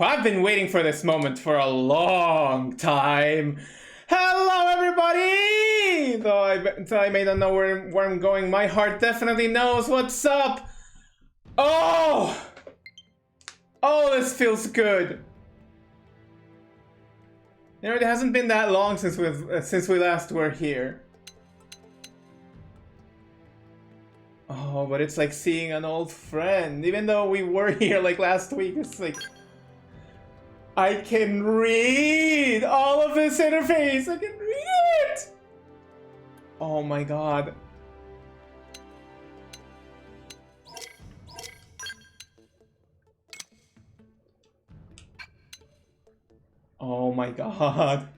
I've been waiting for this moment for a long time. Hello, everybody! Though I may not know where I'm going, my heart definitely knows what's up. Oh, this feels good. You know, it hasn't been that long since we last were here. Oh, but it's like seeing an old friend. Even though we were here like last week, it's like I can read all of this interface. I can read it. Oh my god. Oh my god.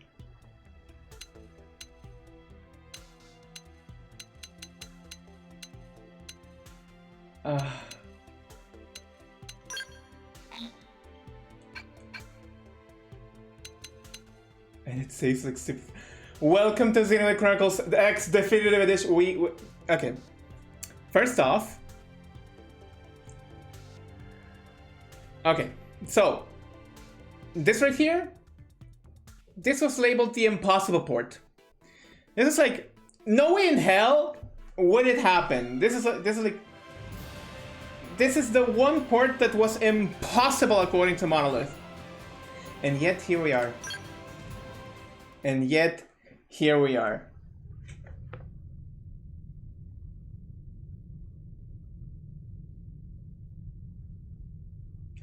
And it says like welcome to Xenoblade Chronicles X Definitive Edition. Okay. First off. Okay, so this right here, this was labeled the impossible port. This is like, no way in hell would it happen. This is the one port that was impossible according to Monolith. And yet here we are. And yet here we are.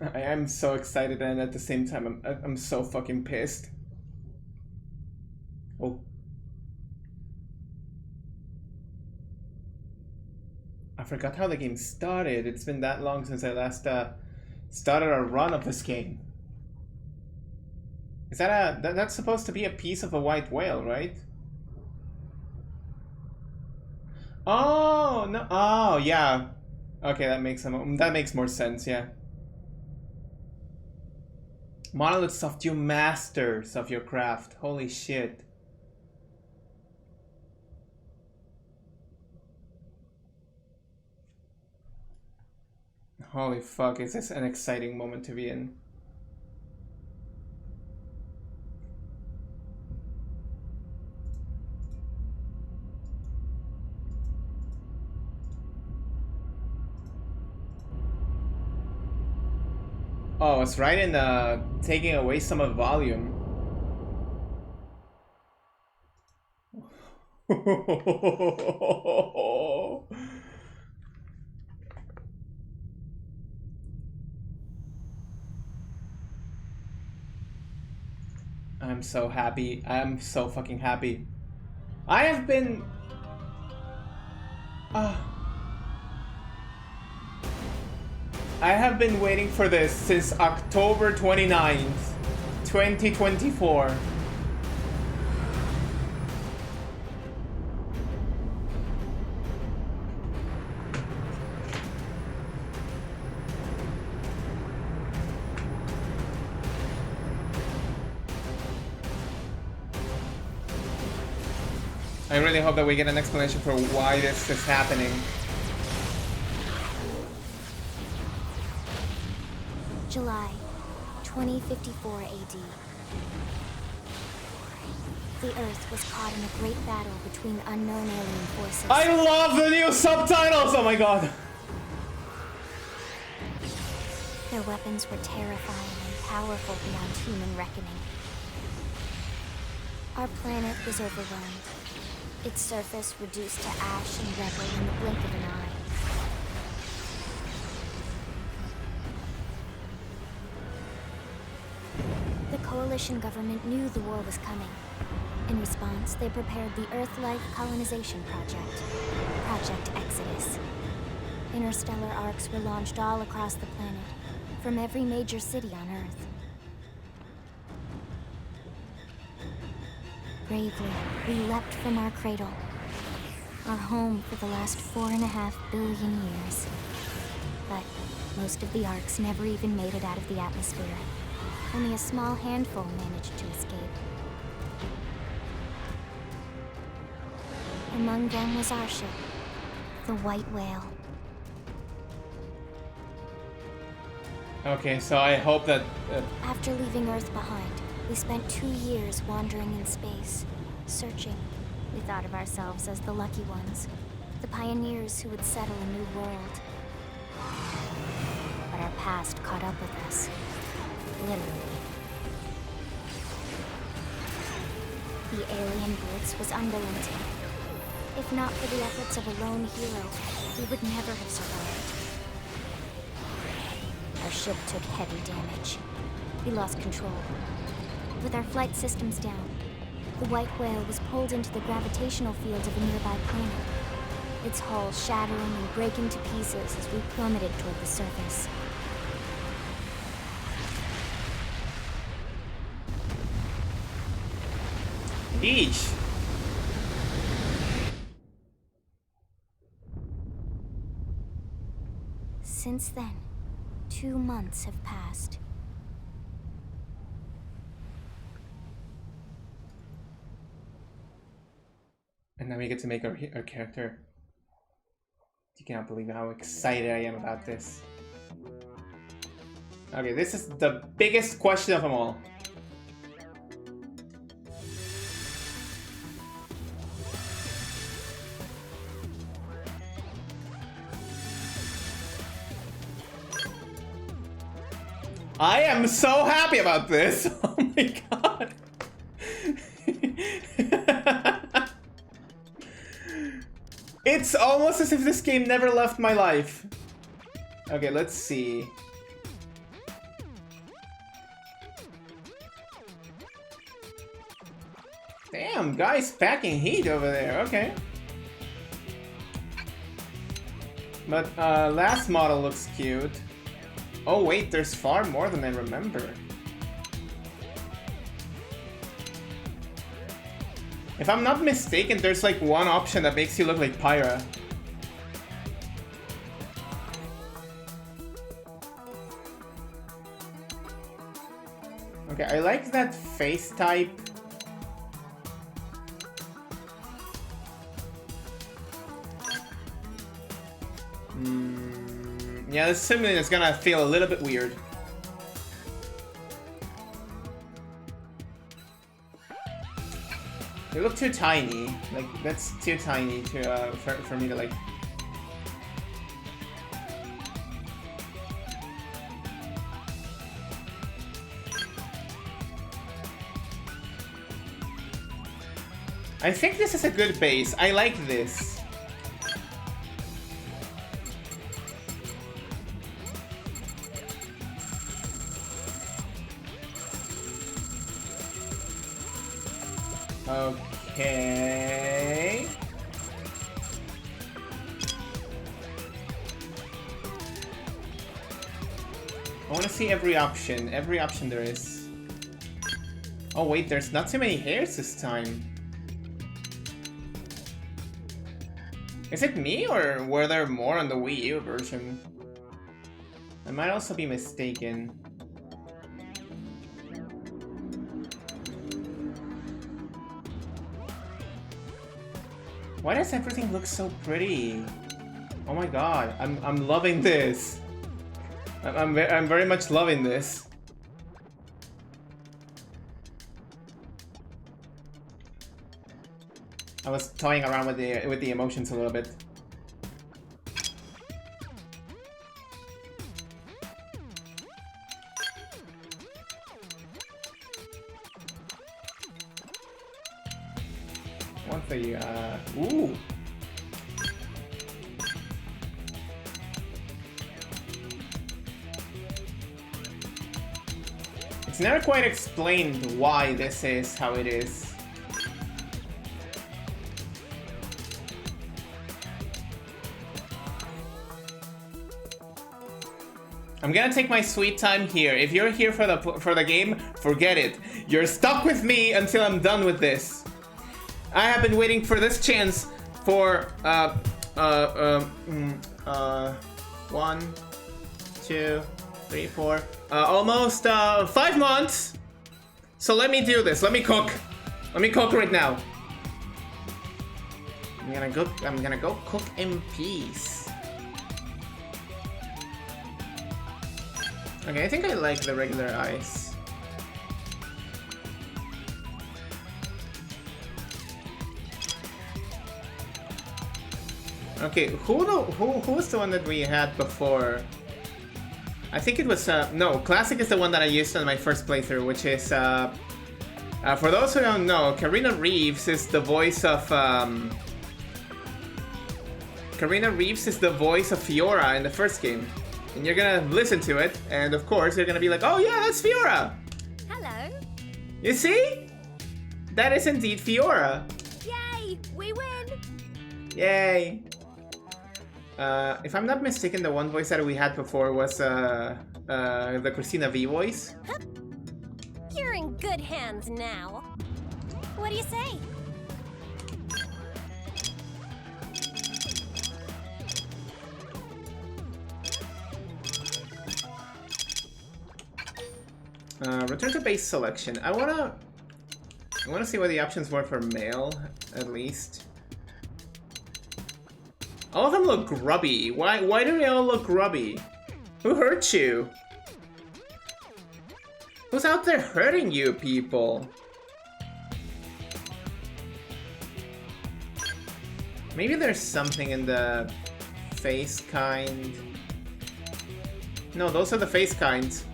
I am so excited, and at the same time I'm so fucking pissed. Oh. I forgot how the game started. It's been that long since I last started a run of this game. Is that that's supposed to be a piece of a white whale, right? Oh, no. Oh, yeah. Okay, that makes more sense, yeah. Monolith Soft, you masters of your craft. Holy shit. Holy fuck, is this an exciting moment to be in? Oh, it's right in taking away some of the volume. I'm so happy. I'm so fucking happy. I have been... I have been waiting for this since October 29th, 2024. I really hope that we get an explanation for why this is happening. July 2054 AD. The Earth was caught in a great battle between unknown alien forces. I love the new subtitles! Oh my god! Their weapons were terrifying and powerful beyond human reckoning. Our planet was overwhelmed. Its surface reduced to ash and rubble in the blink of an eye. The Coalition government knew the war was coming. In response, they prepared the Earth-like colonization project, Project Exodus. Interstellar arcs were launched all across the planet, from every major city on Earth. Bravely, we leapt from our cradle, our home for the last 4.5 billion years. But most of the arcs never even made it out of the atmosphere. Only a small handful managed to escape. Among them was our ship, the White Whale. Okay, so I hope that... After leaving Earth behind, we spent 2 years wandering in space, searching. We thought of ourselves as the lucky ones, the pioneers who would settle a new world. But our past caught up with us, literally. The alien blitz was unrelenting. If not for the efforts of a lone hero, we would never have survived. Our ship took heavy damage. We lost control. With our flight systems down, the white whale was pulled into the gravitational field of a nearby planet, its hull shattering and breaking to pieces as we plummeted toward the surface. Each. Since then, 2 months have passed. And now we get to make our character. You cannot believe how excited I am about this. Okay, this is the biggest question of them all. I am so happy about this! Oh my god! It's almost as if this game never left my life. Okay, let's see. Damn, guys packing heat over there, okay. But last model looks cute. Oh wait, there's far more than I remember. If I'm not mistaken, there's like one option that makes you look like Pyra. Okay, I like that face type. Yeah, this simulator is gonna feel a little bit weird. They look too tiny. Like, that's too tiny to for me to like. I think this is a good base. I like this. Okay. I want to see every option there is. Oh wait, there's not too many hairs this time. Is it me, or were there more on the Wii U version? I might also be mistaken. Why does everything look so pretty? Oh my god, I'm loving this. I'm very much loving this. I was toying around with the emotions a little bit. One for you. Ooh. It's never quite explained why this is how it is. I'm gonna take my sweet time here. If you're here for the game, forget it. You're stuck with me until I'm done with this. I have been waiting for this chance for 1, 2, 3, 4, almost 5 months. So let me do this. Let me cook. Let me cook right now. I'm gonna go cook in peace. Okay, I think I like the regular ice. Okay, who was the one that we had before? I think it was no, Classic is the one that I used on my first playthrough, which is for those who don't know, Karina Reeves is the voice of Fiora in the first game. And you're gonna listen to it, and of course you're gonna be like, oh yeah, that's Fiora! Hello. You see? That is indeed Fiora. Yay! We win! Yay! If I'm not mistaken, the one voice that we had before was the Christina V voice. You're in good hands now. What do you say? Return to base selection. I wanna see what the options were for male, at least. All of them look grubby. Why do they all look grubby? Who hurt you? Who's out there hurting you, people? Maybe there's something in the face kind. No, those are the face kinds.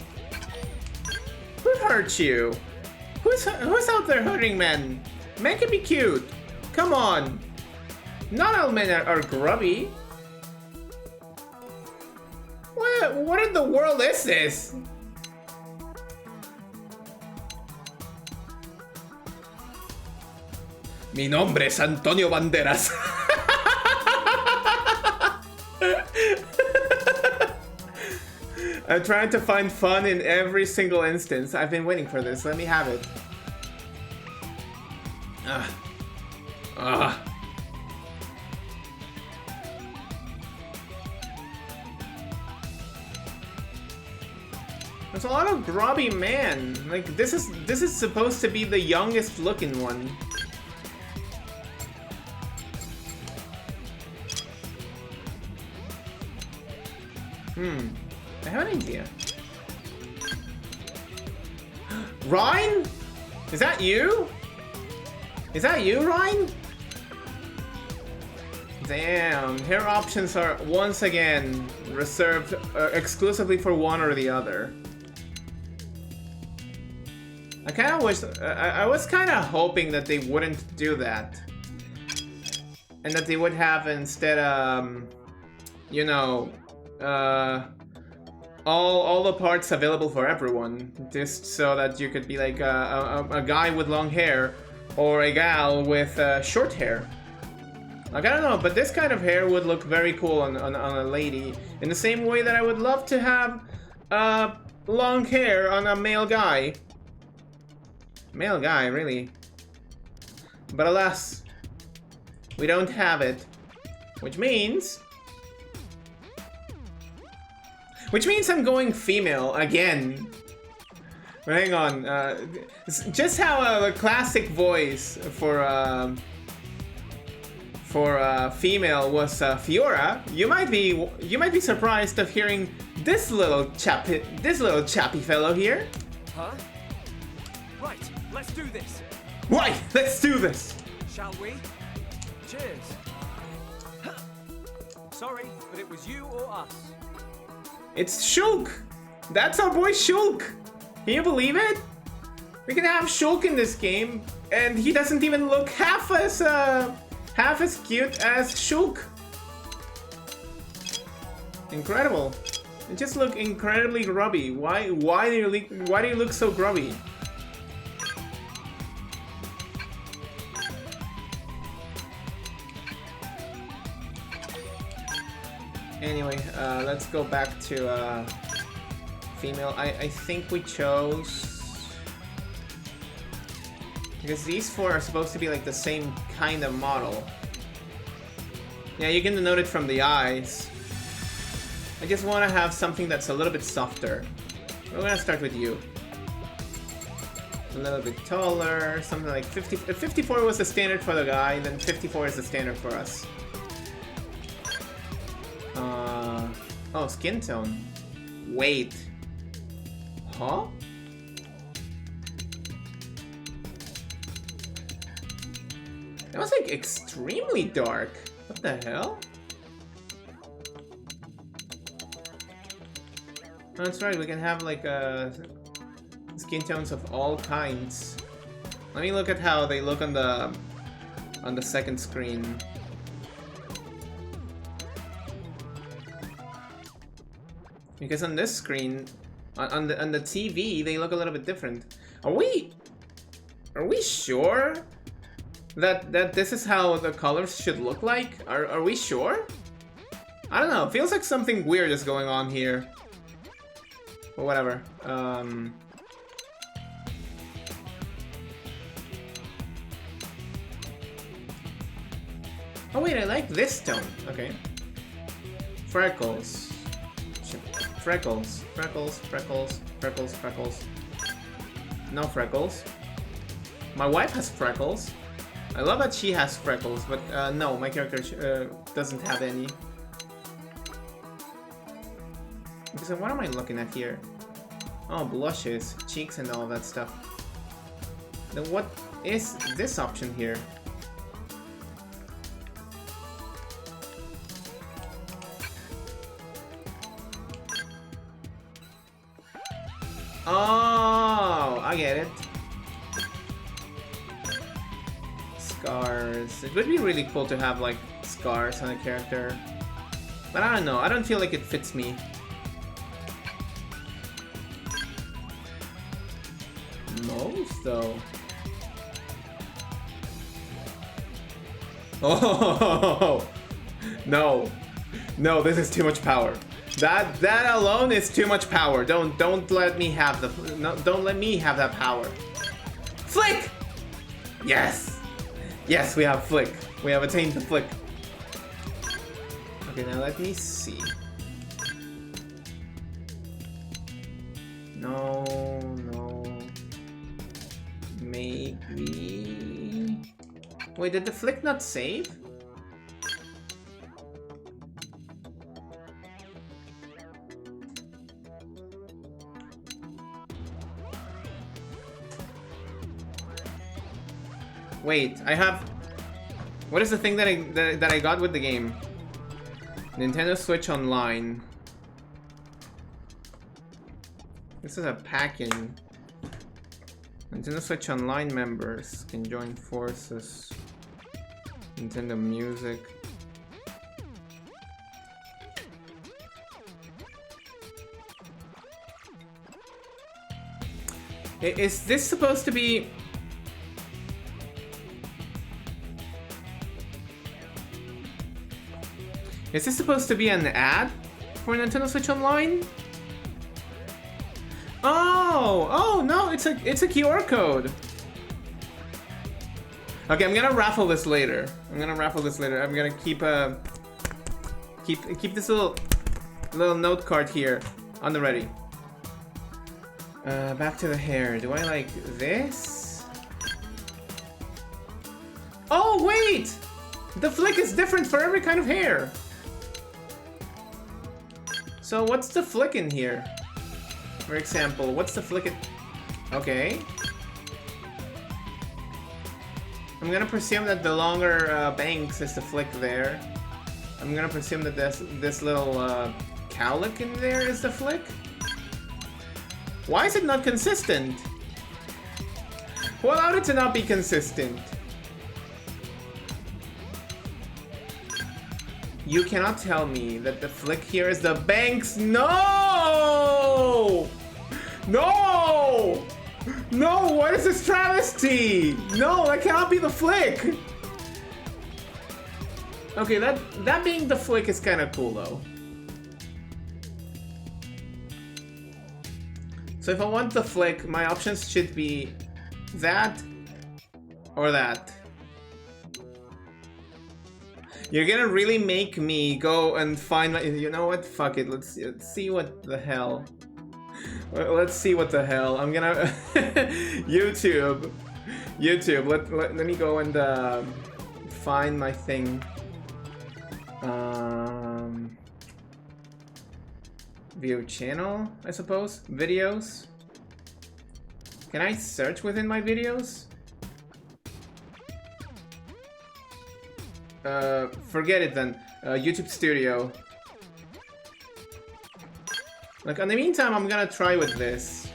Who hurt you? Who's out there hurting men? Men can be cute. Come on. Not all men are grubby. What in the world is this? Mi nombre es Antonio Banderas. I'm trying to find fun in every single instance. I've been waiting for this. Let me have it. There's a lot of grubby men. Like this is supposed to be the youngest looking one. I have an idea. Ryan? Is that you? Is that you, Ryan? Damn, hair options are once again reserved exclusively for one or the other. I kind of wish, I was kind of hoping that they wouldn't do that. And that they would have instead, you know, all the parts available for everyone, just so that you could be like a guy with long hair or a gal with short hair. Like, I don't know, but this kind of hair would look very cool on a lady, in the same way that I would love to have long hair on a male guy. Male guy, really. But alas, we don't have it, which means I'm going female again. But hang on, just how a classic voice for female was Fiora. You might be surprised of hearing this little chappy fellow here. Huh? Right, let's do this. Right, let's do this. Shall we? Cheers. Sorry, but it was you or us. It's Shulk! That's our boy Shulk! Can you believe it? We can have Shulk in this game, and he doesn't even look half as cute as Shulk. Incredible. They just look incredibly grubby. Why do you look so grubby? Anyway, let's go back to female. I think we chose, because these four are supposed to be like the same kind of model. Yeah, you can denote it from the eyes. I just want to have something that's a little bit softer. We're gonna start with you. A little bit taller, something like 50. 54 was the standard for the guy, then 54 is the standard for us. Oh, skin tone. Weight. Huh? That was like extremely dark. What the hell? Oh, that's right, we can have like skin tones of all kinds. Let me look at how they look on the second screen. Because on this screen, on the TV, they look a little bit different. Are we sure that this is how the colors should look like? Are we sure? I don't know. It feels like something weird is going on here. But whatever. Oh wait, I like this tone. Okay. Freckles. Freckles. Freckles. Freckles. Freckles. Freckles. No freckles. My wife has freckles. I love that she has freckles, but no, my character doesn't have any. So what am I looking at here? Oh, blushes, cheeks, and all that stuff. Then what is this option here? Oh, I get it. Scars. It would be really cool to have like scars on a character. But I don't know, I don't feel like it fits me. Most though. Oh no. No, this is too much power. That alone is too much power. Don't let me have don't let me have that power. Flick! Yes! Yes, we have Flick. We have attained the Flick. Okay, now let me see. No. Maybe... Wait, did the Flick not save? Wait, I have... What is the thing that I got with the game? Nintendo Switch Online. This is a pack-in. Nintendo Switch Online members can join forces. Nintendo Music. Is this supposed to be... Is this supposed to be an ad for Nintendo Switch Online? Oh no, it's a QR code. Okay, I'm gonna raffle this later. I'm gonna keep this little note card here on the ready. Back to the hair. Do I like this? Oh wait, the Flick is different for every kind of hair. So what's the Flick in here? For example, what's the Flick in... Okay. I'm gonna presume that the longer bangs is the Flick there. I'm gonna presume that this little cowlick in there is the Flick. Why is it not consistent? Who allowed it to not be consistent? You cannot tell me that the Flick here is the bangs. No! No! No, what is this travesty? No, that cannot be the Flick. Okay, that being the Flick is kind of cool though. So if I want the Flick, my options should be that or that. You're gonna really make me go and find my... You know what? Fuck it. Let's see what the hell. Let's see what the hell. I'm gonna... YouTube. Let me go and find my thing. View channel, I suppose. Videos. Can I search within my videos? Forget it then. YouTube Studio. Like, in the meantime, I'm gonna try with this.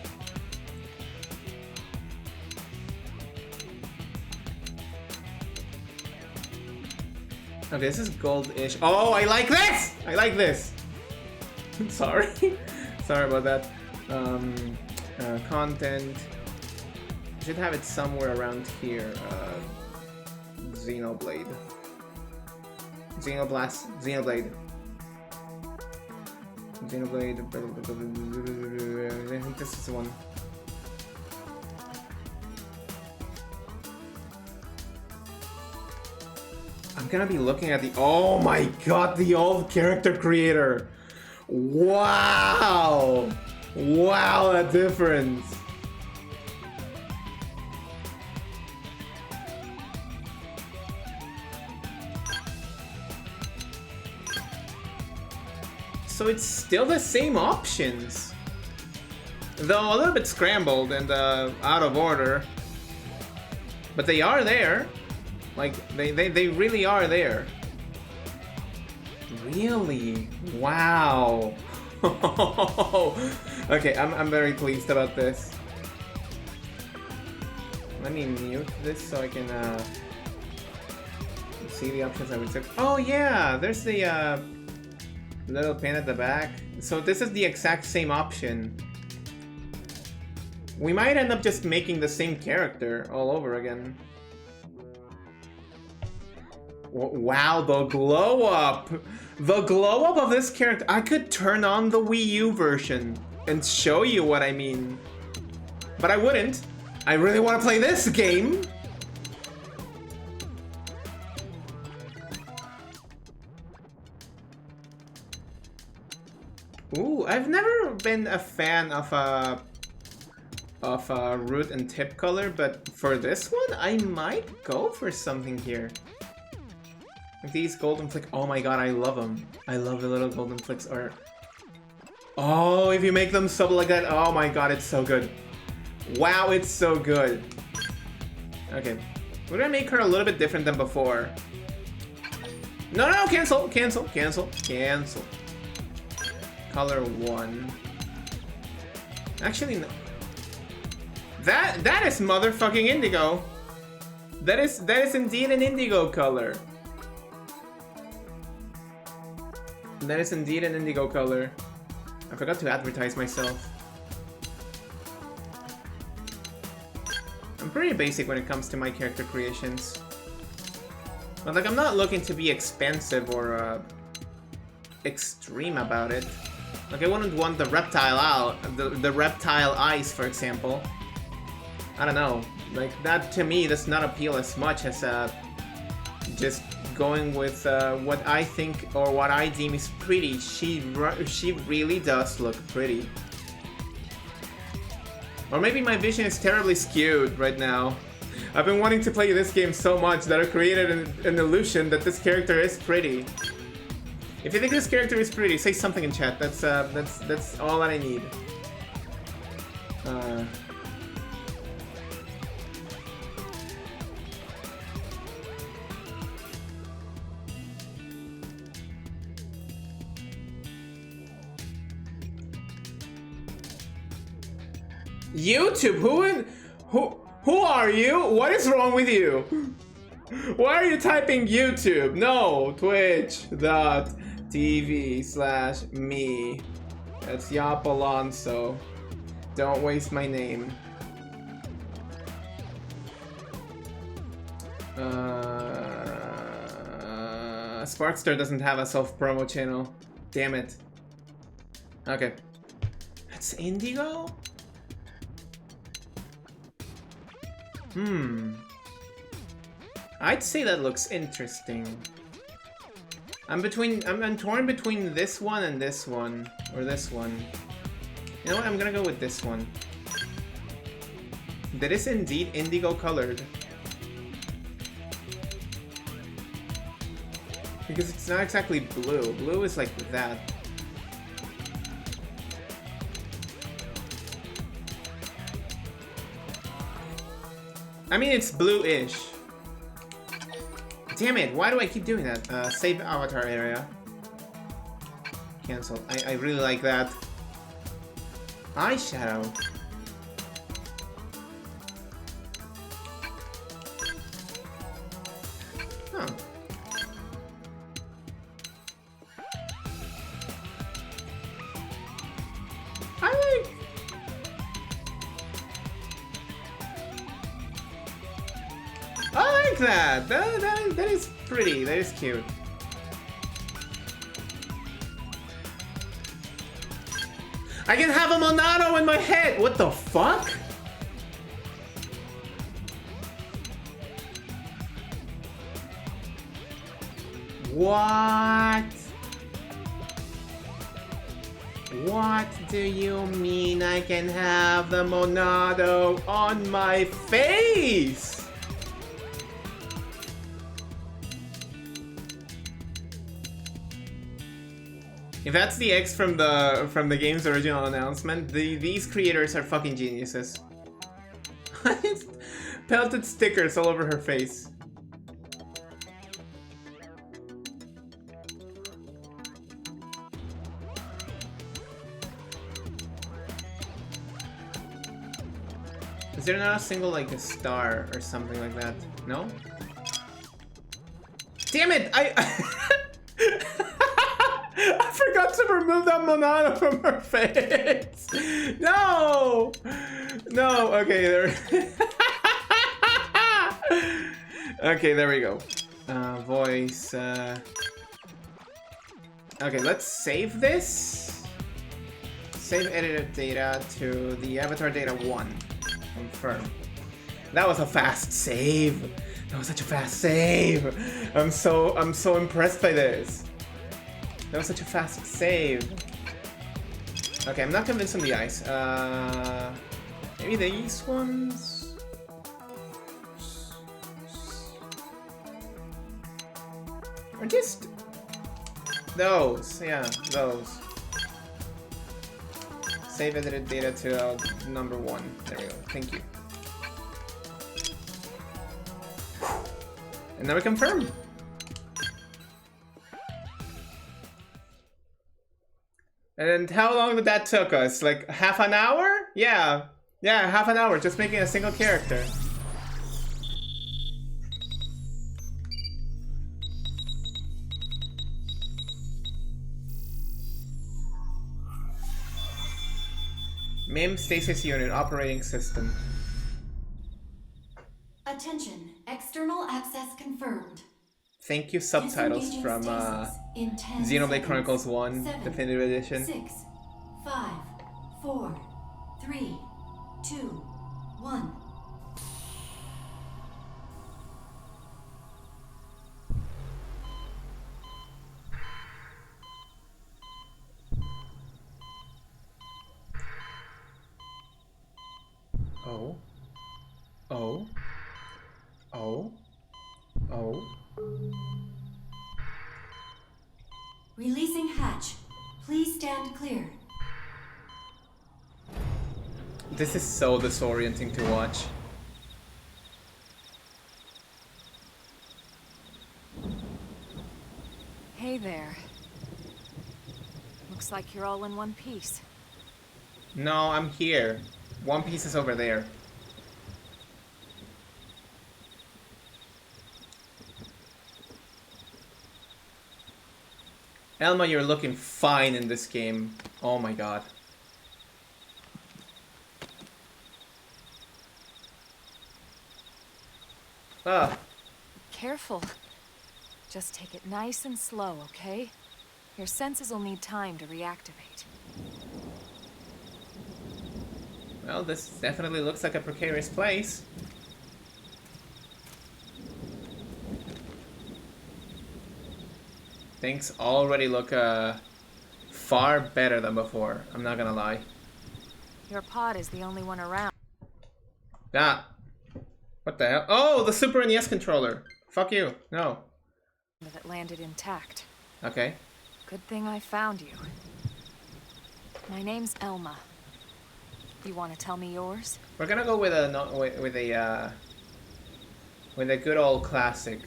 Okay, this is gold-ish. Oh, I like this! I like this! Sorry. Sorry about that. Content. Should have it somewhere around here. Xenoblade. Xenoblade. I think this is the one. I'm gonna be looking at the. Oh my god, the old character creator! Wow! Wow, that difference! So it's still the same options, though a little bit scrambled and out of order, but they are there. Like, they really are there. Really? Wow. Okay, I'm very pleased about this. Let me mute this so I can see the options I would search. Oh yeah, there's the little pin at the back. So this is the exact same option. We might end up just making the same character all over again. Wow, the glow up! The glow up of this character. I could turn on the Wii U version and show you what I mean. But I wouldn't. I really want to play this game. Ooh, I've never been a fan of root and tip color, but for this one, I might go for something here. Like these golden flick. Oh my god, I love them. I love the little golden flicks art. Oh, if you make them sub like that, oh my god, it's so good. Wow, it's so good. Okay, we're gonna make her a little bit different than before. No, no, cancel, cancel, cancel, cancel. Color 1. Actually, no. That is motherfucking indigo. That is indeed an indigo color. That is indeed an indigo color. I forgot to advertise myself. I'm pretty basic when it comes to my character creations. But like, I'm not looking to be expensive or extreme about it. Like, I wouldn't want the reptile out, the reptile eyes, for example. I don't know. Like, that to me does not appeal as much as just going with what I think or what I deem is pretty. She really does look pretty. Or maybe my vision is terribly skewed right now. I've been wanting to play this game so much that I created an illusion that this character is pretty. If you think this character is pretty, say something in chat. That's all that I need. YouTube, who are you? What is wrong with you? Why are you typing YouTube? No, twitch.tv/me. That's Yop Alonso. Don't waste my name. Sparkstar doesn't have a self-promo channel. Damn it. Okay. That's indigo? I'd say that looks interesting. I'm torn between this one and this one, or this one. You know what? I'm gonna go with this one. That is indeed indigo colored. Because it's not exactly blue. Blue is like that. I mean, it's blue-ish. Damn it, why do I keep doing that? Save avatar area. Cancel. I really like that. Eyeshadow. Huh. I like that. That is pretty. That is cute. I can have a Monado in my head. What the fuck? What? What do you mean I can have the Monado on my face? If that's the X from the game's original announcement, these creators are fucking geniuses. Pelted stickers all over her face. Is there not a single like a star or something like that? No? Damn it! I forgot to remove that Monado from her face. No, no. Okay, there. Okay, there we go. Voice. Okay, let's save this. Save edited data to the avatar data 1. Confirm. That was a fast save. That was such a fast save. I'm so impressed by this. That was such a fast save. Okay, I'm not convinced on the ice. Maybe these ones? Or just those. Yeah, those. Save edited data to number 1. There we go. Thank you. And now we confirm. And how long did that took us? Like half an hour? Yeah. Yeah, half an hour just making a single character. MIM stasis unit operating system. Attention, external access confirmed. Thank you, subtitles from Xenoblade Chronicles 1 7, Definitive Edition. 6, 5, 4, 3, 2, 1. Oh. Oh. Oh. Oh. Releasing hatch. Please stand clear. This is so disorienting to watch. Hey there. Looks like you're all in one piece. No, I'm here. One Piece is over there. Elma, you're looking fine in this game. Oh my god. Ah. Careful. Just take it nice and slow, okay? Your senses will need time to reactivate. Well, this definitely looks like a precarious place. Things already look far better than before, I'm not gonna lie. Your pod is the only one around. Ah. What the hell? Oh, the Super NES controller. Fuck you. No. That landed intact. Okay. Good thing I found you. My name's Elma. You want to tell me yours? We're gonna go with a With a good old classic.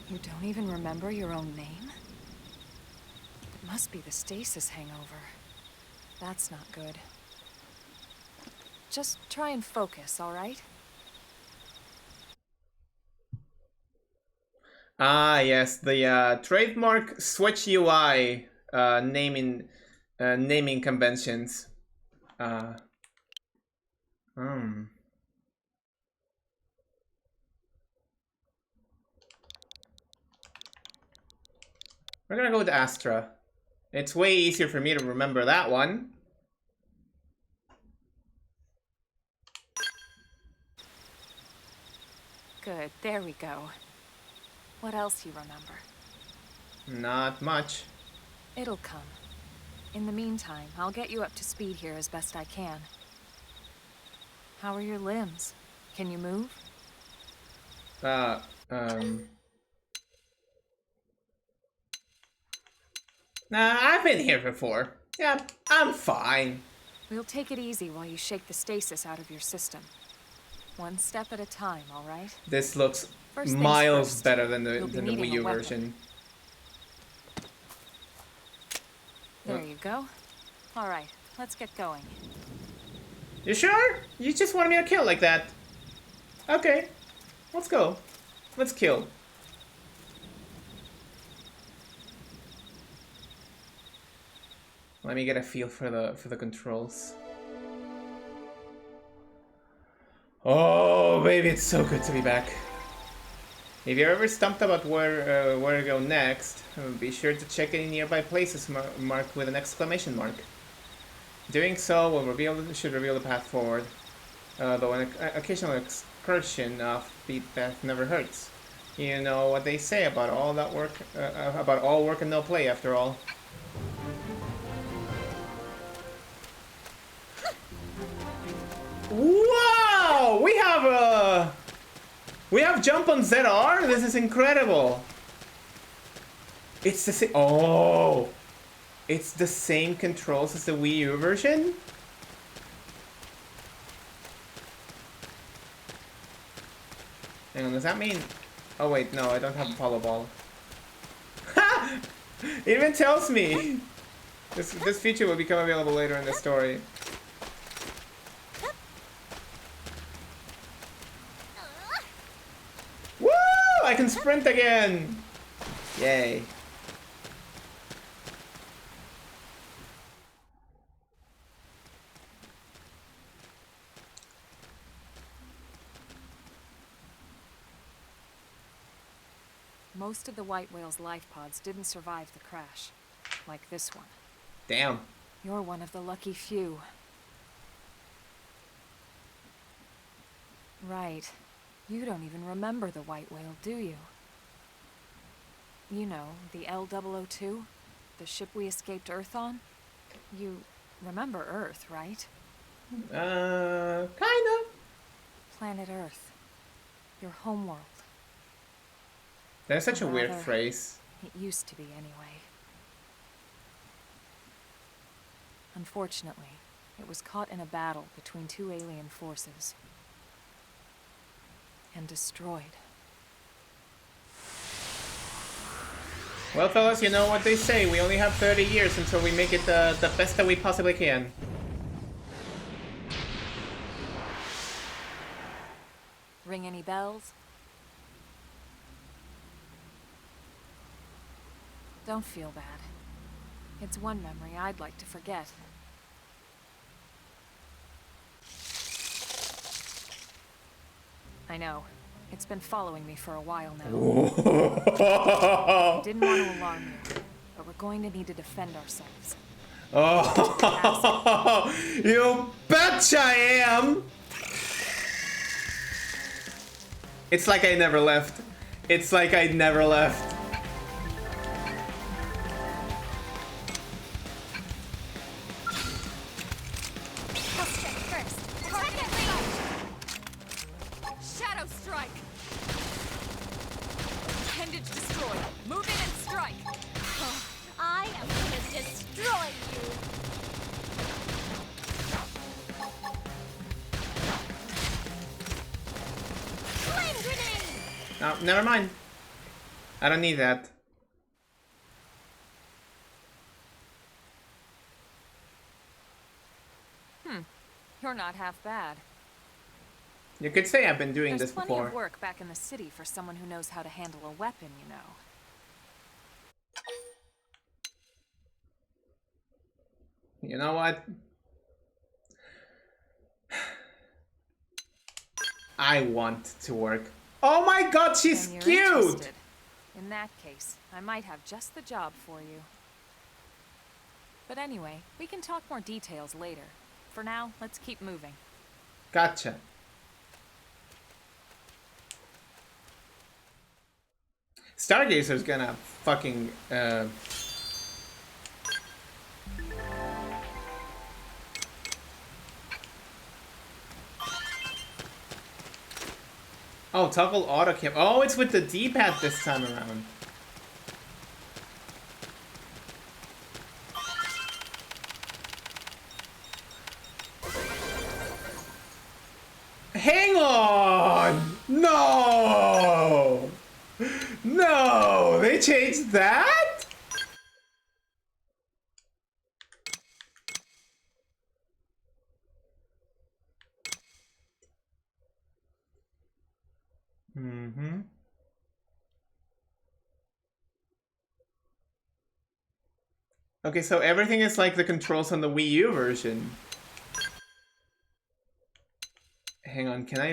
You don't even remember your own name? It must be the stasis hangover. That's not good. Just try and focus, all right? Ah, yes, the trademark Switch UI naming conventions. We're gonna go with Astra. It's way easier for me to remember that one. Good, there we go. What else you remember? Not much. It'll come. In the meantime, I'll get you up to speed here as best I can. How are your limbs? Can you move? Nah, I've been here before. Yeah, I'm fine. We'll take it easy while you shake the stasis out of your system. One step at a time, all right? This looks First things miles first. better than the You'll be Wii needing U a weapon. version. There you go. All right, let's get going. You sure? You just wanted me to kill like that? Okay, let's go. Let's kill. Let me get a feel for the controls. Oh, baby, it's so good to be back. If you're ever stumped about where to go next, be sure to check any nearby places marked with an exclamation mark. Doing so will should reveal the path forward. Though an occasional excursion off beat path never hurts. You know what they say about all that work, about all work and no play, after all. Wow! We have jump on ZR? This is incredible. It's the same. Oh! It's the same controls as the Wii U version? Hang on, does that mean... Oh wait, no, I don't have a follow ball. Ha! It even tells me! This feature will become available later in the story. Woo! I can sprint again! Yay. Most of the White Whale's life pods didn't survive the crash, like this one. Damn. You're one of the lucky few. Right. You don't even remember the White Whale, do you? You know, the L-002? The ship we escaped Earth on? You remember Earth, right? Kinda. Planet Earth. Your homeworld. That's such a weird Rather, phrase. It used to be, anyway. Unfortunately, it was caught in a battle between two alien forces. And destroyed. Well, fellas, you know what they say. We only have 30 years until we make it the best that we possibly can. Ring any bells? Don't feel bad. It's one memory I'd like to forget. I know. It's been following me for a while now. I didn't want to alarm you, but we're going to need to defend ourselves. Oh, you betcha I am! It's like I never left. It's like I never left. Shadow strike! Appendage destroyed. Move in and strike! I am gonna destroy you! Flame grenade! No, never mind. I don't need that. You're not half bad. You could say I've been doing There's this plenty before. of work back in the city for someone who knows how to handle a weapon, you know. You know what? I want to work. Oh my god, she's And you're cute! interested. In that case, I might have just the job for you. But anyway, we can talk more details later. For now, let's keep moving. Gotcha. Stargazer's gonna fucking Oh, toggle auto cam. Oh, it's with the D-pad this time around. Hang on! No! No! They changed that? Mm-hmm. Okay, so everything is like the controls on the Wii U version. Hang on, can I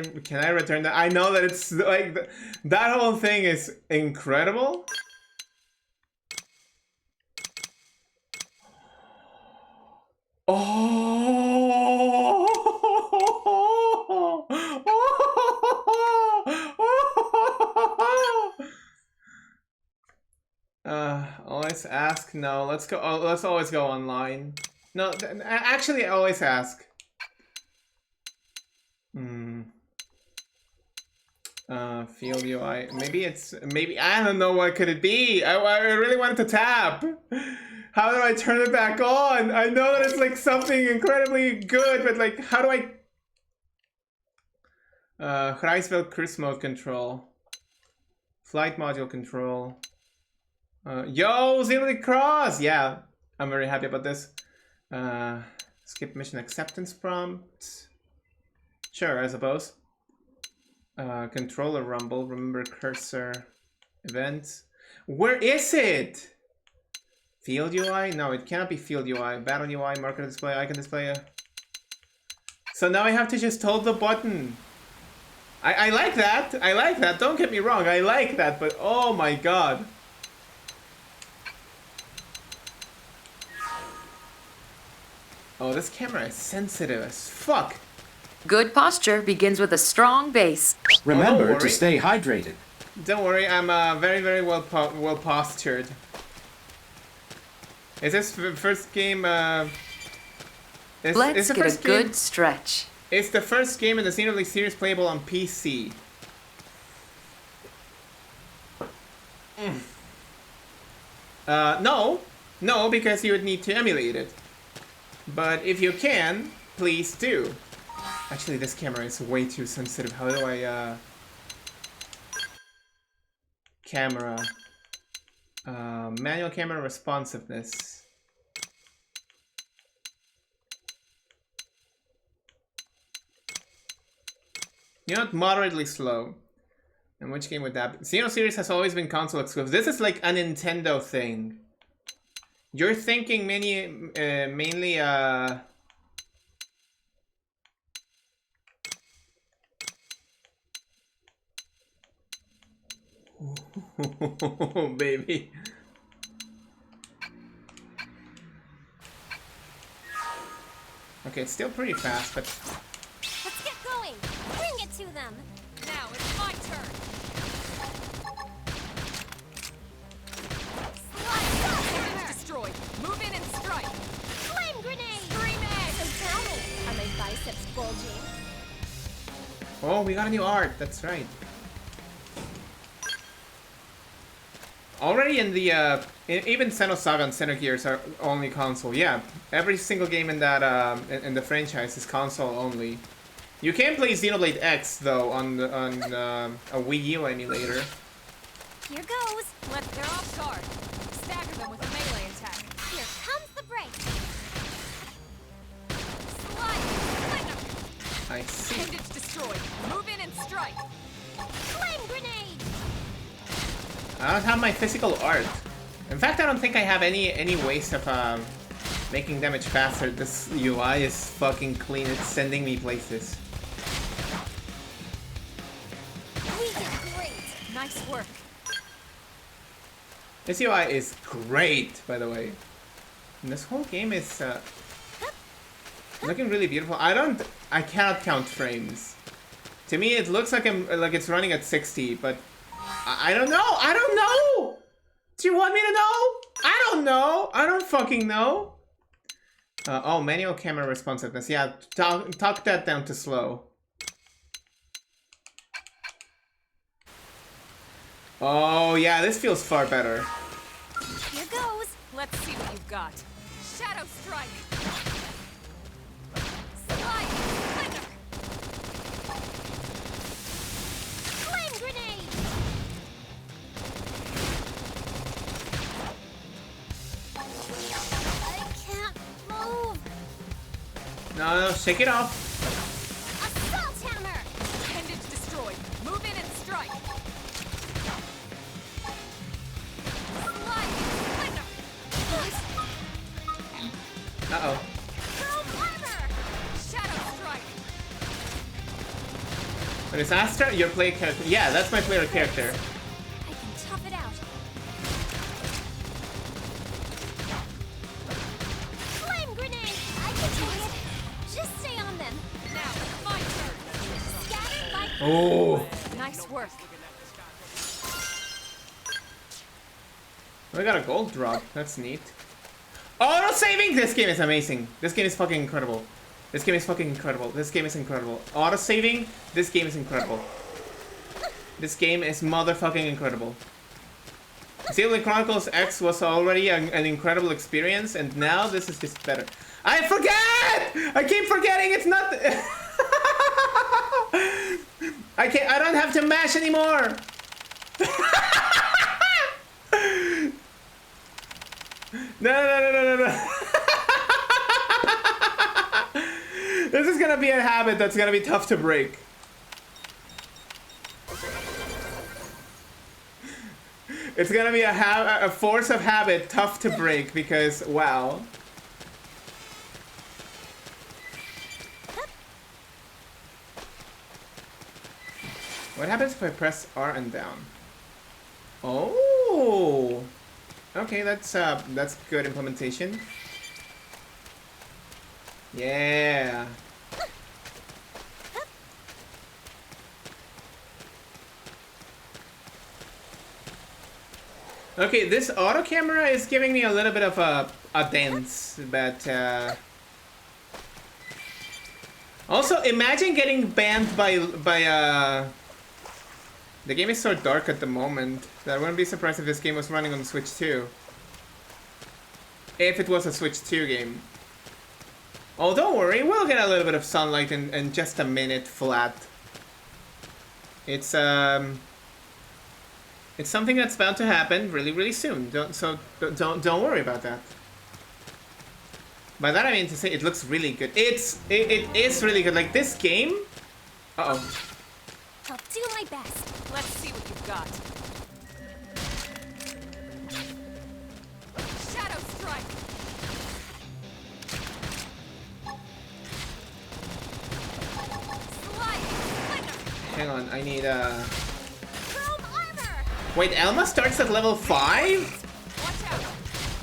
return that? I know that it's like that whole thing is incredible. Always ask. No, let's go. Oh, let's always go online. No, actually, always ask. Field UI. Maybe I don't know, what could it be? I really wanted to tap. How do I turn it back on? I know that it's like something incredibly good, but like, how do I? Hreisfeld cruise mode control. Flight module control. Yo, Zero Cross! Yeah, I'm very happy about this. Skip mission acceptance prompt. Sure, I suppose. Controller rumble, remember cursor, events. Where is it? Field UI? No, it cannot be field UI. Battle UI, marker display, icon display. So now I have to just hold the button. I like that. I like that. Don't get me wrong. I like that, but oh my god. Oh, this camera is sensitive as fuck. Good posture begins with a strong base. Remember to stay hydrated. Don't worry, I'm very, very well postured. Is this first game? Let's get a good stretch. It's the first game in the Xenoblade series playable on PC. No, because you would need to emulate it. But if you can, please do. Actually, this camera is way too sensitive. How do I, camera. Manual camera responsiveness. You know what? Moderately slow. And which game would that be? Xeno series has always been console exclusive. This is like a Nintendo thing. You're thinking mainly, oh, baby. Okay, it's still pretty fast, but... Let's get going! Bring it to them! Now it's my turn! Destroyed! Move in and strike! Flame grenade! Scream egg! So tell me, are my biceps bulging? Oh, we got a new art, that's right. Already in the, even Xenosaga and Xenogears are only console. Yeah, every single game in that, in the franchise is console only. You can play Xenoblade X though on a Wii U emulator. Here goes. They're off guard. Stagger them with a melee attack. Here comes the break. Slide! Flicker! I see. Appendage destroyed. Move in and strike. Flame grenade. I don't have my physical art. In fact, I don't think I have any ways of making damage faster. This UI is fucking clean. It's sending me places. We did great. Nice work. This UI is great, by the way. And this whole game is looking really beautiful. I cannot count frames. To me, it looks like it's running at 60, but I don't know. I don't know. Do you want me to know? I don't know. I don't fucking know. Oh, manual camera responsiveness. Yeah, talk that down to slow. Oh, yeah, this feels far better. Here goes. Let's see what you've got. Shadow strike. Slide! Flicker! Flame grenade. I can't move. No, shake it off. Assault hammer. Appendage destroyed. Move in and strike. Slide! Flicker! Uh-oh. Chrome armor. Shadow strike. But it's Astra, your player character. Yeah, that's my player character. I can tough it out. Flame grenade. I can do it. Just stay on them. Now, my turn. Scatter like Oh. Nice work. We got a gold drop. That's neat. Auto saving! This game is amazing. This game is fucking incredible. This game is fucking incredible. This game is incredible. Auto saving. This game is incredible. This game is motherfucking incredible. Xenoblade Chronicles X was already an incredible experience, and now this is just better. I forget! I keep forgetting it's not. I don't have to mash anymore. No. This is gonna be a habit that's gonna be tough to break. It's gonna be a force of habit tough to break because, wow. What happens if I press R and down? Oh! Okay, that's good implementation. Yeah. Okay, this auto camera is giving me a little bit of a dance, but also imagine getting banned by the game is so dark at the moment that I wouldn't be surprised if this game was running on Switch 2. If it was a Switch 2 game. Oh, don't worry, we'll get a little bit of sunlight in just a minute flat. It's something that's bound to happen really soon. Don't worry about that. By that I mean to say it looks really good. It is really good. Like this game. Uh-oh. I'll do my best. Let's see what you've got. Shadow strike. Slide. Flicker. Hang on, I need Chrome armor. Wait, Elma starts at level 5? Watch out.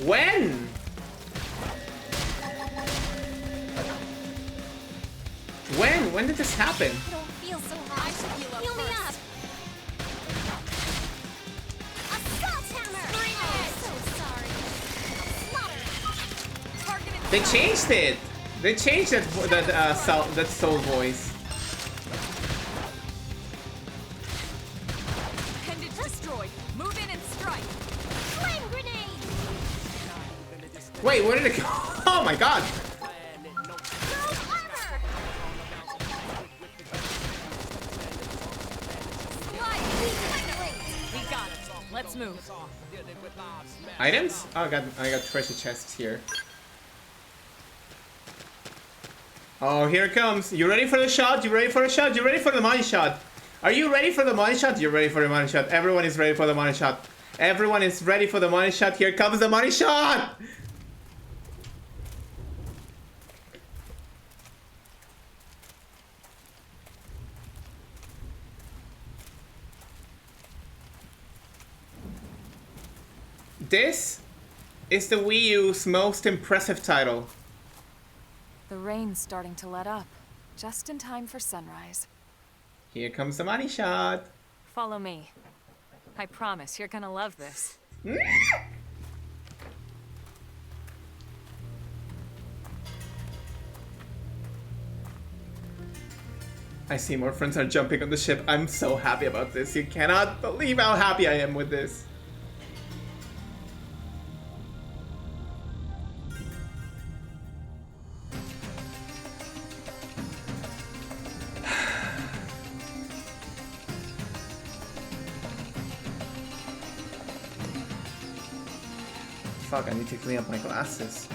When? When did this happen? I don't feel so hot. I should heal up Heal me first. up. Assault hammer. So sorry. Slaughter. Targeted. They changed it. They changed that soul voice. Appendage destroyed. Move in and strike. Flame grenade. Wait, where did it go? Oh my god. Chrome armor. Let's move. Items? Oh, I got treasure chests here. Oh, here it comes. You ready for the shot? You ready for the shot? You ready for the money shot? Are you ready for the money shot? You're ready for the money shot. Everyone is ready for the money shot. Everyone is ready for the money shot. Here comes the money shot! This is the Wii U's most impressive title. The rain's starting to let up, just in time for sunrise. Here comes the money shot. Follow me. I promise you're gonna love this. I see more friends are jumping on the ship. I'm so happy about this. You cannot believe how happy I am with this. Fuck, I need to clean up my glasses.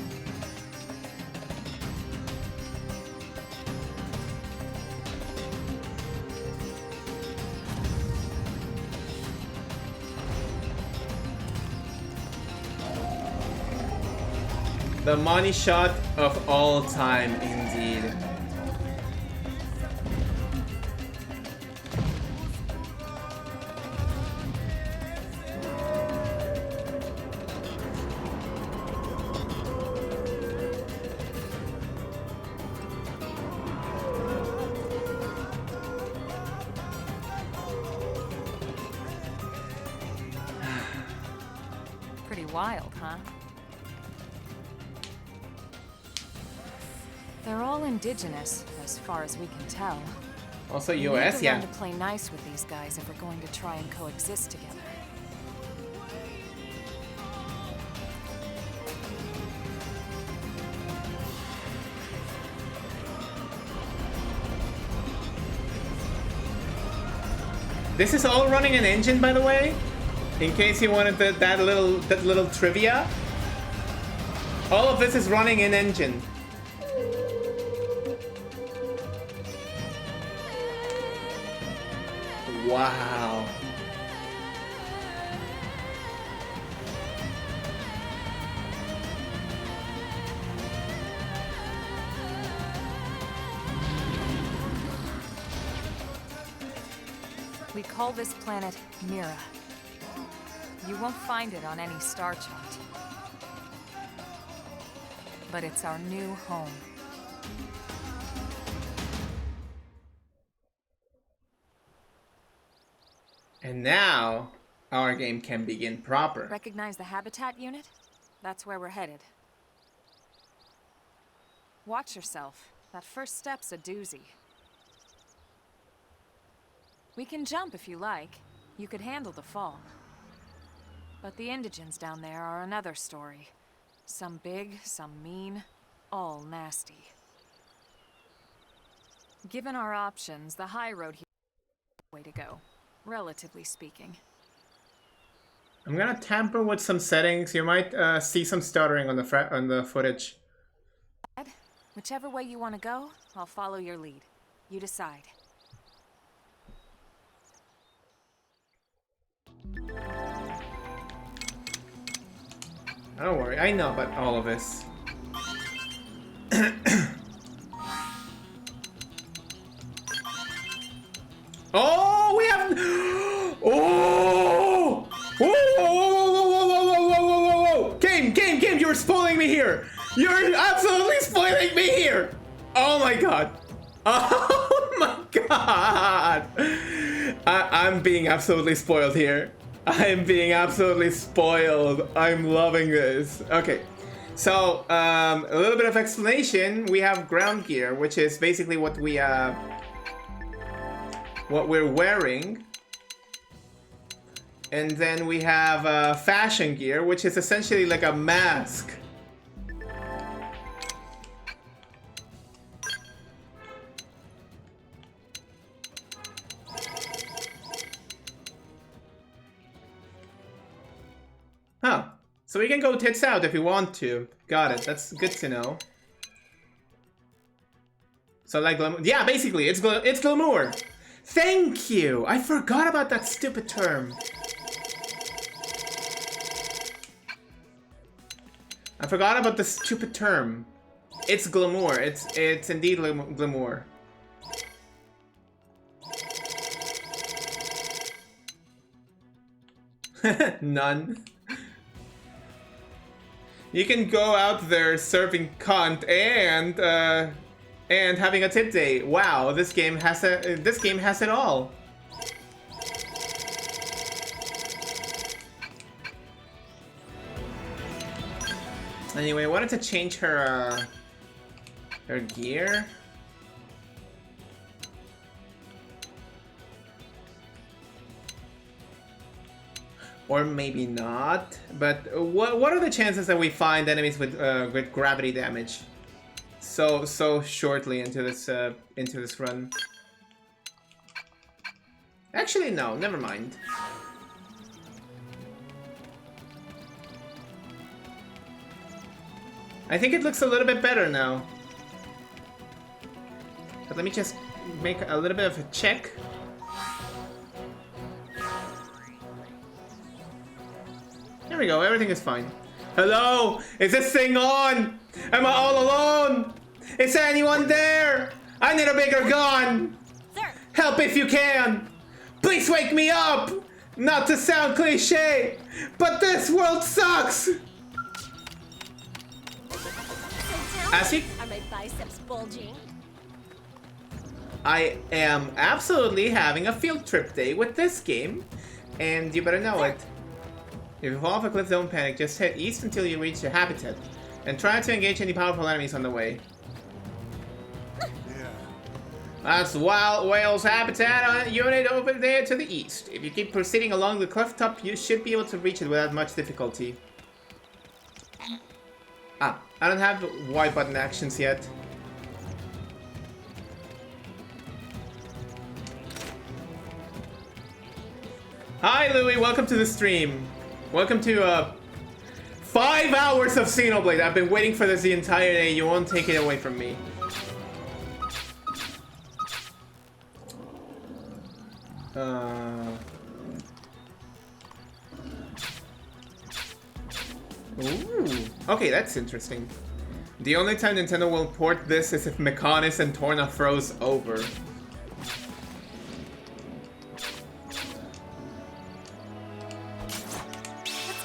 The money shot of all time, indeed. Pretty wild, huh? They're all indigenous, as far as we can tell. Also We US, need to yeah. learn to play nice with these guys if we're going to try and coexist together. This is all running an engine, by the way. In case you wanted that little trivia. All of this is running in engine. Wow. We call this planet Mira. You won't find it on any star chart. But it's our new home. And now, our game can begin proper. Recognize the habitat unit? That's where we're headed. Watch yourself. That first step's a doozy. We can jump if you like. You could handle the fall. But the indigents down there are another story. Some big, some mean, all nasty. Given our options, the high road here is the way to go, relatively speaking. I'm gonna tamper with some settings. You might see some stuttering on the footage. Whichever way you want to go, I'll follow your lead. You decide. Don't worry, I know about all of this. Oh, we have. Oh! Whoa! Whoa! Game! You're spoiling me here. You're absolutely spoiling me here. Oh my god. Oh my god. I'm being absolutely spoiled here. I'm being absolutely spoiled. I'm loving this. Okay, so a little bit of explanation. We have ground gear, which is basically what we're wearing, and then we have fashion gear, which is essentially like a mask. So we can go tits out if we want to. Got it. That's good to know. So like, yeah, basically, it's glamour. Thank you. I forgot about that stupid term. I forgot about the stupid term. It's glamour. It's indeed glamour. None. You can go out there serving cunt and having a tit day. Wow, this game has it all. Anyway, I wanted to change her gear. Or maybe not. But what are the chances that we find enemies with gravity damage so shortly into this run? Actually, no. Never mind. I think it looks a little bit better now. But let me just make a little bit of a check. There we go, everything is fine. Hello? Is this thing on? Am I all alone? Is anyone there? I need a bigger gun! Sir! Help if you can! Please wake me up! Not to sound cliche, but this world sucks! Asik? Are my biceps bulging? I am absolutely having a field trip day with this game, and you better know it. If you fall off a cliff, don't panic. Just head east until you reach your habitat, and try to engage any powerful enemies on the way. That's Wild Whale's habitat unit over there to the east. If you keep proceeding along the cliff top, you should be able to reach it without much difficulty. Ah, I don't have Y button actions yet. Hi Louie, welcome to the stream. Welcome to 5 hours of Xenoblade. I've been waiting for this the entire day. You won't take it away from me. Ooh. Okay, that's interesting. The only time Nintendo will port this is if Mechonis and Torna froze over. Let's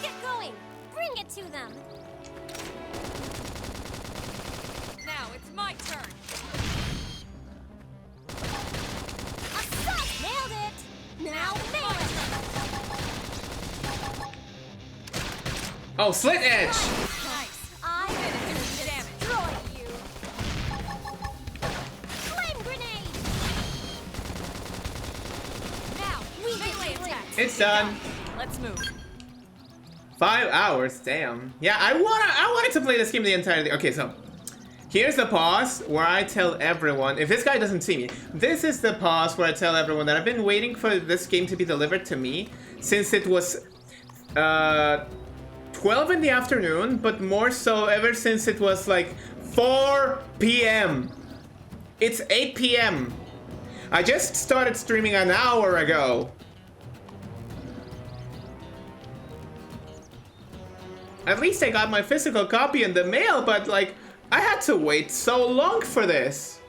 get going! Bring it to them! Now it's my turn. Assault! Nailed it! Now nail it! Oh, Slit Edge! Nice. I Finish will the damage. destroy you! Flame grenade! Now, We melee can attack. It's done. Let's move. 5 hours, damn. Yeah, I wanted to play this game the entire day. Okay, so here's the pause where I tell everyone, if this guy doesn't see me, this is the pause where I tell everyone that I've been waiting for this game to be delivered to me since it was 12 in the afternoon, but more so ever since it was like 4 p.m. It's 8 p.m. I just started streaming an hour ago. At least I got my physical copy in the mail, but like, I had to wait so long for this.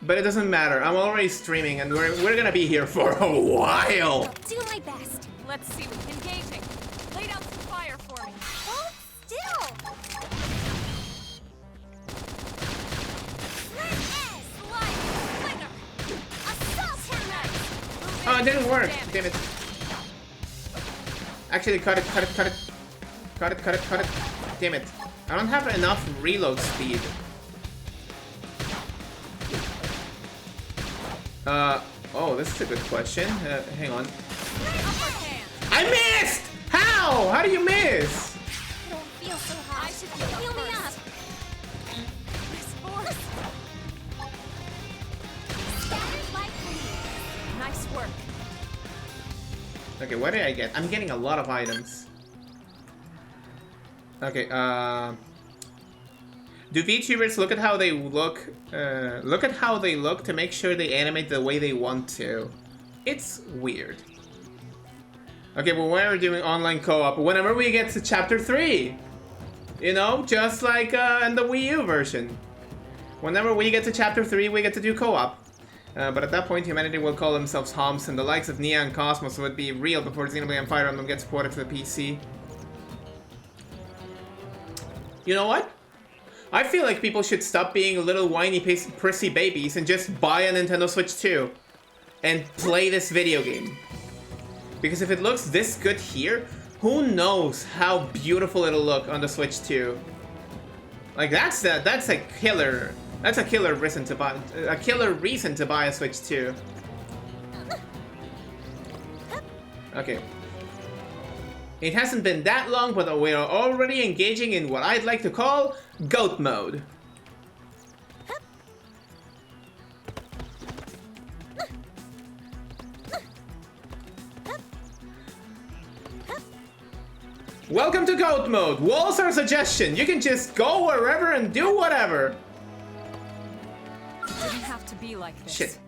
But it doesn't matter, I'm already streaming and we're gonna be here for a while. Do my best. Let's see what's engaging. Lay down some fire for me. Hold still! Slide, slinger. Assault hammer! Oh, it didn't work, Damage. damn it. Actually, cut it. Damn it. I don't have enough reload speed. Oh, this is a good question. Hang on. Upper hand. I missed! How? How do you miss? I don't feel so hot. I should heal Heal me first. up! This force. Scattered like leaves. Nice work. Okay, what did I get? I'm getting a lot of items. Okay, do VTubers look at how they look? Look at how they look to make sure they animate the way they want to. It's weird. Okay, well, when we're doing online co-op, whenever we get to chapter 3, you know, just like in the Wii U version. Whenever we get to chapter 3, we get to do co-op. But at that point, humanity will call themselves Homs, and the likes of Nia and Cosmos would be real before Xenoblade and Fire Emblem gets ported to the PC. You know what? I feel like people should stop being little whiny prissy babies and just buy a Nintendo Switch 2 and play this video game. Because if it looks this good here, who knows how beautiful it'll look on the Switch 2. Like that's a killer reason to buy a Switch 2. Okay. It hasn't been that long, but we are already engaging in what I'd like to call GOAT mode. Welcome to GOAT mode! Walls are a suggestion. You can just go wherever and do whatever. It didn't have to be like this. Shit.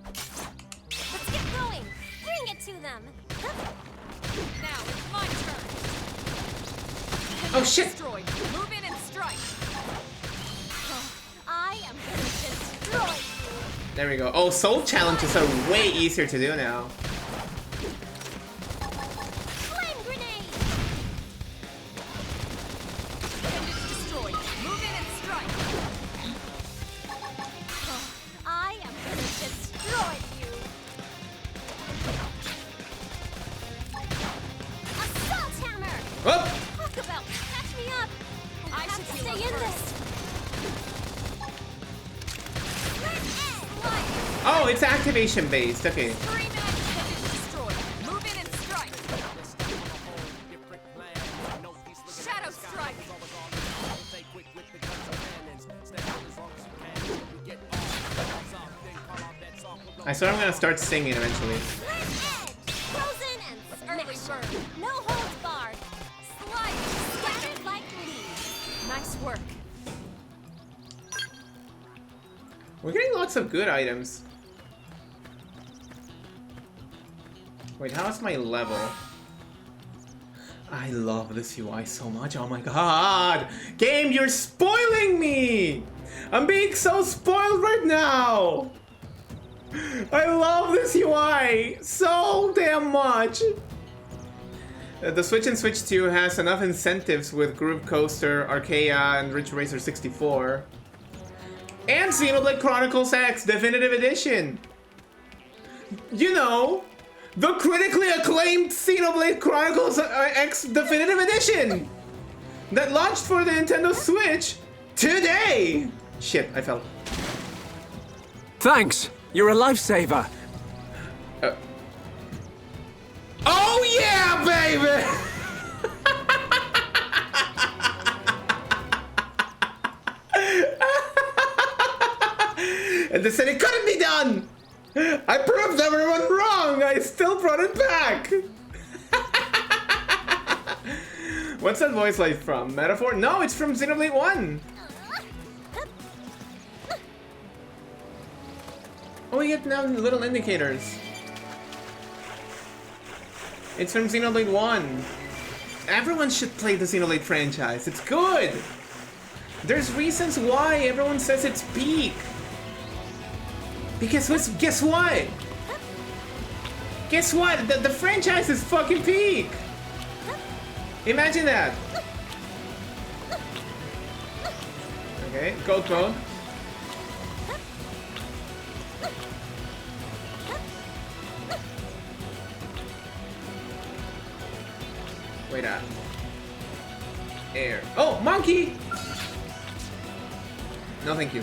Let's get going! Bring it to them! Now it's my turn. Oh shit! Destroyed. Move in and strike. I am gonna destroy you! There we go. Oh, soul challenges are way easier to do now. Flame grenade! And it's destroyed. Move in and strike. I am gonna destroy you! Assault hammer! Oh! Talk about catch me up! I have should to heal stay up in first. this! Oh, it's activation based. Okay. 3 minutes and it's destroyed. Move in and strike. Shadow strike. I swear I'm gonna start singing eventually. Frozen and early burn. No holds barred. Slide scattered like leaves. Nice work. We're getting lots of good items. Wait, how's my level? I love this UI so much. Oh my god! Game, you're spoiling me! I'm being so spoiled right now! I love this UI so damn much! The Switch and Switch 2 has enough incentives with Groove Coaster, Archaea, and Ridge Racer 64. And Xenoblade Chronicles X Definitive Edition! You know, the critically acclaimed Xenoblade Chronicles X Definitive Edition! That launched for the Nintendo Switch today! Shit, I fell. Thanks! You're a lifesaver! Oh yeah, baby! And they said it couldn't be done! I proved everyone wrong! I still brought it back! What's that voice like from? Metaphor? No, it's from Xenoblade 1! Oh, we get now little indicators. It's from Xenoblade 1. Everyone should play the Xenoblade franchise. It's good! There's reasons why everyone says it's peak. Because guess what? Guess what? The franchise is fucking peak! Imagine that! Okay, gold mode. Wait up. Air. Oh, monkey! No, thank you.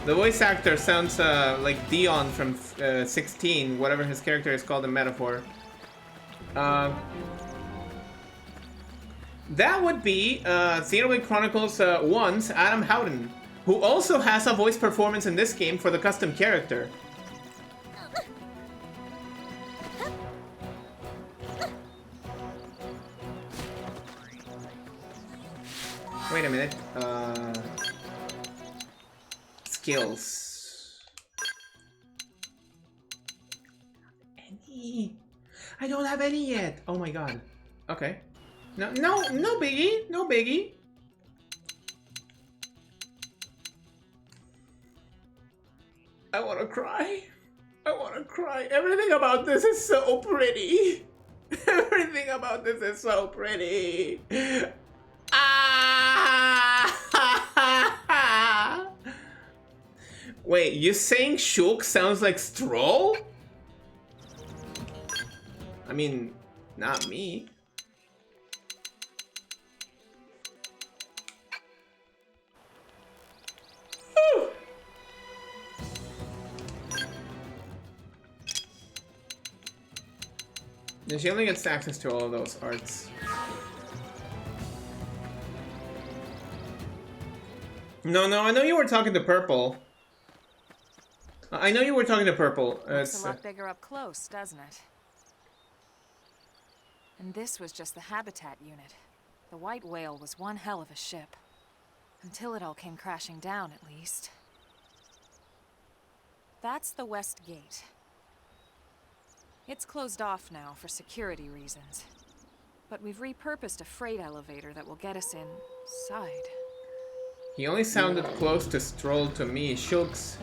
The voice actor sounds like Dion from 16, whatever his character is called in Metaphor. That would be Xenoblade Chronicles 1's Adam Howden, who also has a voice performance in this game for the custom character. Wait a minute. Skills. Any? I don't have any yet. Oh my god. Okay. No biggie. No biggie. I wanna cry. I wanna cry. Everything about this is so pretty. Everything about this is so pretty. Ah! Wait, you saying Shulk sounds like Stroll? I mean, not me. Whew. And she only gets access to all of those arts. No, I know you were talking to Purple. I know you were talking to Purple. Looks a lot bigger up close, doesn't it? And this was just the habitat unit. The White Whale was one hell of a ship. Until it all came crashing down, at least. That's the West Gate. It's closed off now for security reasons. But we've repurposed a freight elevator that will get us inside. He only sounded close to Stroll to me. Shulk's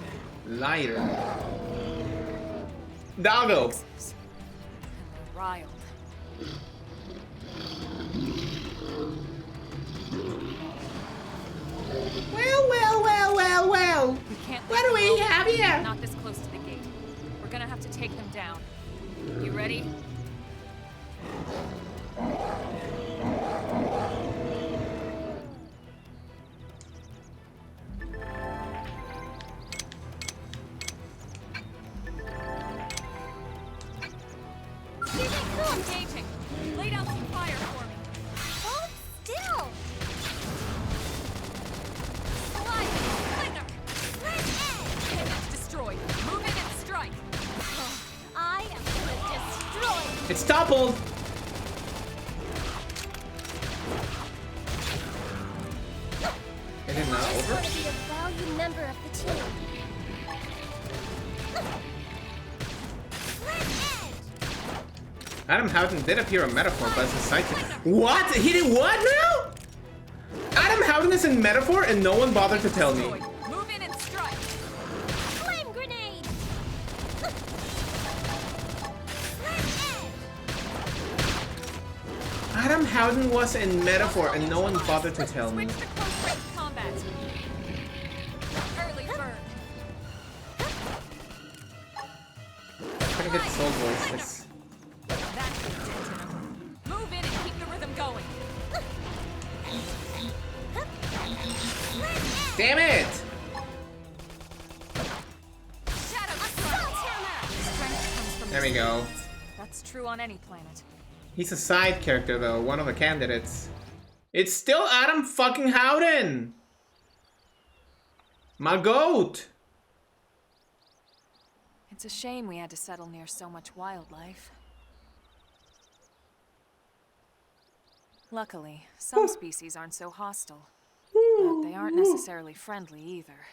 lighter. Doggo! And they're riled. Well. We can't What do we have here? Not this close to the gate. We're gonna have to take them down. You ready? Engaging. Lay down some fire for me. Hold still! Slide! Slinger! It's destroyed. Move in and strike. I am gonna destroy you! It's toppled! Is it not I just over? want to be a valued member of the team. Adam Houghton did appear in Metaphor, but it's a sidekick. What? He did what now? Adam Houghton is in Metaphor and no one bothered to tell me. Move in and strike. Flame grenade! Adam Houghton was in Metaphor and no one bothered to tell me. Switch to close range combat. Early bird. I'm trying to get soul voices. That did it. Move in and keep the rhythm going. Damn it! Shadow strike. Strength comes from There we go. That's true on any planet. He's a side character though, one of the candidates. It's still Adam fucking Houghton! My goat! It's a shame we had to settle near so much wildlife. Luckily, some species aren't so hostile. But they aren't necessarily friendly either.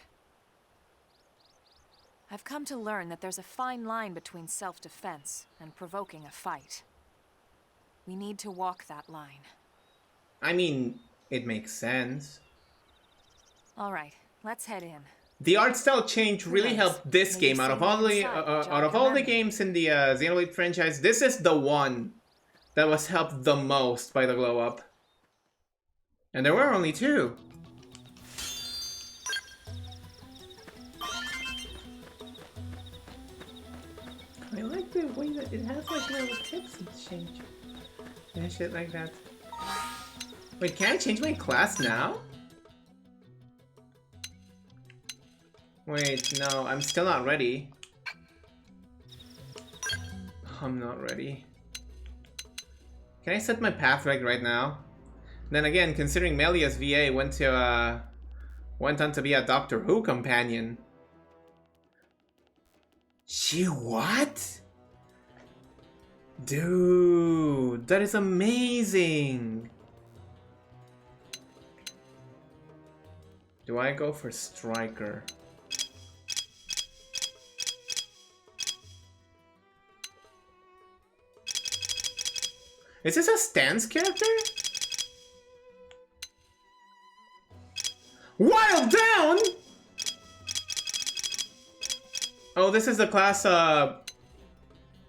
I've come to learn that there's a fine line between self-defense and provoking a fight. We need to walk that line. I mean, it makes sense. All right, let's head in. The art style change really helped this Maybe game. Out of sing all the inside, out of all the John games in the Xenoblade franchise, this is the one that was helped the most by the glow up. And there were only two. I like the way that it has like little text change. And shit like that. Wait, can I change my class now? Wait, no, I'm still not ready. I'm not ready. Can I set my path right now? Then again, considering Melia's VA went on to be a Doctor Who companion. She what? Dude, that is amazing. Do I go for Striker? Is this a stance character? Wild Down! Oh, this is the class,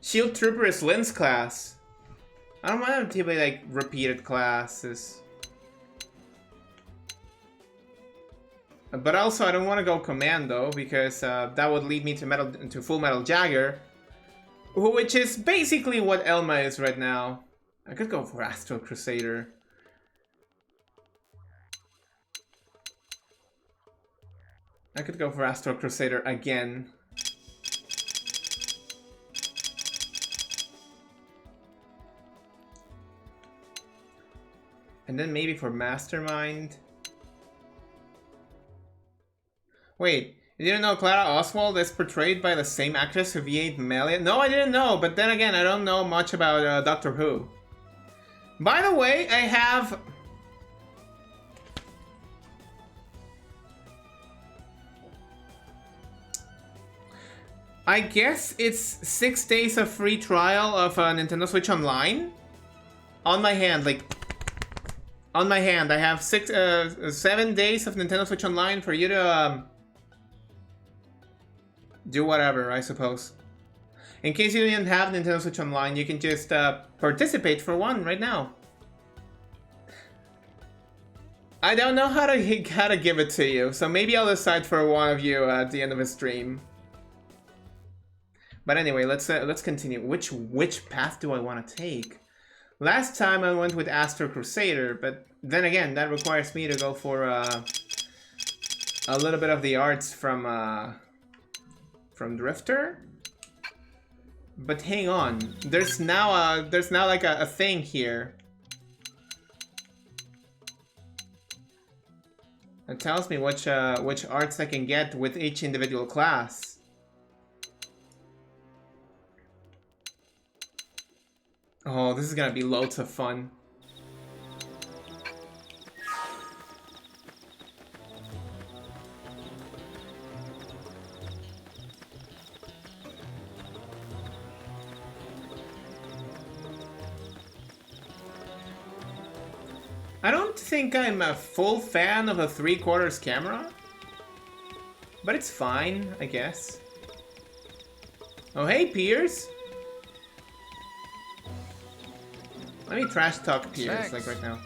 Shield Trooper is Lynn's class. I don't want them to be, like, repeated classes. But also, I don't want to go Commando, because that would lead me to Full Metal Jagger, which is basically what Elma is right now. I could go for Astral Crusader. I could go for Astral Crusader again. And then maybe for Mastermind. Wait, you didn't know Clara Oswald is portrayed by the same actress who VA'd Melia? No, I didn't know, but then again, I don't know much about Doctor Who. By the way, I have... I guess it's 6 days of free trial of Nintendo Switch Online. On my hand, like... On my hand, I have 7 days of Nintendo Switch Online for you to... do whatever, I suppose. In case you didn't have Nintendo Switch Online, you can just participate for one right now. I don't know how to give it to you, so maybe I'll decide for one of you at the end of the stream. But anyway, let's continue. Which path do I want to take? Last time I went with Astro Crusader, but then again, that requires me to go for a little bit of the arts from Drifter. But hang on, there's now like a thing here. It tells me which arts I can get with each individual class. Oh, this is gonna be loads of fun. I don't think I'm a full fan of a 3/4 camera, but it's fine, I guess. Oh, hey, Piers. Let me trash talk Piers, like right now.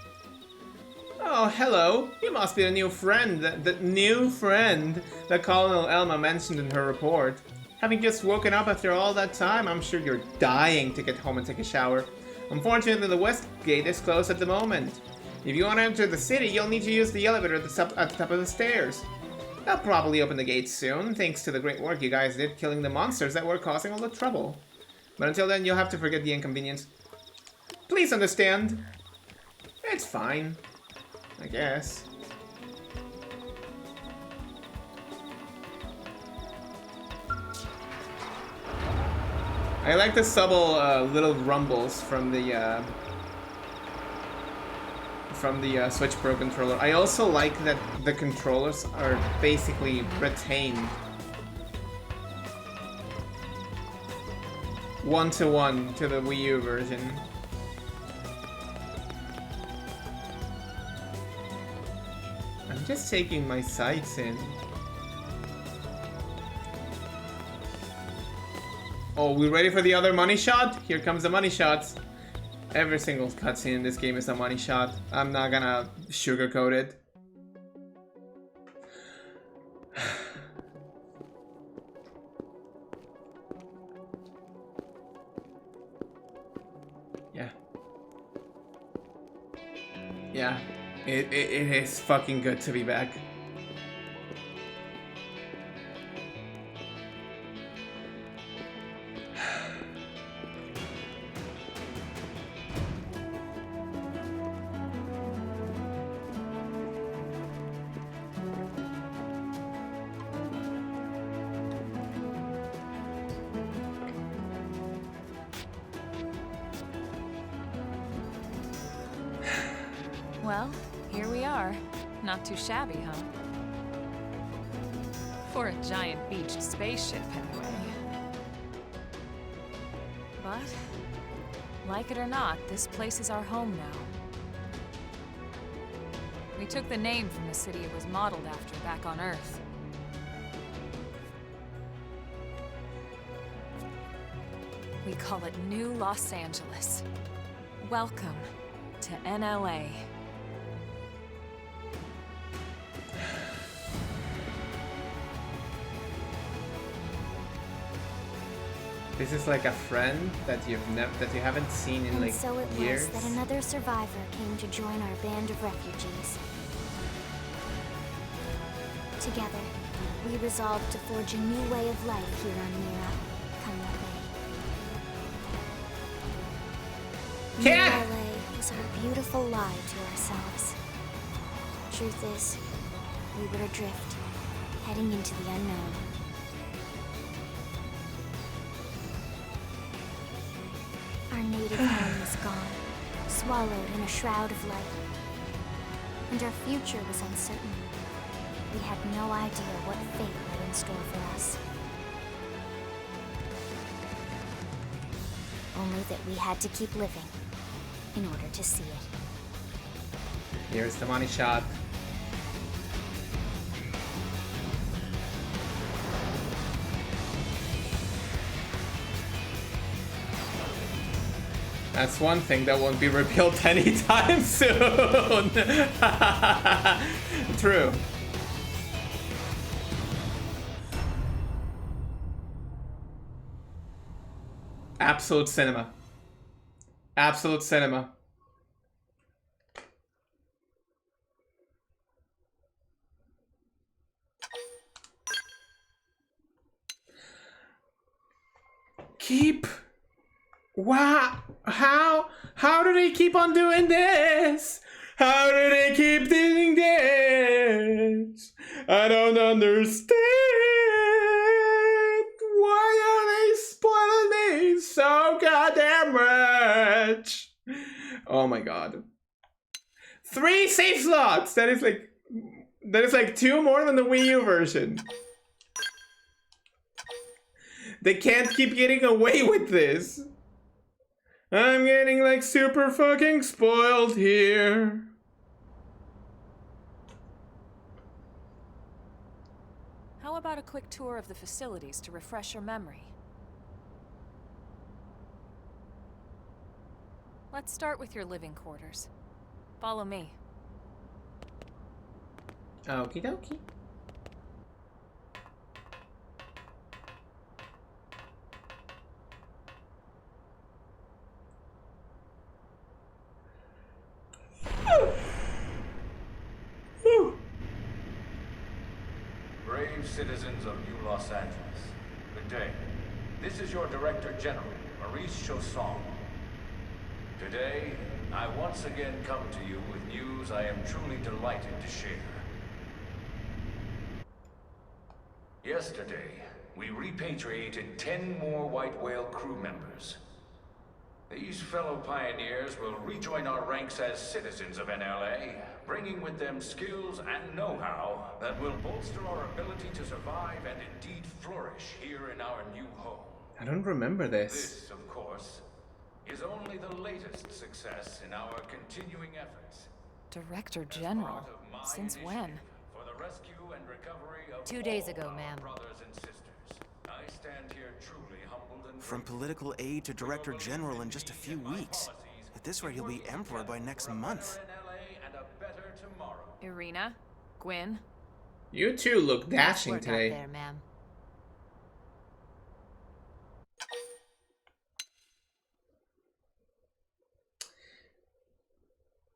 Oh, hello. You must be the new friend, the new friend that Colonel Elma mentioned in her report. Having just woken up after all that time, I'm sure you're dying to get home and take a shower. Unfortunately, the west gate is closed at the moment. If you want to enter the city, you'll need to use the elevator at the top of the stairs. They'll probably open the gate soon, thanks to the great work you guys did killing the monsters that were causing all the trouble. But until then, you'll have to forget the inconvenience. Please understand. It's fine, I guess. I like the subtle little rumbles from the Switch Pro controller. I also like that the controllers are basically retained 1-to-1 to the Wii U version. I'm just taking my sights in. Oh, we ready for the other money shot? Here comes the money shots. Every single cutscene in this game is a money shot. I'm not gonna sugarcoat it. Yeah. Yeah. It is fucking good to be back. Well, here we are. Not too shabby, huh? For a giant beached spaceship, anyway. But, like it or not, this place is our home now. We took the name from the city it was modeled after back on Earth. We call it New Los Angeles. Welcome to NLA. This is like a friend that you haven't seen in And like so it years. was that another survivor came to join our band of refugees. Together, we resolved to forge a new way of life here on Mira, come what may. Cat! Mira LA was our beautiful lie to ourselves. Truth is, we were adrift, heading into the unknown. Our native home was gone, swallowed in a shroud of light. And our future was uncertain. We had no idea what fate lay in store for us. Only that we had to keep living in order to see it. Here's the money shot. That's one thing that won't be repealed anytime soon. True. Absolute cinema. Absolute cinema. Keep. Wow. How do they keep on doing this? How do they keep doing this? I don't understand. Why are they spoiling me so goddamn much? Oh my god. 3 save slots! That is like 2 more than the Wii U version. They can't keep getting away with this. I'm getting like super fucking spoiled here. How about a quick tour of the facilities to refresh your memory? Let's start with your living quarters. Follow me. Okie dokie. Brave citizens of New Los Angeles, good day. This is your Director General, Maurice Chausson. Today, I once again come to you with news I am truly delighted to share. Yesterday, we repatriated 10 more White Whale crew members. These fellow pioneers will rejoin our ranks as citizens of NLA, bringing with them skills and know-how that will bolster our ability to survive and indeed flourish here in our new home. I don't remember this. This, of course, is only the latest success in our continuing efforts. Director General? Since when? For the rescue and recovery of 2 days all ago, our ma'am. brothers and sisters. I stand here truly humbled and From political aide to Director General in just a few weeks. At this rate, he'll be Emperor by next month. and a better tomorrow. Irina? Gwyn? You two look dashing Work out today. there, ma'am.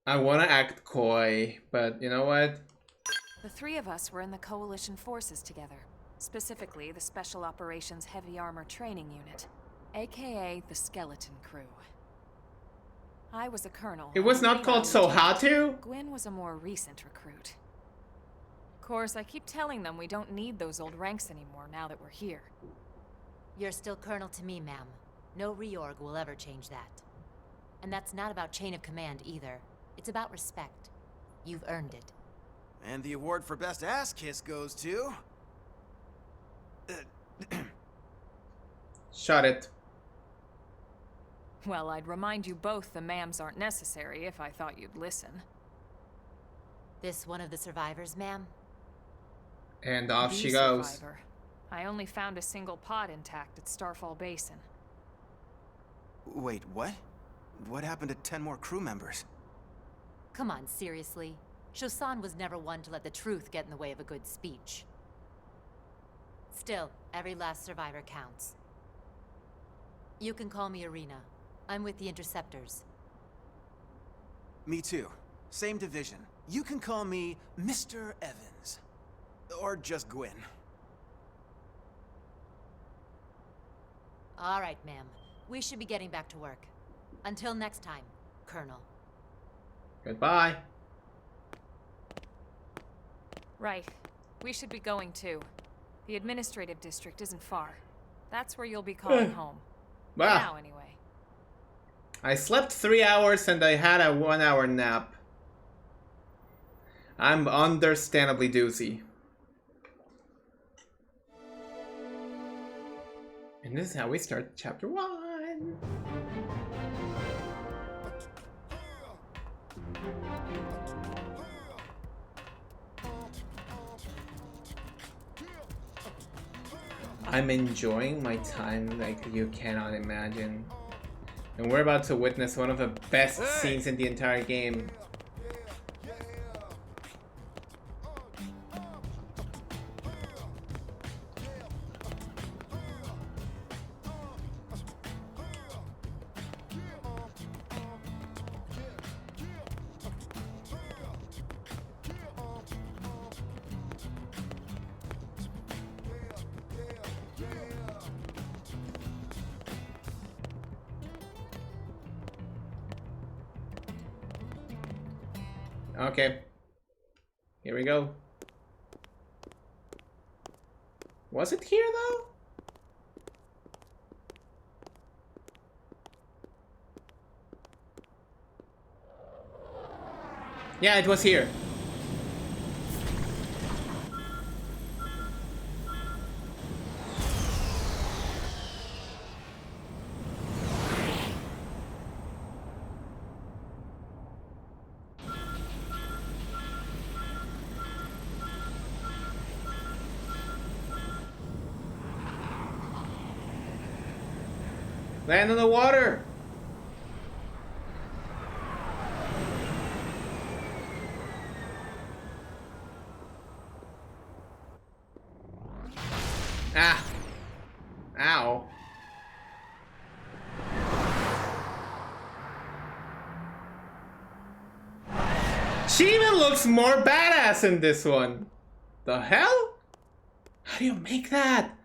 I want to act coy, but you know what? The 3 of us were in the Coalition forces together. Specifically, the Special Operations Heavy Armor Training Unit, aka the Skeleton Crew. I was a colonel. It was not Irina called was Sohatu? Gwyn was a more recent recruit. Of course, I keep telling them we don't need those old ranks anymore now that we're here. You're still Colonel to me, ma'am. No reorg will ever change that. And that's not about chain of command either. It's about respect. You've earned it. And the award for Best Ass Kiss goes to... Shut it. Well, I'd remind you both the ma'ams aren't necessary if I thought you'd listen. This one of the survivors, ma'am? And off The she goes. survivor. I only found a single pod intact at Starfall Basin. Wait, what? What happened to 10 more crew members? Come on, seriously? Shosan was never one to let the truth get in the way of a good speech. Still, every last survivor counts. You can call me Irina. I'm with the Interceptors. Me too. Same division. You can call me Mr. Evans. Or just Gwyn. All right, ma'am. We should be getting back to work. Until next time, Colonel. Goodbye. Right. We should be going too. The administrative district isn't far. That's where you'll be calling home. For Wow. now, anyway. I slept 3 hours and I had a 1 hour nap. I'm understandably doozy. And this is how we start chapter 1. I'm enjoying my time like you cannot imagine. And we're about to witness one of the best scenes in the entire game. Okay. Here we go. Was it here though? Yeah, it was here. Land on the water! Ah! Ow. She even looks more badass in this one. The hell? How do you make that?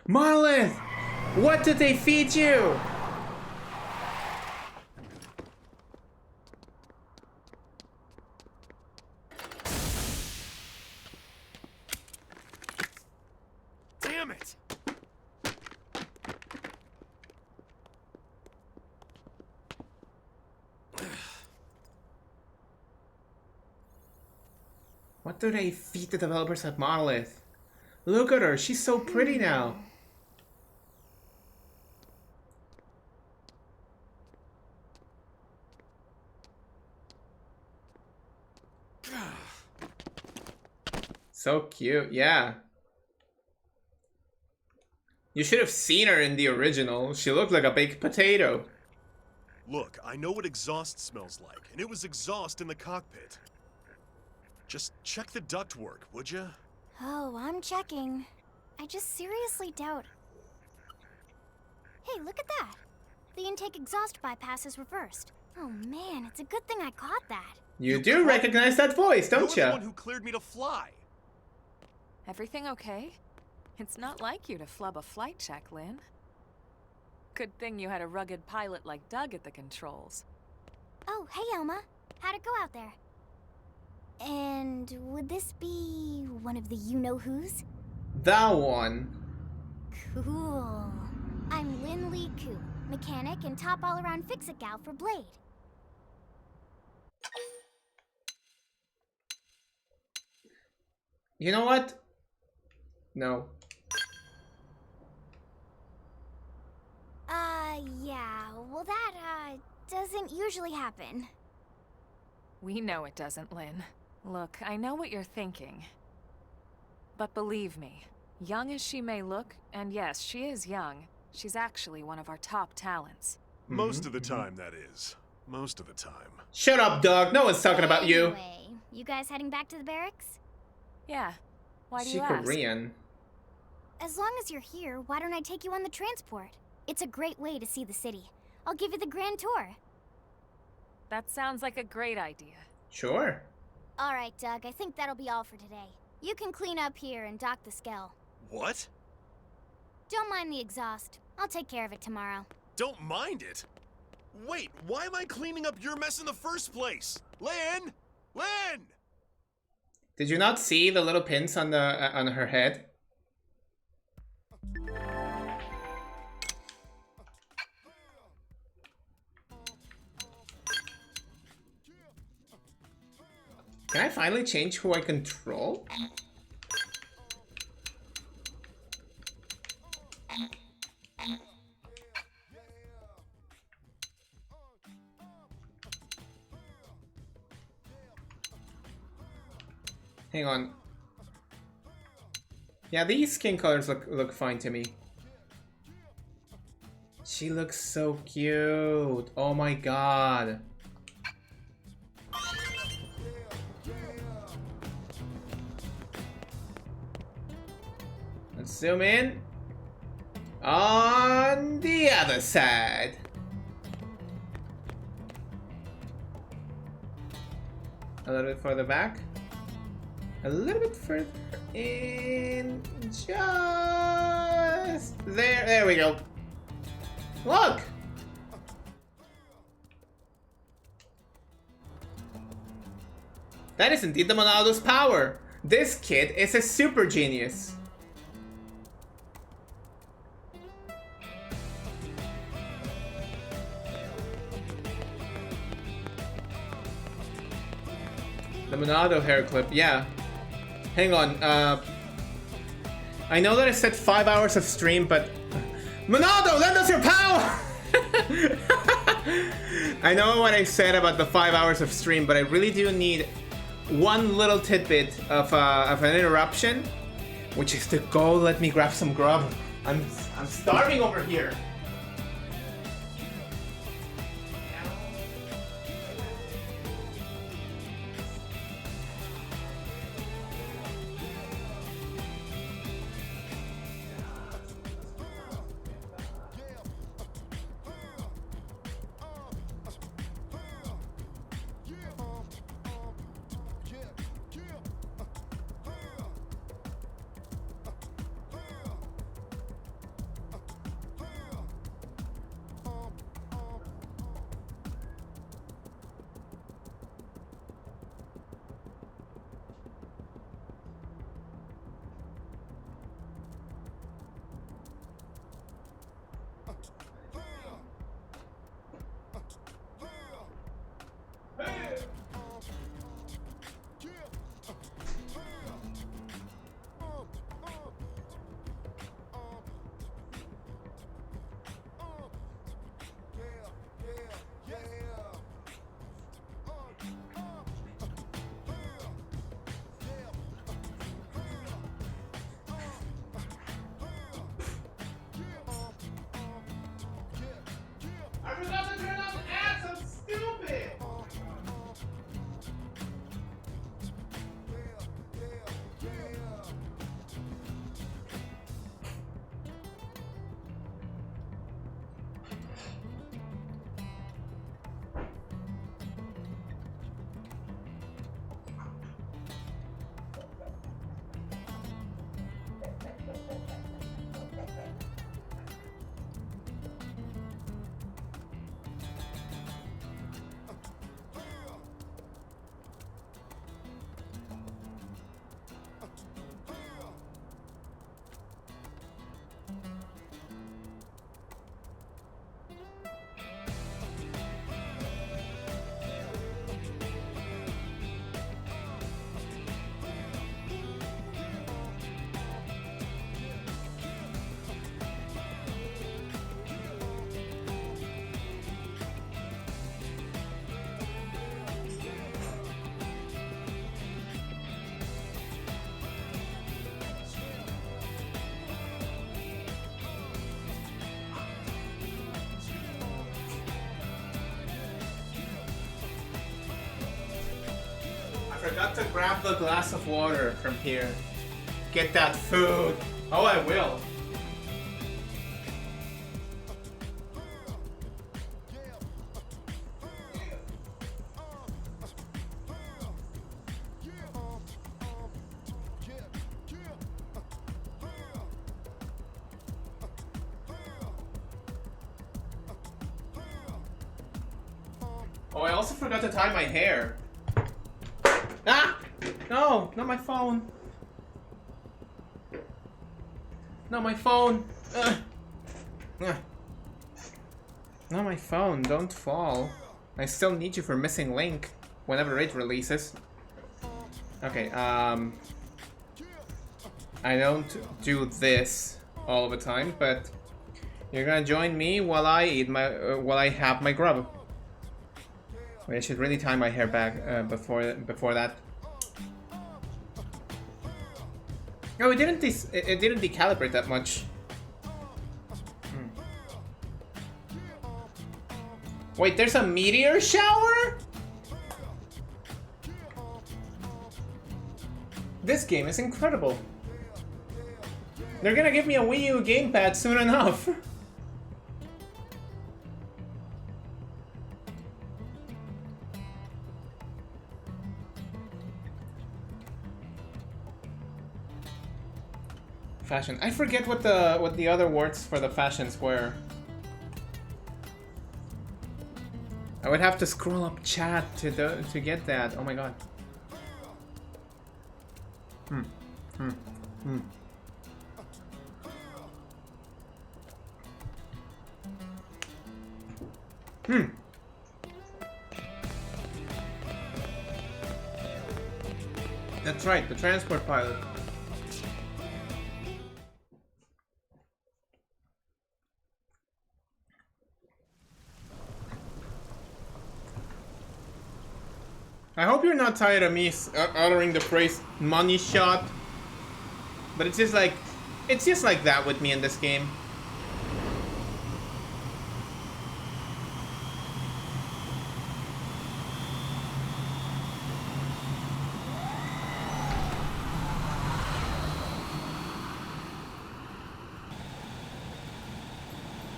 Monolith! What did they feed you? Damn it! What do they feed the developers at Monolith? Look at her, she's so pretty now. So cute, yeah. You should have seen her in the original. She looked like a baked potato. Look, I know what exhaust smells like, and it was exhaust in the cockpit. Just check the ductwork, would ya? Oh, I'm checking. I just seriously doubt. Hey, look at that. The intake exhaust bypass is reversed. Oh man, it's a good thing I caught that. You do recognize that voice, don't You're you? the one who cleared me to fly. Everything okay? It's not like you to flub a flight check, Lynn. Good thing you had a rugged pilot like Doug at the controls. Oh, hey Elma. How'd it go out there? And would this be one of the you-know-who's? That one. Cool. I'm Lynn Lee Koo, mechanic and top all-around fix-it gal for Blade. You know what? No. Yeah, well that, doesn't usually happen. We know it doesn't, Lynn. Look, I know what you're thinking. But believe me, young as she may look, and yes, she is young, she's actually one of our top talents. Most of the time, that is. Most of the time. Shut up, dog. No one's talking about you. Anyway, you guys heading back to the barracks? Yeah. Why do She's you ask? Korean. As long as you're here, why don't I take you on the transport? It's a great way to see the city. I'll give you the grand tour. That sounds like a great idea. Sure. All right, Doug, I think that'll be all for today. You can clean up here and dock the Skell. What? Don't mind the exhaust. I'll take care of it tomorrow. Don't mind it? Wait, why am I cleaning up your mess in the first place? Lynn! Lynn! Did you not see the little pins on the on her head? Can I finally change who I control? Hang on. Yeah, these skin colors look fine to me. She looks so cute. Oh my god. Let's zoom in. On the other side. A little bit further back. A little bit further in. Just there. There we go. Look! That is indeed the Monaldo's power. This kid is a super genius. The Monado hair clip, yeah. Hang on, I know that I said 5 hours of stream, but... Monado, lend us your power! I know what I said about the 5 hours of stream, but I really do need one little tidbit of an interruption, which is to go let me grab some grub. I'm starving over here. forgot to grab the glass of water from here. Get that food. Oh, I will. Oh, I also forgot to tie my hair. Ah! No, not my phone. Not my phone. Ugh. Not my phone, don't fall. I still need you for Missing Link whenever it releases. Okay, I don't do this all the time, but you're gonna join me while I eat my while I have my grub. Wait, I should really tie my hair back before that. Oh, it didn't decalibrate that much. Wait, there's a meteor shower? This game is incredible. They're gonna give me a Wii U gamepad soon enough. Fashion. I forget what the other words for the fashions were. I would have to scroll up chat to get that. Oh my god. That's right, the transport pilot. I hope you're not tired of me uttering the phrase money shot, but it's just like that with me in this game.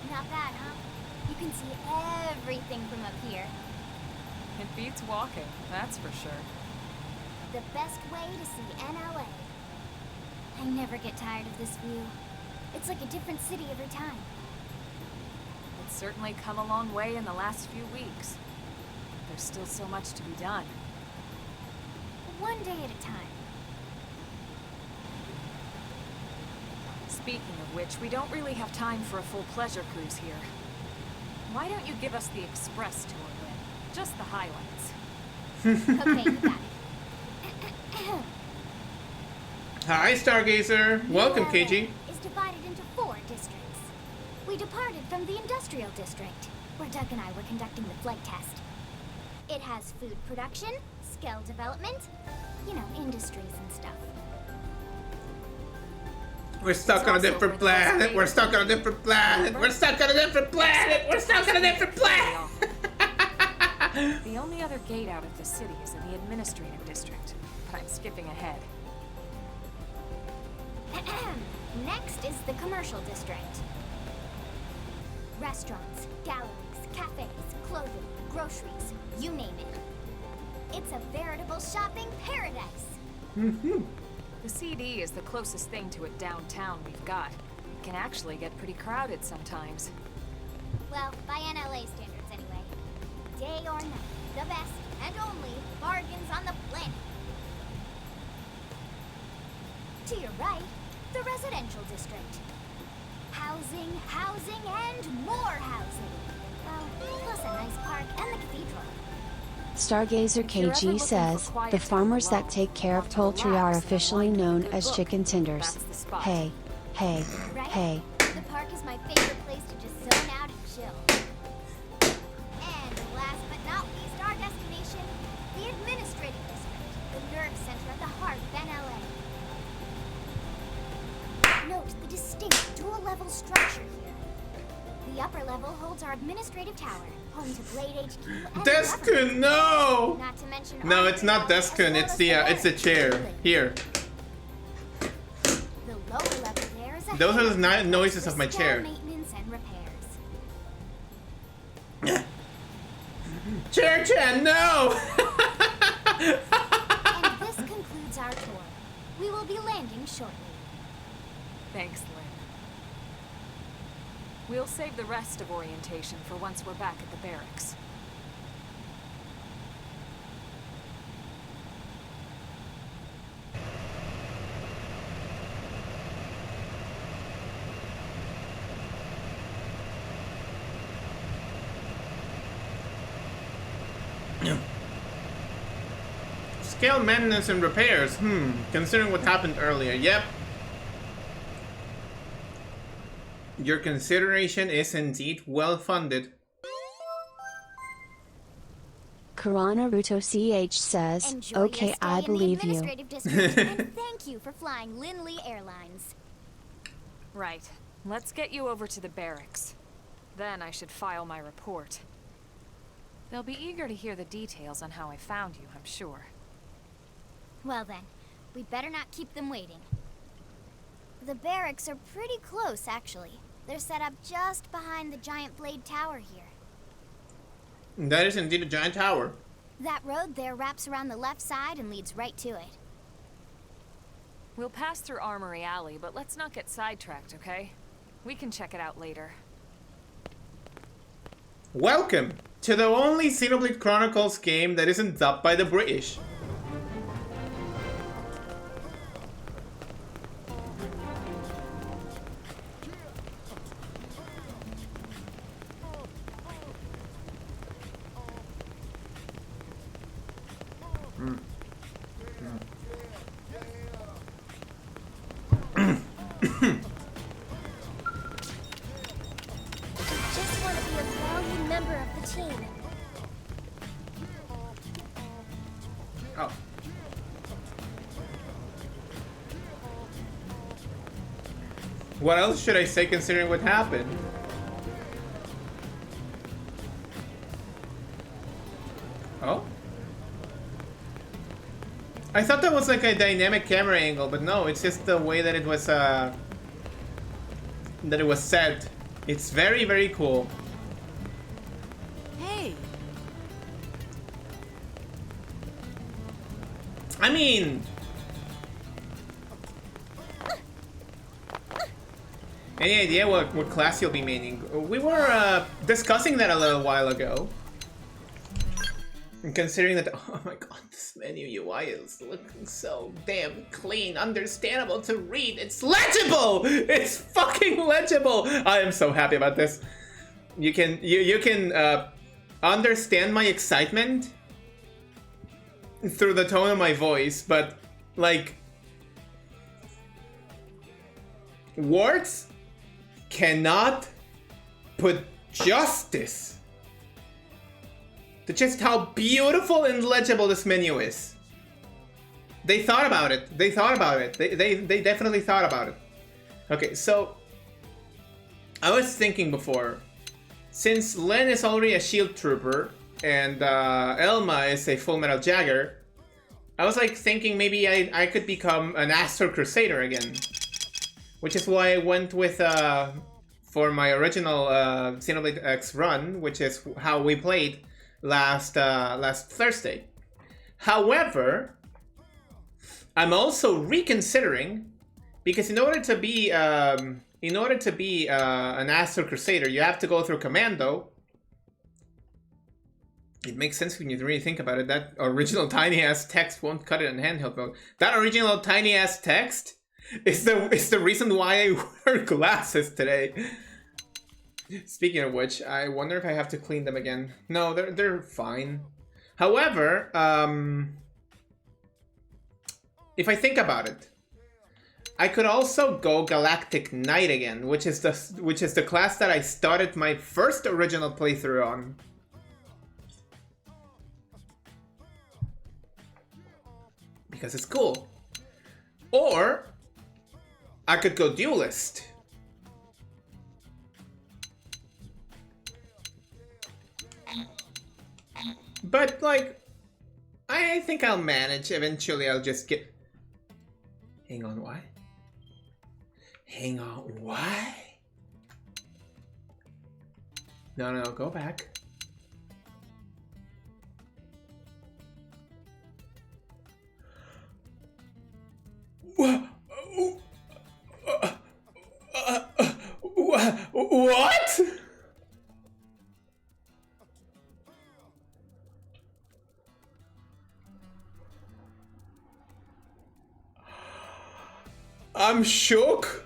Not bad, huh? You can see everything from up here. It beats walking, that's for sure. The best way to see NLA. I never get tired of this view. It's like a different city every time. It's certainly come a long way in the last few weeks. There's still so much to be done. One day at a time. Speaking of which, we don't really have time for a full pleasure cruise here. Why don't you give us the express tour then? Just the highlights. Okay, you got it. Hi, Stargazer. Welcome, KG. Is divided into 4 districts. We departed from the Industrial District, where Doug and I were conducting the flight test. It has food production, skill development, you know, industries and stuff. We're stuck on a different planet. We're stuck on a different planet. We're stuck on a different planet. We're stuck on a different planet. The only other gate out of the city is in the Administrative District, but I'm skipping ahead. Next is the Commercial District. Restaurants, galleries, cafes, clothing, groceries, you name it. It's a veritable shopping paradise. The CD is the closest thing to a downtown we've got. It can actually get pretty crowded sometimes. Well, by NLA standards anyway. Day or night, the best and only bargains on the planet. To your right, the Residential District. Housing, housing, and more housing. Well, plus a nice park and the cathedral. Stargazer KG says, the farmers that take care of poultry are officially known as chicken tenders. Hey, hey, Right? hey. The park is my favorite place to just zone out and chill. And last but not least, our destination, the Administrative District, the nerve center at the heart of NLA. Note the distinct dual-level structure here. The upper level holds our administrative tower, home to Blade HQ and Deskun, no! Not to mention No, it's not Deskun, it's the chair. Here. The lower level there is a Those are the hangar noises for of my scale chair. Maintenance and repairs. Chair-chan, no! And this concludes our tour. We will be landing shortly. Thanks, Lynn. We'll save the rest of orientation for once we're back at the barracks. Scale maintenance and repairs. Considering what happened earlier. Yep. Your consideration is indeed well funded. Naruto CH says, Enjoy okay, your stay I in the believe you. administrative district, and thank you for flying Lin-Li Airlines. Right. Let's get you over to the barracks. Then I should file my report. They'll be eager to hear the details on how I found you, I'm sure. Well then, we better not keep them waiting. The barracks are pretty close, actually. They're set up just behind the giant blade tower here. That is indeed a giant tower. That road there wraps around the left side and leads right to it. We'll pass through Armory Alley, but let's not get sidetracked, okay? We can check it out later. Welcome to the only Xenoblade Chronicles game that isn't dubbed by the British. Just want to be a valued member of the team. Oh. What else should I say considering what happened? Oh? I thought that was like a dynamic camera angle, but no, it's just the way that it was set. It's very, very cool. Hey! I mean... Any idea what class you'll be maining? We were discussing that a little while ago. And considering that, oh my god, this menu UI is looking so damn clean, understandable to read. It's legible! It's fucking legible! I am so happy about this. You can understand my excitement through the tone of my voice, but like words cannot put justice to just how beautiful and legible this menu is. They thought about it. They thought about it. They definitely thought about it. Okay, so I was thinking before, since Len is already a shield trooper and Elma is a Full Metal Jagger, I was like thinking maybe I could become an Astro Crusader again, which is why I went with for my original Xenoblade X run, which is how we played last Thursday. However, I'm also reconsidering, because in order to be an Astro Crusader, you have to go through Commando. It makes sense when you really think about it. That original tiny ass text won't cut it in handheld mode. That original tiny ass text is the reason why I wear glasses today. Speaking of which, I wonder if I have to clean them again. No, they're fine. However, if I think about it, I could also go Galactic Knight again, which is the class that I started my first original playthrough on. Because it's cool. Or I could go Duelist. But, like, I think I'll manage. Eventually, I'll just get... Hang on, why? Hang on, why? No, no, go back. What? I'm shook.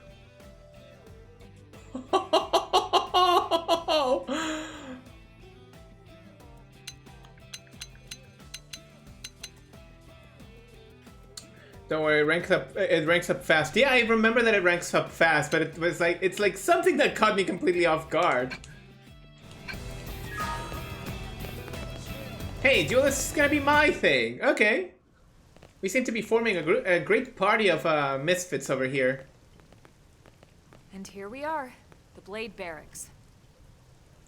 Don't worry, it ranks up fast. Yeah, I remember that it ranks up fast, but it was like, it's like something that caught me completely off guard. Hey, duelist is gonna be my thing. Okay. We seem to be forming a great party of misfits over here. And here we are, the Blade Barracks.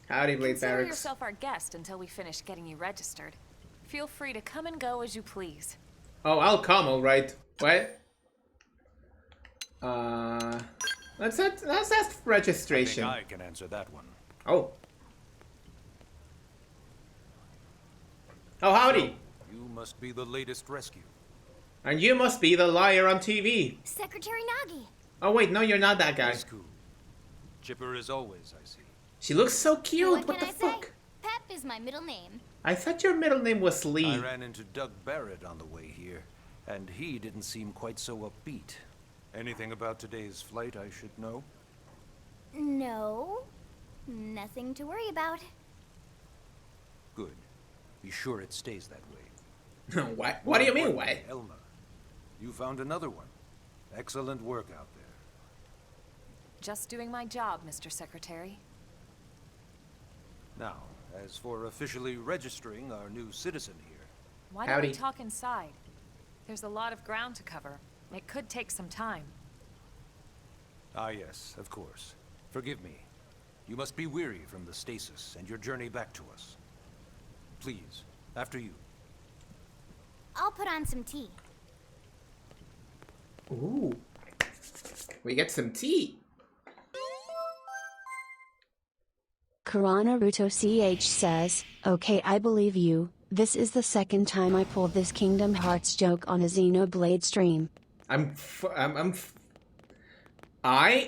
Howdy, Blade Consider Barracks. yourself our guest until we finish getting you registered. Feel free to come and go as you please. Oh, I'll come, alright. What? Let's ask registration. I think I can answer that one. Oh. Oh, howdy. You must be the latest rescue. And you must be the liar on TV. Secretary Nagi. Oh wait, no, you're not that guy. That's cool. Chipper as always, I see. She looks so cute. What the can I fuck? say? Pep is my middle name. I thought your middle name was Lee. I ran into Doug Barrett on the way here, and he didn't seem quite so upbeat. Anything about today's flight I should know? No. Nothing to worry about. Good. Be sure it stays that way. What? What do you mean, why? Elma, you found another one. Excellent work out there. Just doing my job, Mr. Secretary. Now, as for officially registering our new citizen here... Why don't we talk inside? There's a lot of ground to cover. It could take some time. Ah yes, of course. Forgive me. You must be weary from the stasis and your journey back to us. Please, after you. I'll put on some tea. Ooh. We get some tea. Karanaruto CH says, okay, I believe you. This is the second time I pulled this Kingdom Hearts joke on a Xenoblade stream. I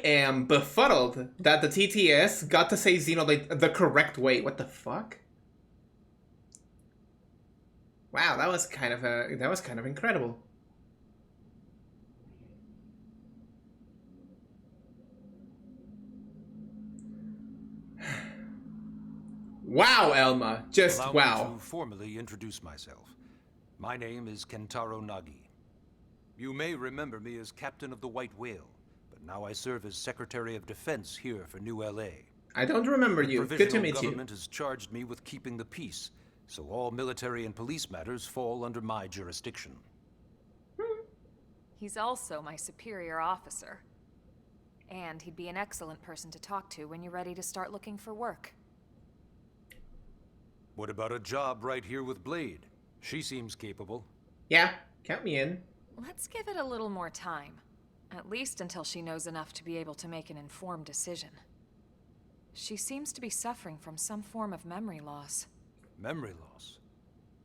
am befuddled that the TTS got to say Xenoblade the correct way. What the fuck? Wow, that was kind of incredible. Wow, Elma, just Allow wow. me to formally introduce myself. My name is Kentaro Nagi. You may remember me as Captain of the White Whale, but now I serve as Secretary of Defense here for New LA. I don't remember you. Good to meet you. The government has charged me with keeping the peace, so all military and police matters fall under my jurisdiction. He's also my superior officer. And he'd be an excellent person to talk to when you're ready to start looking for work. What about a job right here with Blade? She seems capable. Yeah, count me in. Let's give it a little more time. At least until she knows enough to be able to make an informed decision. She seems to be suffering from some form of memory loss. Memory loss?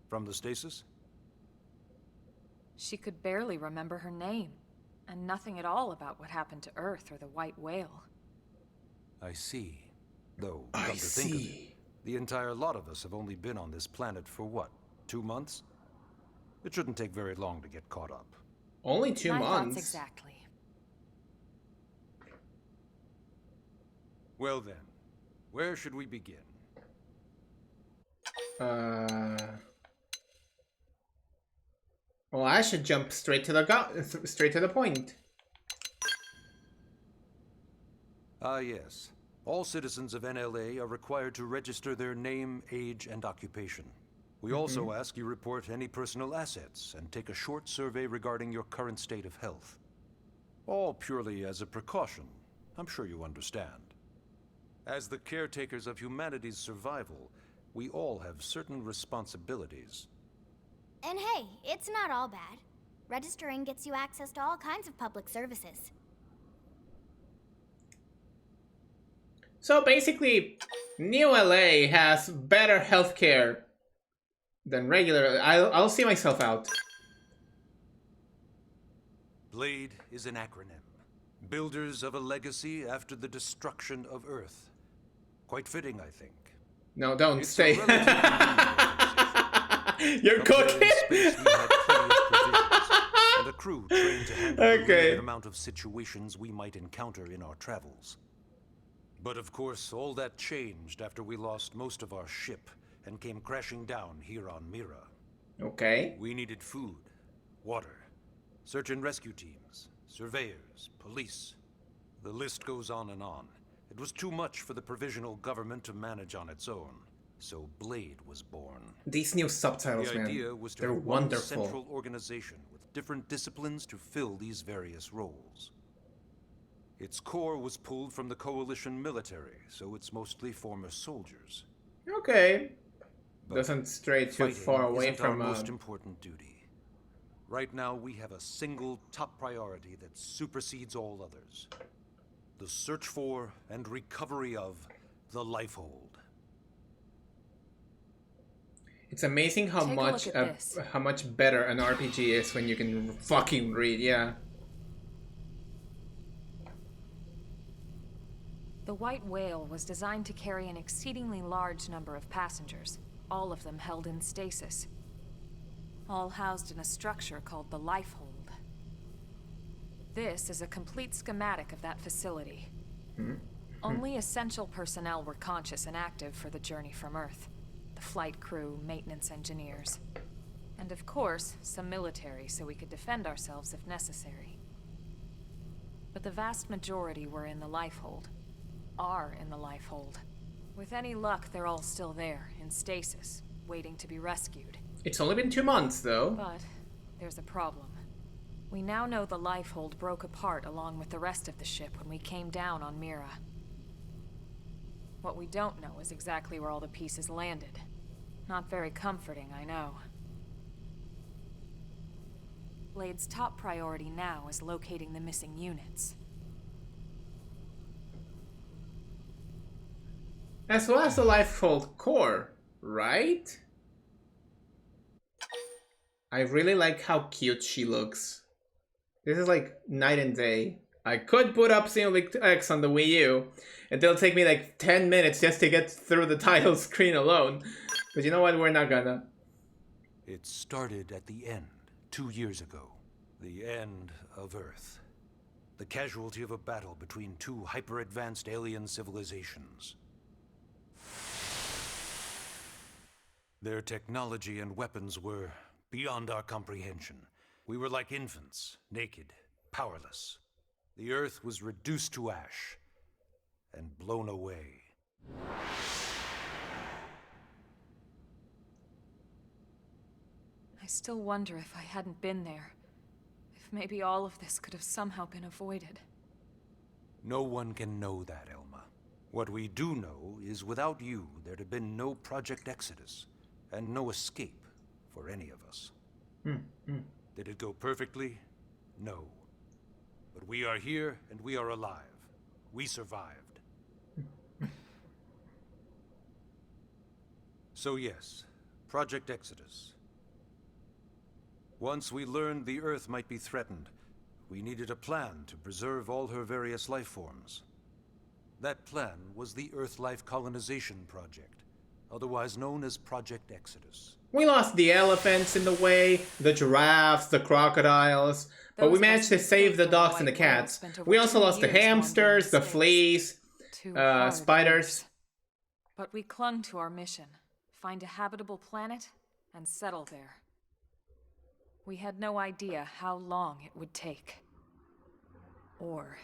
From the stasis? She could barely remember her name, and nothing at all about what happened to Earth or the White Whale. I see. Though, come to think of it, the entire lot of us have only been on this planet for what, 2 months? It shouldn't take very long to get caught up. Only 2 My months? thoughts exactly. Well then, where should we begin? Well, I should jump straight to the point. Ah yes. All citizens of NLA are required to register their name, age, and occupation. We also ask you report any personal assets and take a short survey regarding your current state of health. All purely as a precaution. I'm sure you understand. As the caretakers of humanity's survival, we all have certain responsibilities. And hey, it's not all bad. Registering gets you access to all kinds of public services. So basically, New LA has better healthcare than regular. I'll see myself out. BLADE is an acronym. Builders of a legacy after the destruction of Earth. Quite fitting, I think. No, don't It's stay. You're cooking. And a crew trained to handle the limited amount of situations we might encounter in our travels. But of course, all that changed after we lost most of our ship and came crashing down here on Mira. Okay. We needed food, water, search and rescue teams, surveyors, police. The list goes on and on. It was too much for the provisional government to manage on its own, so BLADE was born. These new subtitles, the man, idea was to they're have one wonderful. central organization with different disciplines to fill these various roles. Its core was pulled from the Coalition military, so it's mostly former soldiers. Okay. But doesn't stray too far away isn't from our most important duty. Right now, we have a single top priority that supersedes all others. The search for and recovery of the Lifehold. It's amazing how much better an RPG is when you can fucking read, yeah. The White Whale was designed to carry an exceedingly large number of passengers, all of them held in stasis. All housed in a structure called the Lifehold. This is a complete schematic of that facility. Only essential personnel were conscious and active for the journey from Earth. The flight crew, maintenance engineers. And of course, some military so we could defend ourselves if necessary. But the vast majority were in the Lifehold. Are in the Lifehold. With any luck, they're all still there, in stasis, waiting to be rescued. It's only been 2 months, though. But there's a problem. We now know the Lifehold broke apart along with the rest of the ship when we came down on Mira. What we don't know is exactly where all the pieces landed. Not very comforting, I know. BLADE's top priority now is locating the missing units. As well as the Lifehold core, right? I really like how cute she looks. This is like night and day. I could put up Xenoblade X on the Wii U, and it'll take me like 10 minutes just to get through the title screen alone. But you know what? We're not gonna. It started at the end, 2 years ago. The end of Earth. The casualty of a battle between two hyper-advanced alien civilizations. Their technology and weapons were beyond our comprehension. We were like infants, naked, powerless. The Earth was reduced to ash and blown away. I still wonder if I hadn't been there. If maybe all of this could have somehow been avoided. No one can know that, Elma. What we do know is without you, there'd have been no Project Exodus, and no escape for any of us. Did it go perfectly? No. But we are here, and we are alive. We survived. So yes, Project Exodus. Once we learned the Earth might be threatened, we needed a plan to preserve all her various life forms. That plan was the Earth Life Colonization Project, otherwise known as Project Exodus. We lost the elephants in the way, the giraffes, the crocodiles, but we managed to save the dogs and the cats. We also lost the hamsters, the fleas, spiders. But we clung to our mission. Find a habitable planet and settle there. We had no idea how long it would take. Or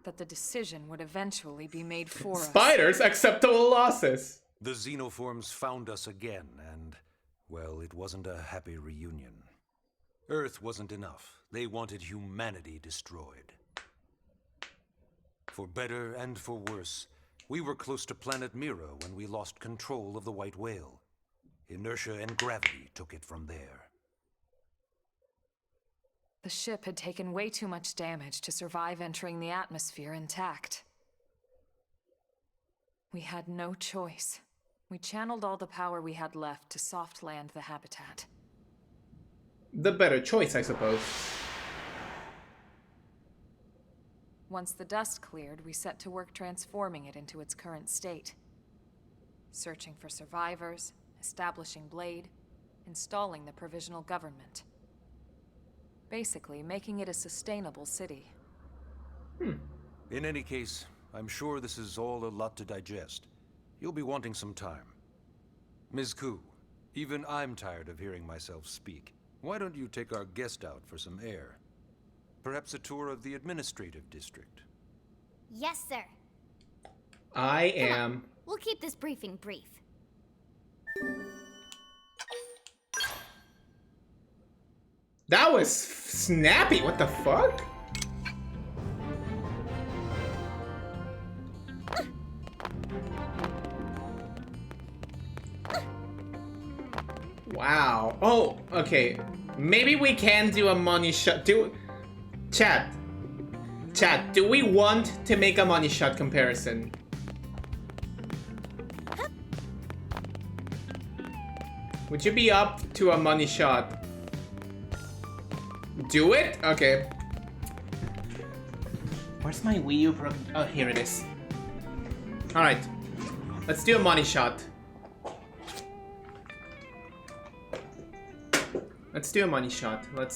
that the decision would eventually be made for us. Spiders, acceptable losses. The xenoforms found us again, and, well, it wasn't a happy reunion. Earth wasn't enough. They wanted humanity destroyed. For better and for worse, We were close to planet Mira when we lost control of the White Whale. Inertia and gravity took it from there. The ship had taken way too much damage to survive entering the atmosphere intact. We had no choice. We channeled all the power we had left to soft land the habitat. The better choice, I suppose. Once the dust cleared, we set to work transforming it into its current state. Searching for survivors, establishing Blade, installing the provisional government. Basically, making it a sustainable city. In any case, I'm sure this is all a lot to digest. You'll be wanting some time. Ms. Ku, even I'm tired of hearing myself speak. Why don't you take our guest out for some air? Perhaps a tour of the administrative district. Yes, sir. I Come am... on. We'll keep this briefing brief. That was snappy, what the fuck? Wow. Oh, okay. Maybe we can do a money shot. Chat, do we want to make a money shot comparison? Would you be up to a money shot? Do it? Okay. Where's my Wii U? Oh, here it is. Alright. Let's do a money shot. Let's do a money shot. Let's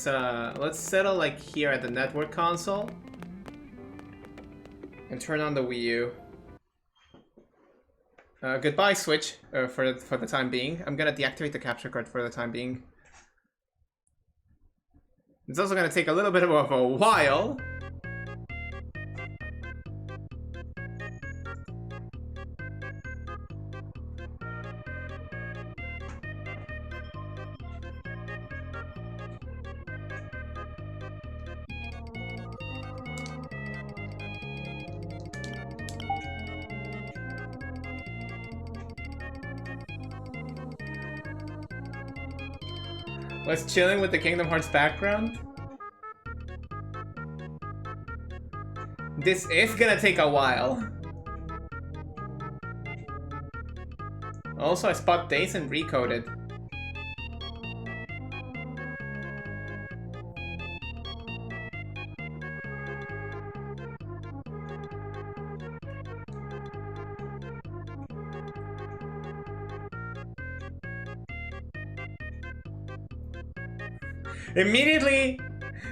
settle like here at the network console. And turn on the Wii U. Goodbye, Switch, for the time being. I'm gonna deactivate the capture card for the time being. It's also gonna take a little bit of a while. Was chilling with the Kingdom Hearts background? This is gonna take a while. Also, I spot Days and Recoded. Immediately,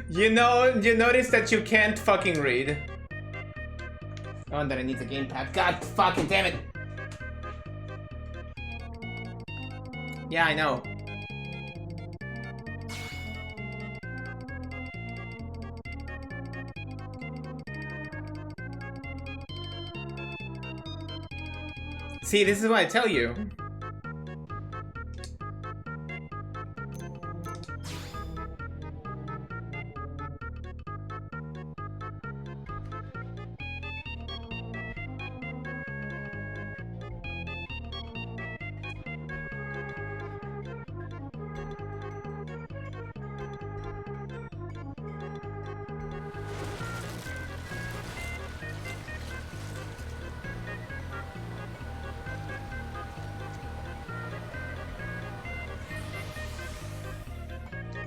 you notice that you can't fucking read. Oh, and then I need the gamepad. God fucking damn it! Yeah, I know. See, this is what I tell you.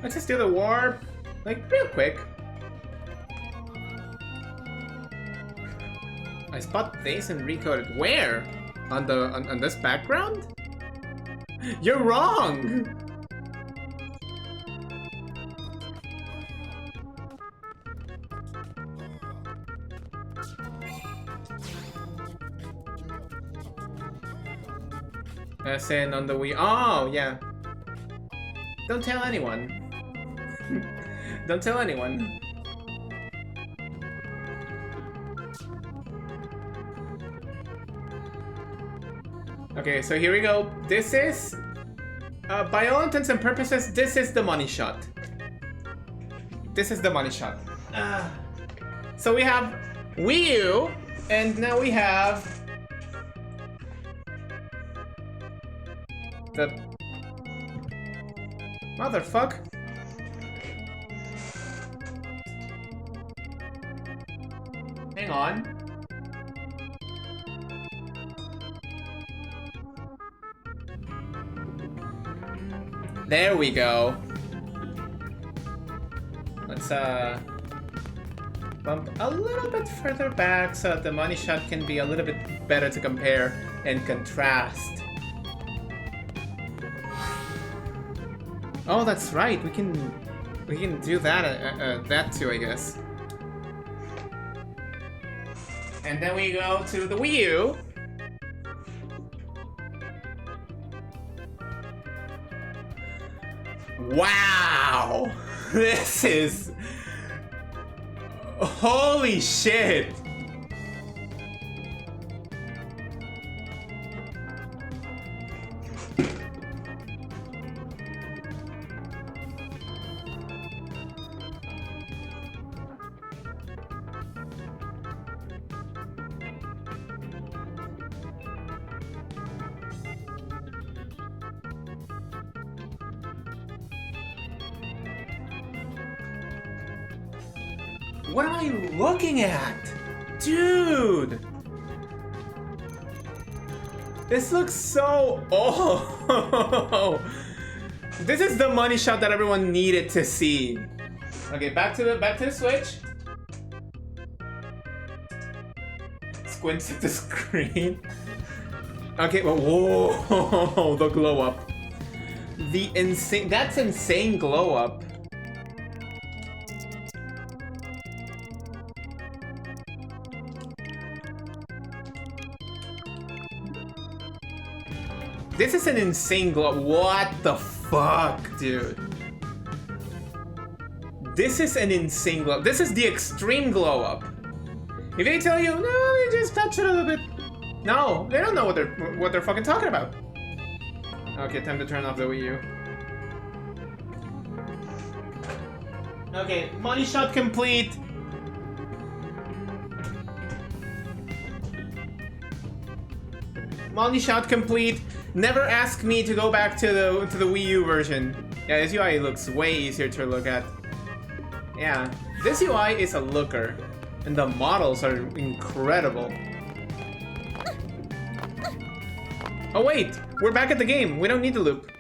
Let's just do the warp, like, real quick. I spot this and Recoded. Where? On this background? You're wrong! As in on the Wii. Oh, yeah. Don't tell anyone. Don't tell anyone. Okay, so here we go. This is, by all intents and purposes, this is the money shot. This is the money shot. So we have Wii U, and now we have The motherfuck. Hang on. There we go. Let's bump a little bit further back so that the money shot can be a little bit better to compare and contrast. Oh, that's right. We can do that that too, I guess. And then we go to the Wii U. Wow! This is... Holy shit! What am I looking at? Dude! This looks so... Oh! This is the money shot that everyone needed to see. Okay, back to the Switch. Squints at the screen. Okay, well, whoa! The glow up. The insane... That's insane glow up. This is an insane glow. What the fuck, dude? This is an insane glow. This is the extreme glow up. If they tell you, no, they just touch it a little bit. No, they don't know what they're fucking talking about. Okay, time to turn off the Wii U. Okay, money shot complete. Money shot complete. Never ask me to go back to the Wii U version. Yeah, this UI looks way easier to look at. Yeah, this UI is a looker, and the models are incredible. Oh wait, we're back at the game. We don't need the loop.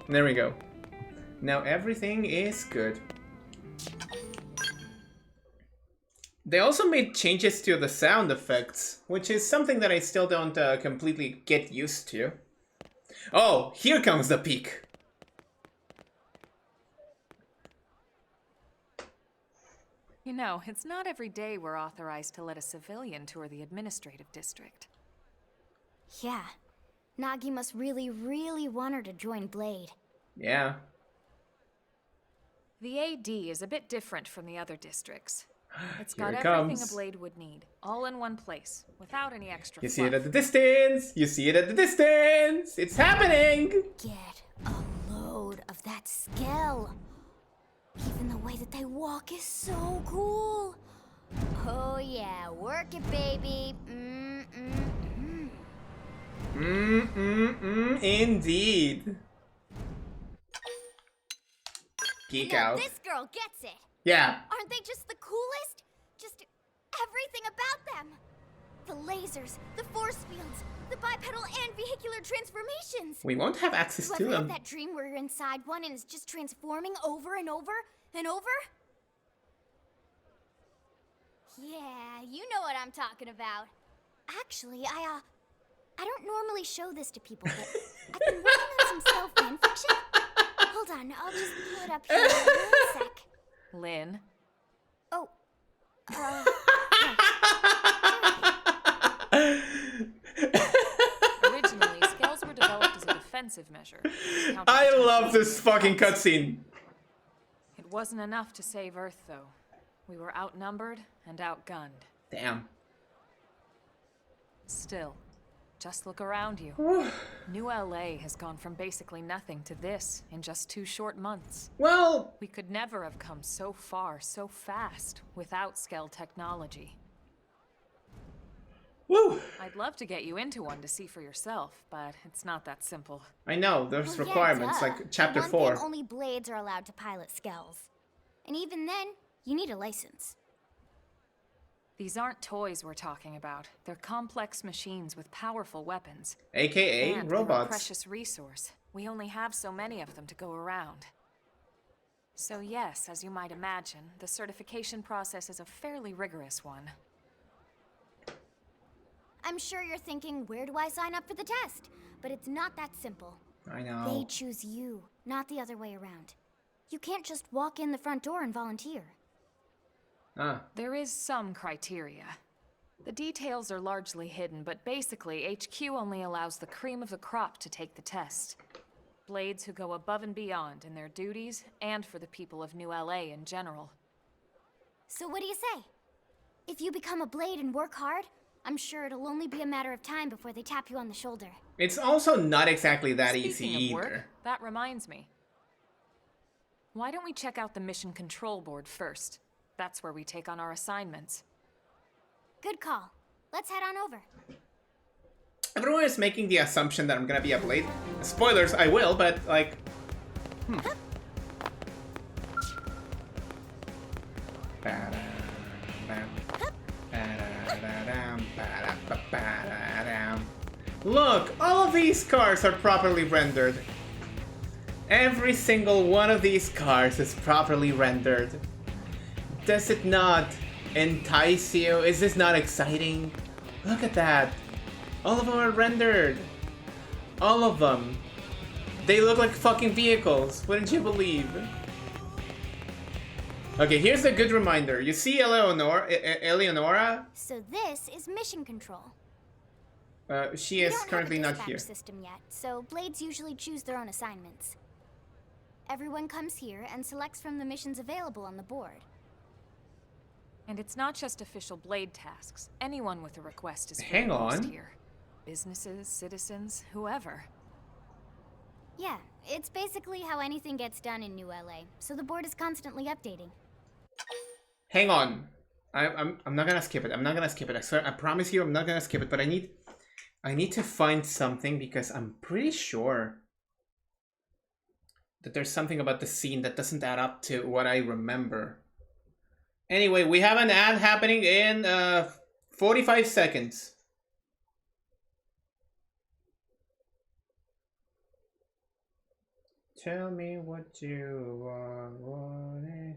There we go. Now everything is good. They also made changes to the sound effects, which is something that I still don't completely get used to. Oh, here comes the peak. You know, it's not every day we're authorized to let a civilian tour the administrative district. Yeah. Nagi must really, really want her to join Blade. Yeah. The AD is a bit different from the other districts. It's got Here it everything comes. a Blade would need, all in one place, without any extra You see it fluff. at the distance! You see it at the distance! It's happening! Get a load of that scale. Even the way that they walk is so cool. Oh yeah, work it, baby. Indeed. Geek out. This girl gets it. Yeah. Aren't they just the coolest? Just everything about them. The lasers, the force fields, the bipedal and vehicular transformations. We won't have access You to ever have them. that dream where you're inside one and it's just transforming over and over and over? Yeah, you know what I'm talking about. Actually, I don't normally show this to people, but I've been working on some self-fan fiction. Hold on, I'll just pull it up here in 1 sec. Lynn. Oh. Originally, scales were developed as a defensive measure. I love this fucking cutscene. It wasn't enough to save Earth, though. We were outnumbered and outgunned. Damn. Still, just look around you. New LA has gone from basically nothing to this in just 2 short months. Well, we could never have come so far so fast without Skell technology. Woo! I'd love to get you into one to see for yourself, but it's not that simple. I know, there's Well, requirements, yeah, duh. like Chapter For 4. one thing, only Blades are allowed to pilot Skells. And even then, you need a license. These aren't toys we're talking about. They're complex machines with powerful weapons. AKA And they're a robots. precious resource. We only have so many of them to go around. So yes, as you might imagine, the certification process is a fairly rigorous one. I'm sure you're thinking, where do I sign up for the test? But it's not that simple. I know. They choose you, not the other way around. You can't just walk in the front door and volunteer. Ah. There is some criteria. The details are largely hidden, but basically, HQ only allows the cream of the crop to take the test. Blades who go above and beyond in their duties, and for the people of New LA in general. So what do you say? If you become a Blade and work hard, I'm sure it'll only be a matter of time before they tap you on the shoulder. It's also not exactly that easy Speaking of either. work, that reminds me. Why don't we check out the Mission Control Board first? That's where we take on our assignments. Good call. Let's head on over. Everyone is making the assumption that I'm gonna be a Blade. Spoilers, I will, but like... Look, all of these cars are properly rendered. Every single one of these cars is properly rendered. Does it not entice you? Is this not exciting? Look at that. All of them are rendered. All of them. They look like fucking vehicles, wouldn't you believe? Okay, here's a good reminder. You see Eleonora? So this is Mission Control. She is currently not here. We don't have a dispatch system yet, so Blades usually choose their own assignments. Everyone comes here and selects from the missions available on the board. And it's not just official Blade tasks. Anyone with a request is Hang on. here. Businesses, citizens, whoever. Yeah, it's basically how anything gets done in New LA, so the board is constantly updating. Hang on. I'm not gonna skip it. I'm not gonna skip it. I swear, I promise you I'm not gonna skip it, but I need to find something because I'm pretty sure that there's something about the scene that doesn't add up to what I remember. Anyway, we have an ad happening in 45 seconds. Tell me what you want.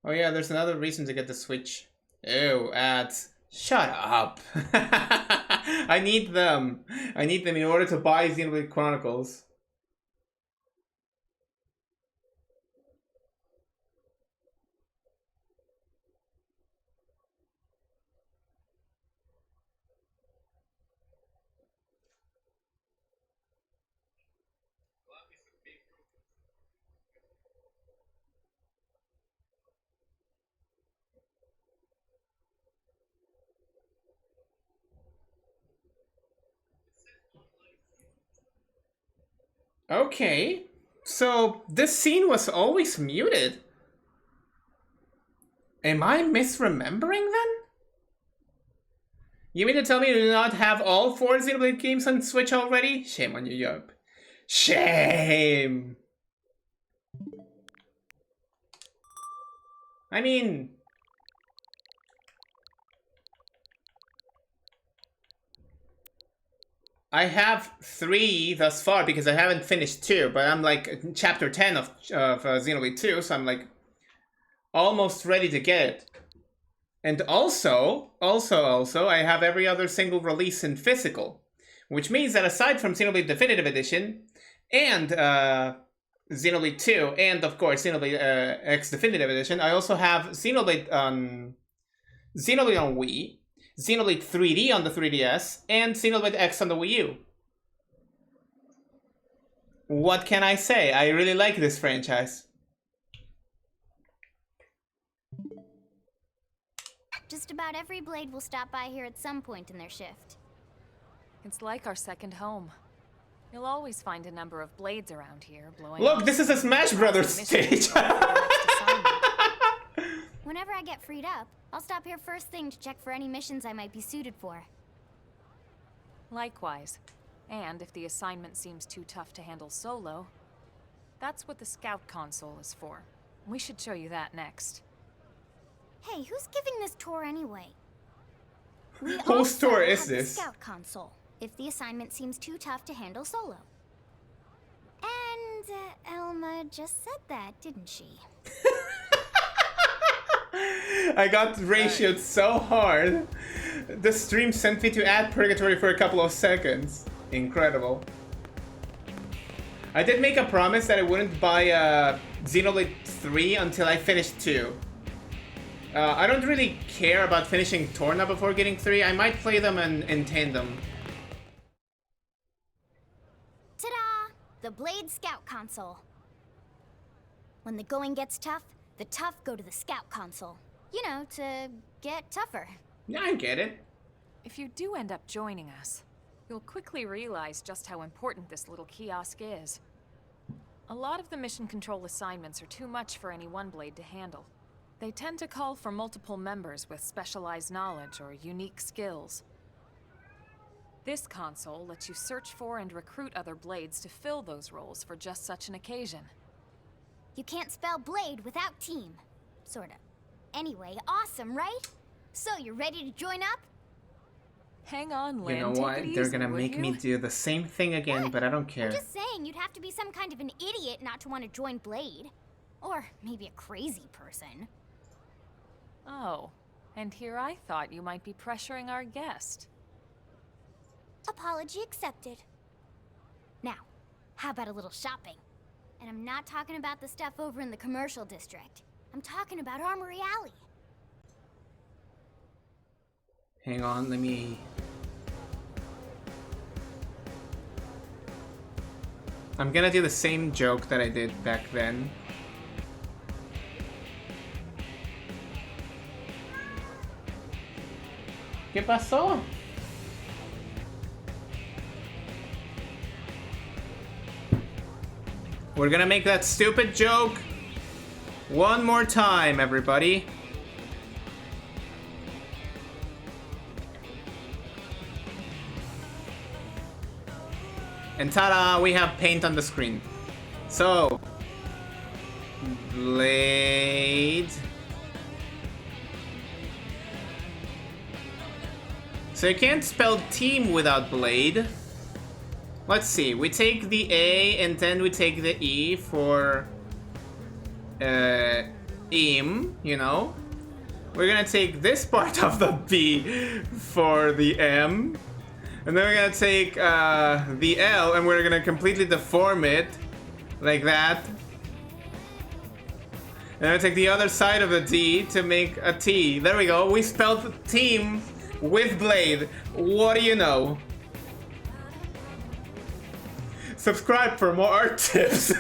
Oh yeah, there's another reason to get the Switch. Ew, ads. Shut up. I need them. I need them in order to buy Xenoblade Chronicles. Okay, so this scene was always muted. Am I misremembering then? You mean to tell me you do not have all 4 Xenoblade games on Switch already? Shame on you, Yup. Shame! I mean... I have 3 thus far because I haven't finished 2, but I'm like chapter 10 of Xenoblade 2, so I'm like almost ready to get it. And also, I have every other single release in physical, which means that aside from Xenoblade Definitive Edition and Xenoblade 2, and of course Xenoblade X Definitive Edition, I also have Xenoblade on Wii, Xenoblade 3D on the 3DS, and Xenoblade X on the Wii U. What can I say? I really like this franchise. Just about every Blade will stop by here at some point in their shift. It's like our second home. You'll always find a number of Blades around here blowing. Look, this is a Smash Brothers stage! Whenever I get freed up, I'll stop here first thing to check for any missions I might be suited for. Likewise. And if the assignment seems too tough to handle solo, that's what the Scout Console is for. We should show you that next. Hey, who's giving this tour anyway? Whose tour is have the this? Scout Console, if the assignment seems too tough to handle solo. And Elma just said that, didn't she? I got ratioed so hard. The stream sent me to ad purgatory for a couple of seconds. Incredible. I did make a promise that I wouldn't buy Xenoblade 3 until I finished 2. I don't really care about finishing Torna before getting 3. I might play them in tandem. Ta-da! The Blade Scout Console. When the going gets tough, the tough go to the Scout Console. You know, to get tougher. Yeah, I get it. If you do end up joining us, you'll quickly realize just how important this little kiosk is. A lot of the mission control assignments are too much for any one blade to handle. They tend to call for multiple members with specialized knowledge or unique skills. This console lets you search for and recruit other blades to fill those roles for just such an occasion. You can't spell blade without team. Sorta. Anyway, awesome, right? So, you're ready to join up? Hang on, Lynn. You know what? They're gonna make me do the same thing again, but I don't care. I'm just saying, you'd have to be some kind of an idiot not to want to join Blade. Or maybe a crazy person. Oh, and here I thought you might be pressuring our guest. Apology accepted. Now, how about a little shopping? And I'm not talking about the stuff over in the commercial district. I'm talking about Armory Alley. Hang on, let me... I'm gonna do the same joke that I did back then. ¿Qué pasó? We're gonna make that stupid joke one more time, everybody. And ta-da, we have paint on the screen. So, Blade. So you can't spell team without Blade. Let's see, we take the A and then we take the E for im, you know. We're gonna take this part of the B for the M. And then we're gonna take the L and we're gonna completely deform it like that. And then take the other side of the D to make a T. There we go. We spelled team with Blade. What do you know? Subscribe for more art tips.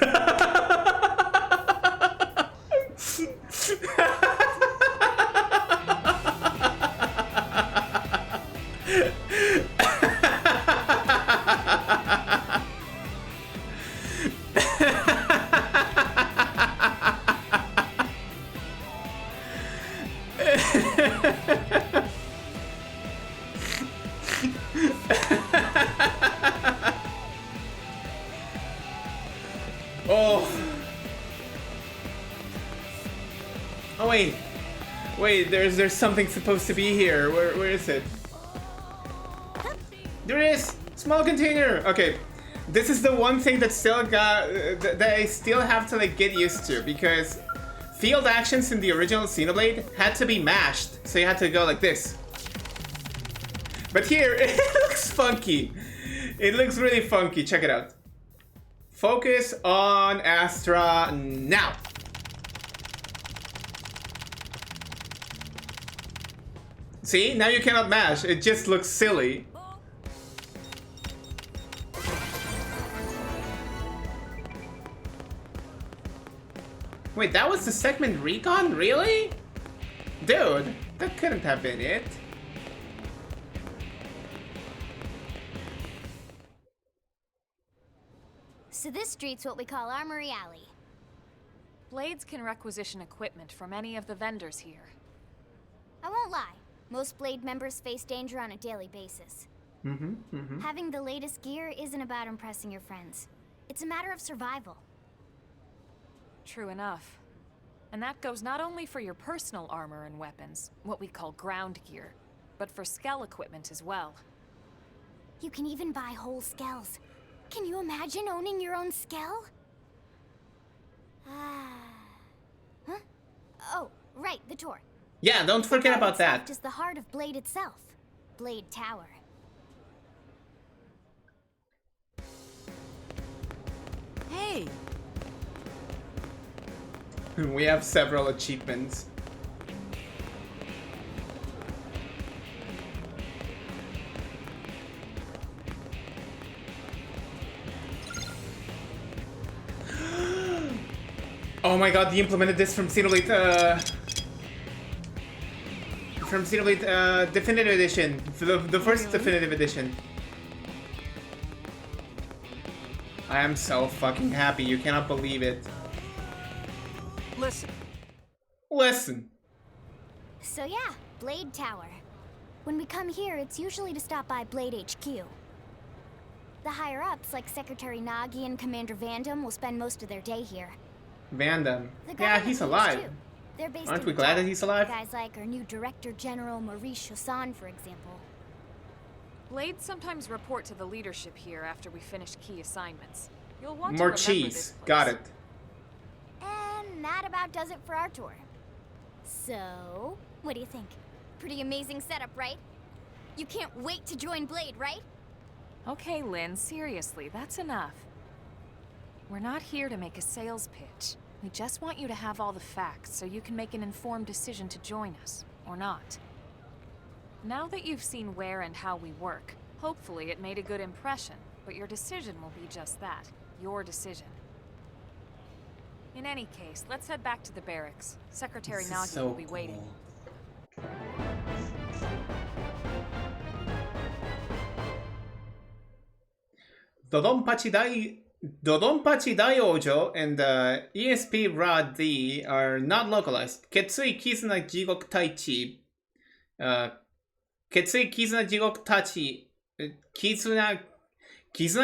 Oh wait, there's something supposed to be here. Where is it? There it is! Small container! Okay, this is the one thing that still that I still have to like get used to, because field actions in the original Xenoblade had to be mashed, so you had to go like this. But here, it looks funky. It looks really funky, check it out. Focus on Astra now! See, now you cannot mash, it just looks silly. Wait, that was the segment Recon? Really? Dude, that couldn't have been it. So this street's what we call Armory Alley. Blades can requisition equipment from any of the vendors here. I won't lie. Most Blade members face danger on a daily basis. Having the latest gear isn't about impressing your friends. It's a matter of survival. True enough. And that goes not only for your personal armor and weapons, what we call ground gear, but for Skell equipment as well. You can even buy whole Skells. Can you imagine owning your own Skell? Huh? Oh, right, the tour. Yeah, don't forget about that. Just the heart of Blade itself. Blade Tower. Hey! We have several achievements. Oh my god, they implemented this from Xenoblade, Definitive Edition. The first Definitive Edition. I am so fucking happy, you cannot believe it. Listen. So yeah, Blade Tower. When we come here, it's usually to stop by Blade HQ. The higher-ups, like Secretary Nagi and Commander Vandam, will spend most of their day here. Vandam. Yeah, he's alive. They're based Aren't in we glad that he's alive? Guys like our new Director General Maurice Chassan, for example. Blades sometimes report to the leadership here after we finish key assignments. You'll want to remember this cheese. place. Got it. And that about does it for our tour. So, what do you think? Pretty amazing setup, right? You can't wait to join Blade, right? Okay, Lynn, seriously, that's enough. We're not here to make a sales pitch. We just want you to have all the facts so you can make an informed decision to join us, or not. Now that you've seen where and how we work, hopefully it made a good impression, but your decision will be just that, your decision. In any case, let's head back to the barracks. Secretary Nagi will be waiting. Dodonpachi Daiojo and ESP Rod D are not localized. Ketsui Kizuna Jigok Taichi. Ketsui Kizuna Jigok Tachi. Kizuna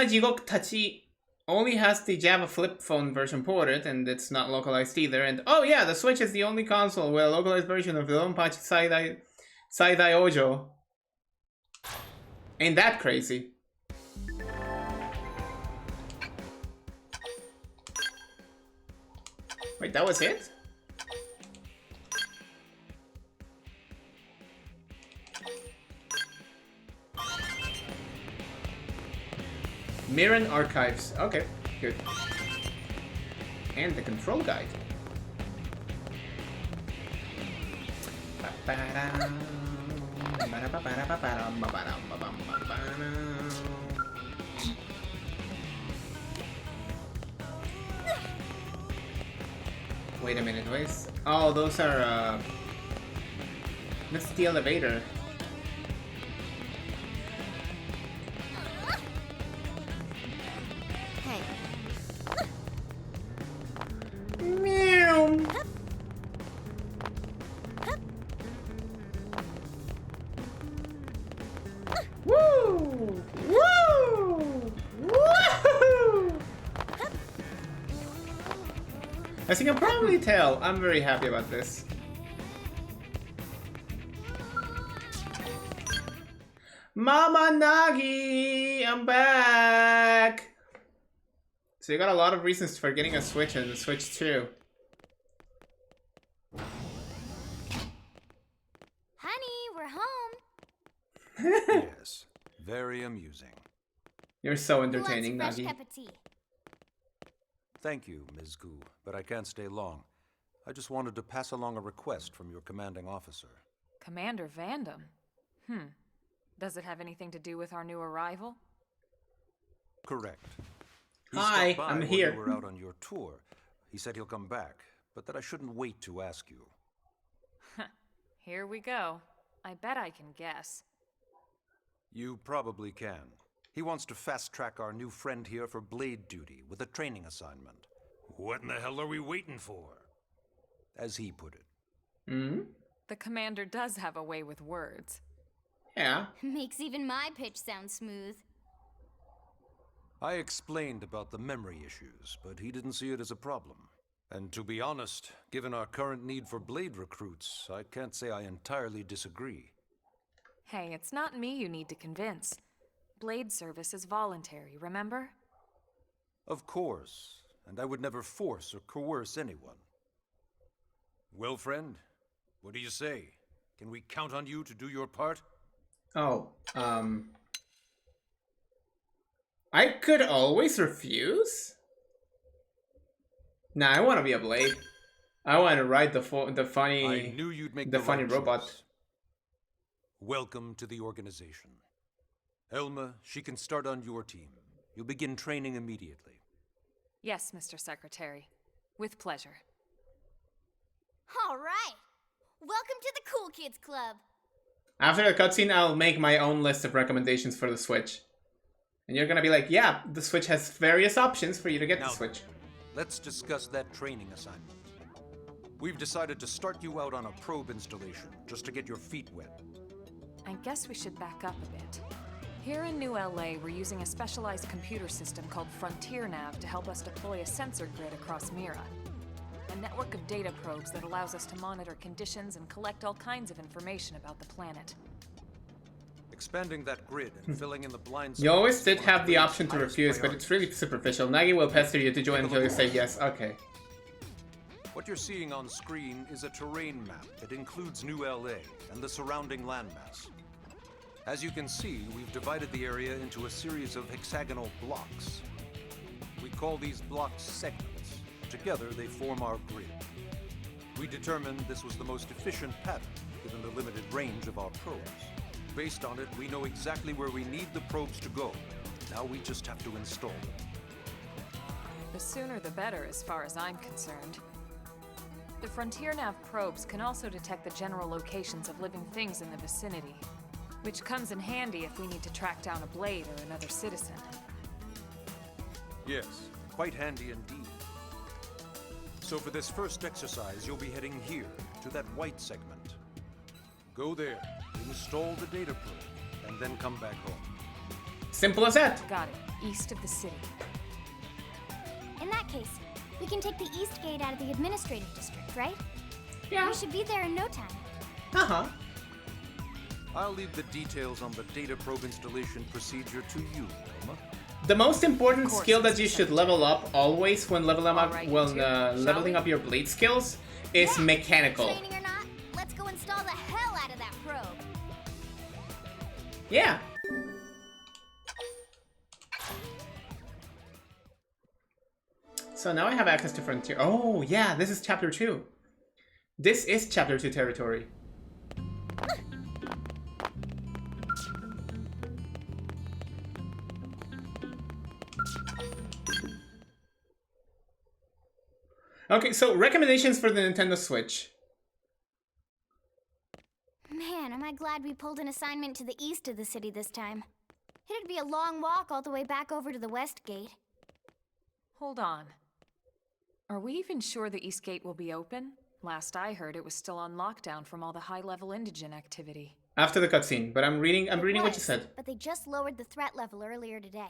Jigok Tachi only has the Java flip phone version ported, and it's not localized either. And oh yeah, the Switch is the only console with a localized version of Dodonpachi Daiojo. Ain't that crazy? Wait, that was it? Mirren Archives. Okay, good. And the control guide. Wait a minute, where's... Oh, those are, that's the elevator. Hey. Meow. Woo! Woo! Woo! As you can probably tell, I'm very happy about this. Mama Nagi! I'm back! So you got a lot of reasons for getting a Switch and the Switch 2. Honey, we're home. Yes, very amusing. You're so Who wants a entertaining, fresh Nagi. cup of tea? Thank you, Ms. Gu, but I can't stay long. I just wanted to pass along a request from your commanding officer. Commander Vandam? Does it have anything to do with our new arrival? Correct. He Hi, stopped by I'm while here. you were out on your tour. He said he'll come back, but that I shouldn't wait to ask you. Here we go. I bet I can guess. You probably can. He wants to fast-track our new friend here for blade duty with a training assignment. What in the hell are we waiting for? As he put it. Hmm? The commander does have a way with words. Yeah. Makes even my pitch sound smooth. I explained about the memory issues, but he didn't see it as a problem. And to be honest, given our current need for Blade recruits, I can't say I entirely disagree. Hey, it's not me you need to convince. Blade service is voluntary, remember? Of course, and I would never force or coerce anyone. Well, friend, what do you say? Can we count on you to do your part? Oh, I could always refuse? Nah, I want to be a Blade. I want to ride the funny... I knew you'd make the funny right robot. choice. Welcome to the organization. Elma, she can start on your team. You'll begin training immediately. Yes, Mr. Secretary. With pleasure. All right. Welcome to the Cool Kids Club. After the cutscene, I'll make my own list of recommendations for the Switch. And you're gonna be like, yeah, the Switch has various options for you to get Now, the Switch. Let's discuss that training assignment. We've decided to start you out on a probe installation, just to get your feet wet. I guess we should back up a bit. Here in New LA, we're using a specialized computer system called Frontier Nav to help us deploy a sensor grid across Mira. A network of data probes that allows us to monitor conditions and collect all kinds of information about the planet. Expanding that grid and filling in the blind spots. You always did is one of have the Blade's option to highest refuse, but priorities. it's really superficial. Nagi will pester you to join until you say yes. Okay. What you're seeing on screen is a terrain map that includes New LA and the surrounding landmass. As you can see, we've divided the area into a series of hexagonal blocks. We call these blocks segments. Together, they form our grid. We determined this was the most efficient pattern, given the limited range of our probes. Based on it, we know exactly where we need the probes to go. Now we just have to install them. The sooner the better, as far as I'm concerned. The Frontier Nav probes can also detect the general locations of living things in the vicinity, which comes in handy if we need to track down a Blade or another citizen. Yes, quite handy indeed. So for this first exercise, you'll be heading here, to that white segment. Go there, install the data probe, and then come back home. Simple as that. Got it. East of the city. In that case, we can take the East Gate out of the administrative district, right? Yeah. We should be there in no time. Uh-huh. I'll leave the details on the data probe installation procedure to you, Elma. The most important skill that you should level up always when leveling up, leveling up your Blade skills is mechanical. Training or not, let's go install the hell out of that probe. Yeah. So now I have access to Frontier. Oh, yeah, this is Chapter 2. This is Chapter 2 territory. Okay, so recommendations for the Nintendo Switch. Man, am I glad we pulled an assignment to the east of the city this time. It'd be a long walk all the way back over to the West Gate. Hold on. Are we even sure the East Gate will be open? Last I heard, it was still on lockdown from all the high-level indigen activity. After the cutscene, but I'm reading what you said. But they just lowered the threat level earlier today.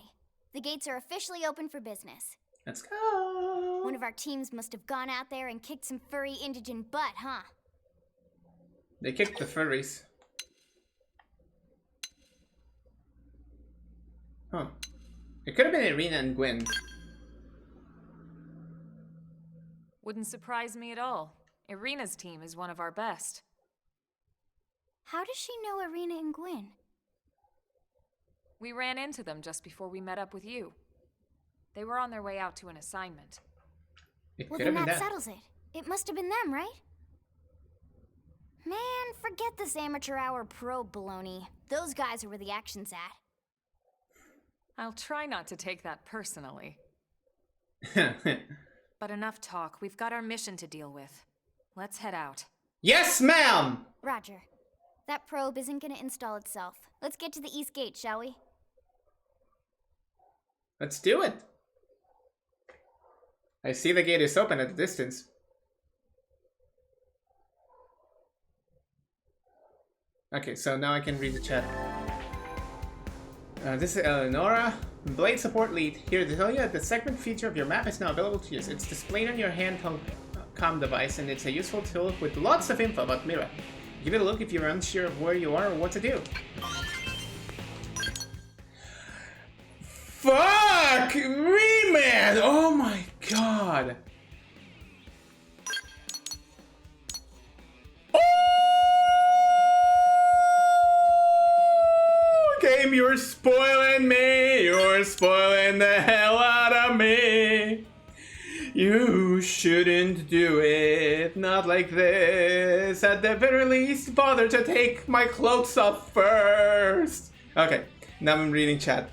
The gates are officially open for business. Let's go. One of our teams must have gone out there and kicked some furry indigen butt, huh? They kicked the furries. Huh. It could have been Irina and Gwen. Wouldn't surprise me at all. Irina's team is one of our best. How does she know Irina and Gwen? We ran into them just before we met up with you. They were on their way out to an assignment. Well, then that settles it. It must have been them, right? Man, forget this amateur hour probe baloney. Those guys are where the action's at. I'll try not to take that personally. But enough talk. We've got our mission to deal with. Let's head out. Yes, ma'am! Roger. That probe isn't gonna install itself. Let's get to the East Gate, shall we? Let's do it. I see the gate is open at a distance. Okay, so now I can read the chat. This is Eleonora, Blade Support Lead. Here to tell you that the segment feature of your map is now available to use. It's displayed on your handheld comm device, and it's a useful tool with lots of info about Mira. Give it a look if you're unsure of where you are or what to do. Fuck! Remand! Oh my god! Game, you're spoiling me! You're spoiling the hell out of me! You shouldn't do it, not like this. At the very least, bother to take my clothes off first. Okay, now I'm reading chat.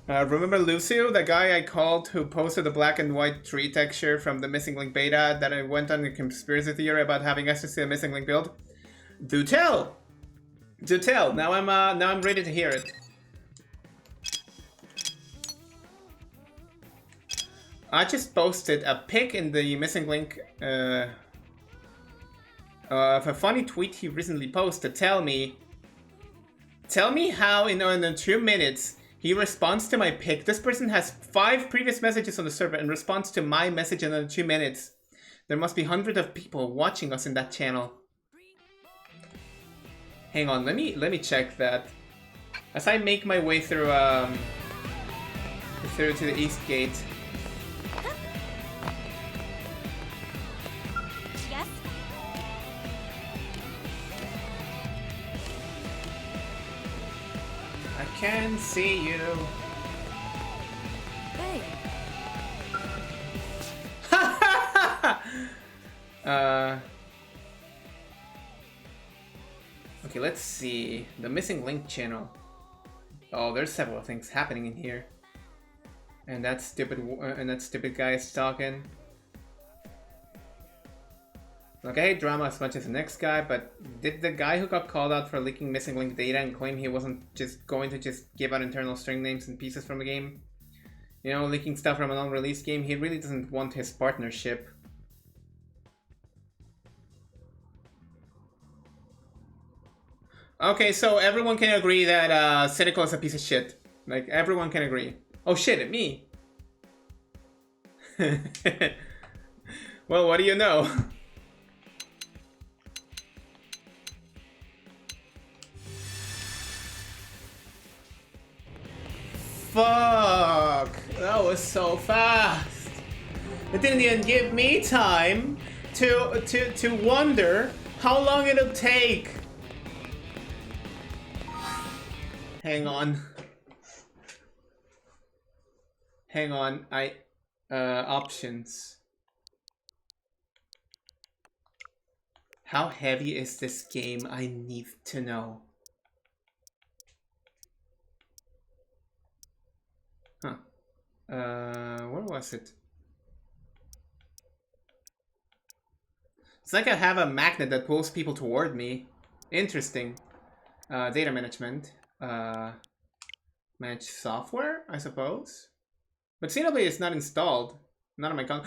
Remember Lucio, the guy I called who posted the black and white tree texture from the Missing Link beta that I went on a conspiracy theory about having access to a Missing Link build? Do tell! Do tell. Now I'm ready to hear it. I just posted a pic in the Missing Link of a funny tweet he recently posted. Tell me how in 2 minutes he responds to my pic. This person has 5 previous messages on the server and responds to my message in 2 minutes. There must be hundreds of people watching us in that channel. Hang on, let me check that. As I make my way through to the east gate. Yes. I can see you. Hey. Okay, let's see. The Missing Link channel. Oh, there's several things happening in here. And that stupid guy is talking. Like, I hate drama as much as the next guy, but did the guy who got called out for leaking Missing Link data and claim he wasn't just going to just give out internal string names and pieces from the game? You know, leaking stuff from an unreleased game, he really doesn't want his partnership. Okay, so everyone can agree that Cynical is a piece of shit. Like, everyone can agree. Oh shit, me! Well, what do you know? Fuck! That was so fast! It didn't even give me time to wonder how long it'll take. Hang on. Hang on, options. How heavy is this game? I need to know. Huh. Where was it? It's like I have a magnet that pulls people toward me. Interesting. Data management. Manage software, I suppose. But Xenoblade is not installed. Not on my con.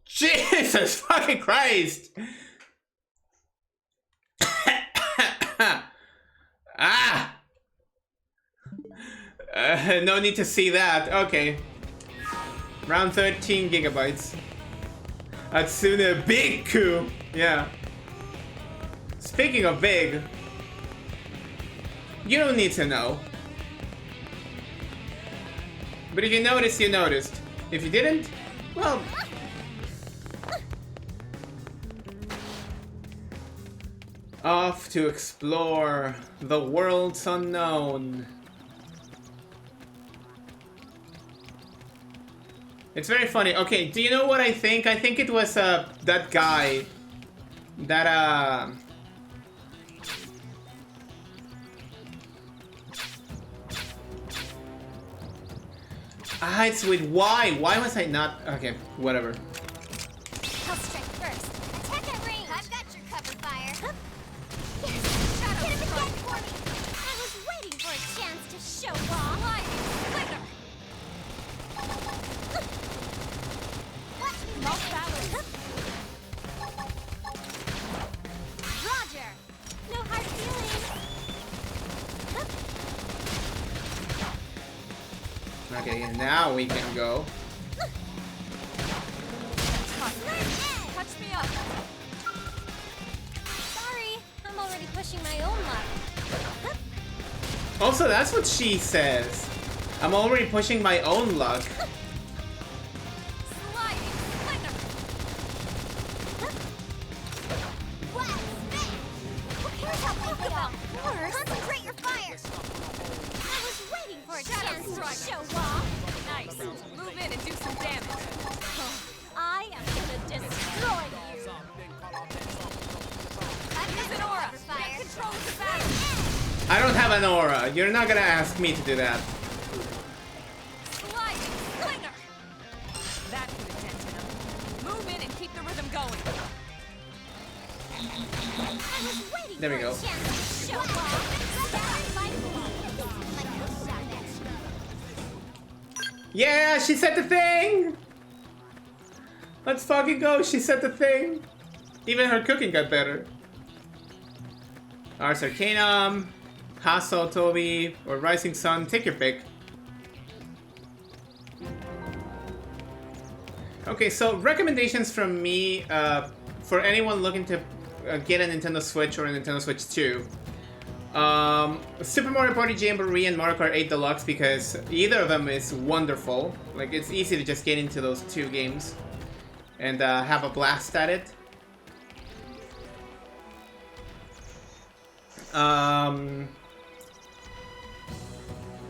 Jesus fucking Christ! Ah! No need to see that. Okay. Around 13 gigabytes. Hatsune big coup. Yeah. Speaking of big, you don't need to know. But if you noticed, you noticed. If you didn't, well... Off to explore the worlds unknown. It's very funny. Okay, do you know what I think? I think it was that guy that it's with Y. Why was I not? Okay, whatever. I'll strike first. Attack at range. I've got your cover fire. Yes. Shut up. Hit him again for me. I was waiting for a chance to show off. Okay, and now we can go. Touch me up. Sorry, I'm already pushing my own luck. Also, that's what she says. I'm already pushing my own luck. Sliding slinger. Who cares how big they are? Concentrate your fire. I was waiting for a chance to show off. Nice. Move in and do some damage. I am gonna destroy you. Use an aura. Get control of the battle. I don't have an aura. You're not gonna ask me to do that. Sliding slinger. That could have dented him. Move in and keep the rhythm going. I was waiting There we for go. a chance to show off. Yeah, she said the thing! Let's fucking go, she said the thing. Even her cooking got better. Ars Arcanum, Hassel, Toby, or Rising Sun, take your pick. Okay, so recommendations from me for anyone looking to get a Nintendo Switch or a Nintendo Switch 2. Super Mario Party Jamboree and Mario Kart 8 Deluxe, because either of them is wonderful. Like, it's easy to just get into those two games and have a blast at it.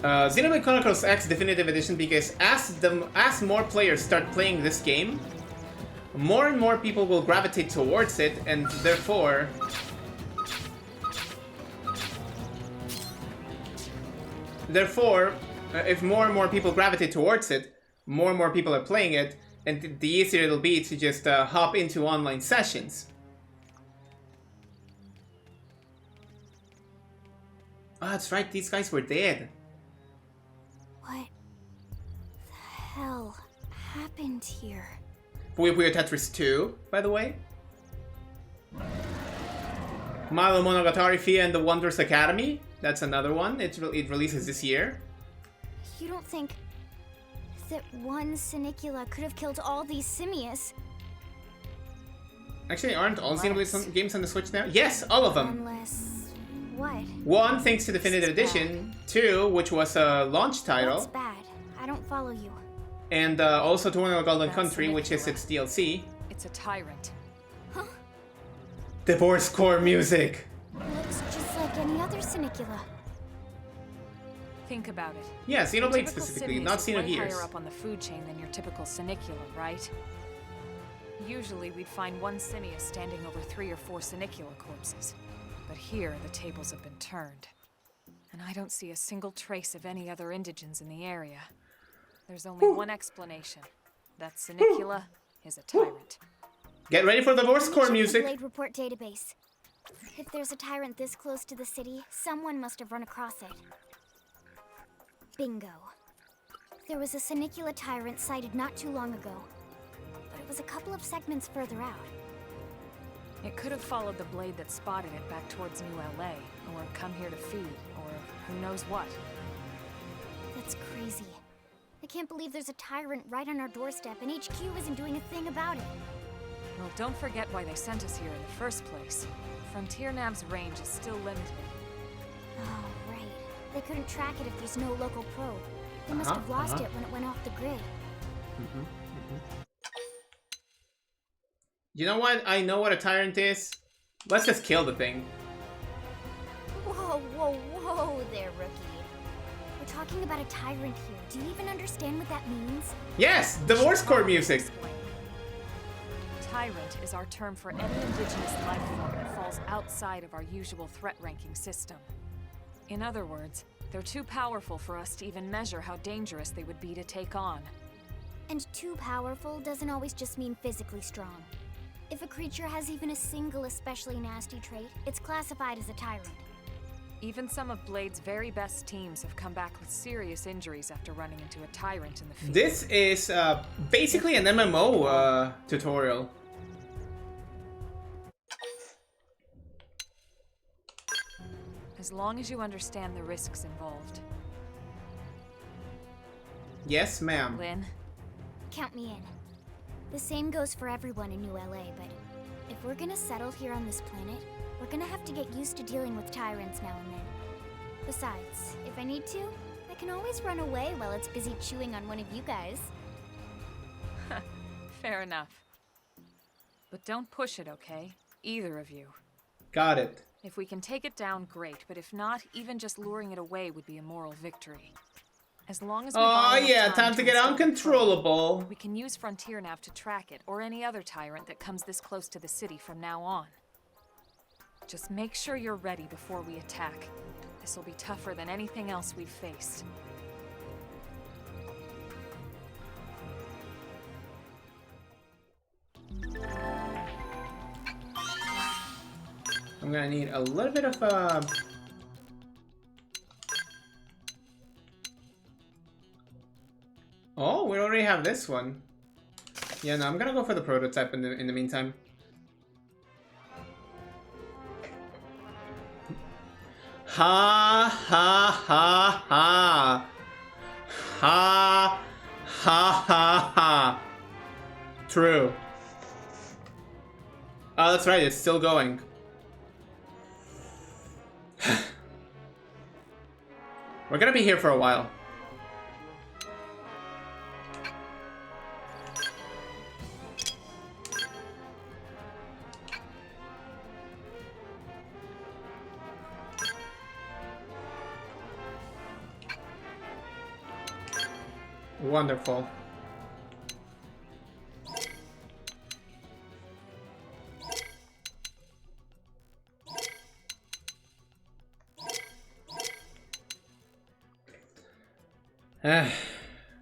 Xenoblade Chronicles X Definitive Edition, because as more players start playing this game, more and more people will gravitate towards it, and therefore if more and more people gravitate towards it, more and more people are playing it, and the easier it'll be to just hop into online sessions. Oh, that's right, these guys were dead. What the hell happened here? Puyo Puyo Tetris 2, by the way. Milo Monogatari Fia and the Wondrous Academy. That's another one. It releases this year. You don't think that one Sinicula could have killed all these Simius? Actually, aren't all Xenoblade games on the Switch now? Yes, all of them. Unless... what? 1, thanks to Definitive Edition. 2, which was a launch title. That's bad. I don't follow you. And also Tornado Golden Country, which is its DLC. It's a tyrant. Huh? Divorce Core music. Looks just like any other Sinicula. Think about it. Yeah, Xenoblade Typical specifically, Simius not is way Xenogears. higher up on the food chain than your typical Sinicula, right? Usually we'd find one Simius standing over 3 or 4 Sinicula corpses. But here, the tables have been turned. And I don't see a single trace of any other indigents in the area. There's only one explanation. That Sinicula is a tyrant. Get ready for Divorce Core music. Blade report database. If there's a tyrant this close to the city, someone must have run across it. Bingo. There was a Sinicula tyrant sighted not too long ago, but it was a couple of segments further out. It could have followed the blade that spotted it back towards New LA, or come here to feed, or who knows what. That's crazy. I can't believe there's a tyrant right on our doorstep and HQ isn't doing a thing about it. Well, don't forget why they sent us here in the first place. Frontier Nav's range is still limited. Oh, right. They couldn't track it if there's no local probe. They must have lost it when it went off the grid. You know what? I know what a tyrant is. Let's just kill the thing. Whoa, whoa, whoa there, rookie. We're talking about a tyrant here. Do you even understand what that means? Yes! Divorce Core music! Tyrant is our term for any indigenous life form that falls outside of our usual threat ranking system. In other words, they're too powerful for us to even measure how dangerous they would be to take on. And too powerful doesn't always just mean physically strong. If a creature has even a single especially nasty trait, it's classified as a tyrant. Even some of Blade's very best teams have come back with serious injuries after running into a tyrant in the field. This is basically an MMO tutorial. As long as you understand the risks involved. Yes, ma'am. Lynn? Count me in. The same goes for everyone in New LA, but if we're gonna settle here on this planet, we're gonna have to get used to dealing with tyrants now and then. Besides, if I need to, I can always run away while it's busy chewing on one of you guys. Fair enough. But don't push it, okay? Either of you. Got it. If we can take it down, great. But if not, even just luring it away would be a moral victory. As long as we oh yeah, time to get uncontrollable. We can use Frontier Nav to track it, or any other tyrant that comes this close to the city from now on. Just make sure you're ready before we attack. This will be tougher than anything else we've faced. I'm gonna need a little bit of Oh, we already have this one. Yeah, no, I'm gonna go for the prototype in the meantime. Ha ha ha ha. Ha ha ha ha. True. Oh, that's right, it's still going. We're gonna be here for a while. Wonderful.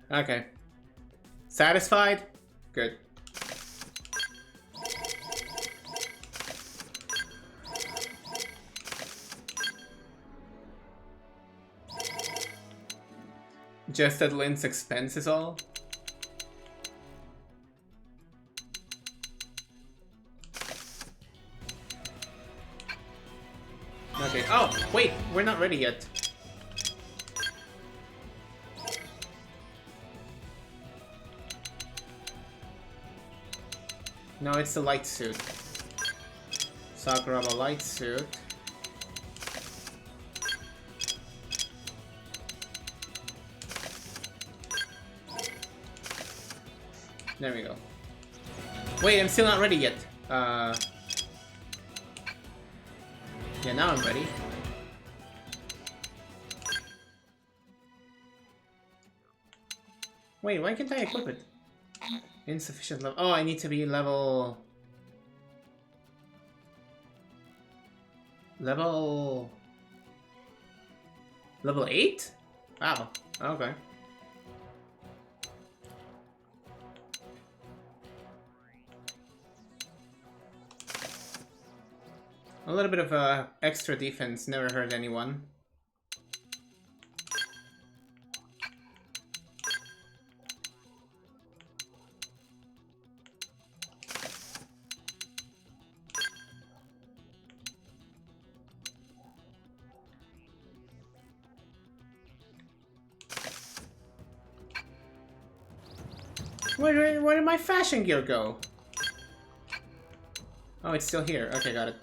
Okay. Satisfied? Good. Just at Lynn's expense is all? Okay. Oh, wait, we're not ready yet. No, it's the light suit. Sakuraba light suit. There we go. Wait, I'm still not ready yet. Yeah, now I'm ready. Wait, why can't I equip it? Insufficient level. Oh, I need to be level... Level 8? Wow, okay. A little bit of extra defense never hurt anyone. Where did my fashion gear go? Oh, it's still here. Okay, got it.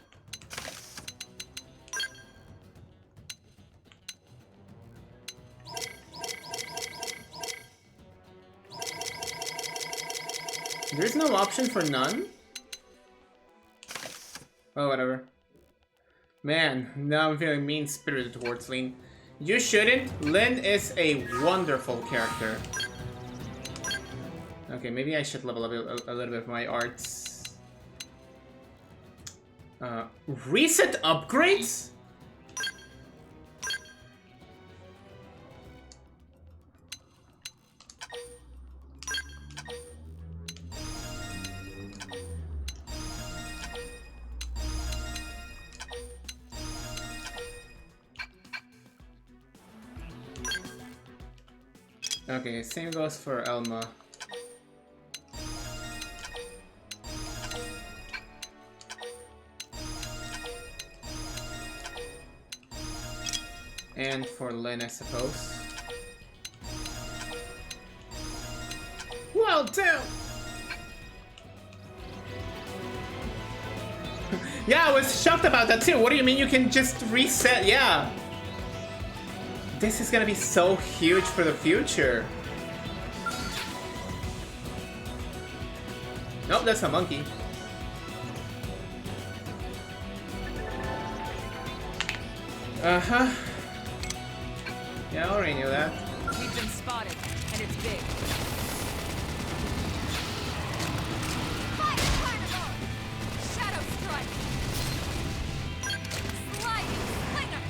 There's no option for none? Oh, whatever. Man, now I'm feeling mean-spirited towards Lynn. You shouldn't. Lynn is a wonderful character. Okay, maybe I should level up a little bit of my arts. Reset upgrades? Okay, same goes for Elma. And for Lynn, I suppose. Level 2! Yeah, I was shocked about that too. What do you mean you can just reset? Yeah. This is gonna be so huge for the future. Nope, that's a monkey. Uh-huh. Yeah, I already knew that. We've been spotted, and it's big. Fire Carnival! Shadow Strike! Sliding Slinger!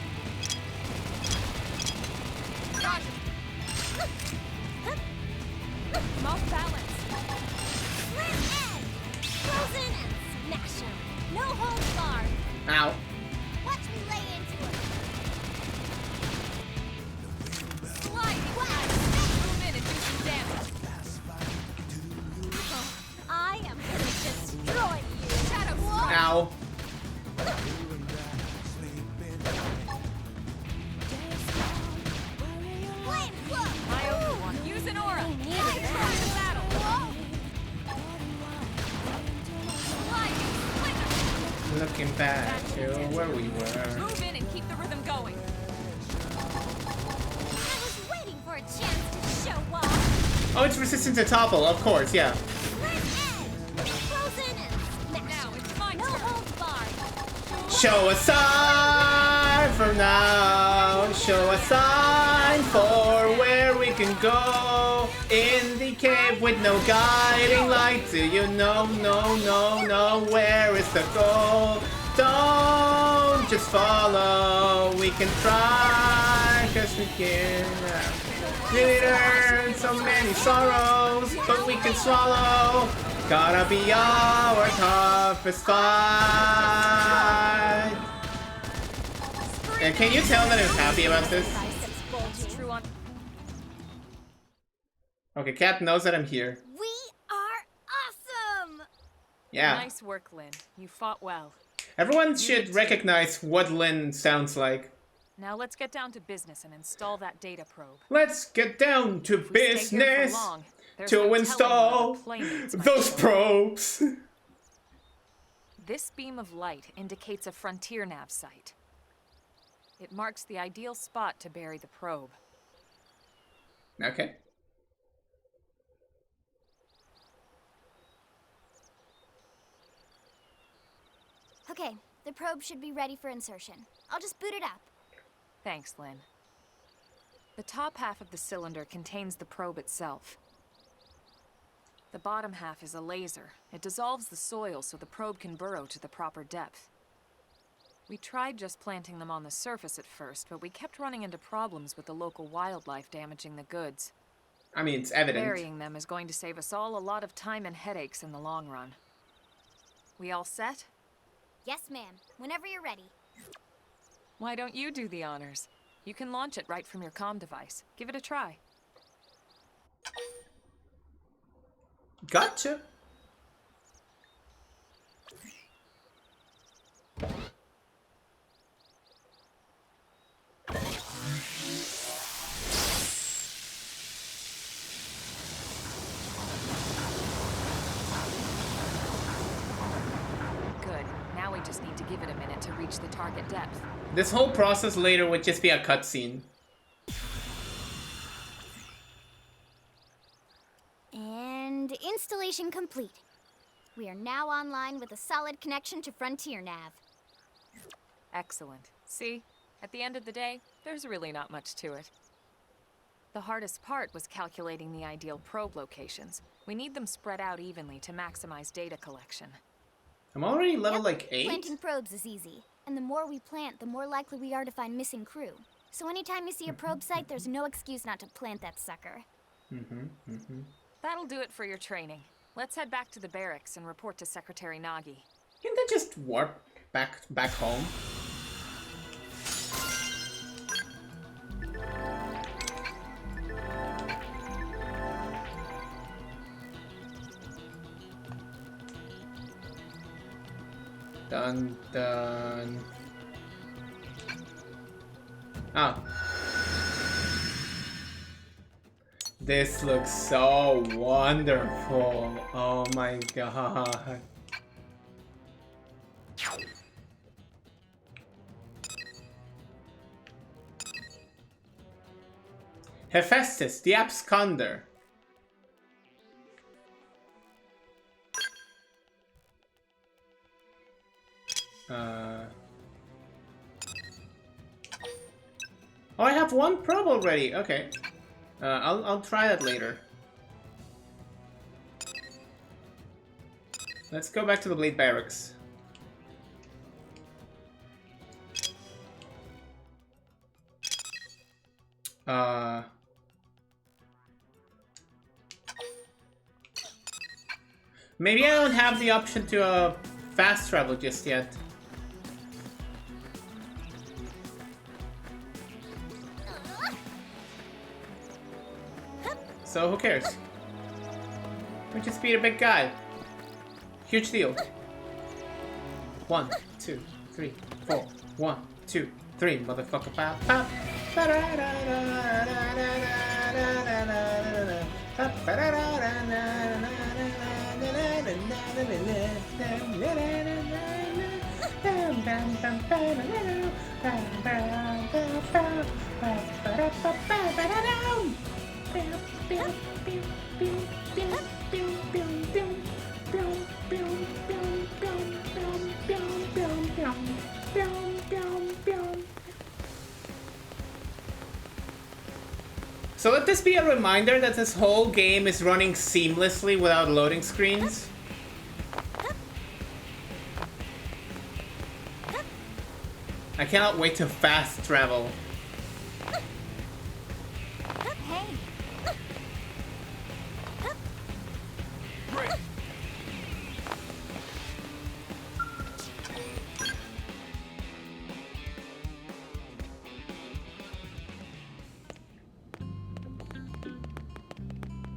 Roger! I'm off balance. Slam egg! Frozen and smash 'em. No holds barred. Ow. Watch me lay into it. Sliding Ice! Move in and do some damage. I am gonna destroy you. Shadow Strike! Ow. Flame Club! My own one. Use an aura. Time to battle. Sliding Slinger! Looking back to where we were. Move in and keep the rhythm going. I was waiting for a chance to show off. Oh, it's resistant to topple, of course, yeah. Slam egg! Frozen and smash. Now it's my No turn. holds barred. Show a sign for now. Show a sign for where we can go. In the cave with no guiding light. Do you know, no, where is the goal? Don't just follow. We can try, cause we can. Really learn so many sorrows, but we can swallow. Gotta be our toughest fight. And can you tell that I'm happy about this? True on. Okay, Cat knows that I'm here. We are awesome! Yeah. Nice work, Lynn. You fought well. Everyone should recognize what Lynn sounds like. Now let's get down to business and install that data probe. Let's get down to If we stay here for business long, there's to no telling install what the playmates might those show. probes. This beam of light indicates a frontier nav site. It marks the ideal spot to bury the probe. Okay. Okay, the probe should be ready for insertion. I'll just boot it up. Thanks, Lynn. The top half of the cylinder contains the probe itself. The bottom half is a laser. It dissolves the soil so the probe can burrow to the proper depth. We tried just planting them on the surface at first, but we kept running into problems with the local wildlife damaging the goods. I mean, it's evident. Burying them is going to save us all a lot of time and headaches in the long run. We all set? Yes, ma'am. Whenever you're ready. Why don't you do the honors? You can launch it right from your comm device. Give it a try. Gotcha. Good. Now we just need to give it a minute to reach the target depth. This whole process later would just be a cutscene. And installation complete. We are now online with a solid connection to Frontier Nav. Excellent. See? At the end of the day, there's really not much to it. The hardest part was calculating the ideal probe locations. We need them spread out evenly to maximize data collection. I'm already level like 8? Planting probes is easy. And the more we plant, the more likely we are to find missing crew. So anytime you see a probe site, there's no excuse not to plant that sucker. That'll do it for your training. Let's head back to the barracks and report to Secretary Nagi. Can't they just warp back home? Dun dun. Oh. This looks so wonderful. Oh my god. Hephaestus, the absconder. Oh, I have one probe already. Okay. I'll try that later. Let's go back to the Blade Barracks. Maybe I don't have the option to fast travel just yet. So who cares? We just beat a big guy. Huge deal. 1, 2, 3, 4. 1, 2, 3, motherfucker. Pop, pop. So let this be a reminder that this whole game is running seamlessly without loading screens. I cannot wait to fast travel.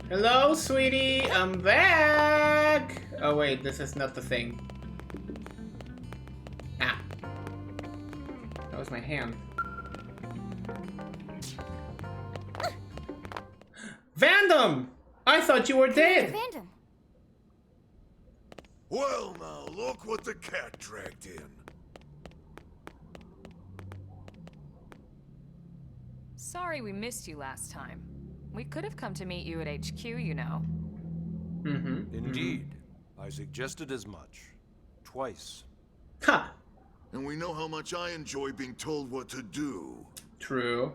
Hello, sweetie, I'm back! Oh wait, this is not the thing. Ah. That was my hand. Vandom! I thought you were dead! Vandom! Well now, look what the cat dragged in. Sorry we missed you last time. We could have come to meet you at HQ, you know. Indeed. I suggested as much. Twice. Ha! And we know how much I enjoy being told what to do. True.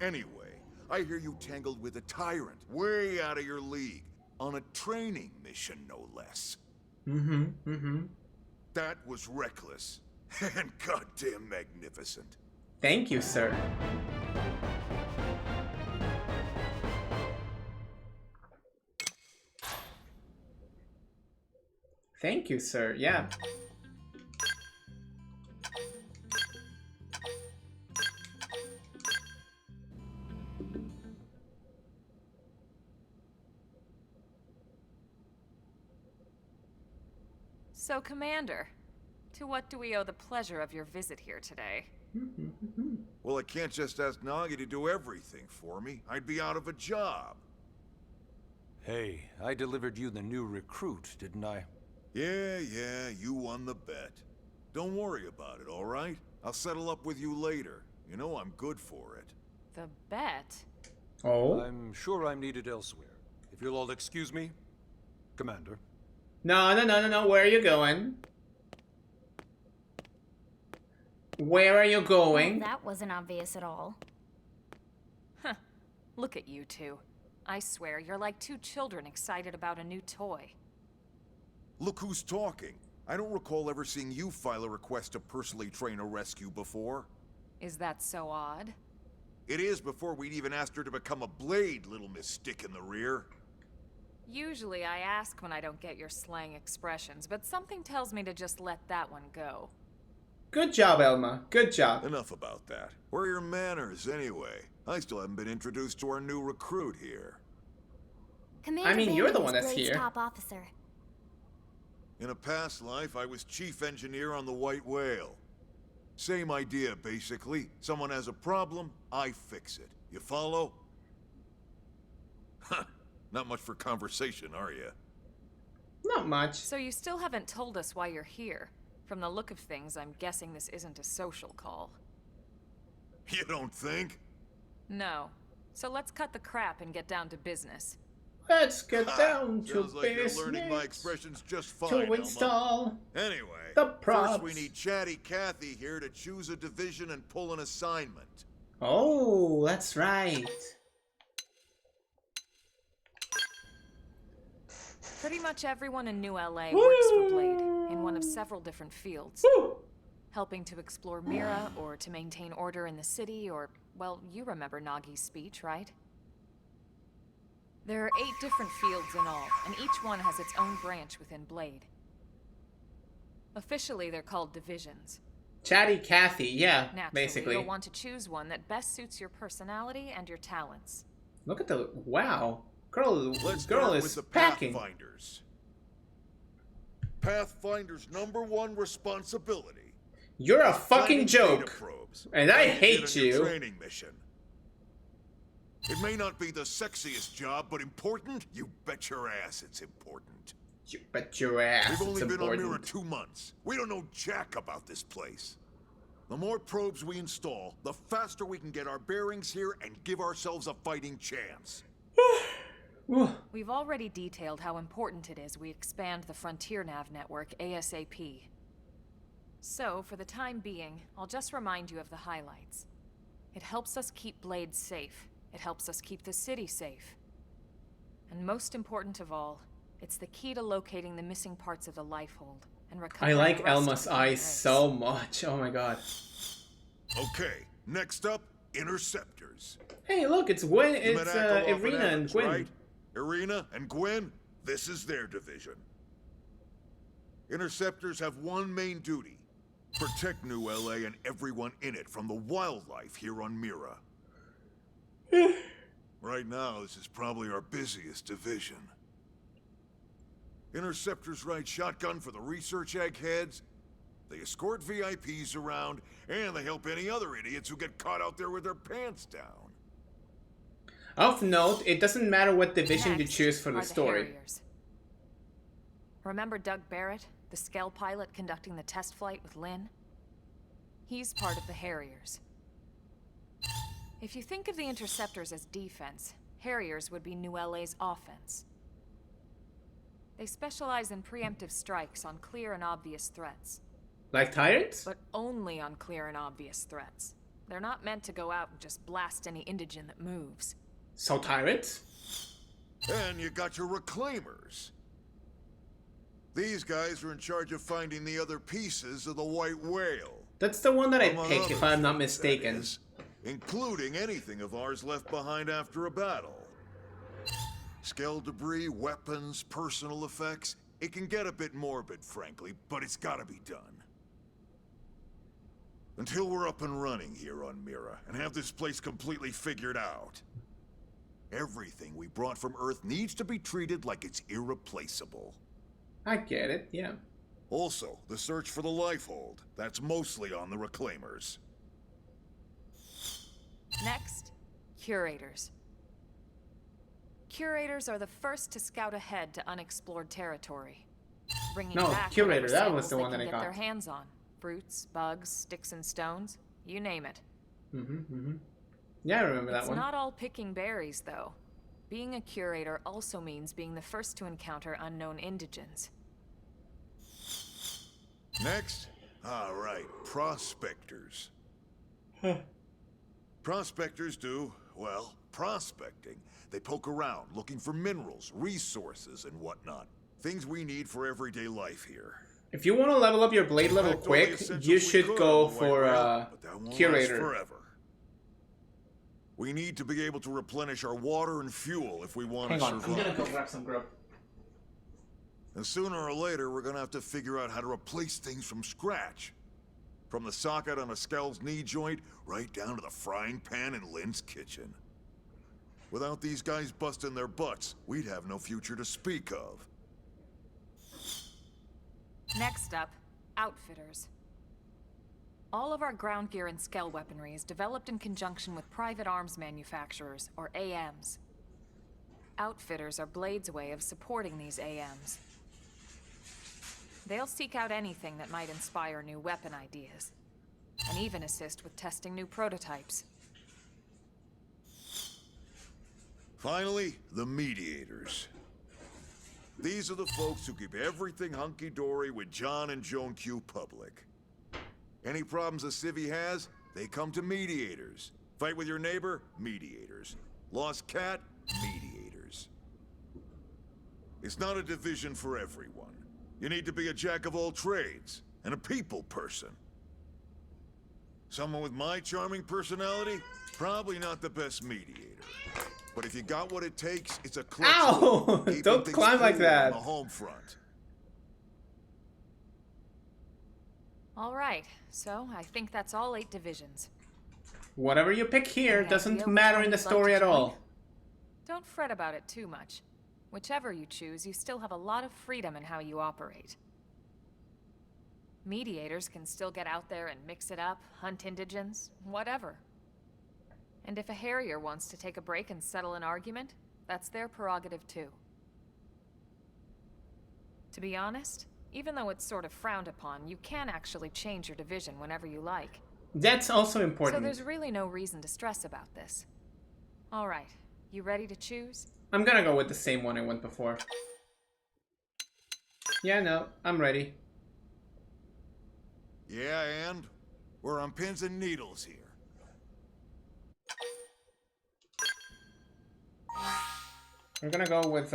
Anyway, I hear you tangled with a tyrant, way out of your league, on a training mission, no less. That was reckless, and goddamn magnificent. Thank you, sir. Thank you, sir. Yeah. So, Commander, to what do we owe the pleasure of your visit here today? Well, I can't just ask Nagi to do everything for me. I'd be out of a job. Hey, I delivered you the new recruit, didn't I? Yeah, you won the bet. Don't worry about it, all right? I'll settle up with you later. You know I'm good for it. The bet? Oh? I'm sure I'm needed elsewhere. If you'll all excuse me, Commander. No. Where are you going? Where are you going? Well, that wasn't obvious at all. Huh. Look at you two. I swear, you're like two children excited about a new toy. Look who's talking. I don't recall ever seeing you file a request to personally train a rescue before. Is that so odd? It is before we'd even asked her to become a blade, little Miss Stick in the Rear. Usually I ask when I don't get your slang expressions, but something tells me to just let that one go. Good job, Elma. Good job. Enough about that. Where are your manners, anyway? I still haven't been introduced to our new recruit here. Commander I mean, you're the Vandom one is that's Blade's here. top officer. In a past life, I was chief engineer on the White Whale. Same idea, basically. Someone has a problem, I fix it. You follow? Not much for conversation, are you? Not much. So you still haven't told us why you're here. From the look of things, I'm guessing this isn't a social call. You don't think? No. So let's cut the crap and get down to business. Let's get down to Sounds like business. you're learning my expressions just fine, to Elma. install Anyway, the props. first we need Chatty Cathy here to choose a division and pull an assignment. Oh, that's right. Pretty much everyone in New LA works for Blade, in one of several different fields. Woo! Helping to explore Mira, or to maintain order in the city, or, well, you remember Nagi's speech, right? There are 8 different fields in all, and each one has its own branch within Blade. Officially, they're called divisions. Chatty Cathy, yeah, Naturally, basically. you'll want to choose one that best suits your personality and your talents. Look at the wow, girl Let's girl start is with the packing. Pathfinders. Pathfinder's #1 responsibility. You're a fucking Finding joke, data probes. and I Get hate on your you. Training mission. It may not be the sexiest job, but important? You bet your ass it's important. You bet your ass. We've only it's been on Mira important. 2 months. We don't know jack about this place. The more probes we install, the faster we can get our bearings here and give ourselves a fighting chance. We've already detailed how important it is we expand the Frontier Nav network ASAP. So, for the time being, I'll just remind you of the highlights. It helps us keep Blade safe. It helps us keep the city safe. And most important of all, it's the key to locating the missing parts of the Lifehold and I recovering like the rest Elma's of the human eyes race. so much. Oh my god. Okay, next up, Interceptors. Hey, look, it's Gwen. You It's met Akalov Irina and Evans, Gwen. right? Irina and Gwen, this is their division. Interceptors have one main duty. Protect New LA and everyone in it from the wildlife here on Mira. Right now, this is probably our busiest division. Interceptors ride shotgun for the research eggheads. They escort VIPs around, and they help any other idiots who get caught out there with their pants down. Of note, it doesn't matter what division you Next choose for are the story. Harriers. Remember Doug Barrett, the Skell pilot conducting the test flight with Lynn? He's part of the Harriers. If you think of the Interceptors as defense, Harriers would be New LA's offense. They specialize in preemptive strikes on clear and obvious threats. Like tyrants? But only on clear and obvious threats. They're not meant to go out and just blast any indigent that moves. So tyrants? And you got your Reclaimers. These guys are in charge of finding the other pieces of the White Whale. That's the one that I Among picked, if other I'm not things, mistaken. that is, including anything of ours left behind after a battle. Skell debris, weapons, personal effects. It can get a bit morbid, frankly, but it's gotta be done. Until we're up and running here on Mira, and have this place completely figured out. Everything we brought from Earth needs to be treated like it's irreplaceable. I get it, yeah. Also, the search for the Lifehold. That's mostly on the Reclaimers. Next, Curators. Curators are the first to scout ahead to unexplored territory. Bringing No, back Curator, whatever that was samples the they one that can I get their got. hands on. Fruits, bugs, sticks and stones, you name it. Yeah, I remember that It's one. not all picking berries, though. Being a curator also means being the first to encounter unknown indigens. Next? Alright, Prospectors. Prospectors do, well, prospecting. They poke around, looking for minerals, resources, and whatnot. Things we need for everyday life here. If you want to level up your blade level Collect all the quick, essentials you we should could go on the White for Whale, but that won't last Curator. forever. We need to be able to replenish our water and fuel if we want Hang to on, survive. I'm gonna go grab some grub. And sooner or later, we're gonna have to figure out how to replace things from scratch. From the socket on a Skell's knee joint, right down to the frying pan in Lynn's kitchen. Without these guys busting their butts, we'd have no future to speak of. Next up, Outfitters. All of our ground gear and Skell weaponry is developed in conjunction with private arms manufacturers, or AMs. Outfitters are Blade's way of supporting these AMs. They'll seek out anything that might inspire new weapon ideas, and even assist with testing new prototypes. Finally, the Mediators. These are the folks who keep everything hunky-dory with John and Joan Q public. Any problems a civvy has, they come to Mediators. Fight with your neighbor? Mediators. Lost cat? Mediators. It's not a division for everyone. You need to be a jack of all trades, and a people person. Someone with my charming personality? Probably not the best mediator. But if you got what it takes, it's a clutch. Ow! Don't climb like that. On the home front. All right, so I think that's all 8 divisions. Whatever you pick here Any doesn't idea matter which in one the you'd like story to at all. join? Don't fret about it too much. Whichever you choose, you still have a lot of freedom in how you operate. Mediators can still get out there and mix it up, hunt indigents, whatever. And if a Harrier wants to take a break and settle an argument, that's their prerogative too. To be honest, even though it's sort of frowned upon, you can actually change your division whenever you like. That's also important. So there's really no reason to stress about this. All right, you ready to choose? I'm gonna go with the same one I went before. Yeah, no, I'm ready. Yeah, and? We're on pins and needles here. I'm gonna go with,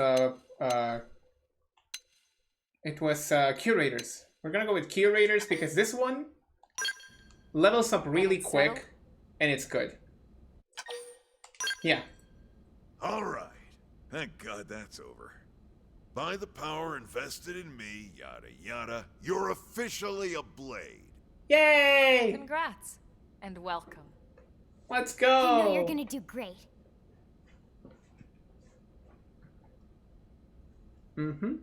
it was, Curators. We're gonna go with Curators because this one levels up really quick, and it's good. Yeah. Alright. Thank God that's over. By the power invested in me, yada yada, you're officially a Blade. Yay! Congrats, and welcome. Let's go! I know you're gonna do great. Mm-hmm.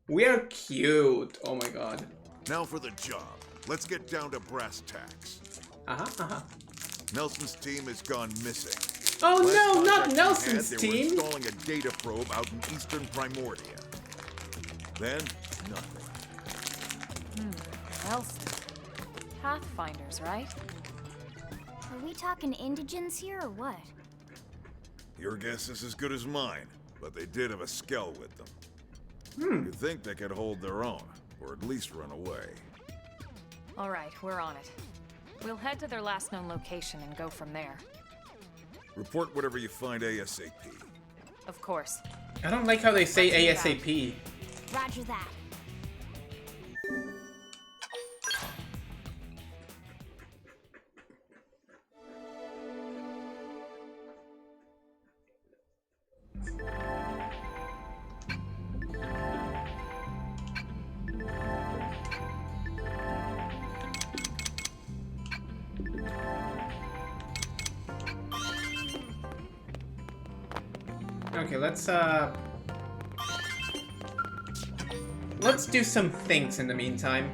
We are cute. Oh my god. Now for the job. Let's get down to brass tacks. Nelson's team has gone missing. Oh Last no, not contact Nelson's they team! were installing a data probe out in eastern Primordia. Then, nothing. Nelson. Pathfinders, right? Are we talking indigents here or what? Your guess is as good as mine, but they did have a Skell with them. You'd think they could hold their own, or at least run away. All right, we're on it. We'll head to their last known location and go from there. Report whatever you find ASAP. Of course. I don't like how they say ASAP. Roger that. Okay, let's do some things in the meantime.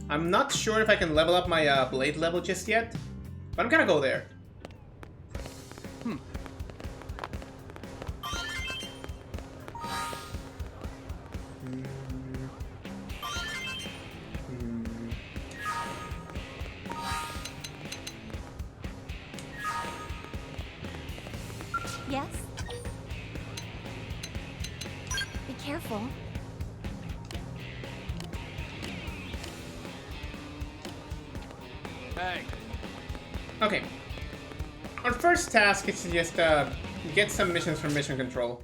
I'm not sure if I can level up my blade level just yet, but I'm gonna go there. Yes? Be careful. Hey. Okay. Our first task is to just get some missions from Mission Control.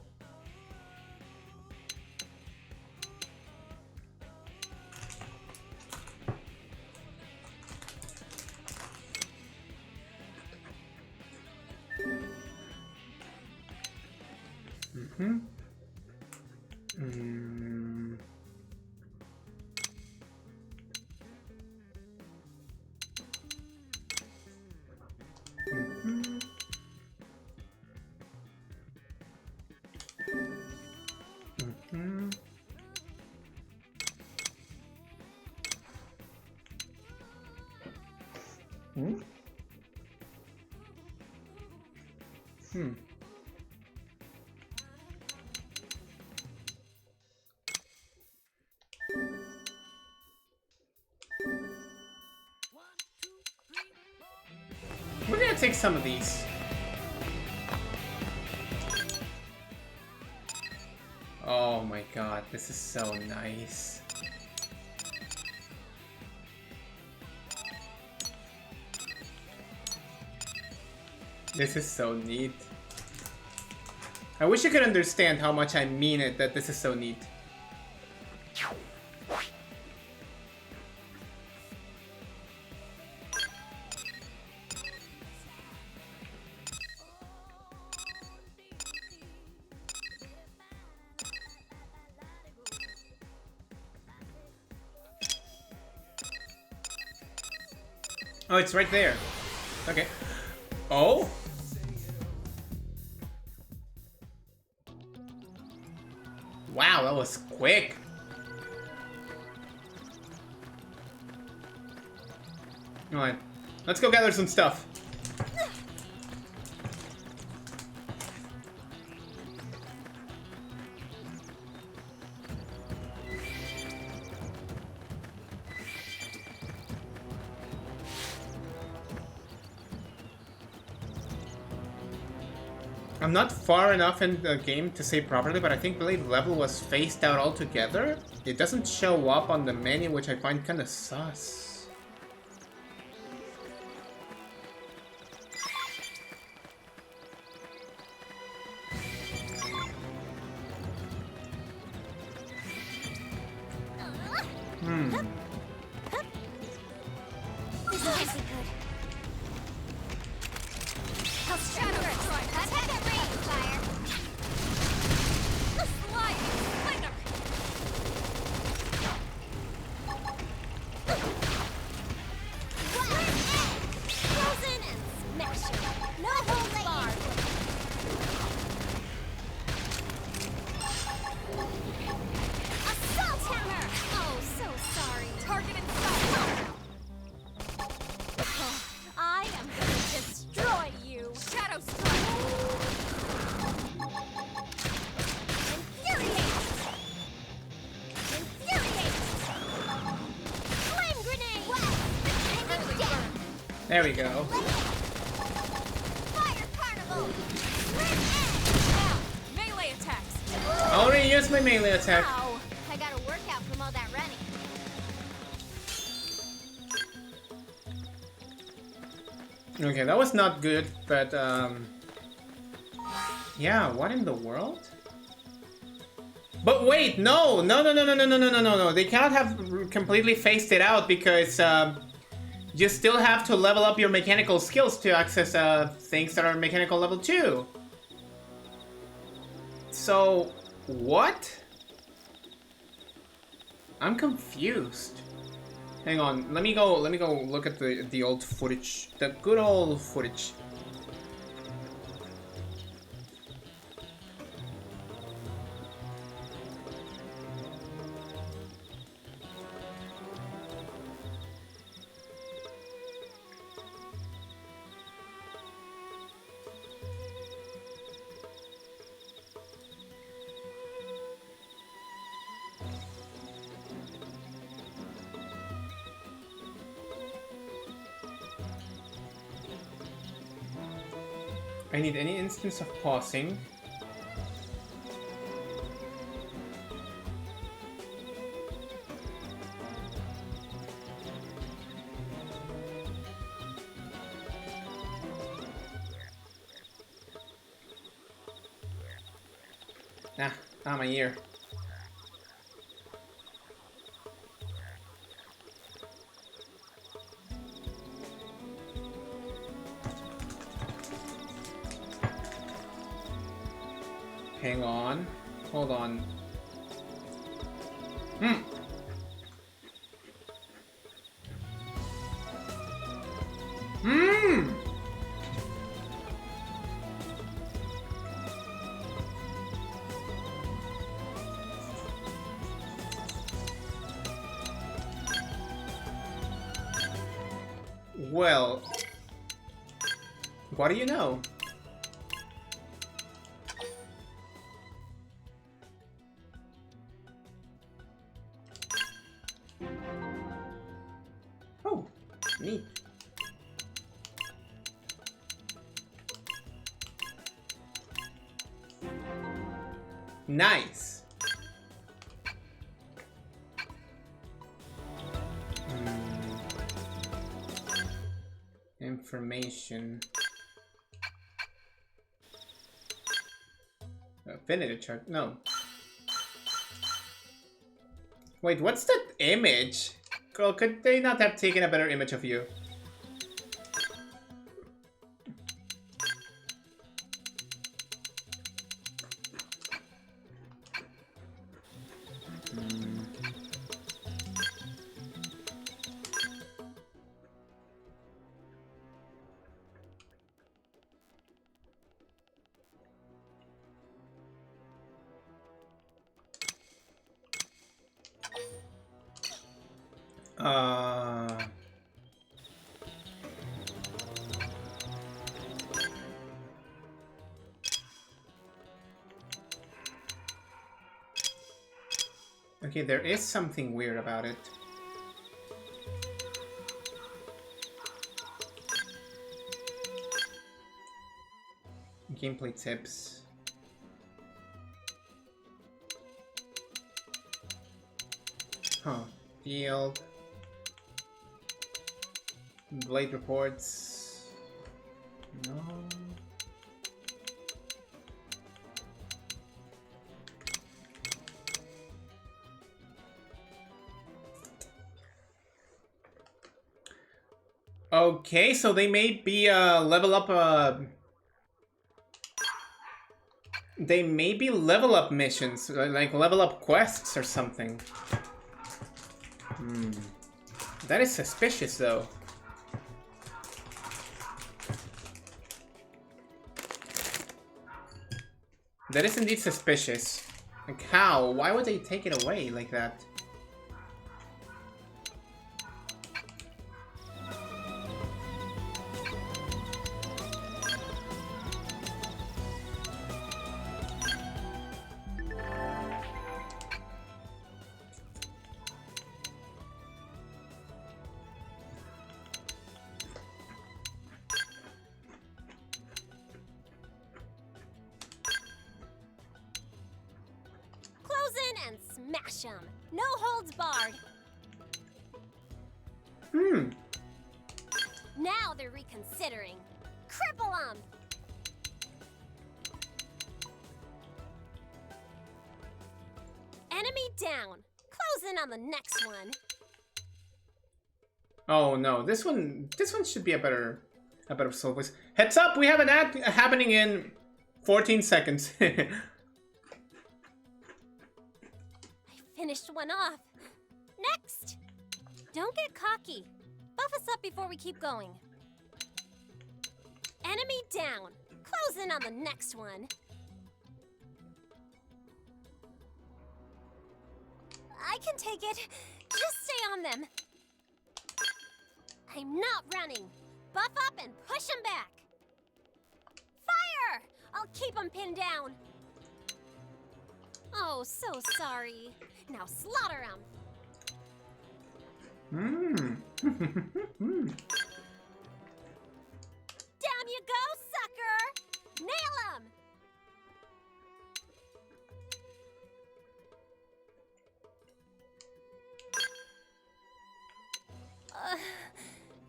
gonna take some of these. Oh my god, this is so nice. This is so neat. I wish you could understand how much I mean it, that this is so neat. Oh, it's right there. Okay. Oh? Wow, that was quick. Alright, let's go gather some stuff. I'm not far enough in the game to say properly, but I think Blade level was phased out altogether. It doesn't show up on the menu, which I find kind of sus. This is good. There we go. Fire carnival. Melee attacks. I already used my melee attack. Ow. I got a workout from all that running. Okay, that was not good, but yeah, what in the world? But wait, no, they cannot have completely phased it out because you still have to level up your mechanical skills to access things that are mechanical level 2. So, what? I'm confused. Hang on, let me go look at the old footage, the good old footage. I need any instance of pausing. My ear. Hang on. Hold on. Well, what do you know? Oh, neat. Nice. Information. Affinity chart. No. Wait, what's that image? Girl, could they not have taken a better image of you? Okay, there is something weird about it. Gameplay tips. Huh. Field. Blade reports. No. Okay, so they may be level up they may be level up missions, like level up quests or something. That is suspicious though. That is indeed suspicious. Like how? Why would they take it away like that? And smash 'em. No holds barred. Now they're reconsidering. Cripple 'em. Enemy down. Close in on the next one. Oh no, this one should be a better solo. Heads up, we have an ad happening in 14 seconds. Finished one off. Next! Don't get cocky. Buff us up before we keep going. Enemy down. Close in on the next one. I can take it. Just stay on them. I'm not running. Buff up and push them back. Fire! I'll keep them pinned down. Oh, so sorry. Now slaughter him. Down you go, sucker! Nail him!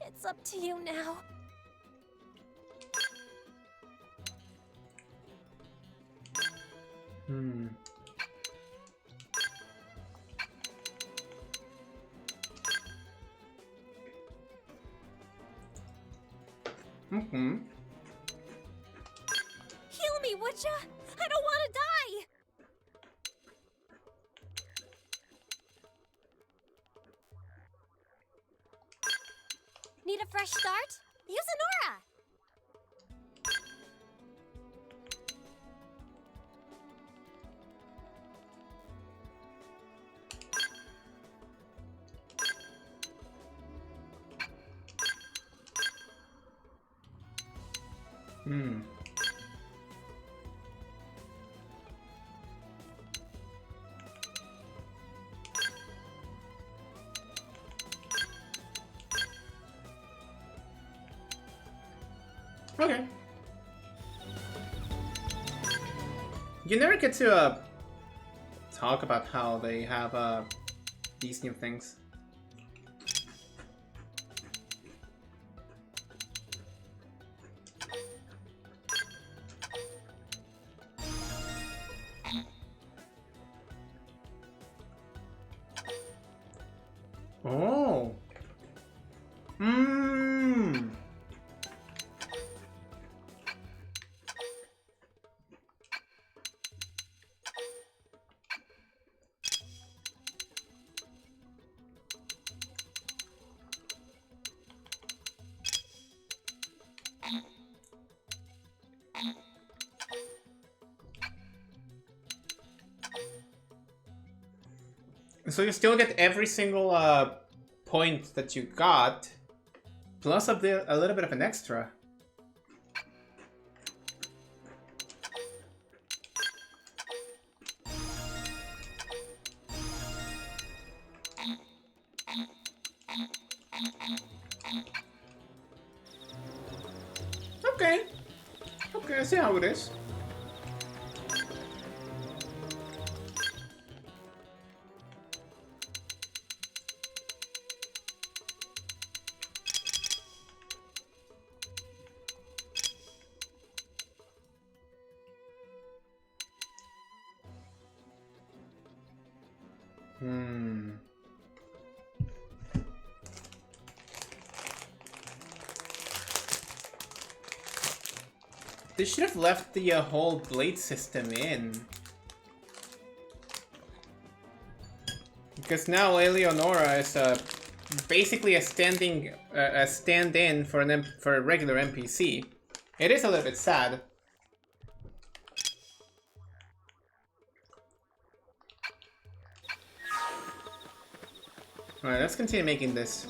It's up to you now. Heal me, would ya? I don't want to die! Need a fresh start? Use an aura! Okay. You never get to talk about how they have these new things. Oh. Mmm. So you still get every single point that you got, plus a little bit of an extra. Okay. Okay, I see how it is. They should have left the whole blade system in. Because now Eleonora is basically a stand-in for a regular NPC. It is a little bit sad. Alright, let's continue making this.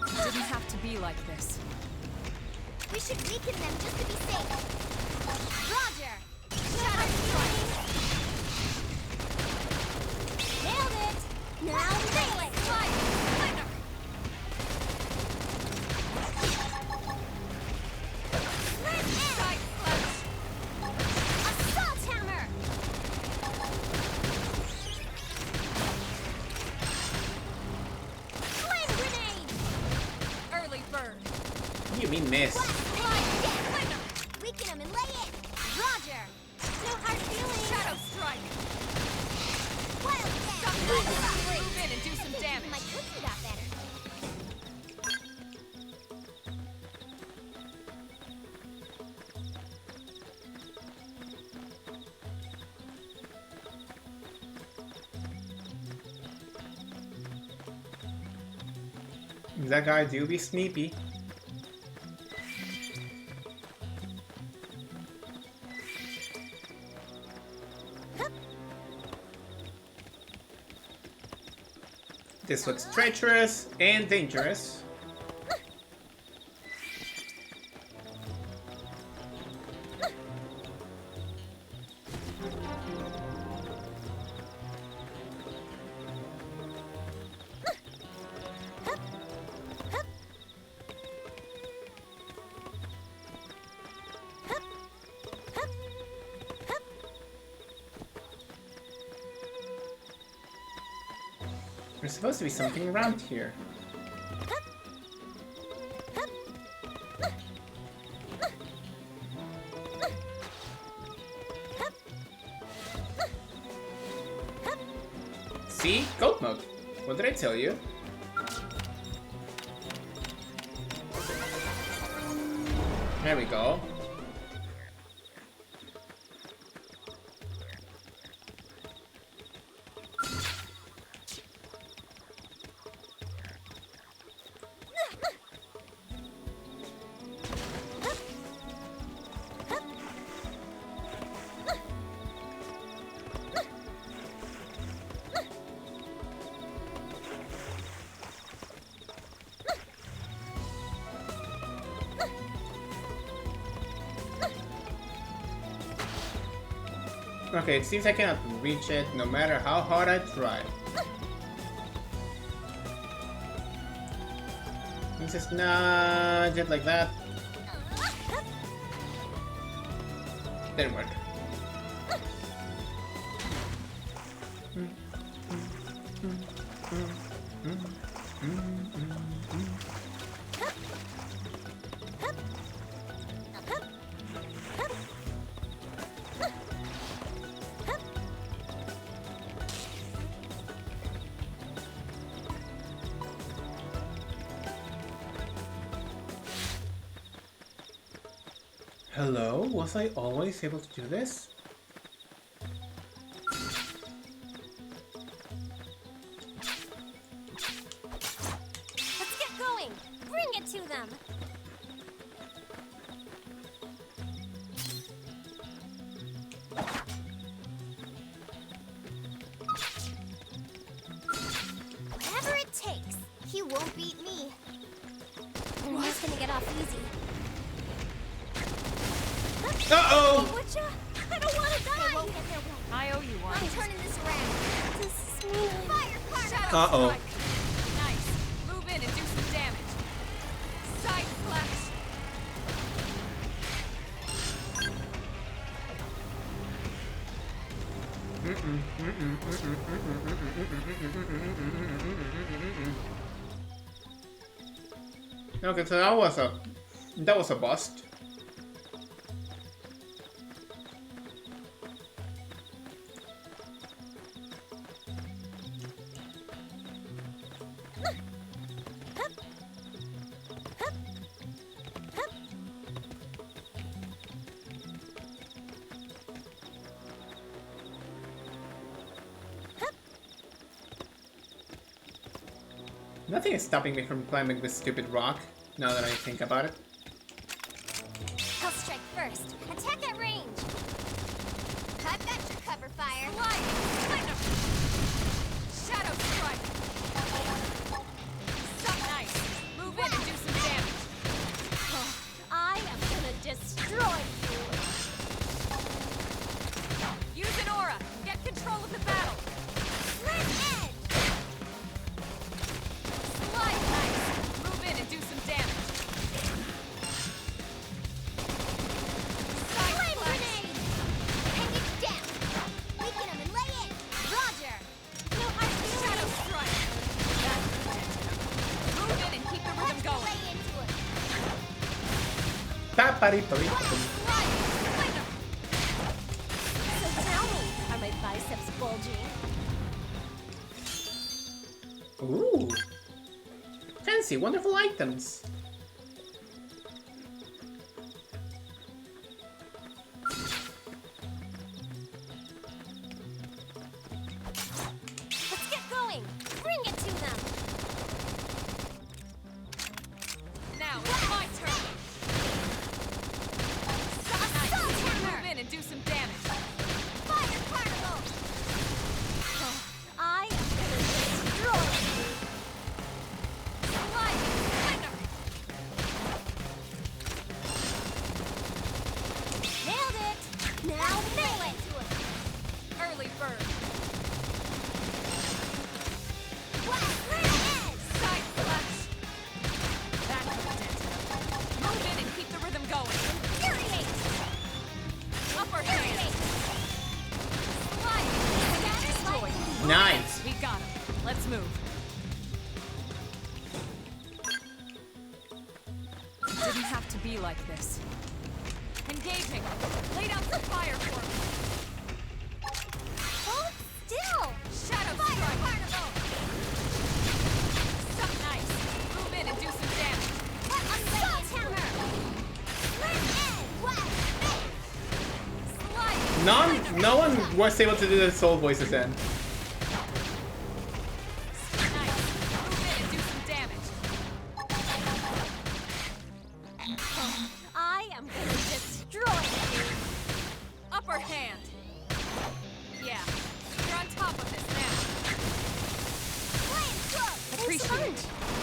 It didn't have to be like this. We should weaken them just to be safe. Roger! Shadow strike! Nailed it! Now nail it! Assault hammer! Flame grenade! Early bird. What do you mean miss? Weaken him and lay it! Roger! No hard feelings! Shadow strike! Wildcat! Move in and do some damage. My cooking got better. That guy do be sneaky. This looks treacherous and dangerous. There's supposed to be something around here. See? Goat mode. What did I tell you? There we go. Okay, it seems I cannot reach it no matter how hard I try. Let's just nudge it like that. Didn't work. Hello? Was I always able to do this? Let's get going! Bring it to them! Whatever it takes, he won't beat me. They're not gonna get off easy. Uh-oh! Hey, would ya? I don't want to die! They won't get their way. I owe you one. I'm turning this around. This is me. Fire Carnival! Uh-oh. Nice. Move in and do some damage. Side slash. Okay, so that was a bust. Nothing is stopping me from climbing this stupid rock, now that I think about it. I'll strike first. Attack at range. I've got your cover fire. Slide. Shadow strike. Suck nice. Move in and do some damage. I am gonna destroy you. Use an aura. Get control of the battle. Red edge. Slide nice. Move in and do some damage. Side Flame slash. grenade. Hang it down. Weaken him and lay in. Roger. No, I Shadow strike. That's protected. Move in and keep the rhythm going. lay into it. So tell me, are my biceps bulging? Ooh. Fancy, wonderful items. Let's get going. Bring it to them. Now it's my turn. Nice. Assault hammer. Move in and do some damage. Fire Carnival. I am gonna destroy you. Slide. Splendor. Nailed it. Now nail it. Early bird. Blast red edge. Side slash. That's protected. Move in and keep the rhythm going. Infuriate. Upper hand. Slide. Destroy. Nice. We got him. Let's move. Didn't have to be like this. Engaging. Lay down some fire for me. Hold still. Shadow Fire strike. Carnival. Suck nice. Move in and do some damage. Assault hammer. Red edge. Blast Slide. No one was able to do the soul voices then. Nice. Move in and do some damage. I am gonna destroy you. Upper hand. Yeah. You're on top of this now. Flame stroke. Appreciate it.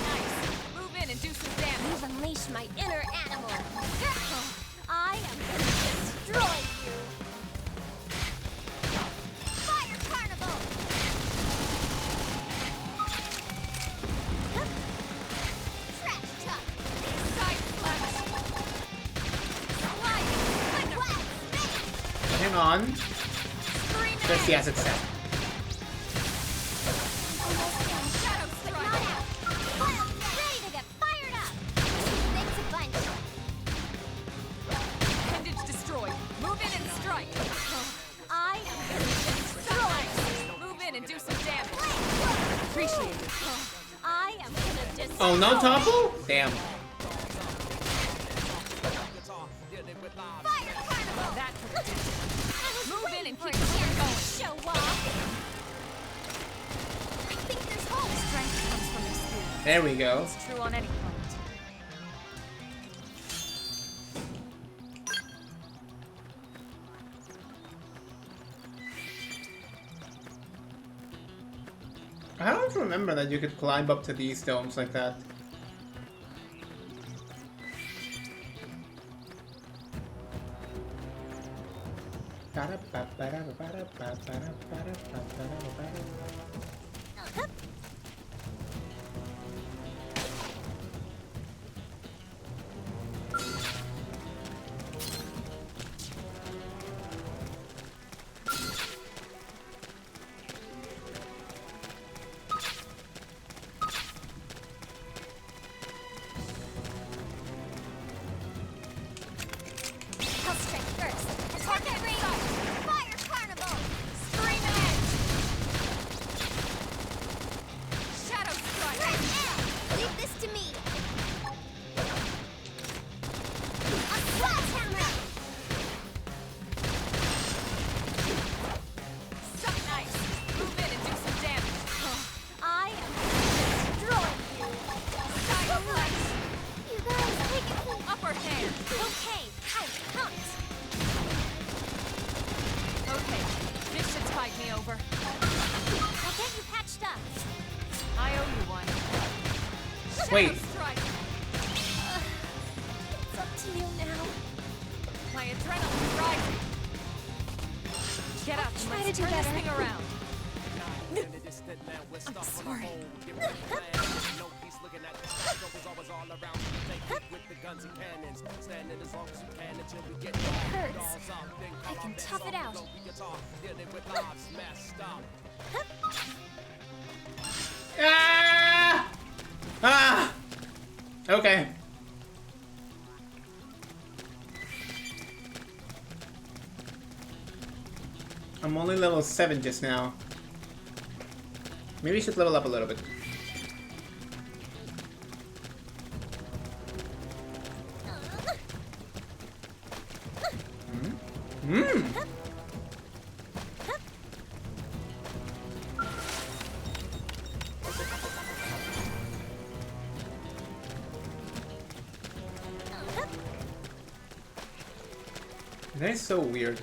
Nice. Move in and do some damage. You've unleashed my inner animal. I am gonna destroy you. Fire Carnival. Trash talk. Side slash. Slide. Splendor. Blast on. Just the acid set. Oh, no topple? Damn. Move in and keep the fire going. Show off. I think there's hope. Strength comes from experience. There we go. It's true on any planet. I don't remember that you could climb up to these domes like that. I'll strike first. Attack at range. Fire carnival. Scream edge. Shadow strike. Red air. Leave this to me. A sledgehammer. Suck nice. Move in and do some damage. I am destroying you. Side flex. You guys take it cool. Upper hand. Okay, I can't. Okay. This should tide me over. I'll get you patched up. I owe you one. Wait. Shadow strike. It's up to you now. My adrenaline's rising. Get up and Try let's to do turn this better. thing around. I'm sorry. It hurts. I can tough it out. Ah! Ah! Okay. I'm only level 7 just now. Maybe we should level up a little bit. That is so weird.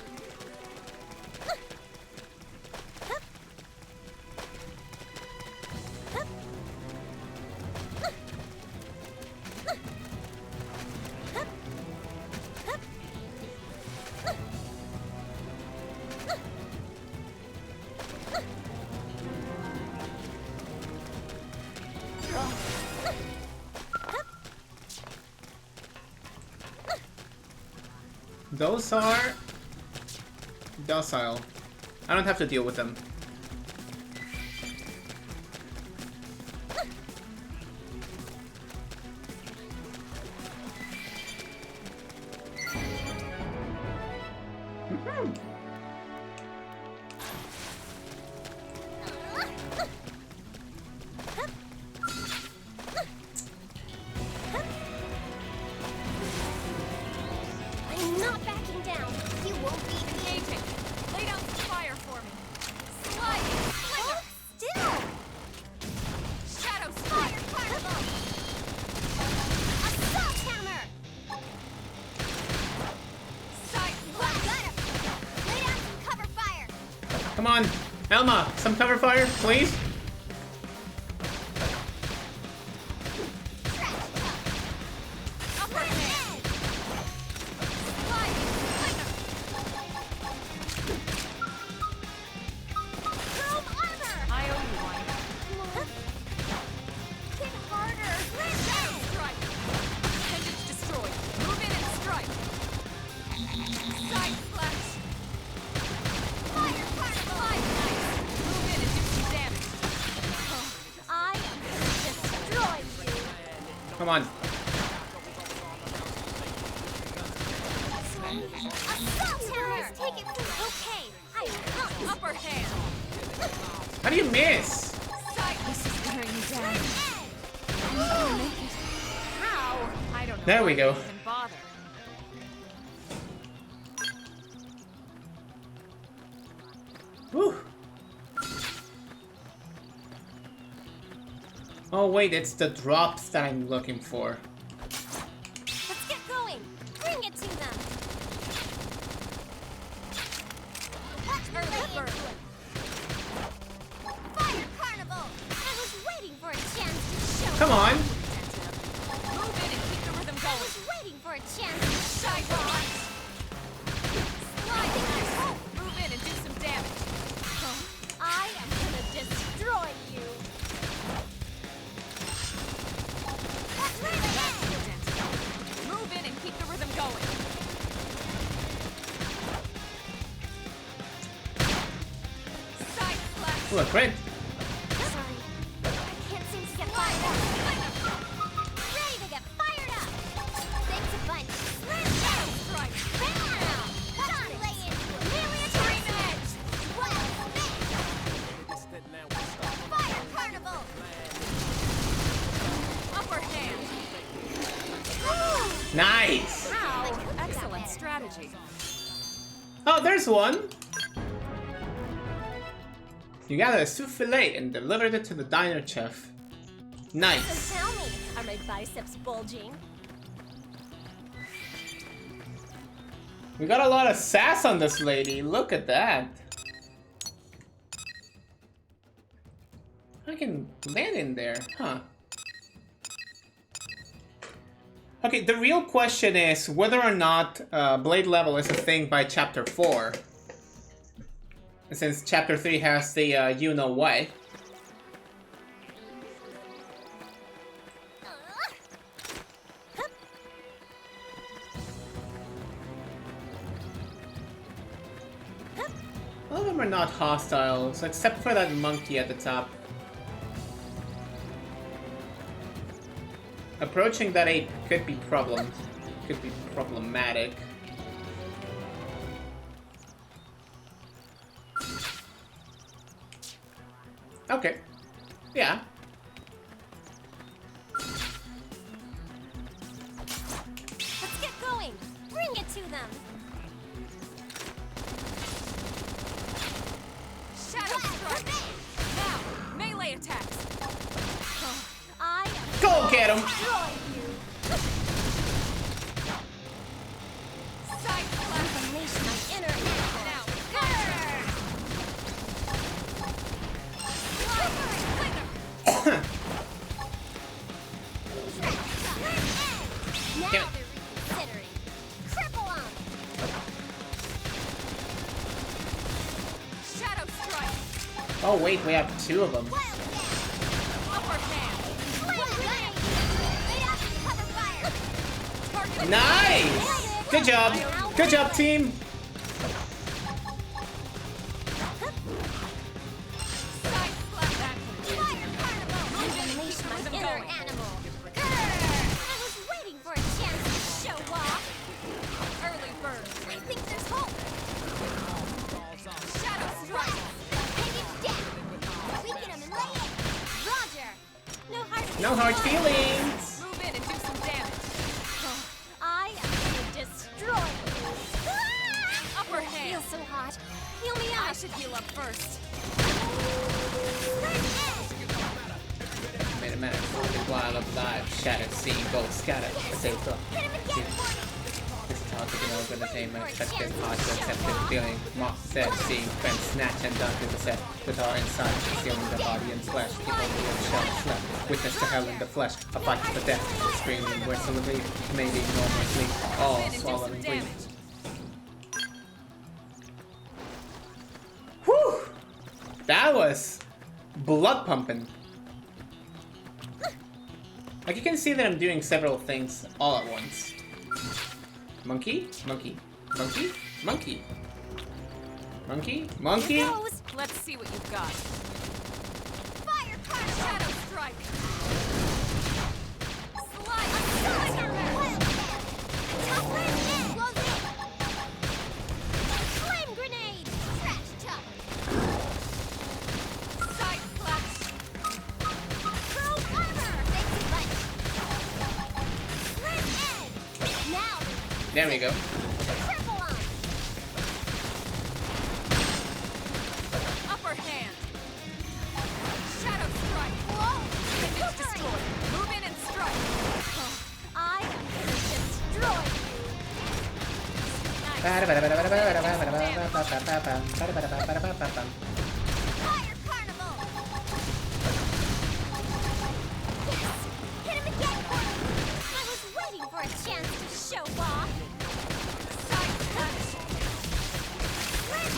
Those are docile. I don't have to deal with them. I'm not backing down. You won't beat me. Engaging. Lay down some fire for me. Sliding. Hold still. Shadow Fire strike. carnival. Assault hammer. Side Got him. Lay down some cover fire. Come on, Elma, some cover fire, please. upper hand. Sliding. Slinger. Chrome armor. I owe you one. Hit harder. Shadow strike. Appendage destroyed. Move in and strike. Side flash. Come on. Assault! Take it from okay. I will upper hand. How do you miss? This is wearing me down. How? I don't know. There we go. Even bother. Whew. Oh wait, it's the drops that I'm looking for. Let's get going. Bring it to them. Fire Carnival! I was waiting for a chance to show. Come on. Move in and keep the rhythm I going. was waiting for a chance to show. Sliding through. Move in and do some damage. I am gonna destroy you. Move in and keep the rhythm going. Side slash. Ooh, a crit. Sorry. I can't seem to get fired up. Ready to get fired up. Thanks a bunch. Shadow strike. Bam! Got to lay into it. Melee attack. Edge. Well, Fire Carnival. Upper hand. Nice. How? Excellent strategy. Oh, there's one. You got a souffle and delivered it to the diner chef. Nice. So tell me, are my biceps bulging? We got a lot of sass on this lady. Look at that. I can land in there, huh? Okay, the real question is whether or not blade level is a thing by chapter 4. Since chapter 3 has the you-know-what. All of them are not hostiles, except for that monkey at the top. Approaching that ape could be problematic. Okay. Yeah. Let's get going. Bring it to them. Shadow strike. Now, melee attacks. I am Go get him. destroy you. Side slash. Unleash my inner animal. Now, Now Damn it. they're reconsidering. Cripple 'em. shadow strike. Oh wait, we have 2 of them. Upper hand. Target Nice! Good job. Good job, team. Side slash. That Fire Carnival. Unleash my inner animal. I was waiting for a chance to show off. early bird. I think there's hope. Shadow strike. Hanging down. Weaken 'em and lay it. Roger. No hard feelings. Move in and do some damage. I am gonna destroy you. Upper hand. Feels so hot. Heal me I up. should heal up first. Wait a minute. While of live, shattered, seeing both scattered. Say so. Hit him again for me. This talk is an entertainment, expected, hard to accepted feeling. Mock said, seeing friends snatch and dunk in the set. With our inside, concealing the body and flesh. People who have shell slept. Witness to hell in the flesh. A fight to the death. Screaming, whistlingly, maybe enormously. All swallowing grief. Whew! That was blood pumping. Like you can see that I'm doing several things all at once. Monkey, monkey, monkey, monkey. Monkey, monkey. Here goes. Let's see what you've got. Fire Carnival. Shadow strike. There we go. Upper hand. Shadow strike. Whoa! Finish destroyed. Move in and strike. I am gonna destroy Fire Carnival! Yes! Hit him again! I was waiting for a chance to show off! Side slash.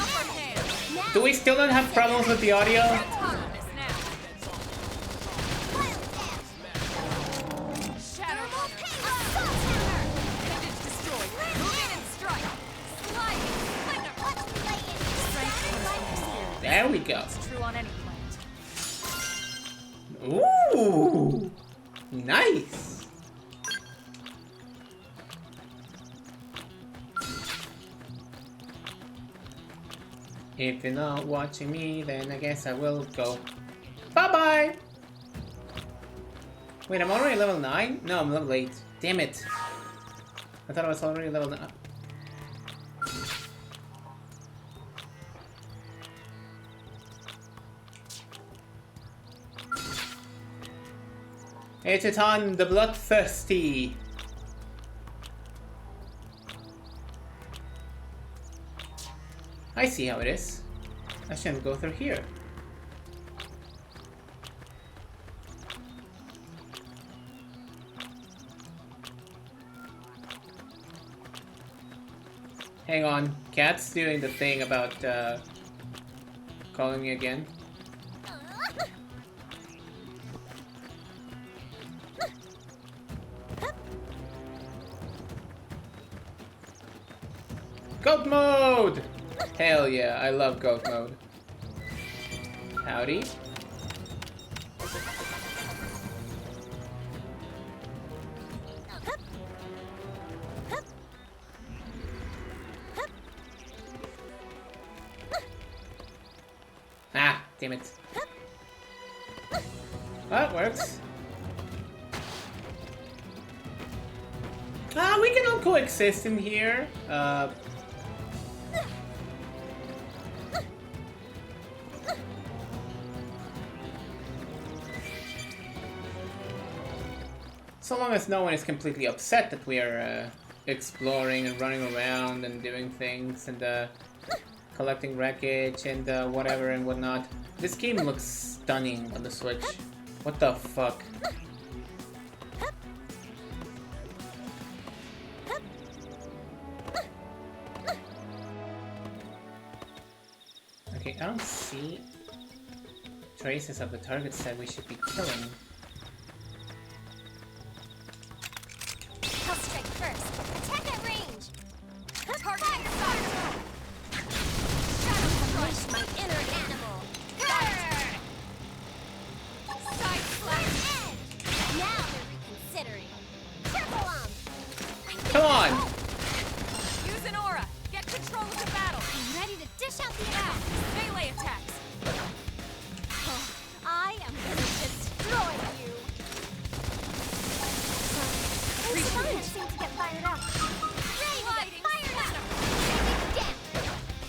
Upper hand. Do we still not have problems with the audio? Autonomous now. Shadow Assault hammer! Appendage destroyed. Move in and strike. Sliding. Thunder. Let's lay it! There we go. It's true on any planet. Ooh, nice. If you're not watching me, then I guess I will go. Bye-bye. Wait, I'm already level 9? No, I'm level 8. Damn it. I thought I was already level 9. It's on the Bloodthirsty. I see how it is. I shouldn't go through here. Hang on, Cat's doing the thing about calling me again. Goat mode! Hell yeah, I love goat mode. Howdy. Ah, damn it. That works. Ah, we can all coexist in here. So long as no one is completely upset that we are exploring and running around and doing things and collecting wreckage and whatever and whatnot. This game looks stunning on the Switch. What the fuck? Okay, I don't see traces of the targets that we should be killing. I'll strike first. Attack at range. Target fire. Shadow crush my inner animal. Grrr! Side slash. Now they're reconsidering. Triple 'em. Come on! Use an aura. Get control of the battle. I'm ready to dish out the attack. Melee attacks. I am gonna destroy you. Those sponge seem to get fired up. Ready to get fired up. Again.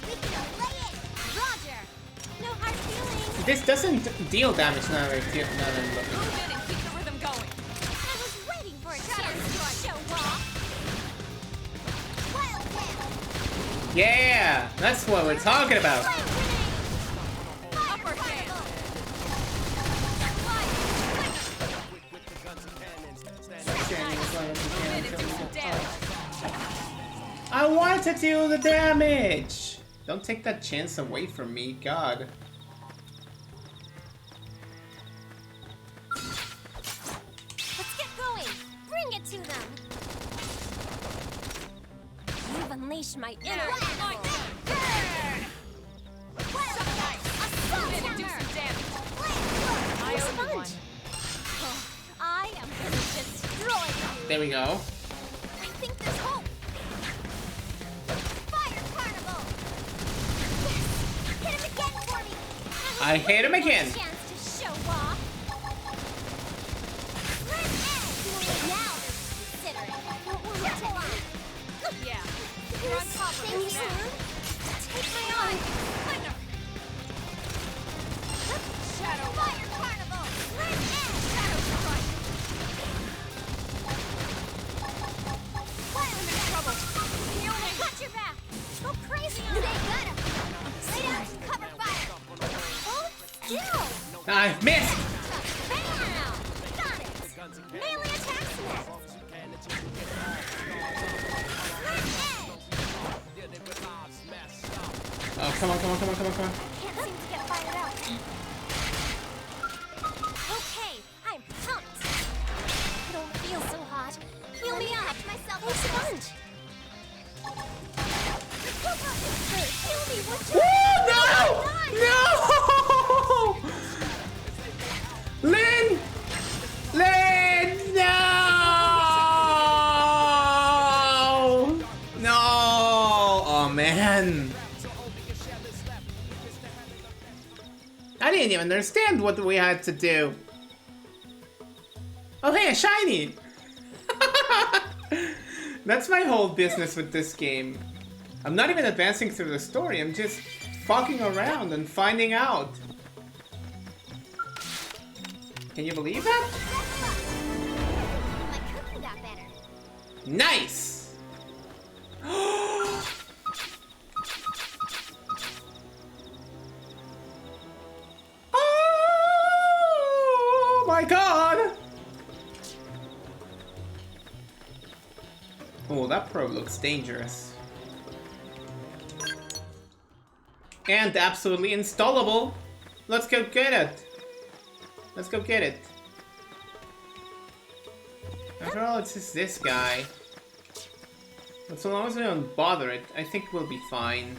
We can lay it. Roger. No hard feelings. This doesn't deal damage now that I'm looking. Move in and keep the rhythm going. I was waiting for a chance to show off. Wild Whip. Yeah! That's what we're talking about! Upper hand. Move in and do some damage. I wanted to do the damage! Don't take that chance away from me, God. Let's get going. Bring it to them. You've unleashed my inner animal. Move in and do some damage. I owe you one. I am gonna destroy you. There we go. I think there's hope. Fire Carnival. Yes. Hit him again for me. I hit him again. Chance to show off. Red egg. Now they're considering. Triple 'em. I missed! Bam! Got it! Melee attacks next! Oh, come on, come on, come on, come on, come on. Can't seem to get fired up. Okay, I'm pumped. It all feels so hot. Heal me up. Myself Thanks a bunch. Heal me, would you? No! No! Lynn! Lynn! No! No! Oh, man. I didn't even understand what we had to do. Oh, hey, a shiny! That's my whole business with this game. I'm not even advancing through the story, I'm just fucking around and finding out. Can you believe that? My cooking got better. Nice! Oh my god! Oh, that probe looks dangerous. And absolutely installable. Let's go get it. Let's go get it. After all, it's just this guy. But so long as we don't bother it, I think we'll be fine.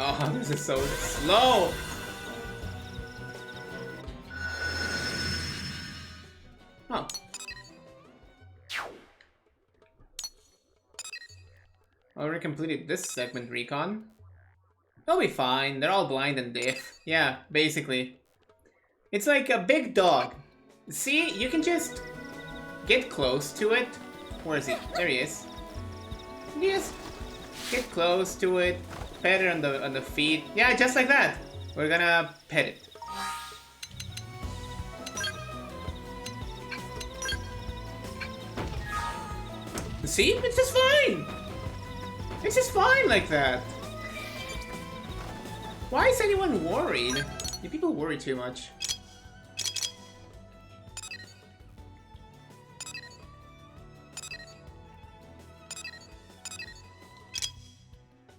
Oh, this is so slow! Huh. Already completed this segment, Recon. They'll be fine, they're all blind and deaf. Yeah, basically. It's like a big dog. See, you can just get close to it. Where is he? There he is. You just get close to it. Pet it on the feet. Yeah, just like that. We're gonna pet it. See? It's just fine! It's just fine like that. Why is anyone worried? Do people worry too much?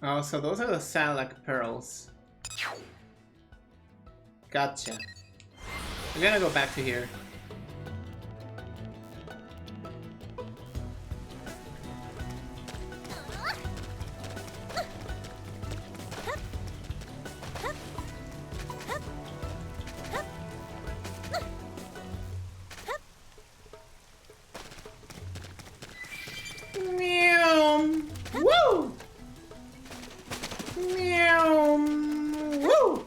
Oh, so those are the Salak pearls. Gotcha. We're gonna go back to here. Meow. Woo! Meow. Woo!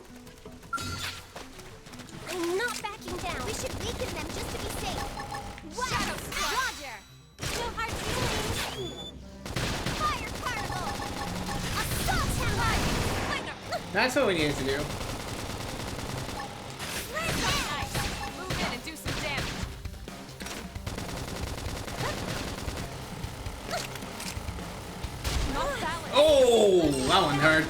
I'm not backing down. We should weaken them just to be safe. Wow. Shadow Strike. Roger. No hard feelings. Fire Carnival. Assault Hammer. That's what we needed to do. Move in and do some damage. Not balanced. Oh, that one hurt.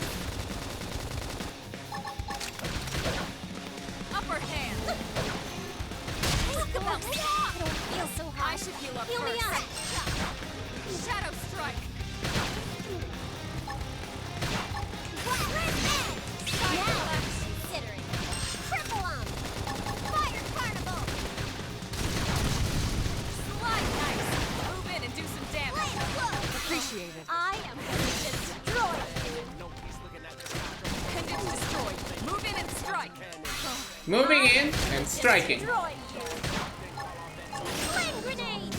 Upper hand. Talk about it. I don't feel so hot. I should heal up Heal me first. up. Shadow Strike. Now I'm considering. Triple 'em. Fire Carnival. Slide Knife. Move in and do some damage. Appreciate it. I am going to destroy you. Condense destroyed. Move in and strike. Moving in and striking. Destroy you. Flame grenade.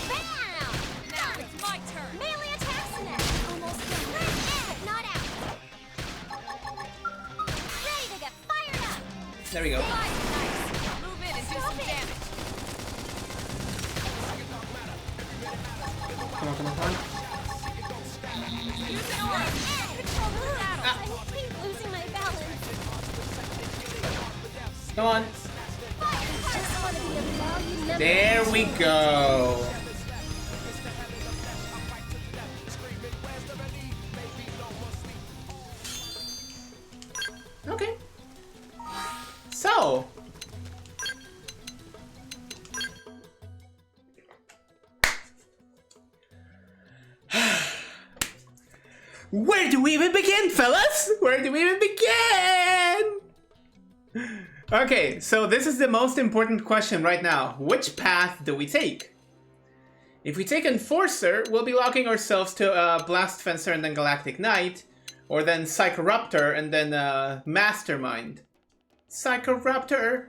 Bam! Now it's my turn. Melee attacks next. Almost done. But not out. Ready to get fired up. There we go. Slide Knife. Move in and do some damage. Come on, come on, come on. Use an aura. Control the battle. I keep losing my balance. Come on. There we go. Okay. So. Where do we even begin, fellas? Where do we even begin? Okay, so this is the most important question right now. Which path do we take? If we take Enforcer, we'll be locking ourselves to Blast Fencer and then Galactic Knight, or then Psychoraptor and then Mastermind. Psychoraptor.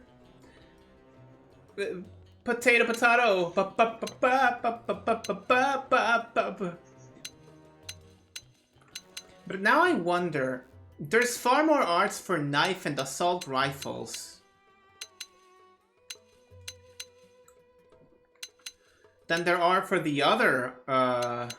Potato, potato. But now I wonder, there's far more arts for knife and assault rifles than there are for the other, that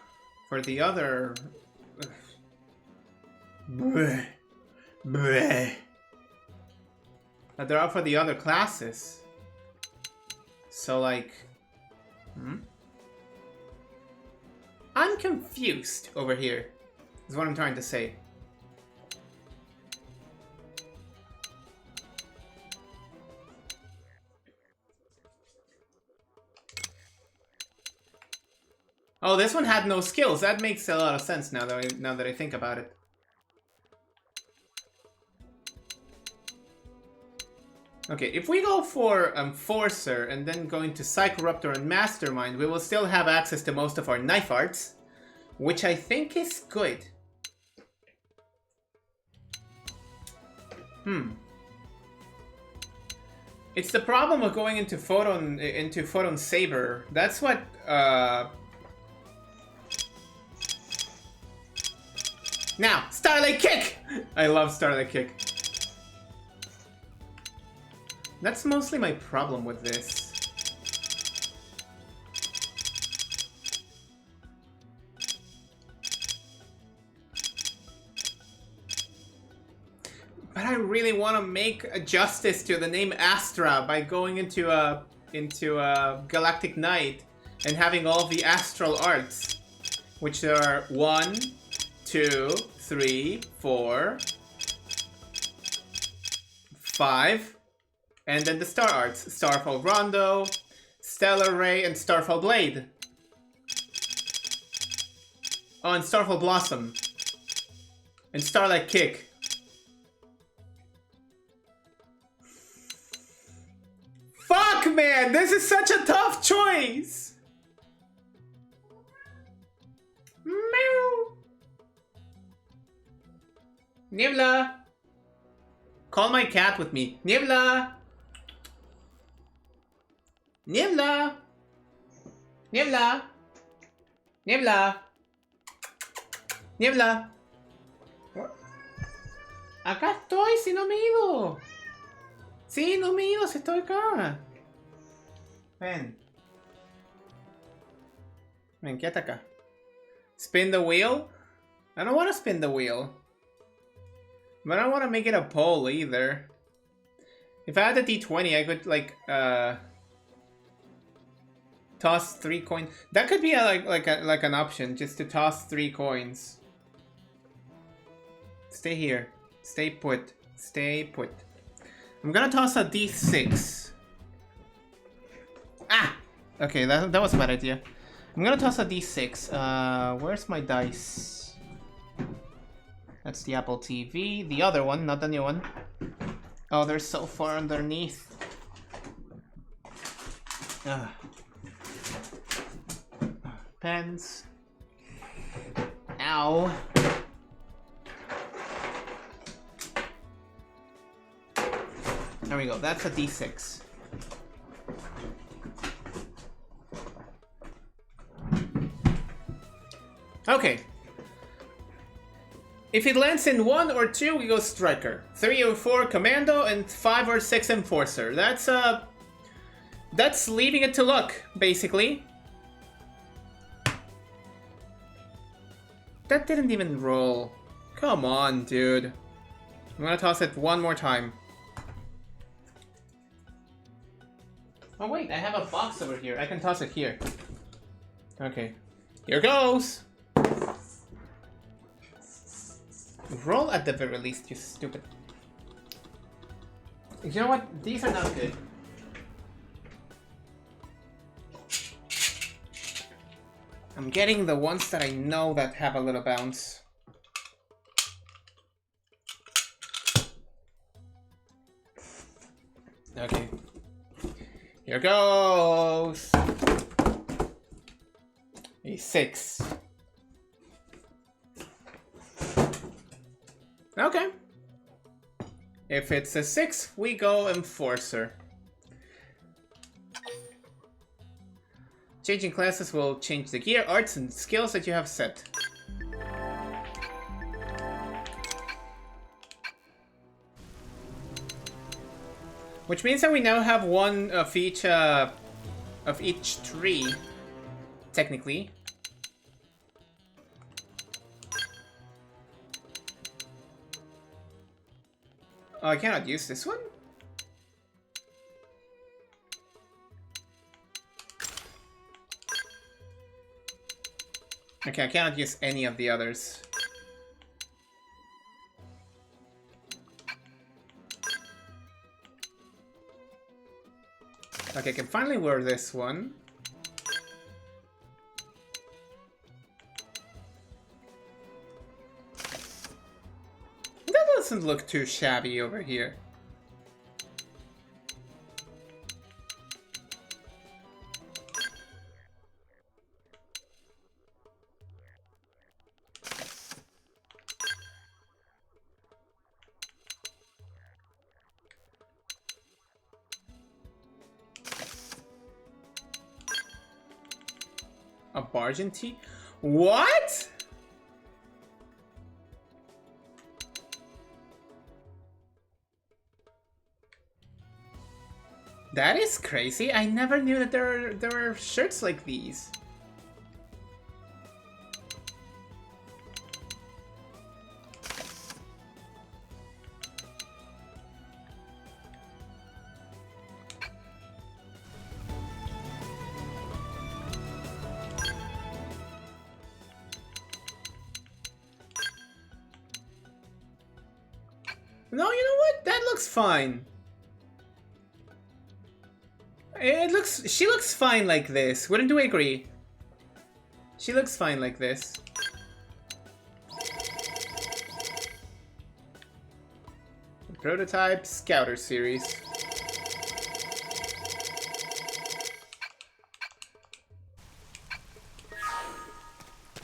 there are for the other classes. So like, I'm confused over here. Is what I'm trying to say. Oh, this one had no skills. That makes a lot of sense now that I think about it. Okay, if we go for Enforcer and then go into Psychoraptor and Mastermind, we will still have access to most of our knife arts, which I think is good. It's the problem of going into Photon Saber. That's what Now, Starlight Kick! I love Starlight Kick. That's mostly my problem with this. But I really want to make justice to the name Astra by going into Galactic Knight and having all the astral arts, which are 1, 2, 3, 4, 5, and then the star arts: Starfall Rondo, Stellar Ray, and Starfall Blade. Oh, and Starfall Blossom, and Starlight Kick. Fuck, man! This is such a tough choice! Meow. Niebla! Call my cat with me. Niebla! Niebla! Niebla! Niebla! Niebla! Acá estoy, si no me he ido. Sí, no me he ido, si estoy acá. Ven. Ven, quédate acá. Spin the wheel? I don't want to spin the wheel. But I don't want to make it a poll either. If I had a D20, I could like toss 3 coins. That could be like an option, just to toss 3 coins. Stay here. Stay put. Stay put. I'm gonna toss a D6. Ah! Okay, that was a bad idea. I'm gonna toss a D6. Where's my dice? That's the Apple TV. The other one, not the new one. Oh, they're so far underneath. Pens. Ow. There we go, that's a D6. Okay. If it lands in 1 or 2, we go Striker. 3 or 4 Commando, and 5 or 6 Enforcer. That's leaving it to luck, basically. That didn't even roll. Come on, dude. I'm gonna toss it one more time. Oh wait, I have a box over here. I can toss it here. Okay. Here goes! Roll at the very least, you stupid. You know what? These are not good. I'm getting the ones that I know that have a little bounce. Okay. Here goes! A 6. Okay. If it's a 6, we go Enforcer. Changing classes will change the gear, arts, and skills that you have set. Which means that we now have one of each tree, technically. Oh, I cannot use this one? Okay, I cannot use any of the others. Okay, I can finally wear this one. That doesn't look too shabby over here. A Bargentine? What? That is crazy. I never knew that there were shirts like these. No, you know what? That looks fine. She looks fine like this. Wouldn't you agree? She looks fine like this. The Prototype Scouter series.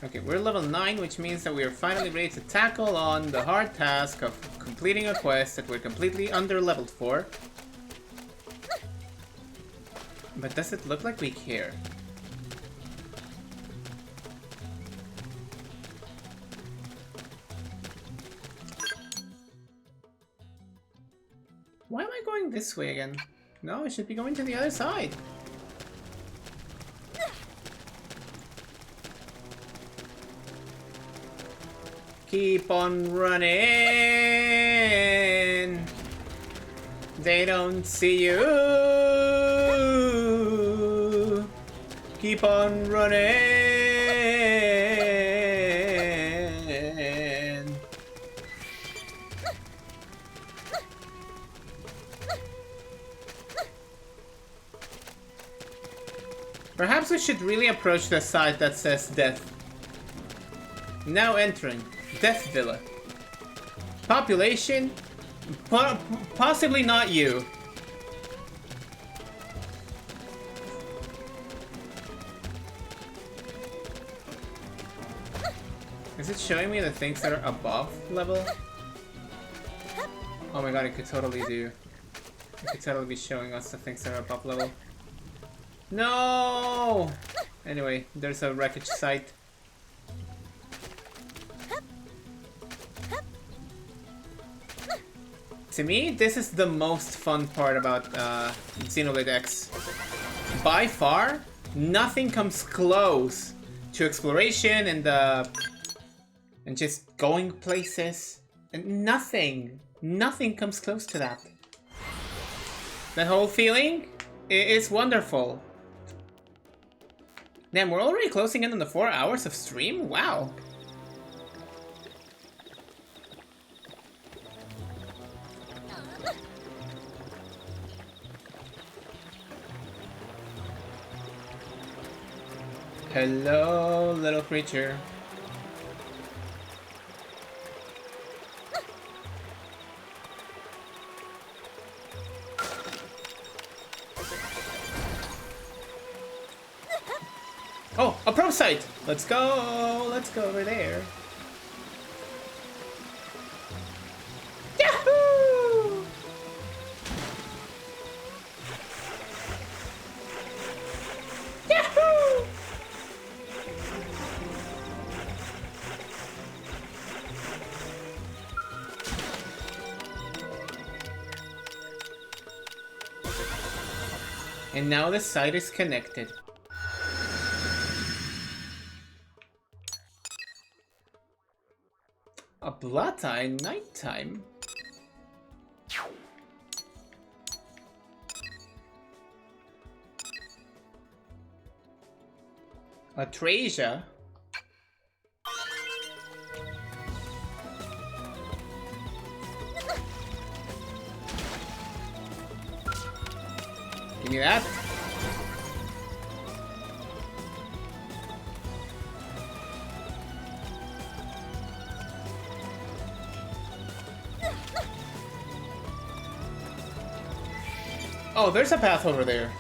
Okay, we're level 9, which means that we are finally ready to tackle on the hard task of completing a quest that we're completely under-leveled for. But does it look like we care? Why am I going this way again? No, I should be going to the other side. Keep on running. They don't see you. Keep on running. Perhaps we should really approach the side that says death. Now entering Death Villa. Population? Possibly not you. Is it showing me the things that are above level? Oh my god, it could totally do. It could totally be showing us the things that are above level. No! Anyway, there's a wreckage site. To me, this is the most fun part about Xenoblade X. By far, nothing comes close to exploration and just going places. And nothing comes close to that. That whole feeling It's wonderful. Damn, we're already closing in on the 4 hours of stream? Wow. Hello, little creature. Oh, a pro site! Let's go! Let's go over there. Yahoo! Yahoo! And now the site is connected. A blood eye nighttime? A treasure? Give me that. Oh, there's a path over there.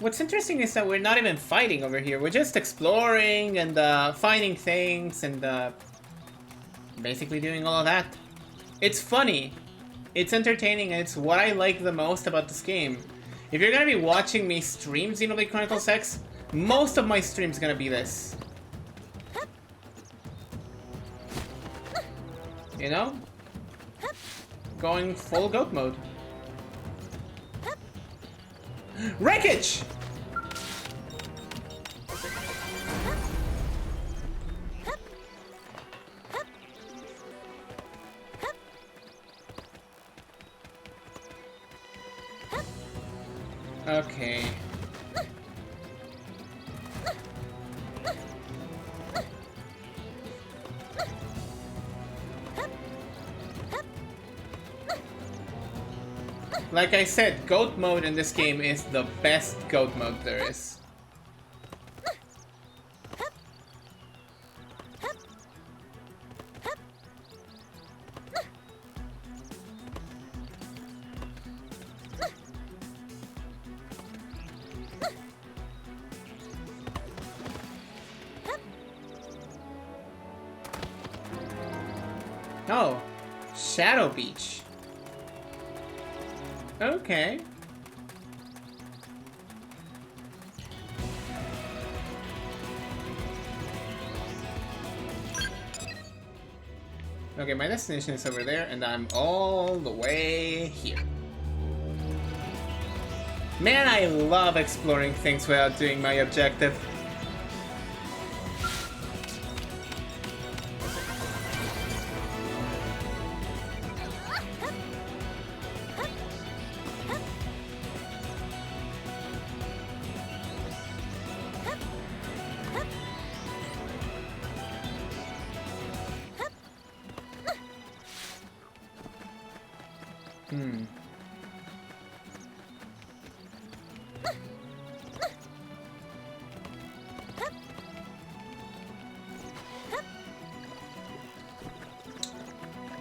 What's interesting is that we're not even fighting over here. We're just exploring and finding things and basically doing all of that. It's funny. It's entertaining, and it's what I like the most about this game. If you're gonna be watching me stream Xenoblade Chronicles X, most of my stream's gonna be this. You know? Going full goat mode. Wreckage! Okay. Like I said, goat mode in this game is the best goat mode there is. Oh, Shadow Beach. Okay. Okay, my destination is over there, and I'm all the way here. Man, I love exploring things without doing my objective.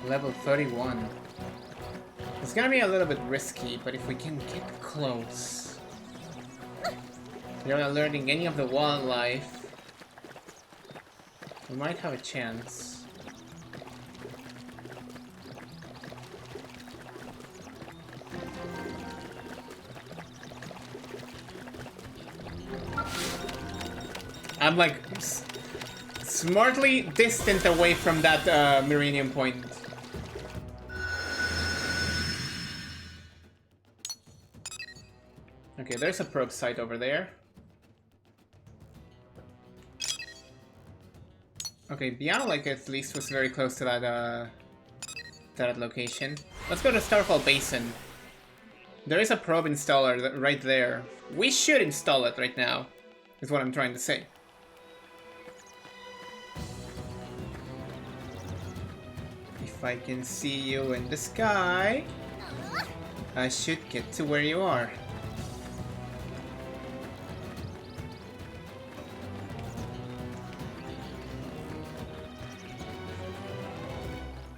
Level 31. It's gonna be a little bit risky, but if we can get close. We're not learning any of the wildlife. We might have a chance. I'm like smartly distant away from that Meridian point. Okay, there's a probe site over there. Okay, Bialik at least was very close to that location. Let's go to Starfall Basin. There is a probe installer right there. We should install it right now, is what I'm trying to say. If I can see you in the sky, I should get to where you are.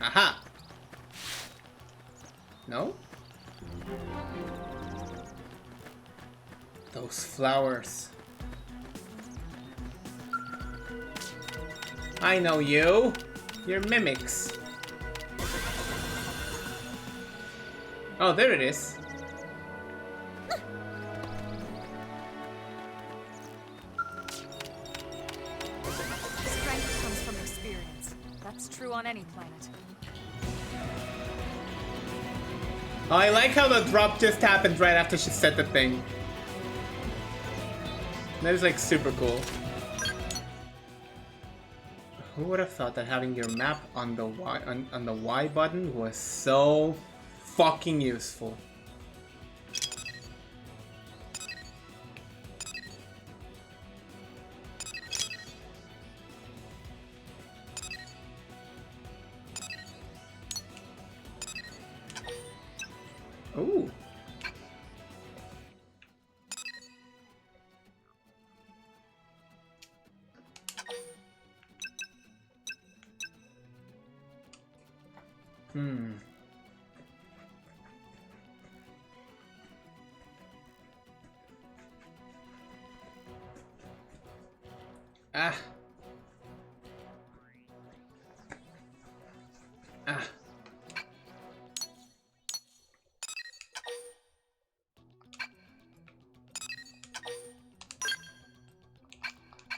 Aha! No? Those flowers. I know you. You're mimics. Oh, there it is. Strength comes from experience. That's true on any planet. Oh, I like how the drop just happened right after she said the thing. That is like super cool. Who would have thought that having your map on the Y button was so fucking useful? Ooh. Ah. Ah.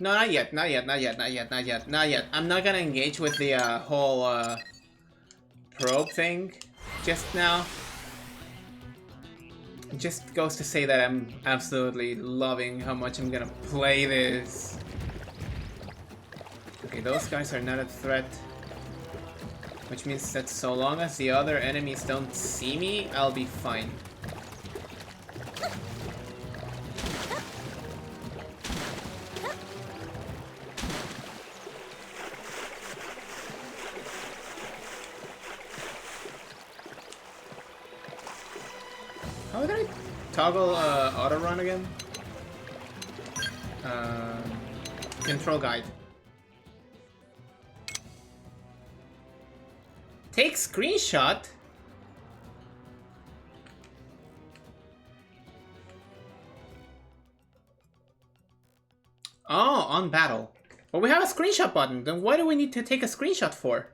No, not yet, not yet, not yet, not yet, not yet, not yet. I'm not gonna engage with the whole probe thing just now. It just goes to say that I'm absolutely loving how much I'm gonna play this. Okay, those guys are not a threat. Which means that so long as the other enemies don't see me, I'll be fine. How did I toggle auto run again? Control guide. Take screenshot? Oh, on battle. Well, we have a screenshot button. Then why do we need to take a screenshot for?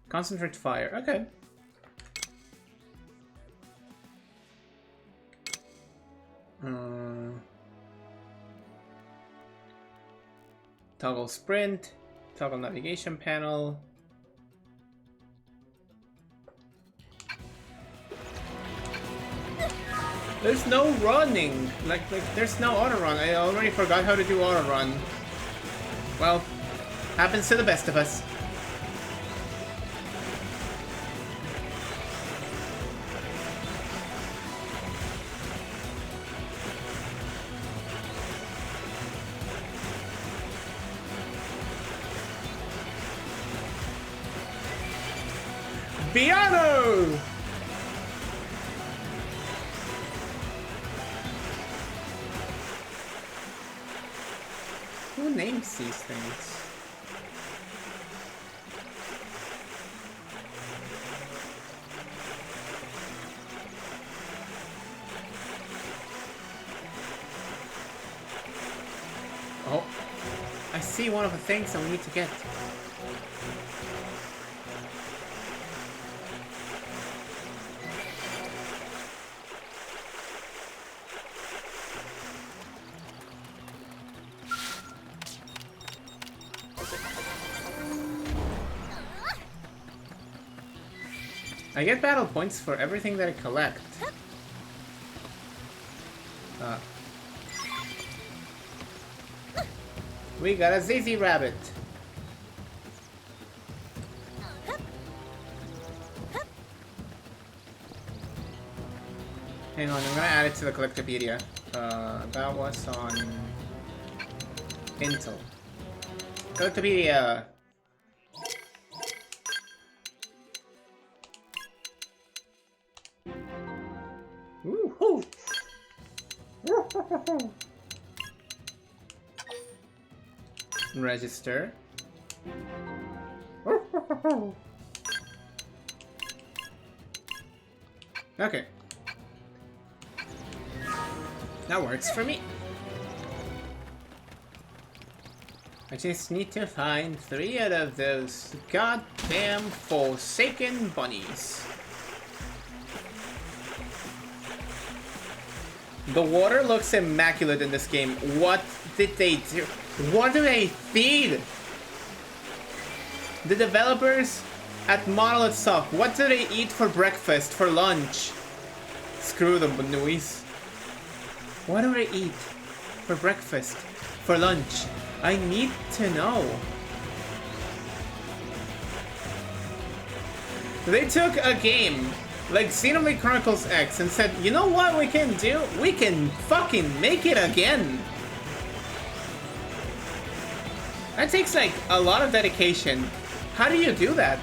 Concentrate fire. Okay. Toggle sprint, toggle navigation panel. There's no running. Like there's no auto run. I already forgot how to do auto run. Well, happens to the best of us. Piano! Who names these things? Oh, I see one of the things that we need to get. I get battle points for everything that I collect. We got a Zizi rabbit. Hang on, I'm gonna add it to the Collectopedia. That was on Intel. Collectopedia. Woohoo! Register. Okay. That works for me. I just need to find 3 out of those goddamn forsaken bunnies. The water looks immaculate in this game. What did they do? What do they feed? The developers at Monolith Soft, what do they eat for breakfast, for lunch? Screw the bunnies. What do they eat for breakfast, for lunch? I need to know. They took a game like Xenoblade Chronicles X and said, you know what we can do? We can fucking make it again. That takes like a lot of dedication. How do you do that?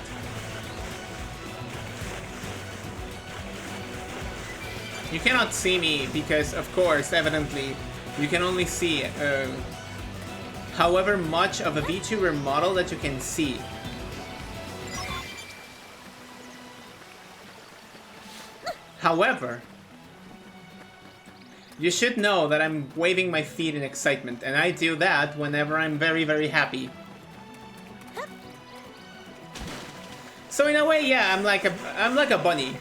You cannot see me because, of course, evidently, you can only see however much of a VTuber model that you can see. However, you should know that I'm waving my feet in excitement, and I do that whenever I'm very, very happy. So in a way, yeah, I'm like a bunny.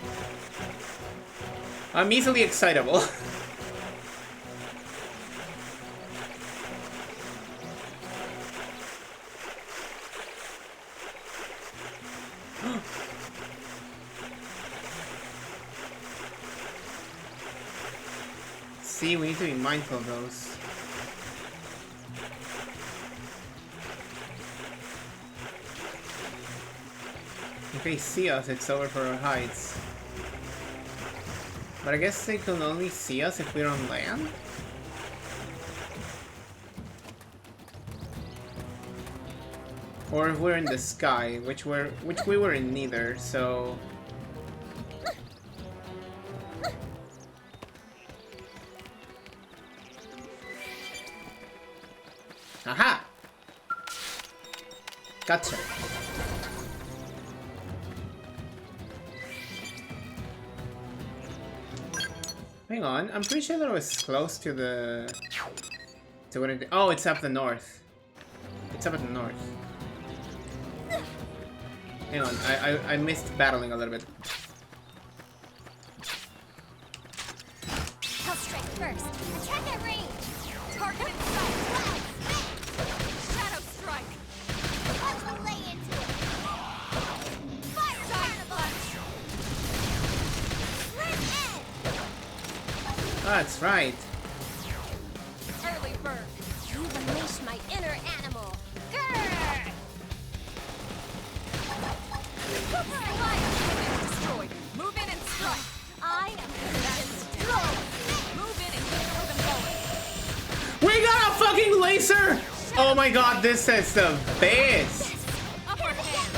I'm easily excitable. See, we need to be mindful of those. If they see us, it's over for our heights. But I guess they can only see us if we're on land? Or if we're in the sky, which we were in neither, so... Aha! Gotcha. Hang on, I'm pretty sure that it was close to the... to what it... Oh, it's up the north. It's up at the north. Hang on, I missed battling a little bit. I'll strike first. Attack at range. Target in sight. Shadow strike. Watch the lay into it. Fire carnival. Slit edge. That's right. Early bird. You've unleashed my inner animal. Grrr! Destroyed. Move in and strike. I am destroyed. Move in and keep them going. We got a fucking laser! Oh my god, this is the best! Upper hand.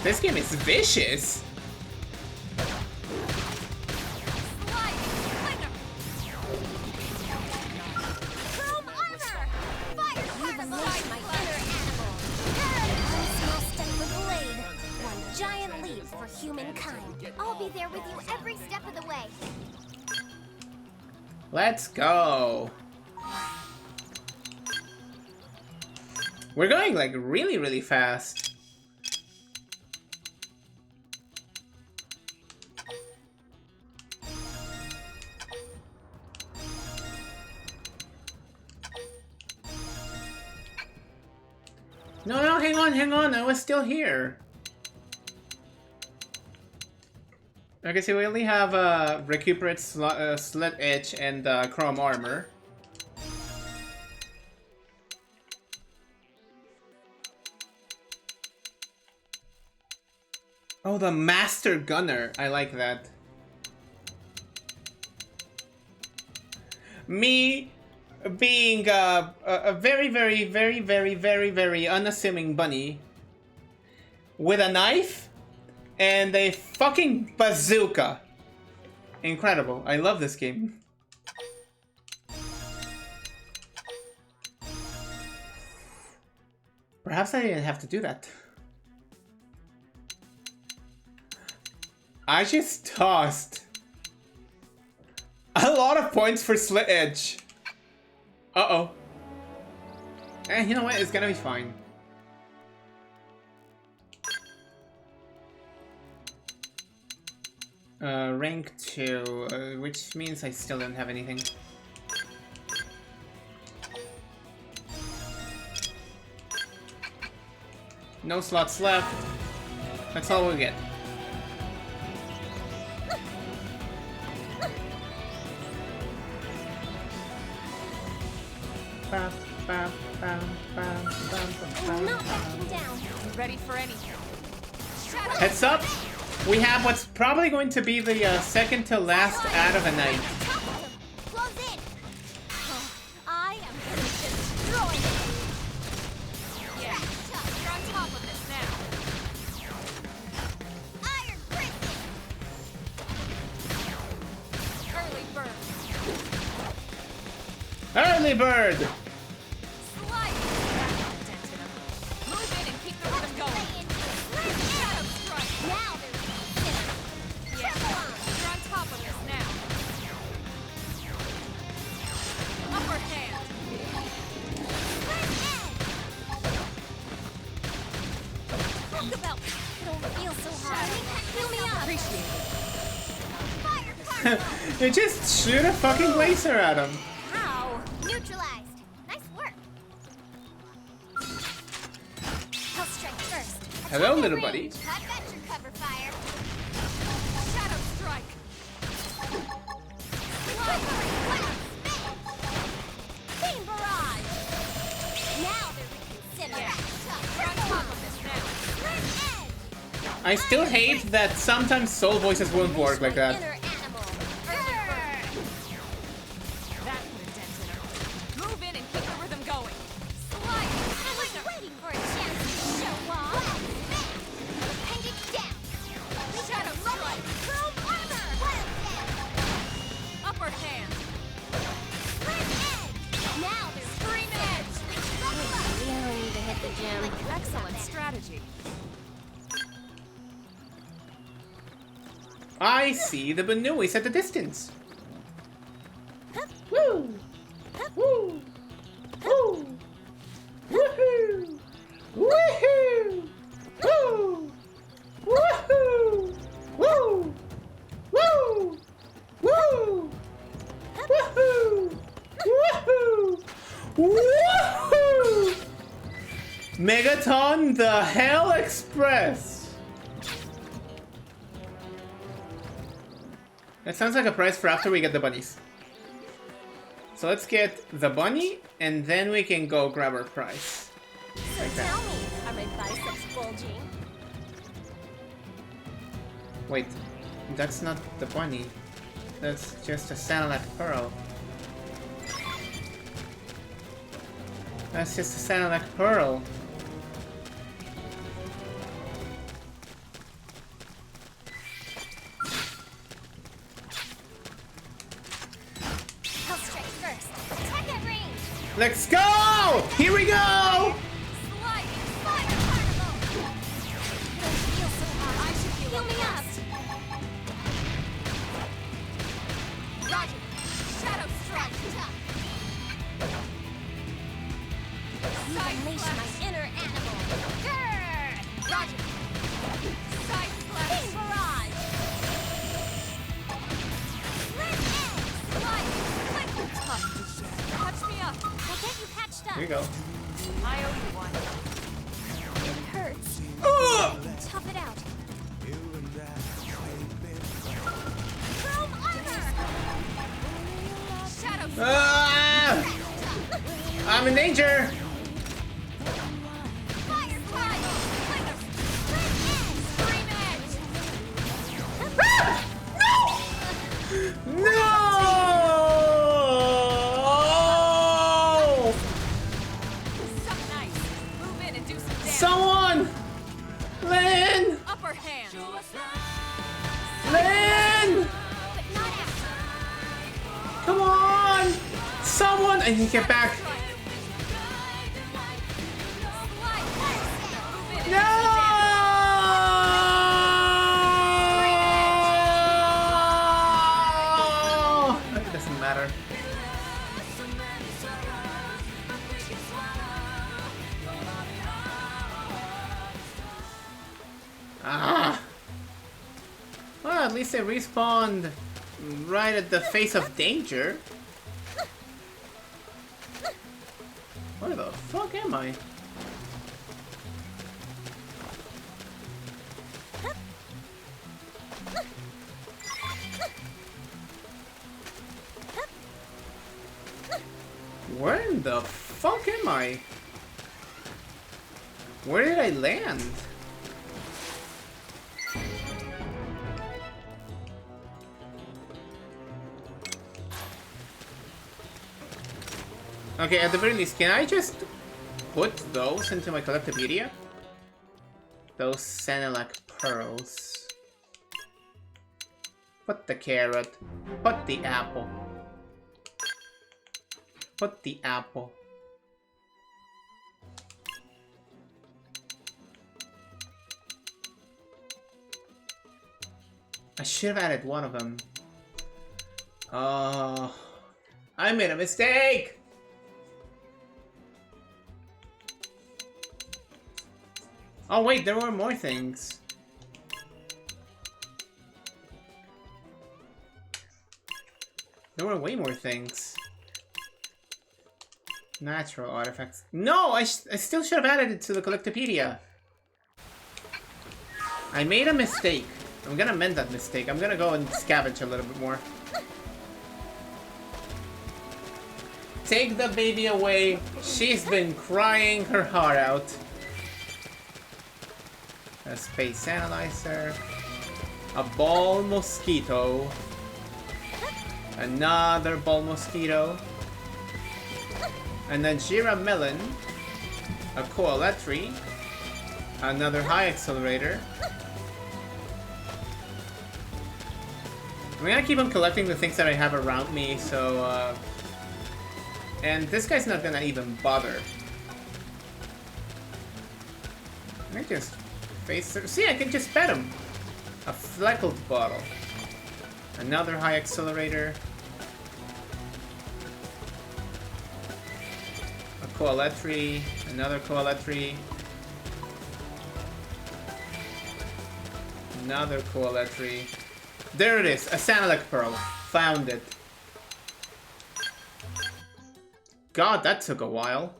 This game is vicious! Chrome armor. Fire carnival. My inner animal. One small step for Blade. One giant leap for humankind. I'll be there with you every step of the way. Let's go! We're going like really, really fast. No, no, hang on, I was still here. Okay, so we only have recuperate slit edge and chrome armor. Oh, the Master Gunner. I like that. Me being a very, very, very, very, very, very unassuming bunny with a knife and a fucking bazooka. Incredible. I love this game. Perhaps I didn't have to do that. I just tossed a lot of points for Slit Edge. Uh-oh. You know what? It's gonna be fine. Rank 2, which means I still don't have anything. No slots left. That's all we'll get. I'm not backing down. Ready for anything. Heads up, we have what's probably going to be the second to last ad of the night. Close in. I am gonna destroy it. Yeah, you're on top of this now. Iron Prison. Early bird. Early bird! You just shoot a fucking laser at him. How? Neutralized. Nice work. I'll strike first. Hello, little buddy. I've got your cover fire. Shadow strike. Beam barrage. Now they're reconsidering. You're on top of this now. I still hate that sometimes soul voices won't work like that. Excellent strategy. I see the Banuis at the distance. Woo! Woo! Woo! Woohoo! Woohoo! Woo! Woohoo! Woo! Woo! Woo! Woohoo! Woohoo! Woohoo! Megaton the Hell Express! That sounds like a prize for after we get the bunnies. So let's get the bunny, and then we can go grab our prize. So Like that. tell me, are my biceps bulging? Wait, that's not the bunny. That's just a Sanilac Pearl. That's just a Sanilac Pearl. I'll strike first. Attack at range. Let's go! Here we go! Sliding fire carnival. Don't feel so hard. I should heal me up. Roger. Shadow strike. Unleash my inner animal. Grrr! Roger. Side slash. Beam barrage. Slide. Quick. Touch me up. I'll get you patched up. Here we go. I owe you one. It hurts. Tough it out. Ah! I'm in danger! No! Someone! Lynn! Upper hand. Lynn! Come on! Someone! I need to get back. No! It doesn't matter. Ah! Well, at least they respawned right at the face of danger. Where the fuck am I? Where in the fuck am I? Where did I land? Okay, at the very least, can I just put those into my Collectopedia? Those Senelec pearls. Put the carrot. Put the apple. Put the apple. I should have added one of them. I made a mistake! Oh wait, there were more things. There were way more things. Natural artifacts. No, I still should have added it to the Collectopedia. I made a mistake. I'm gonna mend that mistake. I'm gonna go and scavenge a little bit more. Take the baby away. She's been crying her heart out. A space analyzer. A ball mosquito. Another ball mosquito. An Najira melon. A coaletry. Another high accelerator. I'm gonna keep on collecting the things that I have around me, so and this guy's not gonna even bother. I just face through. See, I can just pet him. A fleckled bottle. Another high accelerator. A coaletry. Another coaletry. Another coaletry. There it is, a Senelec pearl. Found it. God, that took a while.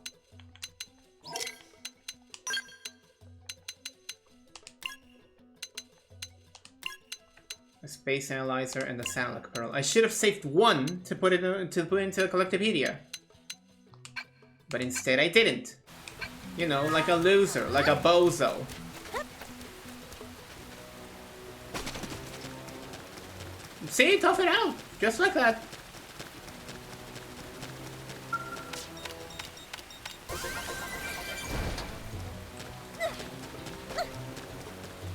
A space analyzer and a Senelec pearl. I should have saved one to put it into the Collectopedia. But instead I didn't. You know, like a loser, like a bozo. See, tough it out, just like that.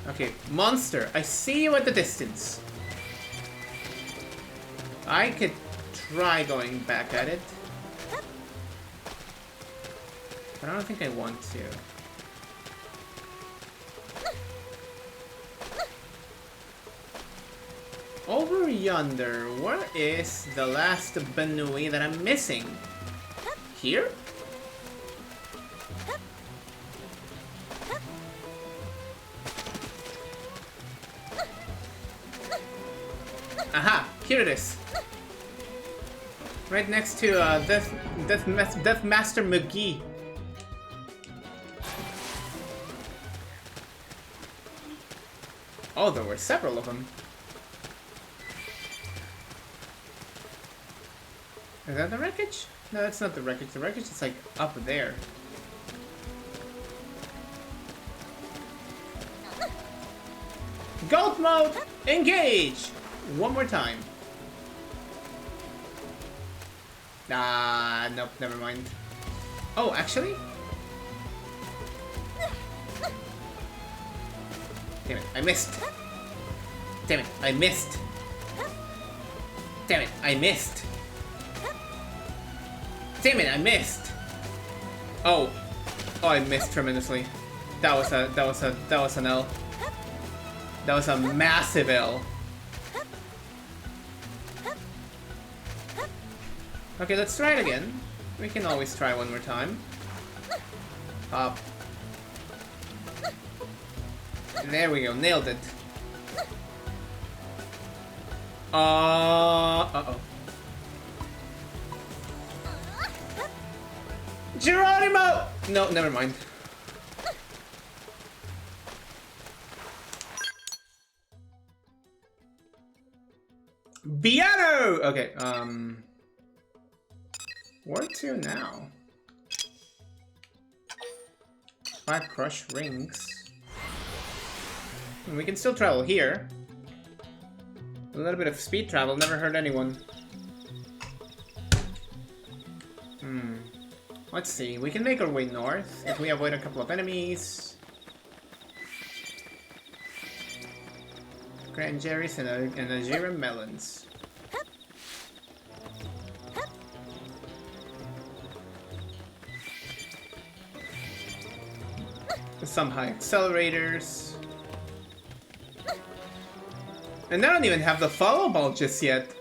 Okay, monster, I see you at the distance. I could try going back at it. But I don't think I want to. Over yonder, where is the last Banui that I'm missing? Here? Aha! Here it is. Right next to Death Master McGee. Oh, there were several of them. Is that the wreckage? No, that's not the wreckage. The wreckage is like up there. Goat mode, engage! One more time. Ah, nope, never mind. Oh, actually? Damn it, I missed. Damn it, I missed. Damn it, I missed. Damn it, I missed. Oh. Oh, I missed tremendously. That was an L. That was a massive L. Okay, let's try it again. We can always try one more time. Up. There we go, nailed it. Uh-oh. Geronimo! No, never mind. Piano! Okay, where to now? 5 crush rings. We can still travel here. A little bit of speed travel never hurt anyone. Let's see, we can make our way north if we avoid a couple of enemies. Cranberries and Ajira melons. Some high accelerators. And I don't even have the follow ball just yet.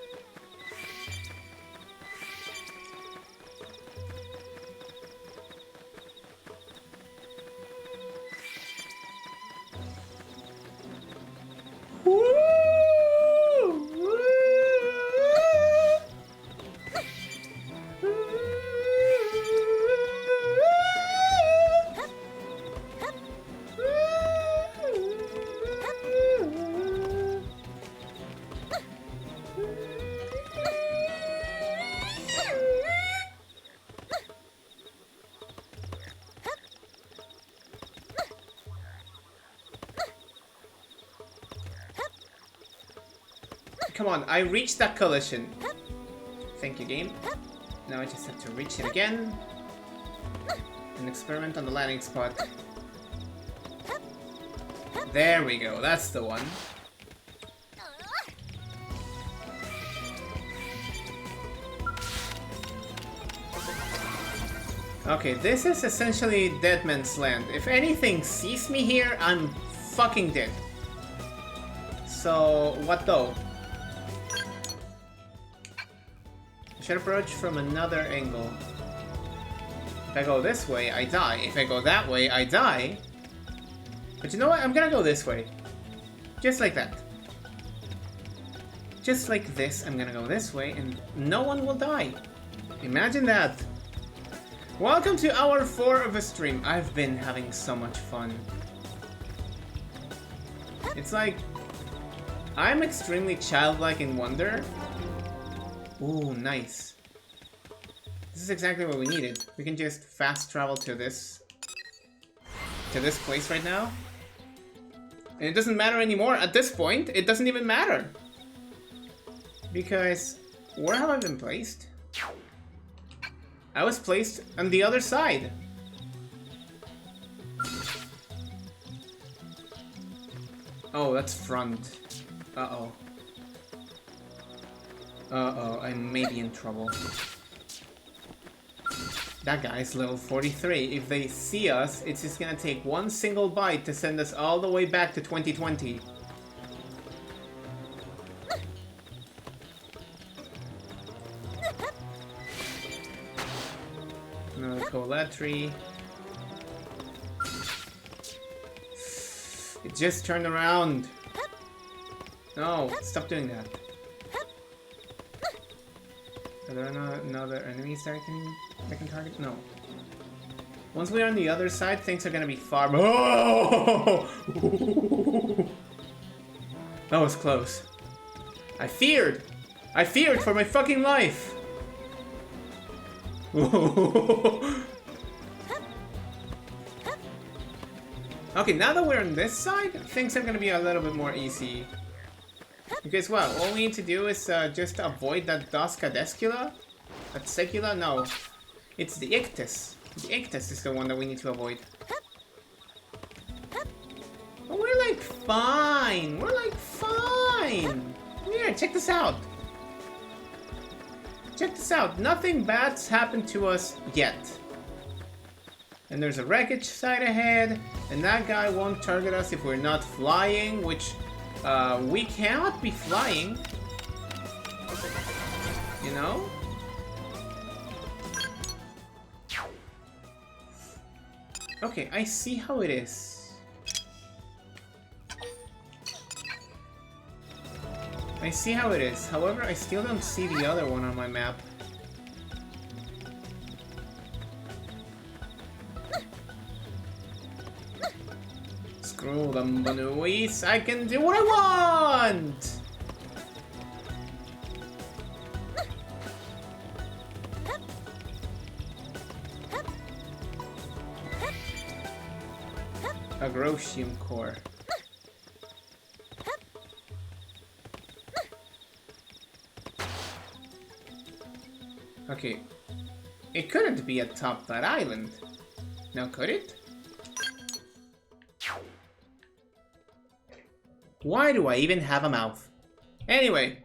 Come on, I reached that collision. Thank you, game. Now I just have to reach it again. And experiment on the landing spot. There we go, that's the one. Okay, this is essentially Dead Man's Land. If anything sees me here, I'm fucking dead. So, what though? I should approach from another angle. If I go this way, I die. If I go that way, I die. But you know what? I'm gonna go this way. Just like that. Just like this, I'm gonna go this way and no one will die. Imagine that. Welcome to hour 4 of a stream. I've been having so much fun. It's like, I'm extremely childlike in wonder. Ooh, nice. This is exactly what we needed. We can just fast travel to this place right now. And it doesn't matter anymore. At this point, it doesn't even matter. Because, where have I been placed? I was placed on the other side. Oh, that's front. Uh-oh. Uh-oh, I may be in trouble. That guy's level 43. If they see us, it's just gonna take one single bite to send us all the way back to 2020. Another Colatry. It just turned around. No, stop doing that. Are there no other enemies that I can target? No. Once we're on the other side, things are gonna be far. Oh! That was close. I feared for my fucking life. Okay, now that we're on this side, things are gonna be a little bit more easy. Because, well, all we need to do is just avoid that Doscadescula? That Secula? No. It's the Ictus. The Ictus is the one that we need to avoid. But we're like fine. We're like fine. Here, check this out. Check this out. Nothing bad's happened to us yet. And there's a wreckage site ahead. And that guy won't target us if we're not flying, which we cannot be flying. You know? Okay, I see how it is. I see how it is. However, I still don't see the other one on my map. Screw them, Banuis. I can do what I want! Agrosium core. Okay. It couldn't be atop that island. Now could it? Why do I even have a mouth? Anyway,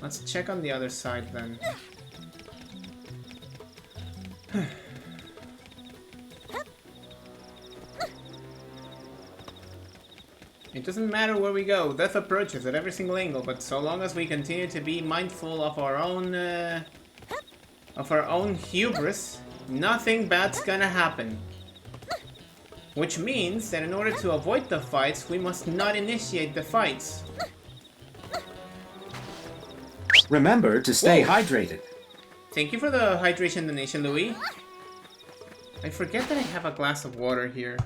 let's check on the other side then. It doesn't matter where we go, death approaches at every single angle, but so long as we continue to be mindful of our own hubris, nothing bad's gonna happen. Which means that in order to avoid the fights, we must not initiate the fights. Remember to stay Whoa. hydrated. Thank you for the hydration donation, Louis. I forget that I have a glass of water here.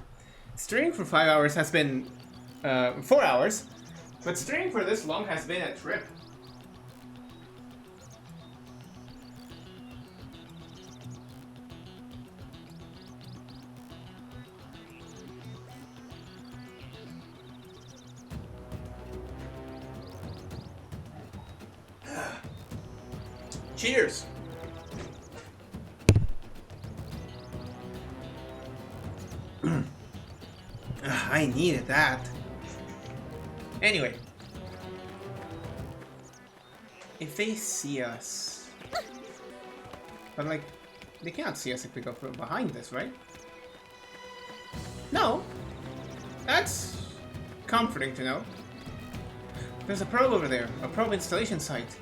Streaming for 5 hours has been 4 hours, but streaming for this long has been a trip. Cheers! I needed that. Anyway. If they see us... But like, they can't see us if we go from behind this, right? No. That's comforting to know. There's a probe over there, a probe installation site.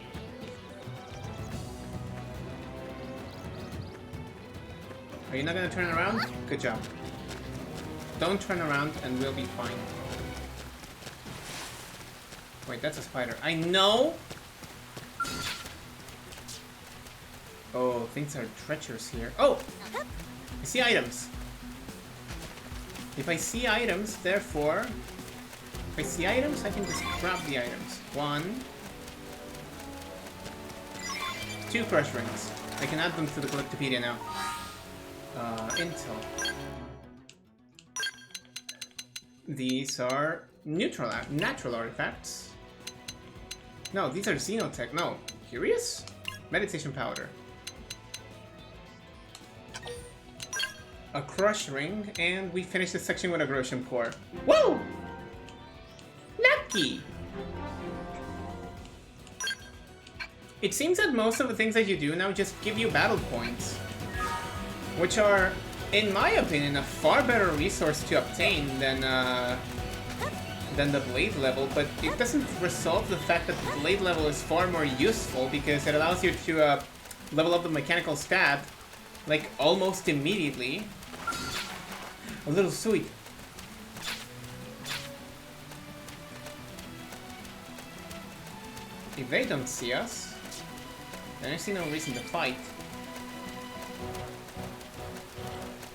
Are you not gonna turn around? Good job. Don't turn around and we'll be fine. Wait, that's a spider. I know! Oh, things are treacherous here. Oh! I see items. If I see items, therefore... If I see items, I can just grab the items. 1... 2 crush rings. I can add them to the Collectopedia now. Intel. These are natural artifacts. No, these are Xenotech. No. Curious? Meditation powder. A crush ring, and we finished this section with a Grosium core. Whoa! Lucky! It seems that most of the things that you do now just give you battle points. Which are, in my opinion, a far better resource to obtain than the blade level, but it doesn't resolve the fact that the blade level is far more useful because it allows you to level up the mechanical stat, like, almost immediately. A little sweet. If they don't see us, then I see no reason to fight.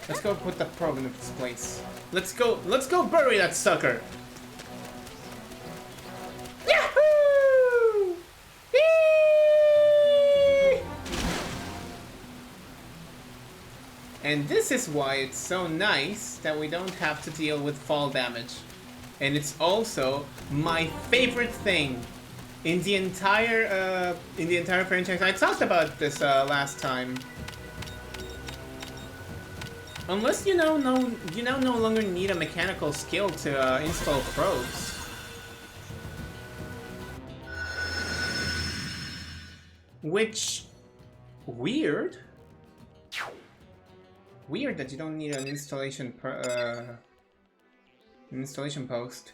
Let's go put the probe in its place. Let's go bury that sucker! Yahoo! Eee! And this is why it's so nice that we don't have to deal with fall damage. And it's also my favorite thing in the entire franchise. I talked about this last time. Unless you now no longer need a mechanical skill to install probes. Which, weird. Weird that you don't need an installation post.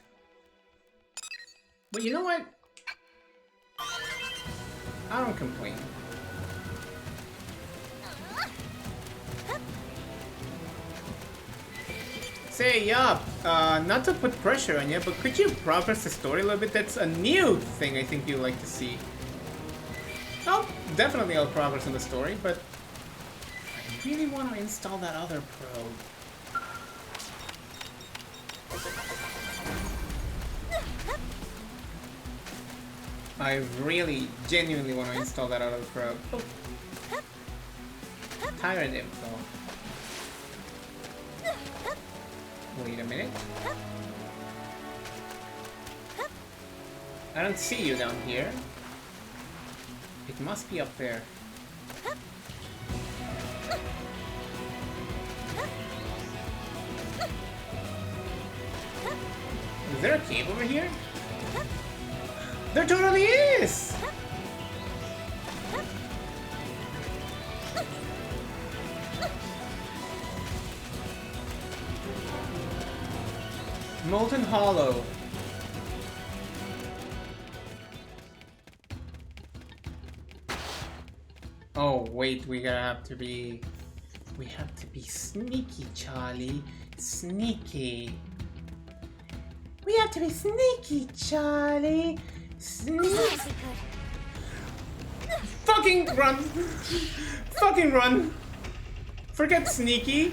But you know what? I don't complain. Say, yup, not to put pressure on you, but could you progress the story a little bit? That's a new thing I think you like to see. Oh, definitely I'll progress in the story, but I really want to install that other probe. I really, genuinely want to install that other probe. Oh. Tired info. Wait a minute. I don't see you down here. It must be up there. Is there a cave over here? There totally is! Molten Hollow. Oh wait, we have to be sneaky, Charlie. Sneaky. We have to be sneaky, Charlie. Sneaky. Fucking run! Fucking run! Forget sneaky.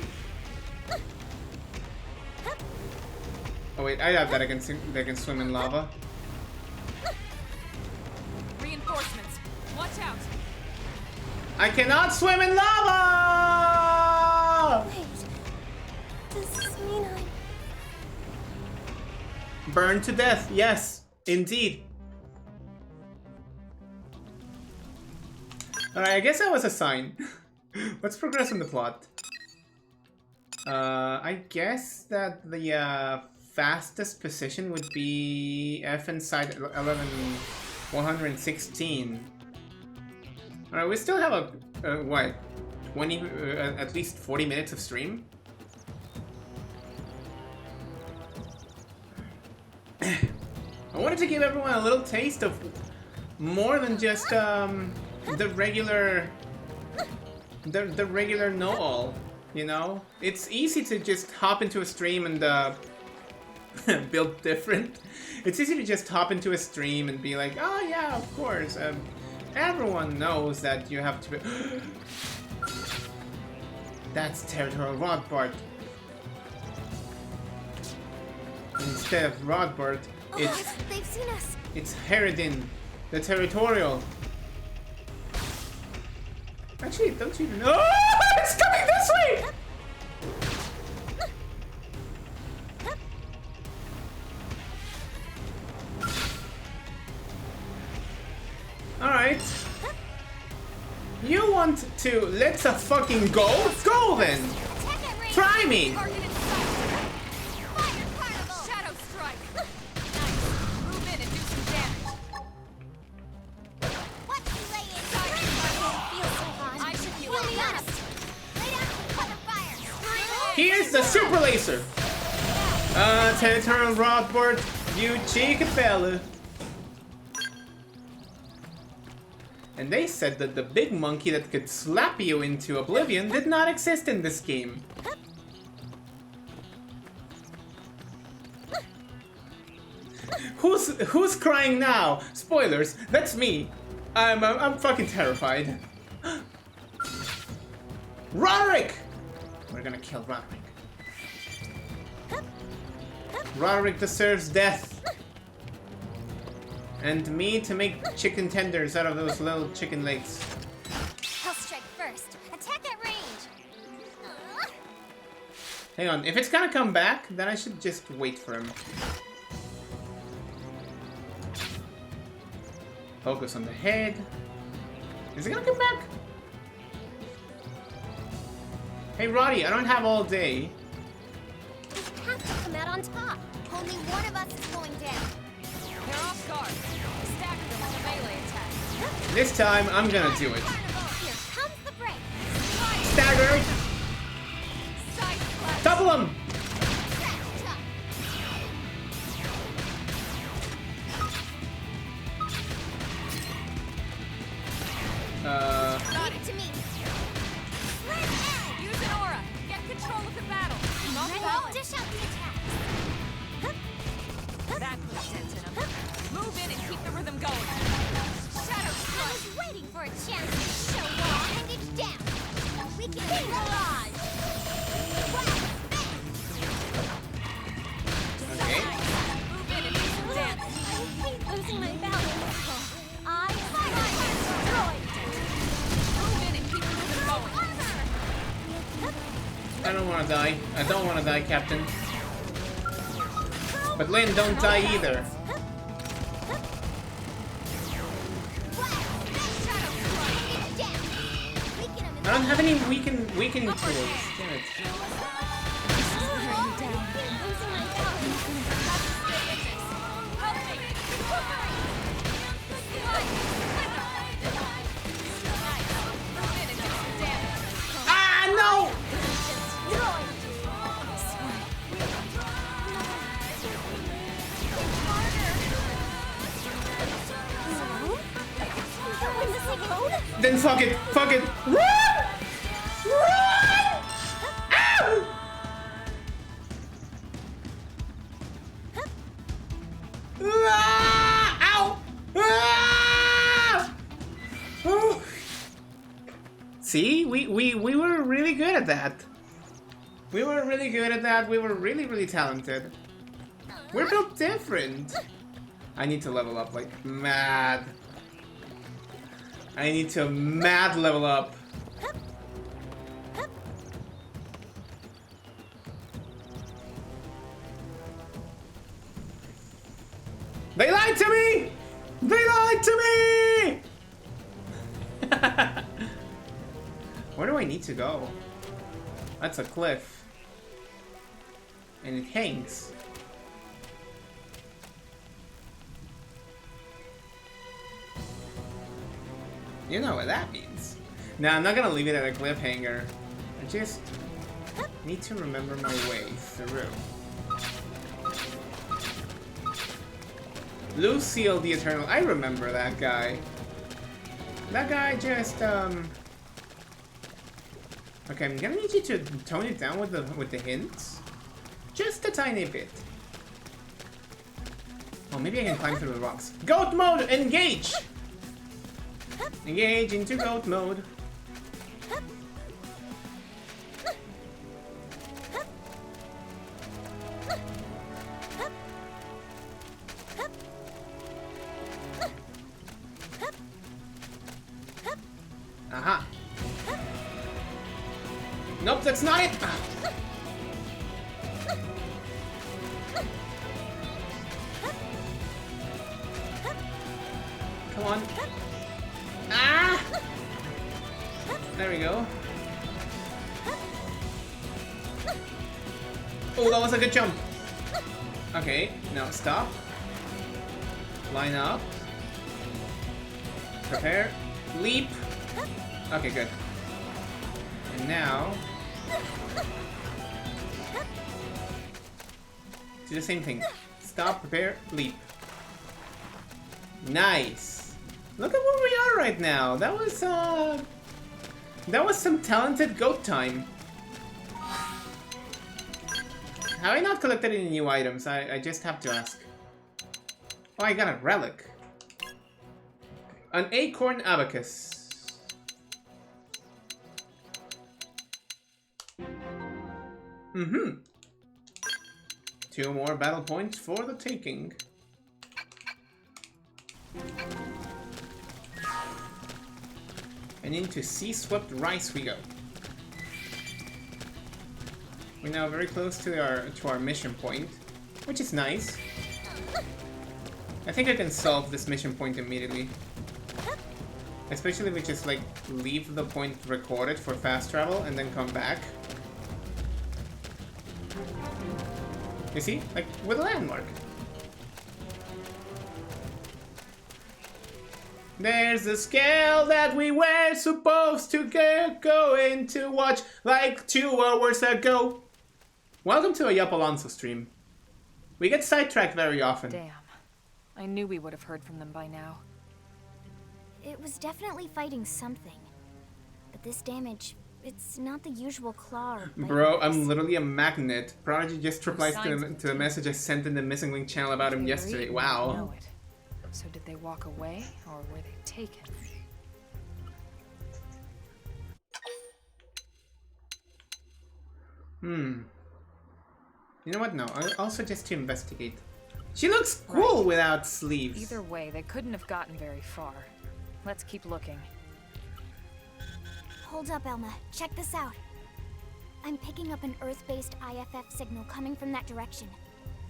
Oh wait, I have that I can swim in lava. Reinforcements. Watch out. I cannot swim in lava! Wait. Does this mean I'm... Burned to death, yes, indeed. Alright, I guess that was a sign. Let's progress in the plot. I guess that the fastest position would be F inside 116. Alright, we still have a, what, 20, at least 40 minutes of stream? I wanted to give everyone a little taste of more than just, the regular know-all, you know? It's easy to just hop into a stream and, build different. It's easy to just hop into a stream and be like, oh yeah, of course, everyone knows that you have to be... That's Territorial Rodbart. Instead of Rodbart, it's... they've seen us. It's Herodin, the Territorial. Actually, don't you know? Oh, it's coming this way! Alright. You want to let's a fucking go? Go then! Try me! Shadow strike. Nice. Move in and do some damage. What you lay inside? Feels so hot. I should be We'll able be to honest. Lay down and put the fire. Here's the Super Laser! Territorial Rodbart, you cheeky fella. And they said that the big monkey that could slap you into oblivion did not exist in this game. Who's crying now? Spoilers, that's me. I'm fucking terrified. Roderick! We're gonna kill Roderick. Roderick deserves death. And me to make chicken tenders out of those little chicken legs. I'll strike first. Attack at range. Hang on, if it's gonna come back, then I should just wait for him. Focus on the head. Is it gonna come back? Hey Roddy, I don't have all day. We have to come out on top. Only one of us is going down. They're off guard. Stagger them on a melee attack. This time, I'm gonna do it. Here comes the break. Stagger! Double him! Got it to me. Use an aura. Get control of the battle. Dish out the attacks. That put a dent in them. Move in and keep the rhythm going. Shadow I was waiting for a chance to show off and it's down. We can be mirage. Okay. Move in and do some damage. I hate losing my balance. I destroyed. Move in and keep the rhythm going. I don't wanna die. I don't wanna die, Captain. But Lynn, don't die either. I don't have any weakening tools. Damn it. Ah, no! Then fuck it! Fuck it! Run! Run! Ow! Ah! Ow! Ah! Oh. See? We were really good at that. We were really good at that. We were really talented. We're built different. I need to level up like mad. I need to mad level up. They lied to me! They lied to me! Where do I need to go? That's a cliff. And it hangs. You know what that means. Now, I'm not gonna leave it at a cliffhanger. I just need to remember my way through. Lucille the Eternal. I remember that guy. That guy just, Okay, I'm gonna need you to tone it down with the hints. Just a tiny bit. Oh, maybe I can climb through the rocks. Goat mode, engage! Engage into goat mode. Aha. Nope, that's not it. Ah. Come on. Ah! There we go. Oh, that was a good jump. Okay, now stop. Line up. Prepare. Leap. Okay, good. And now... do the same thing. Stop, prepare, leap. Nice. Look at where we are right now. That was some talented goat time. Have I not collected any new items? I just have to ask. Oh, I got a relic. An acorn abacus. Mm-hmm. 2 more battle points for the taking. And into sea-swept rice we go. We're now very close to our mission point, which is nice. I think I can solve this mission point immediately. Especially if we just like leave the point recorded for fast travel and then come back. You see? Like with a landmark. There's the scale that we were supposed to go in to watch like 2 hours ago. Welcome to a Yup Alonso stream. We get sidetracked very often. Damn. I knew we would have heard from them by now. It was definitely fighting something. But this damage, it's not the usual claw or bite. Bro, I'm literally a magnet. Prodigy just replies to the message I sent in the Missing Link channel about him yesterday. Wow. So did they walk away, or were they taken? You know what? No, I'll suggest to investigate. She looks cool without sleeves. Either way, they couldn't have gotten very far. Let's keep looking. Hold up, Elma. Check this out. I'm picking up an Earth-based IFF signal coming from that direction.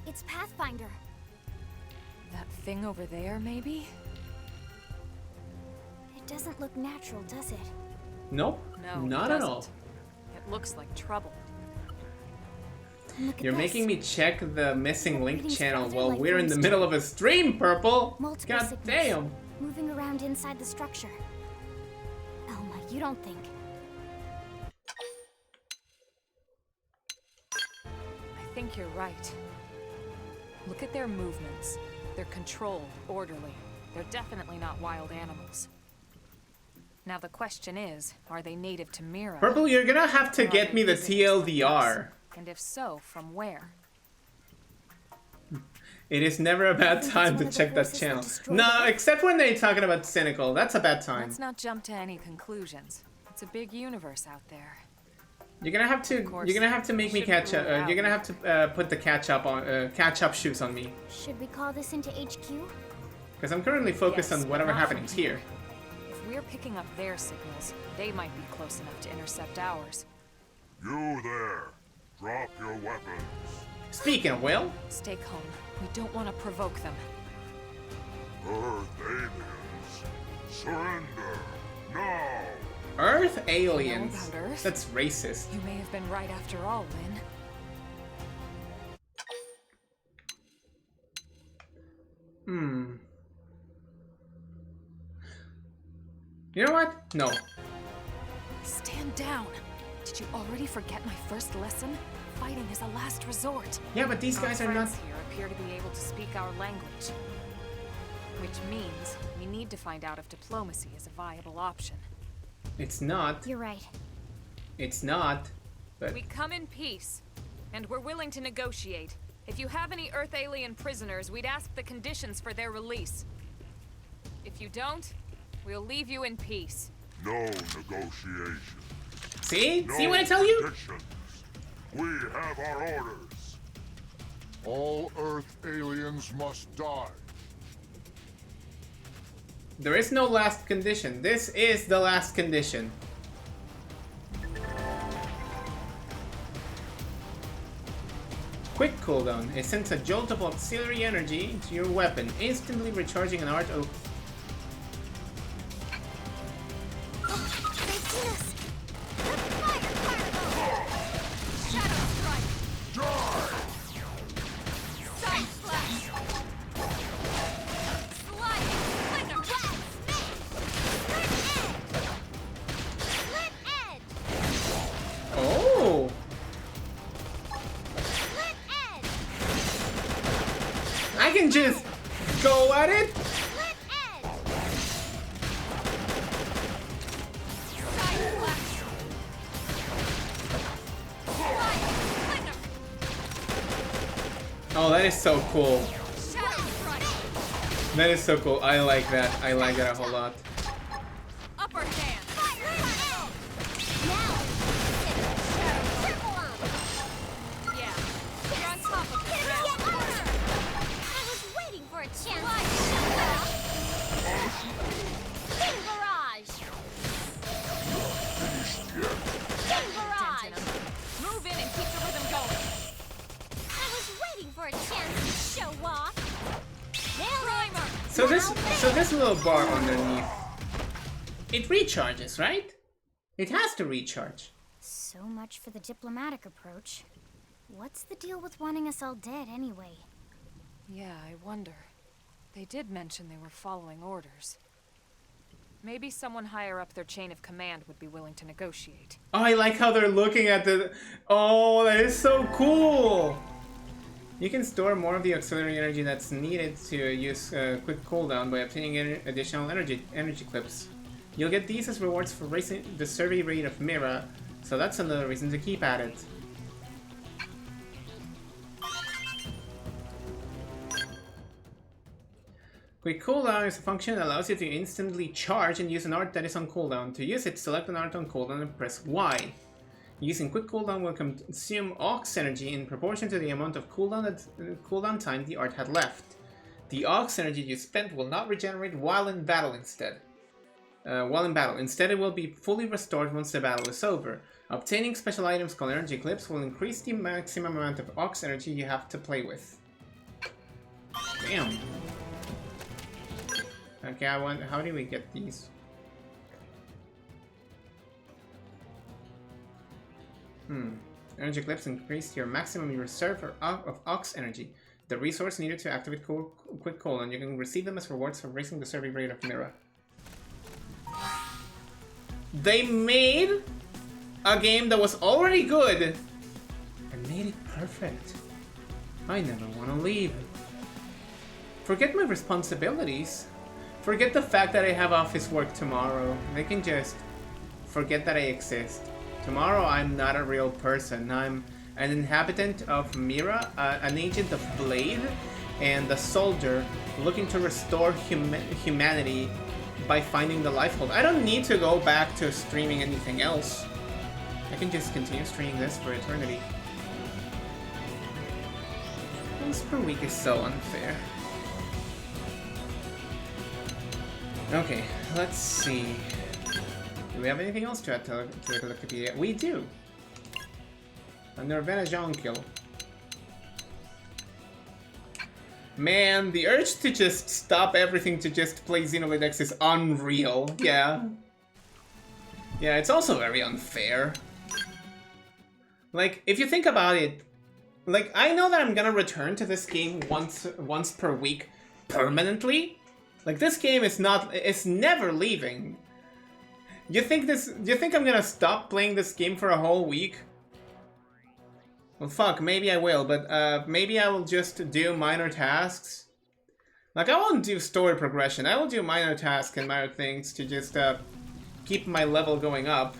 It's Pathfinder. That thing over there, maybe? It doesn't look natural, does it? Nope. No, not at all. It looks like trouble. You're making me check the Missing Link channel while we're in the middle of a stream, Purple! God damn! Moving around inside the structure. Elma, you don't think... I think you're right. Look at their movements. They're controlled, orderly. They're definitely not wild animals. Now the question is, are they native to Mira? Purple, you're gonna have to get me the TLDR. And if so, from where? It is never a bad time to check that channel. No, except when they're talking about Cynical. That's a bad time. Let's not jump to any conclusions. It's a big universe out there. You're gonna have to. You're gonna have to make me catch up. You're gonna have to put the catch up shoes on me. Should we call this into HQ? Because I'm currently focused on whatever happening's here. If we're picking up their signals, they might be close enough to intercept ours. You there. Drop your weapons. Speaking of Will. Stay calm. We don't want to provoke them. Earth aliens. Surrender. Now. Earth aliens? You know about Earth? That's racist. You may have been right after all, Lynn. You know what? No. Stand down. Did you already forget my first lesson? Fighting is a last resort. Yeah, but these guys are not... here appear to be able to speak our language. Which means we need to find out if diplomacy is a viable option. It's not. You're right. It's not. But... We come in peace, and we're willing to negotiate. If you have any Earth alien prisoners, we'd ask the conditions for their release. If you don't, we'll leave you in peace. No negotiation. See? No See what I tell you? conditions. We have our orders. All Earth aliens must die. There is no last condition. This is the last condition. Quick cooldown. It sends a jolt of auxiliary energy into your weapon, instantly recharging an art of... They've seen us! Fire particle! Shadow strike! Side slash! Sliding splinter! Red snake! Split edge! Split edge! Oh! Split edge! I can just go at it? Split edge! Side slash! Sliding splinter! Oh, that is so cool. Shadow strike! That is so cool. I like that. I like that a whole lot. Upper hand! Fire particle! Now! Shadow triple on! Yeah, you're on top of it. Get armor! I was waiting for a chance. Sting barrage! Sting barrage! Move in and keep the rhythm So this little bar underneath, it recharges, right? It has to recharge. So much for the diplomatic approach. What's the deal with wanting us all dead anyway? Yeah, I wonder. They did mention they were following orders. Maybe someone higher up their chain of command would be willing to negotiate. Oh, I like how they're looking at the... Oh, that is so cool! You can store more of the auxiliary energy that's needed to use quick cooldown by obtaining additional energy clips. You'll get these as rewards for raising the survey rate of Mira, so that's another reason to keep at it. Quick cooldown is a function that allows you to instantly charge and use an art that is on cooldown. To use it, select an art on cooldown and press Y. Using quick cooldown will consume aux energy in proportion to the amount of cooldown time the art had left. The aux energy you spent will not regenerate while in battle instead. Instead, it will be fully restored once the battle is over. Obtaining special items called energy clips will increase the maximum amount of aux energy you have to play with. Damn. Okay, how do we get these? Energy clips increase your maximum reserve of aux energy, the resource needed to activate quick cooldown. You can receive them as rewards for raising the survey rate of Mira. They made a game that was already good and made it perfect. I never want to leave. Forget my responsibilities. Forget the fact that I have office work tomorrow. I can just forget that I exist. Tomorrow I'm not a real person. I'm an inhabitant of Mira, an agent of Blade, and a soldier looking to restore humanity by finding the Lifehold. I don't need to go back to streaming anything else. I can just continue streaming this for eternity. Once per week is so unfair. Okay, let's see. Do we have anything else to add to the Collectopedia? We do! A Nervana Jonkill. Man, the urge to just stop everything to just play Xenoblade X is unreal. Yeah. Yeah, it's also very unfair. Like, if you think about it, like, I know that I'm gonna return to this game once per week permanently. Like, this game is never leaving. You think I'm gonna stop playing this game for a whole week? Well, fuck, maybe I will, but maybe I will just do minor tasks. Like, I won't do story progression. I will do minor tasks and minor things to just keep my level going up.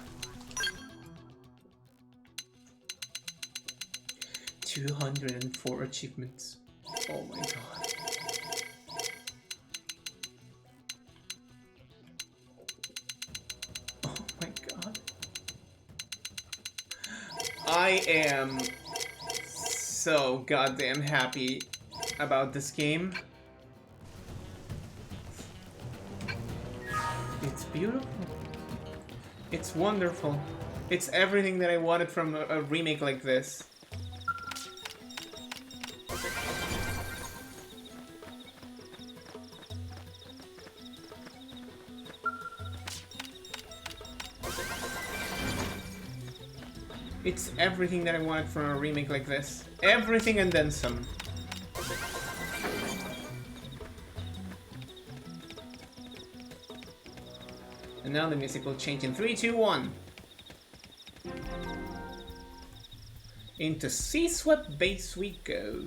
204 achievements. Oh my god. Oh my god. I am so goddamn happy about this game. It's beautiful. It's wonderful. It's everything that I wanted from a remake like this. It's everything that I wanted from a remake like this. Everything and then some. And now the music will change in 3, 2, 1. Into Sea Swept Base we go.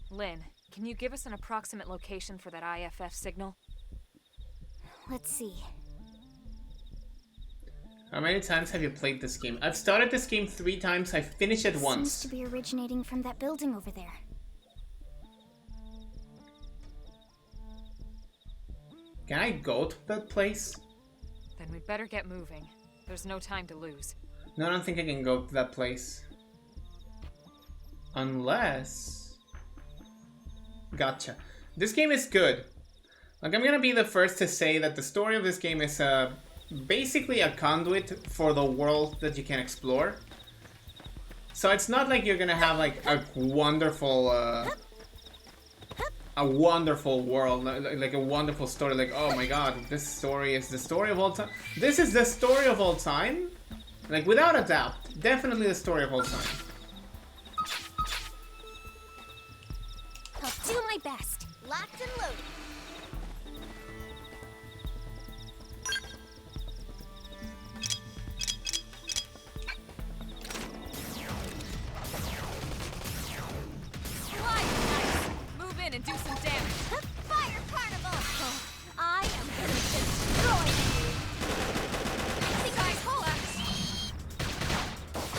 Lynn, can you give us an approximate location for that IFF signal? Let's see. How many times have you played this game? I've started this game 3 times, I finished it once. Seems to be originating from that building over there. Can I go to that place? Then we'd better get moving. There's no time to lose. No, I don't think I can go to that place. Unless... Gotcha. This game is good. Like, I'm gonna be the first to say that the story of this game is basically a conduit for the world that you can explore. So it's not like you're gonna have like a wonderful world, like a wonderful story. Like, oh my god, this story is the story of all time. This is the story of all time. Like, without a doubt, definitely the story of all time. I'll do my best. Locked and loaded. Move in and do some damage. Fire Carnival! I am gonna destroy you! Guys, hold up!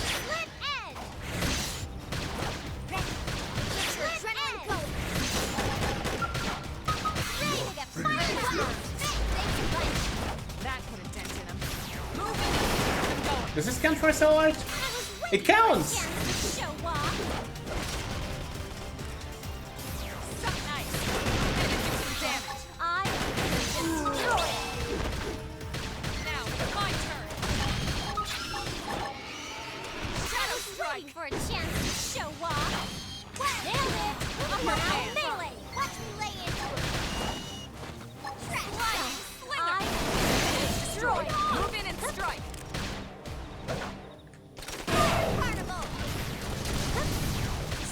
Split edge! Ready! Get your adrenaline going! Ready to get fired up! That put a dent in him. Move in and keep them going. Does this count for a soul art? It counts! Show off! For a chance to show off. Nailed it! Upper hand. Melee! Watch me lay into it. Trash! Destroyed. Move in and strike. Carnival!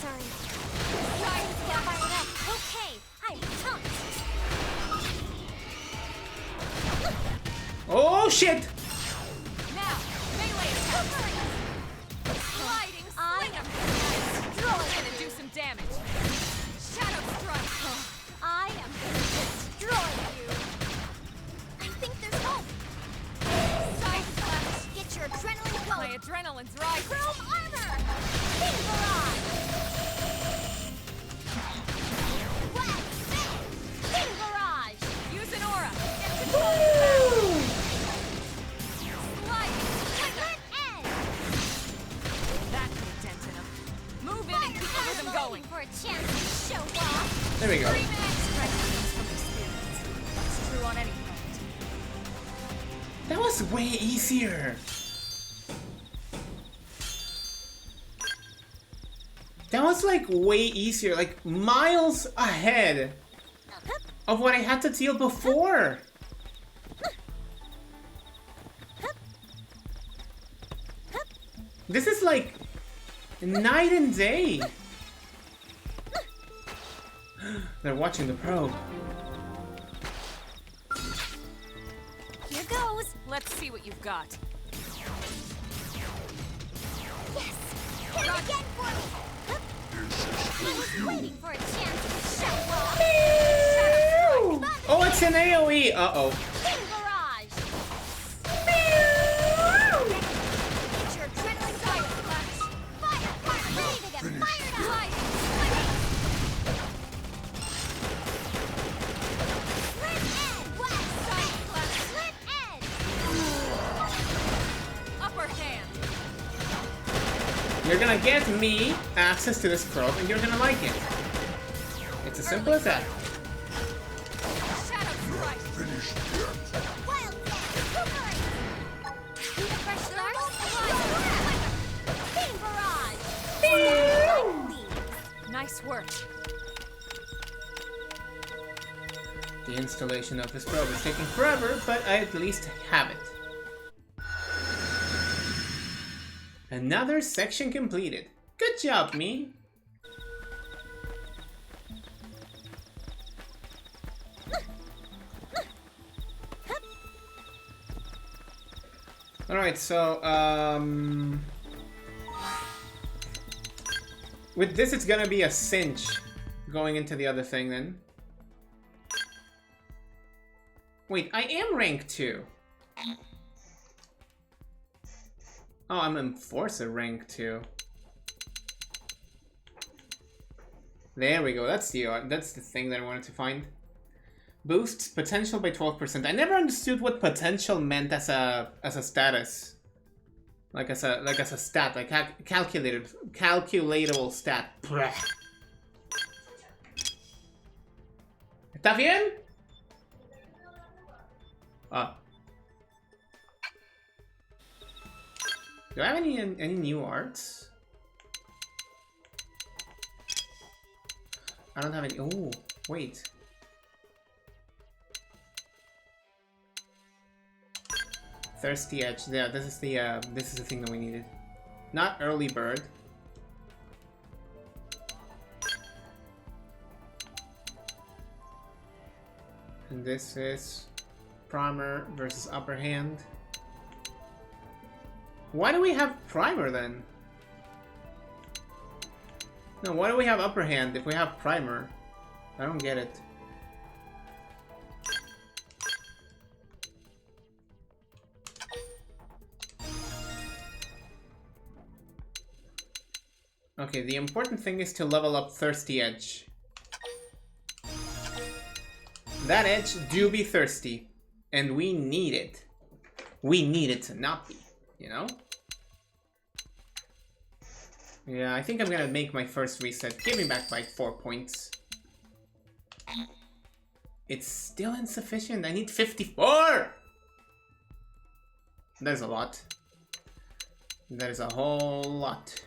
Sorry. Sorry to get fired up. Okay, I'm pumped. Oh shit! Now, melee attack. Sliding slinger. Throw it in and do some damage. Shadow strike. I am gonna destroy you. I think there's hope. Side slash. Get your adrenaline going. My adrenaline's rising. Chrome armor. King barrage. West Fist. King barrage. Use an aura. Get control of the battle. Sliding slinger. Edge. That put a dent in him. Move in and keep the rhythm going. For a chance to show off. There we go. 3 minutes stretches from experience. That's true on any front. That was way easier. That was like way easier, like miles ahead of what I had to deal before. This is like night and day. They're watching the probe. Here goes. Let's see what you've got. Yes. Hit it again for me. I was waiting for a chance to show off. Oh, it's an AoE. Uh-oh. King barrage. Get your adrenaline going. Fire, ready to get fired up. Slit edge. West side. Slit edge. Upper hand. You're gonna get me access to this probe and you're gonna like it. It's as simple as that. Shadow strike. Wild dance. Need a fresh start? King barrage. Nice work. The installation of this probe is taking forever, but I at least have it. Another section completed. Good job, me. Alright, so, with this it's gonna be a cinch going into the other thing then. Wait, I am rank 2. Oh, I'm Enforcer rank 2. There we go. That's the thing that I wanted to find. Boosts potential by 12%. I never understood what potential meant as a status. Like as a stat, like calculatable stat. ¿Está bien? Ah. Do I have any new arts? I don't have any. Oh, wait. Thirsty Edge. Yeah, this is the thing that we needed. Not Early Bird. And this is Primer versus Upper Hand. Why do we have Primer then? No, why do we have Upper Hand if we have Primer? I don't get it. Okay, the important thing is to level up Thirsty Edge. That edge do be thirsty, and we need it. We need it to not be, you know? Yeah, I think I'm gonna make my first reset. Give me back like 4 points. It's still insufficient. I need 54! There's a lot. That is a whole lot.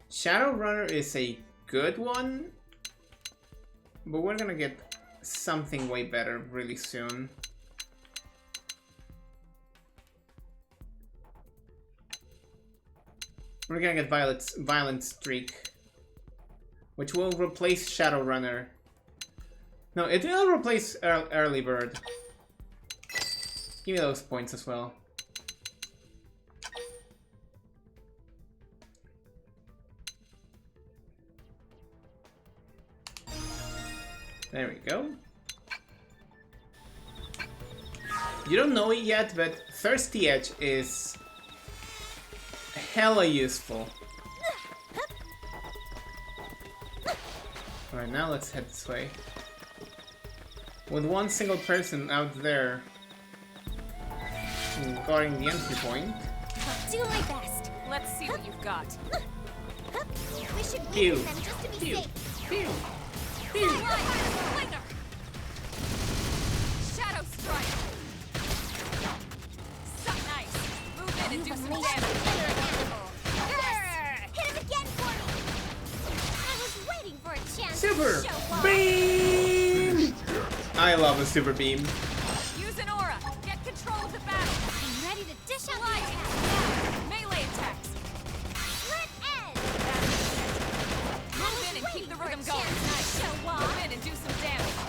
Shadowrunner is a good one, but we're gonna get something way better really soon. We're gonna get Violent Streak, which will replace Shadowrunner. No, it will replace Early Bird. Give me those points as well. There we go. You don't know it yet, but Thirsty Edge is hella useful. Alright, now let's head this way. With one single person out there guarding the entry point. I'll do my best. Let's see what you've got. We should Pew. weaken them just to be Pew. safe. Pew. Shadow Strike. So nice. Move in and do some damage. Hit him again for me. I was waiting for a chance Super to show off. Beam! I love a Super Beam. Use an aura. Get control of the battle. I'm ready to dish out Slide. the attack. Melee attacks. Split edge. Move in and keep the rhythm going. Nice. Show off. Move in and do some damage.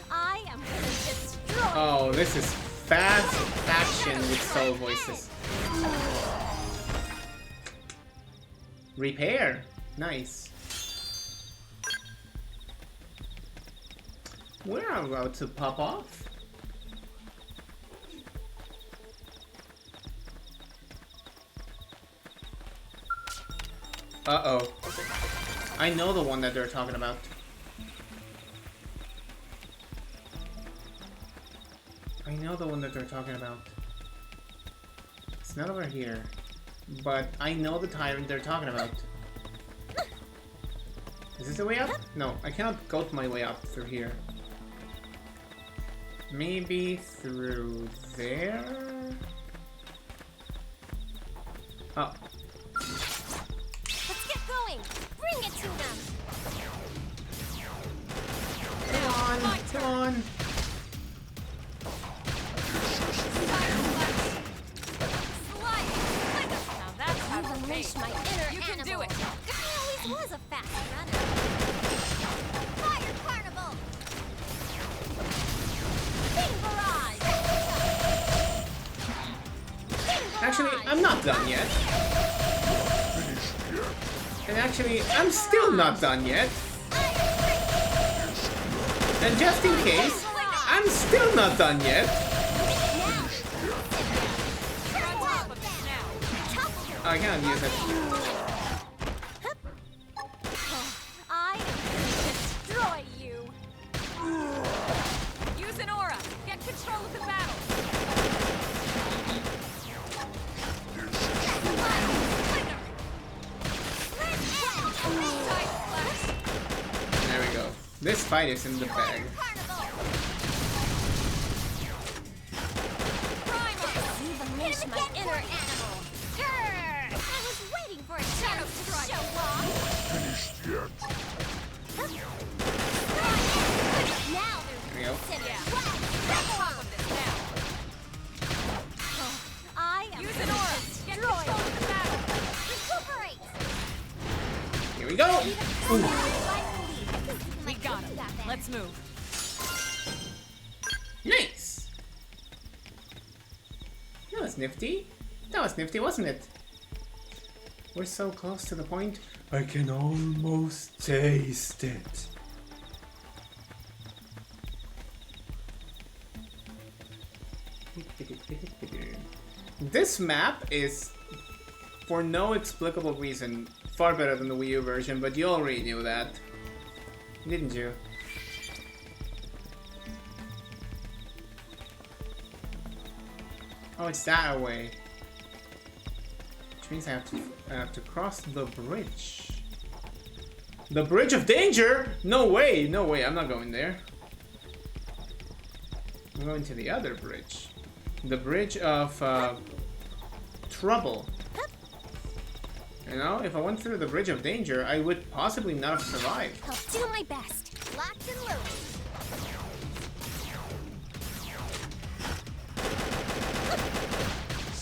I am gonna destroy. Oh, this is fast action with soul voices. Repair. Nice. We're about to pop off. Uh-oh. I know the one that they're talking about. I know the one that they're talking about. It's not over here. But I know the tyrant they're talking about. Is this the way up? No, I cannot go my way up through here. Maybe through there? Oh. Let's get going. Bring it to them. Come on, come on. Now that's how You've to unleashed my face. inner You can animal. do it. I always was a fast runner. Fire Carnival. Bing Barrage. Bing Barrage. Actually, I'm not done yet. And actually, I'm still not done yet. And just in case, I'm still not done yet. I can't use it. I am gonna destroy you. Use an aura. Get control of the battle. Side splash. There we go. This fight is in the bag. You've unleashed my inner animal. we go. Ooh. We got him. Let's move. Nice. That was nifty. That was nifty, wasn't it? We're so close to the point. I can almost taste it. This map is, for no explicable reason, far better than the Wii U version, but you already knew that, didn't you? Oh, it's that way. Which means I have to cross the bridge. The Bridge of Danger? No way, no way, I'm not going there. I'm going to the other bridge. The Bridge of Trouble. You know, if I went through the Bridge of Danger, I would possibly not have survived. I'll do my best. Locked and loaded.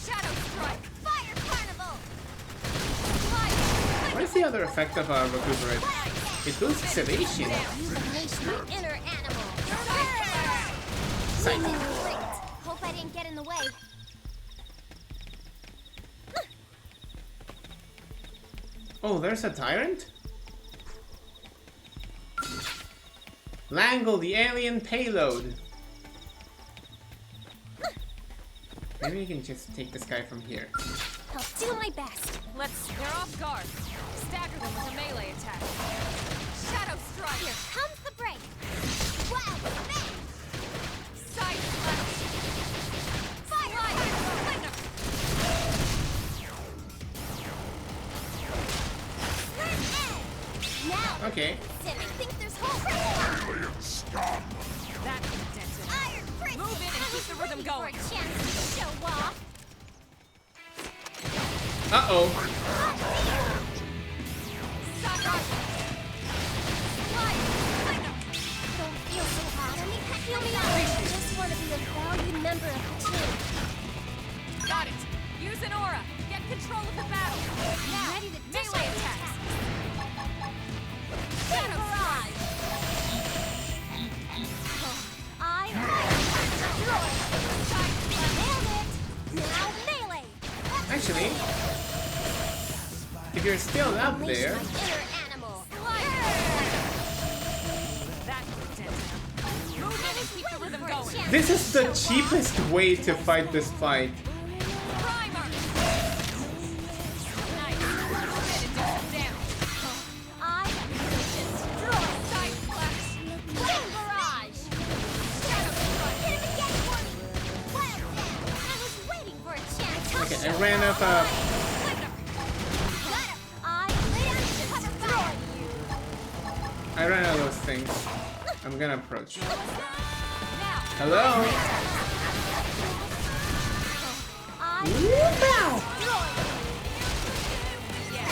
Shadow Strike! Fire Carnival! What is the other effect of Recuperate? It boosts evasion. My inner animal. Psych. Great. Hope I didn't get in the way. Oh, there's a tyrant? Langle the alien payload. Maybe we can just take this guy from here. I'll do my best. They're off guard. Stagger them with a melee attack. Shadow Strike! Here comes the break. Wild Bang! Side Slash! Now, okay. I think there's hope. That dented. Iron Prison. Move in and keep the rhythm going. For a chance to show off. Uh-oh. Don't feel so hot. Feel me out. I just want to be a valued member of the team. Got it. Use an aura. Get control of the battle. Now, Ready to melee attacks. Shadow Barrage. I nailed it. Now melee. Actually, if you're still up Unleash there, my inner animal. That dented. Move in and keep the rhythm going. this is the cheapest way to fight this fight. Primer. Nice. Move in and do some damage. I destroy. Side Slash. Flame Barrage. Shadow Strike. Hit him again for me. Wild Bang. I was waiting for a chance. Okay, I ran up Got him. I destroy you. I ran out of those things. I'm gonna approach. Now. Hello? I Woo-pow! Yeah.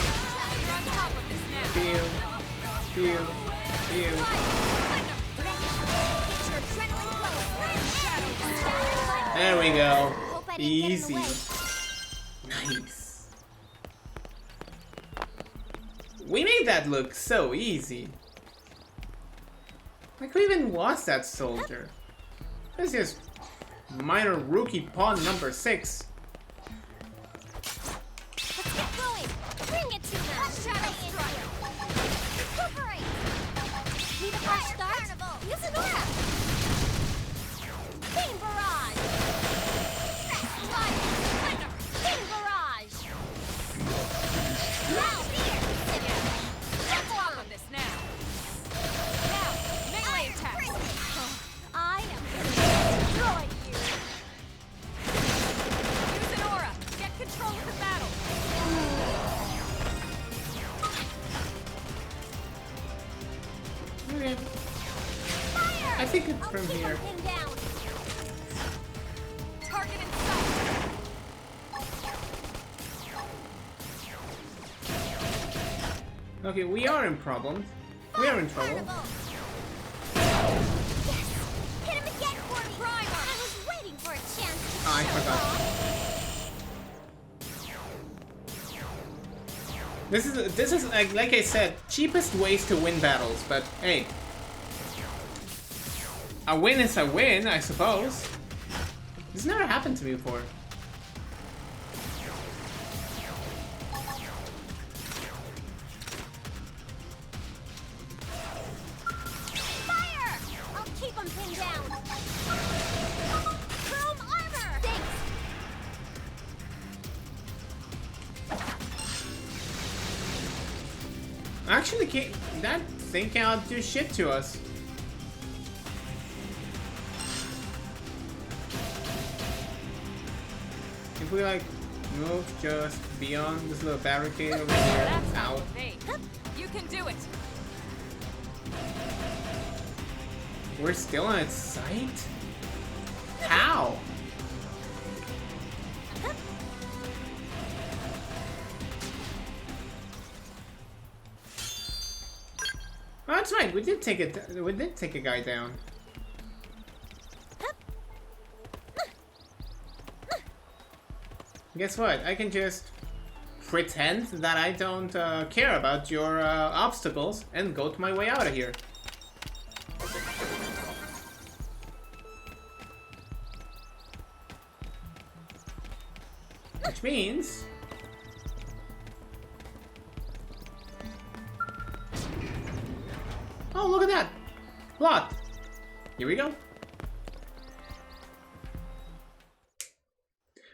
You're on top of this now. Feel. Feel. Feel. There we go. Easy. Nice. We made that look so easy. Like, who even was that soldier? This is minor rookie pawn number 6. Let's get going. Bring it to them. Shadow Strike. Recuperate. Need a fresh start? Use an aura. Beam Barrage. Beam Barrage. Now here. Let's walk on this now. Now, melee attack. I am gonna destroy you. Use an aura. Get control of the battle. Okay. Fire. I think it's I'll from keep here. him pinned down. Target in sight. Okay, we are in problem. We are in trouble. Carnival. Yes. Hit him again for me. Primer. I was waiting for a chance to Oh, I show forgot. off. This is like I said, cheapest ways to win battles, but hey. A win is a win, I suppose. This never happened to me before. Fire! I'll keep them pinned down. Chrome armor! Thanks. Actually, that thing cannot do shit to us. If we like move just beyond this little barricade over here. Ow. You can do it. We're still on its sight? How? Oh, that's right. We did take it. We did take a guy down. Guess what? I can just pretend that I don't care about your obstacles and go to my way out of here. Which means... Oh, look at that! Plot! Here we go.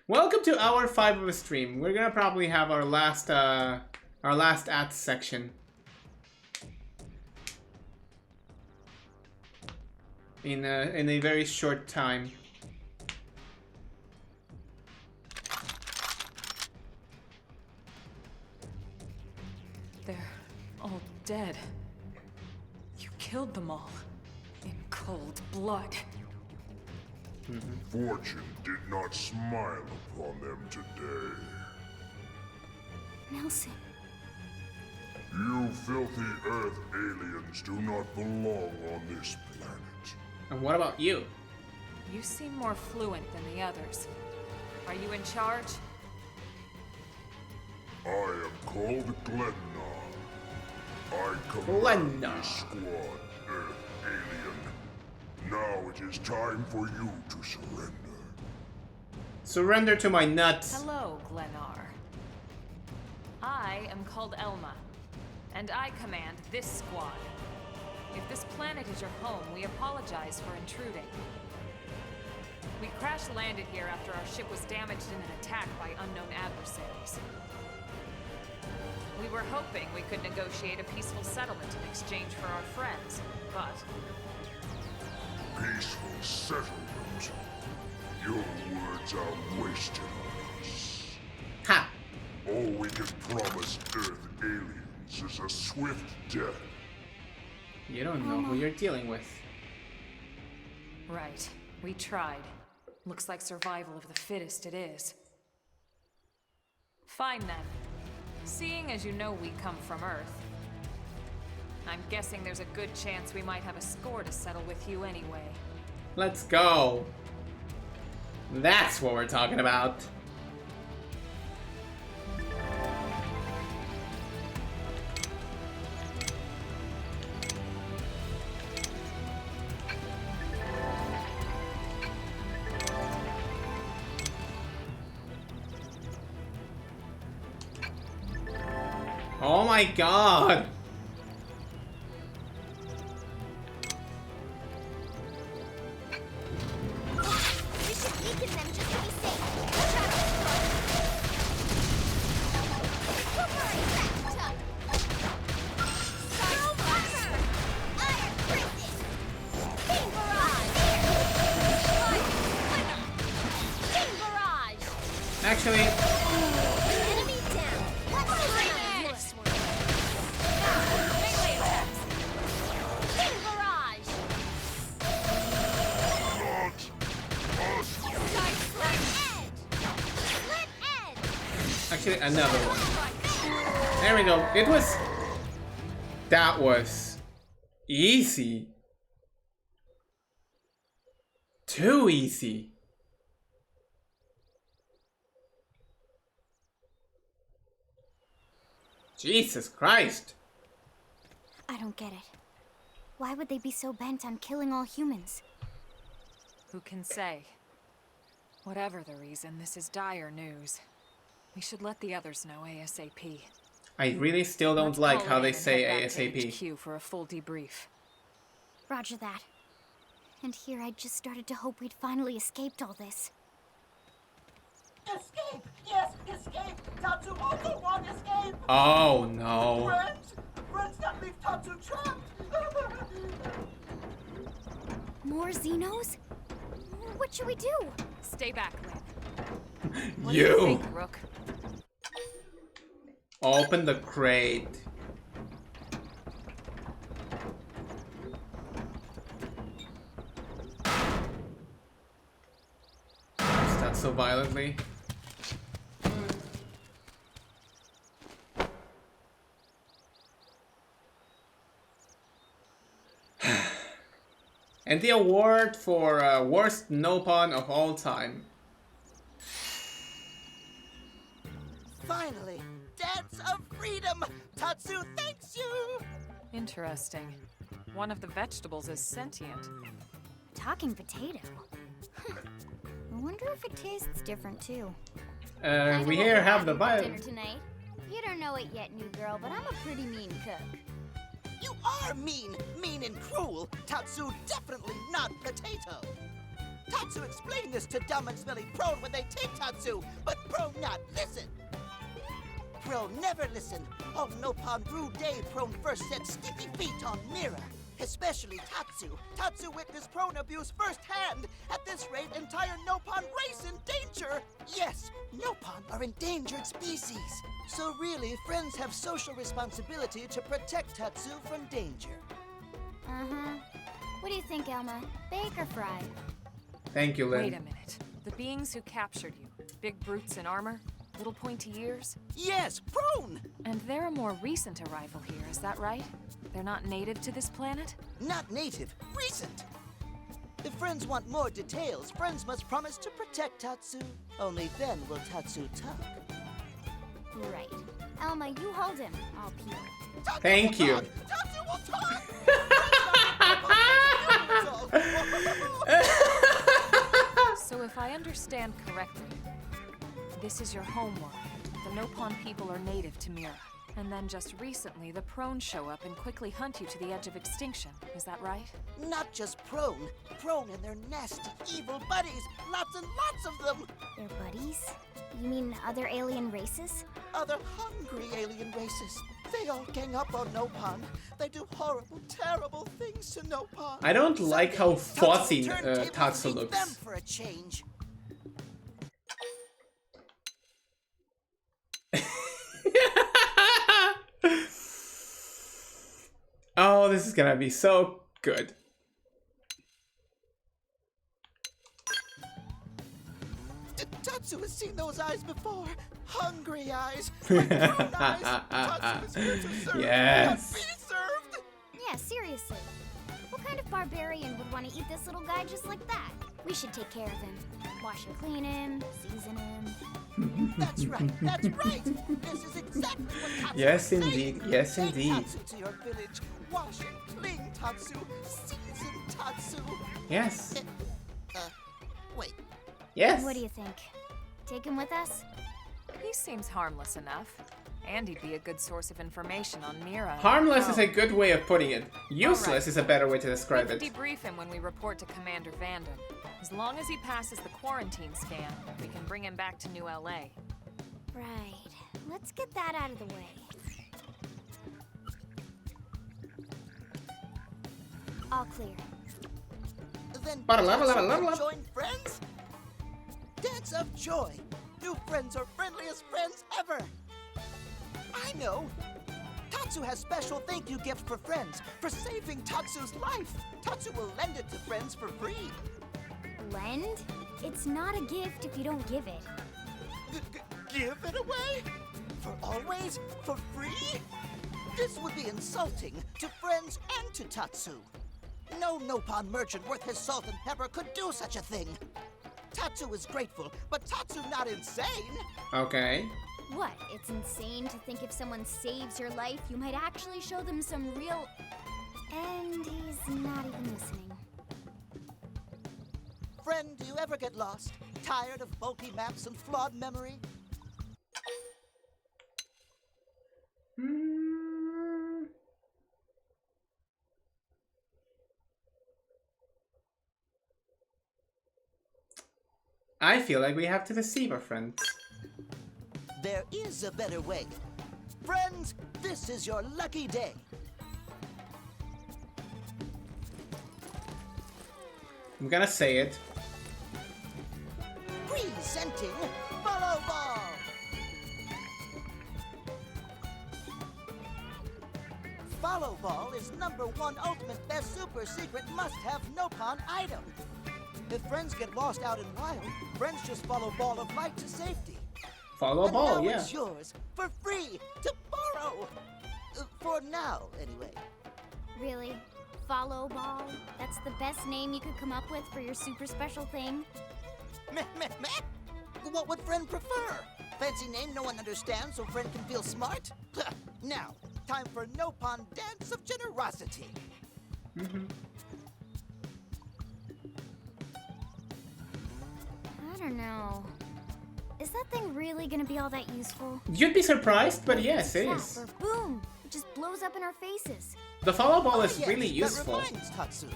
Welcome to hour 5 of a stream. We're gonna probably have our last ads section. In a very short time. They're all dead. You killed them all. In cold blood. Fortune did not smile upon them today. Nelson. You filthy Earth aliens do not belong on this planet. And what about you? You seem more fluent than the others. Are you in charge? I am called Glennar. I command this squad, Earth alien. Now it is time for you to surrender. Surrender to my nuts. Hello, Glennar. I am called Elma, and I command this squad. If this planet is your home, we apologize for intruding. We crash-landed here after our ship was damaged in an attack by unknown adversaries. We were hoping we could negotiate a peaceful settlement in exchange for our friends, but... Peaceful settlement? Your words are wasted on us. Ha! All we can promise Earth aliens is a swift death. You don't know who you're dealing with. Right. We tried. Looks like survival of the fittest it is. Fine then. Seeing as you know we come from Earth, I'm guessing there's a good chance we might have a score to settle with you anyway. Let's go. That's what we're talking about. Oh my god! We should weaken them just to be safe. Super effect! Chrome armor! Iron prison! Beam barrage! Beam barrage! Actually... Enemy down! Let's bring it! Melee attacks! Beam barrage! Split edge! Split edge! Actually, another one. There we go. It was... That was... easy. Too easy. Jesus Christ. I don't get it. Why would they be so bent on killing all humans? Who can say? Whatever the reason, this is dire news. We should let the others know ASAP. I really still don't like how they say ASAP. ASAP. HQ for a full debrief. Roger that. And here I just started to hope we'd finally escaped all this. Escape! Yes, escape! Tatsu also want escape! Oh no. Friends! Friends that leave Tatsu trapped! More Xenos? What should we do? Stay back, Lynn. What do You! you think, Rook? Open the crate. Is that so violently? And the award for worst Nopon of all time. Finally! Dance of freedom! Tatsu thanks you! Interesting. One of the vegetables is sentient. Talking potato. I wonder if it tastes different too. We here have the bio. Dinner tonight. You don't know it yet, new girl, but I'm a pretty mean cook. You are mean! Mean and cruel! Tatsu definitely not potato! Tatsu explained this to dumb and smelly Prone when they take Tatsu, but Prone not listen! Prone never listened. On Nopon Brew Day, Prone first set sticky feet on Mira. Especially Tatsu. Tatsu witnessed Prone abuse firsthand. At this rate, entire Nopon race in danger. Yes, Nopon are endangered species. So really, friends have social responsibility to protect Tatsu from danger. Uh-huh. What do you think, Elma? Bake or fry? Thank you, Lynn. Wait a minute. The beings who captured you, big brutes in armor, little pointy ears? Yes, Prone! And they're a more recent arrival here, is that right? They're not native to this planet? Not native, recent. If friends want more details, friends must promise to protect Tatsu. Only then will Tatsu talk. Right. Elma, you hold him. I'll peel. Thank you. Tatsu will talk! So if I understand correctly, this is your homeworld. The Nopon people are native to Mira. And then just recently, the Prone show up and quickly hunt you to the edge of extinction. Is that right? Not just Prone. Prone and their nasty, evil buddies. Lots and lots of them. Their buddies? You mean other alien races? Other hungry alien races. They all gang up on Nopon. They do horrible, terrible things to Nopon. I don't like how fuzzy Tatsu Them looks. for a change. Oh, this is gonna be so good. Tatsu has seen those eyes before. Hungry eyes. Like Prone eyes. Tatsu is here to serve. Yes. Be served. Yeah, seriously. What kind of barbarian would want to eat this little guy just like that? We should take care of him. Wash and clean him, season him. That's right, that's right. This is exactly what Tatsu Yes, is indeed. saying. Yes, Take indeed. Tatsu to your village. Wash and clean Tatsu. Season Tatsu. Yes. Wait. Yes. What do you think? Take him with us? He seems harmless enough. And he'd be a good source of information on Mira. Harmless is a good way of putting it. Useless is a better way to describe We it. can debrief him when we report to Commander Vandam. As long as he passes the quarantine scan, we can bring him back to New LA. Right. Let's get that out of the way. All clear. Then Ba-da-la-la-la-la-la. join friends? Dance of joy. New friends are friendliest friends ever. I know. Tatsu has special thank you gifts for friends for saving Tatsu's life. Tatsu will lend it to friends for free. Lend? It's not a gift if you don't give it. Give it away? For always? For free? This would be insulting to friends and to Tatsu. No Nopon merchant worth his salt and pepper could do such a thing. Tatsu is grateful, but Tatsu not insane. Okay. What? It's insane to think if someone saves your life, you might actually show them some real... And he's not even listening. Friend, do you ever get lost? Tired of bulky maps and flawed memory? I feel like we have to deceive our friends. There is a better way. Friends, this is your lucky day. I'm gonna say it. Presenting Follow Ball! Follow Ball is #1 ultimate best super secret must-have no-con item. If friends get lost out in wild, friends just follow Ball of Light to safety. Follow Ball, now yeah. It's yours for free to borrow. For now, anyway. Really? Follow Ball? That's the best name you could come up with for your super special thing? Meh, meh, meh. What would friend prefer? Fancy name no one understands so friend can feel smart? Now, time for Nopon Dance of Generosity. I don't know. Is that thing really gonna be all that useful? You'd be surprised, but yes, it Slap is. or boom! It just blows up in our faces. The Follow Ball is yes, really useful. That reminds Tatsu.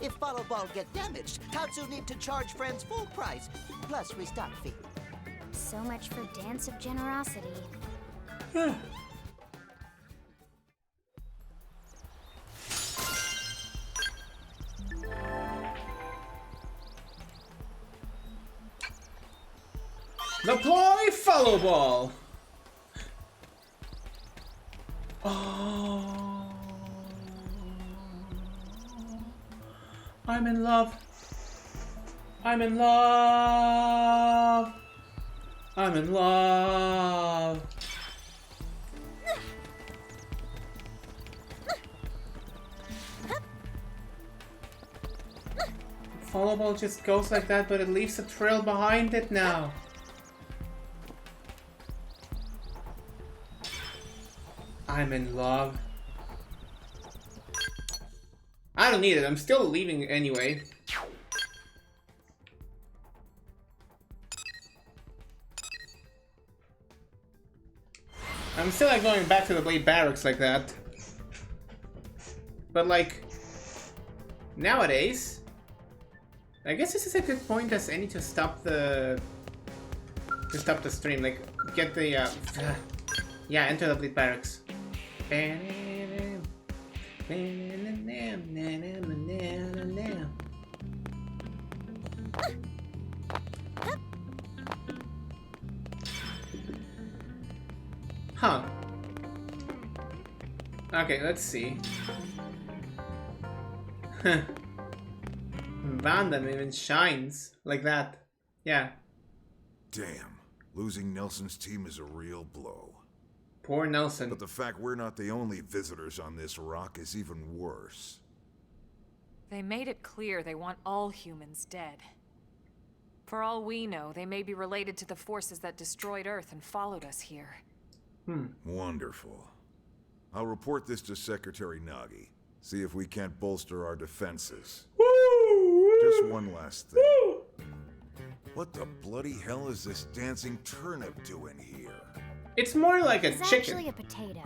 If Follow Ball get damaged, Tatsu need to charge friends full price, plus restock fee. So much for Dance of Generosity. Deploy Follow Ball! Oh, I'm in love. I'm in love. I'm in love. Follow Ball just goes like that, but it leaves a trail behind it now. I'm in love. I don't need it. I'm still leaving anyway. I'm still like going back to the Blade Barracks like that. But like nowadays, I guess this is a good point as any to stop the stream. Like get the yeah, enter the Blade Barracks. Huh. Okay, let's see. Vandam even shines like that. Yeah. Damn. Losing Nelson's team is a real blow. Poor Nelson. But the fact we're not the only visitors on this rock is even worse. They made it clear they want all humans dead. For all we know, they may be related to the forces that destroyed Earth and followed us here. Wonderful. I'll report this to Secretary Nagi. See if we can't bolster our defenses. Just one last thing. What the bloody hell is this dancing turnip doing here? It's more like a It's chicken. actually a potato.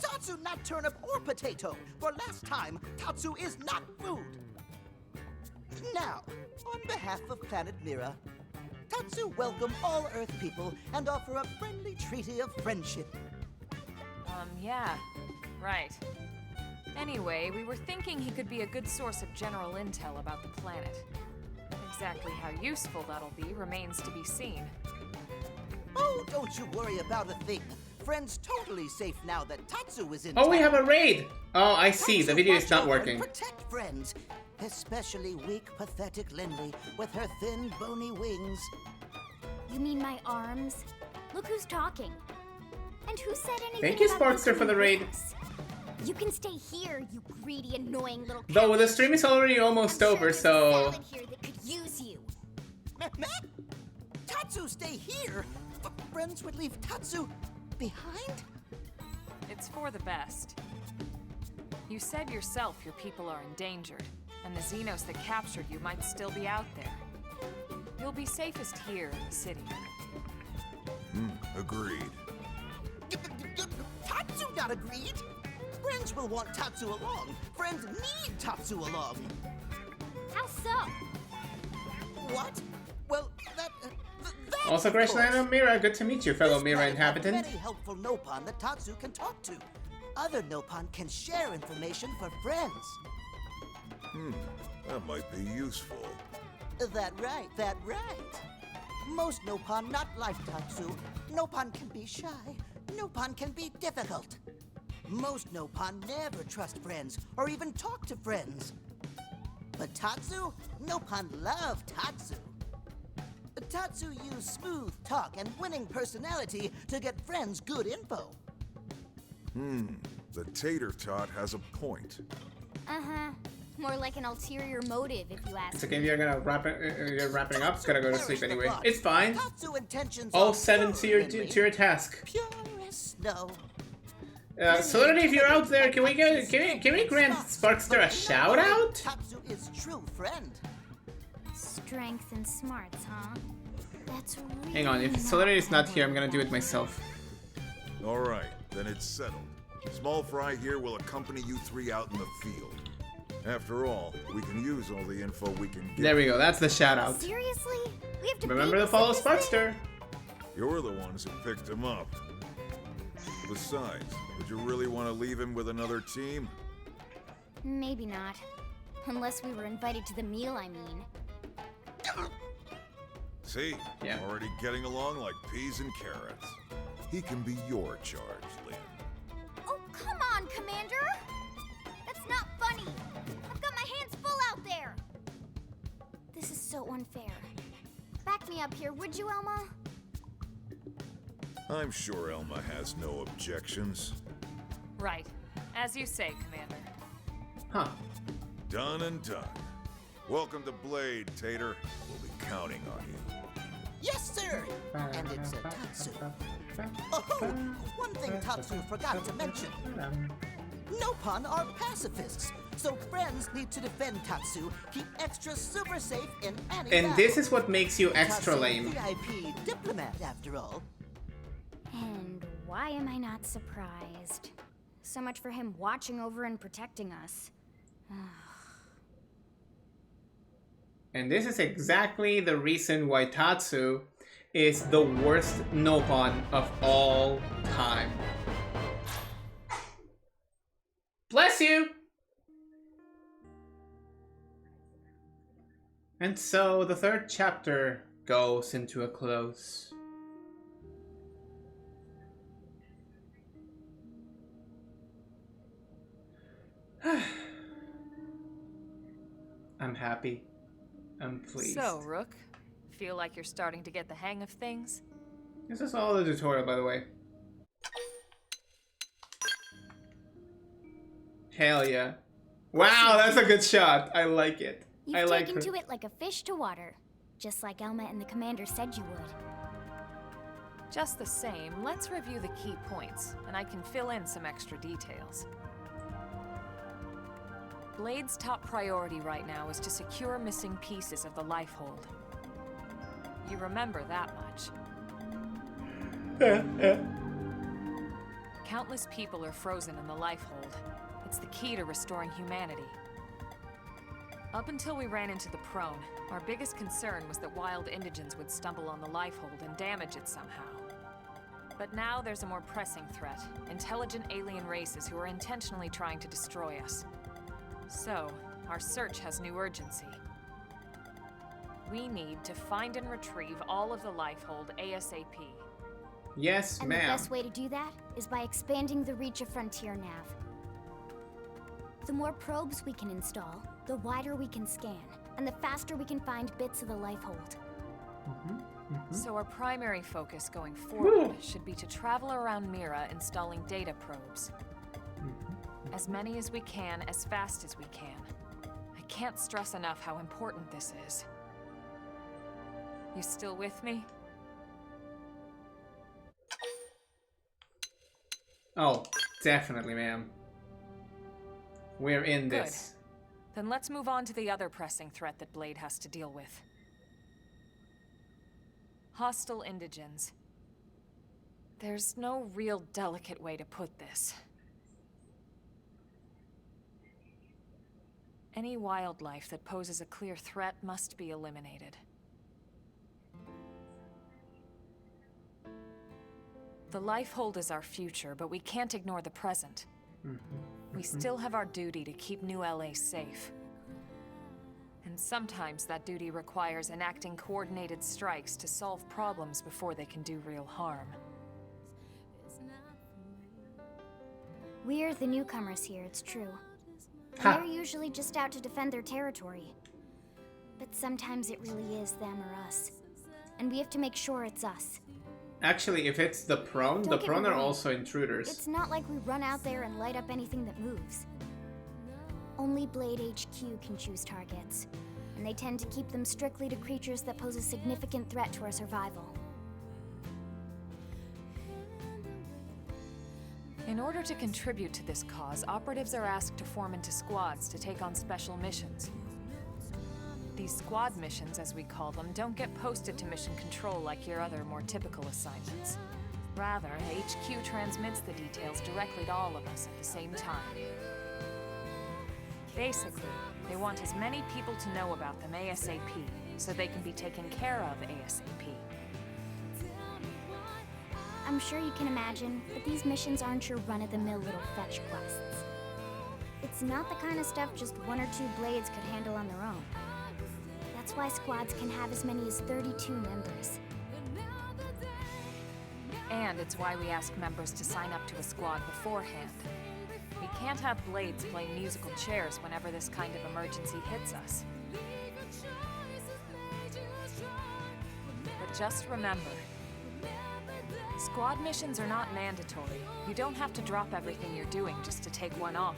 Tatsu not turnip or potato. For last time, Tatsu is not food. Now, on behalf of Planet Mira, Tatsu welcome all Earth people and offer a friendly treaty of friendship. Yeah, right. Anyway, we were thinking he could be a good source of general intel about the planet. Exactly how useful that'll be remains to be seen. Oh, don't you worry about a thing. Friend's totally safe now that Tatsu is in Oh, we town. have a raid! Oh, I see. The video is not working. Protect friends, especially weak, pathetic Lindley with her thin, bony wings. You mean my arms? Look who's talking. And who said anything Thank you, about Sparkster, for the raid. us? You can stay here, you greedy, annoying little Though the stream is already almost over, so... here that could use you. Tatsu, stay here! Friends would leave Tatsu behind? It's for the best. You said yourself your people are endangered, and the Xenos that captured you might still be out there. You'll be safest here in the city. Agreed. Tatsu not agreed! Friends will want Tatsu along. Friends need Tatsu along. How so? What? Well, that... Also, Greshna Mira, good to meet you, fellow This Mira planet has inhabitant. many helpful Nopon that Tatsu can talk to. Other Nopon can share information for friends. That might be useful. That right, that right. Most Nopon not like Tatsu. Nopon can be shy. Nopon can be difficult. Most Nopon never trust friends or even talk to friends. But Tatsu? Nopon love Tatsu. Tatsu use smooth talk and winning personality to get friends good info. The tater tot has a point. Uh-huh. More like an ulterior motive, if you ask It's okay if you're gonna you're wrapping up. It's gonna go to sleep anyway. plot. It's fine. Tatsu intentions All are 7 to your pure to your task. Pure as snow. Solidity, if you're out there, can we grant Sparkster a shout out? Tatsu is true friend. Strength and smarts, huh? That's really Hang on, if Solidity is not here, I'm gonna do it myself. Alright, then it's settled. Small Fry here will accompany you three out in the field. After all, we can use all the info we can get. There we go, that's the shout out. Seriously? We have to Remember to follow Sparkster. You're the ones who picked him up. Besides, would you really want to leave him with another team? Maybe not. Unless we were invited to the meal, I mean. See? Yeah. Already getting along like peas and carrots. He can be your charge, Lynn. Oh, come on, Commander! That's not funny! I've got my hands full out there! This is so unfair. Back me up here, would you, Elma? I'm sure Elma has no objections. Right. As you say, Commander. Huh. Done and done. Welcome to Blade, Tater. We'll be counting on you. Yes, sir! And it's Tatsu. Oh, one thing Tatsu forgot to mention. Nopon are pacifists, so friends need to defend Tatsu, keep extra super safe in any And battle. this is what makes you extra Tatsu, lame. VIP diplomat, after all. And why am I not surprised? So much for him watching over and protecting us. And this is exactly the reason why Tatsu is the worst Nopon of all time. Bless you! And so the third chapter goes into a close. I'm happy. I'm pleased. So, Rook, feel like you're starting to get the hang of things? This is all the tutorial, by the way. Hell yeah. Wow, that's a good shot. I like it. I You've like taken her. to it like a fish to water, just like Elma and the commander said you would. Just the same, let's review the key points, and I can fill in some extra details. Blade's top priority right now is to secure missing pieces of the Lifehold. You remember that much. Countless people are frozen in the Lifehold. It's the key to restoring humanity. Up until we ran into the Prone, our biggest concern was that wild indigents would stumble on the Lifehold and damage it somehow. But now there's a more pressing threat, intelligent alien races who are intentionally trying to destroy us. So, our search has new urgency. We need to find and retrieve all of the Lifehold ASAP. Yes, And the best way to do that is by expanding the reach of Frontier Nav. The more probes we can install, the wider we can scan, and the faster we can find bits of the Lifehold. So our primary focus going forward should be to travel around Mira installing data probes. As many as we can, as fast as we can. I can't stress enough how important this is. You still with me? Oh, definitely, ma'am. We're in Good. this. Then let's move on to the other pressing threat that Blade has to deal with. Hostile indigens. There's no real delicate way to put this. Any wildlife that poses a clear threat must be eliminated. The Lifehold is our future, but we can't ignore the present. We still have our duty to keep New LA safe. And sometimes that duty requires enacting coordinated strikes to solve problems before they can do real harm. We're the newcomers here, it's true. Ha. They're usually just out to defend their territory. But sometimes it really is them or us. And we have to make sure it's us. Actually, if it's the Prone, the Don't get me Prone are wrong. also intruders. It's not like we run out there and light up anything that moves. Only Blade HQ can choose targets. And they tend to keep them strictly to creatures that pose a significant threat to our survival. In order to contribute to this cause, operatives are asked to form into squads to take on special missions. These squad missions, as we call them, don't get posted to mission control like your other, more typical assignments. Rather, HQ transmits the details directly to all of us at the same time. Basically, they want as many people to know about them ASAP, so they can be taken care of ASAP. I'm sure you can imagine, but these missions aren't your run-of-the-mill little fetch quests. It's not the kind of stuff just one or two Blades could handle on their own. That's why squads can have as many as 32 members. And it's why we ask members to sign up to a squad beforehand. We can't have Blades playing musical chairs whenever this kind of emergency hits us. But just remember, squad missions are not mandatory. You don't have to drop everything you're doing just to take one on.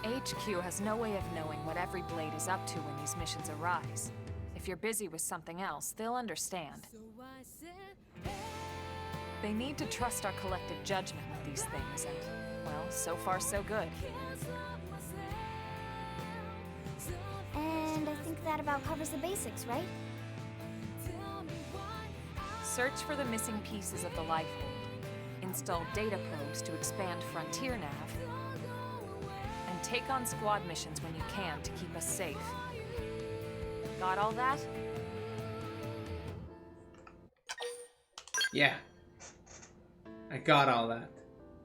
HQ has no way of knowing what every Blade is up to when these missions arise. If you're busy with something else, they'll understand. They need to trust our collective judgment with these things, and, well, so far so good. And I think that about covers the basics, right? Search for the missing pieces of the Lifehold. Install data probes to expand Frontier Nav. And take on squad missions when you can to keep us safe. Got all that? Yeah. I got all that.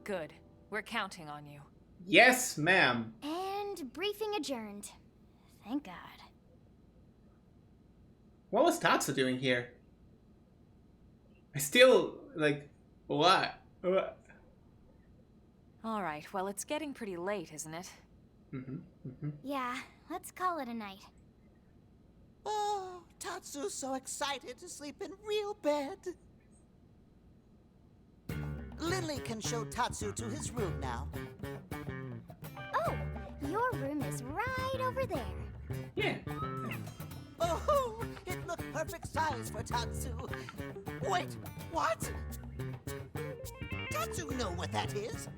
Good. We're counting on you. Yes, ma'am. And briefing adjourned. Thank God. What was Tatsu doing here? I still, like, what? Alright, well, it's getting pretty late, isn't it? Yeah, let's call it a night. Oh, Tatsu's so excited to sleep in real bed. Lily can show Tatsu to his room now. Oh, your room is right over there. Yeah. Oh, it looked perfect size for Tatsu. Wait, what? Tatsu know what that is.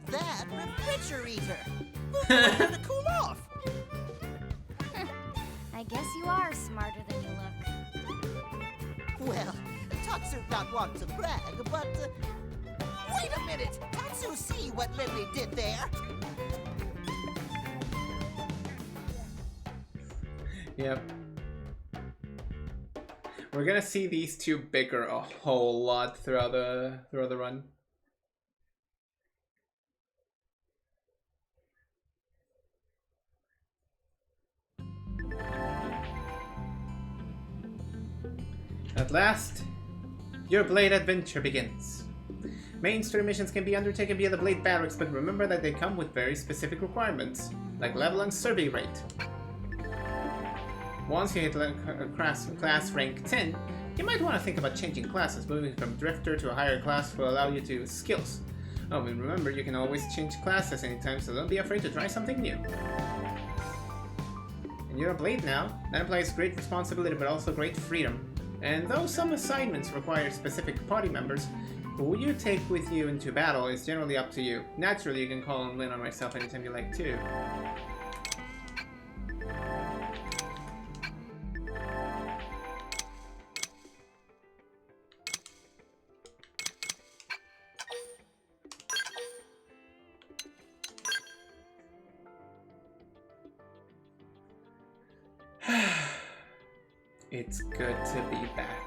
That refrigerator. We're to cool off. I guess you are smarter than you look. Well, Tatsu not want to brag, but wait a minute. Tatsu see what Lily did there. Yep. We're gonna see these two bicker a whole lot throughout the run. At last, your Blade adventure begins. Main story missions can be undertaken via the Blade barracks, but remember that they come with very specific requirements, like level and survey rate. Once you hit class rank 10, you might want to think about changing classes. Moving from Drifter to a higher class will allow you to skills. Oh, and remember, you can always change classes anytime, so don't be afraid to try something new. You're a blade now. That implies great responsibility, but also great freedom. And though some assignments require specific party members, who you take with you into battle is generally up to you. Naturally, you can call on Lynn or myself anytime you like too. It's good to be back.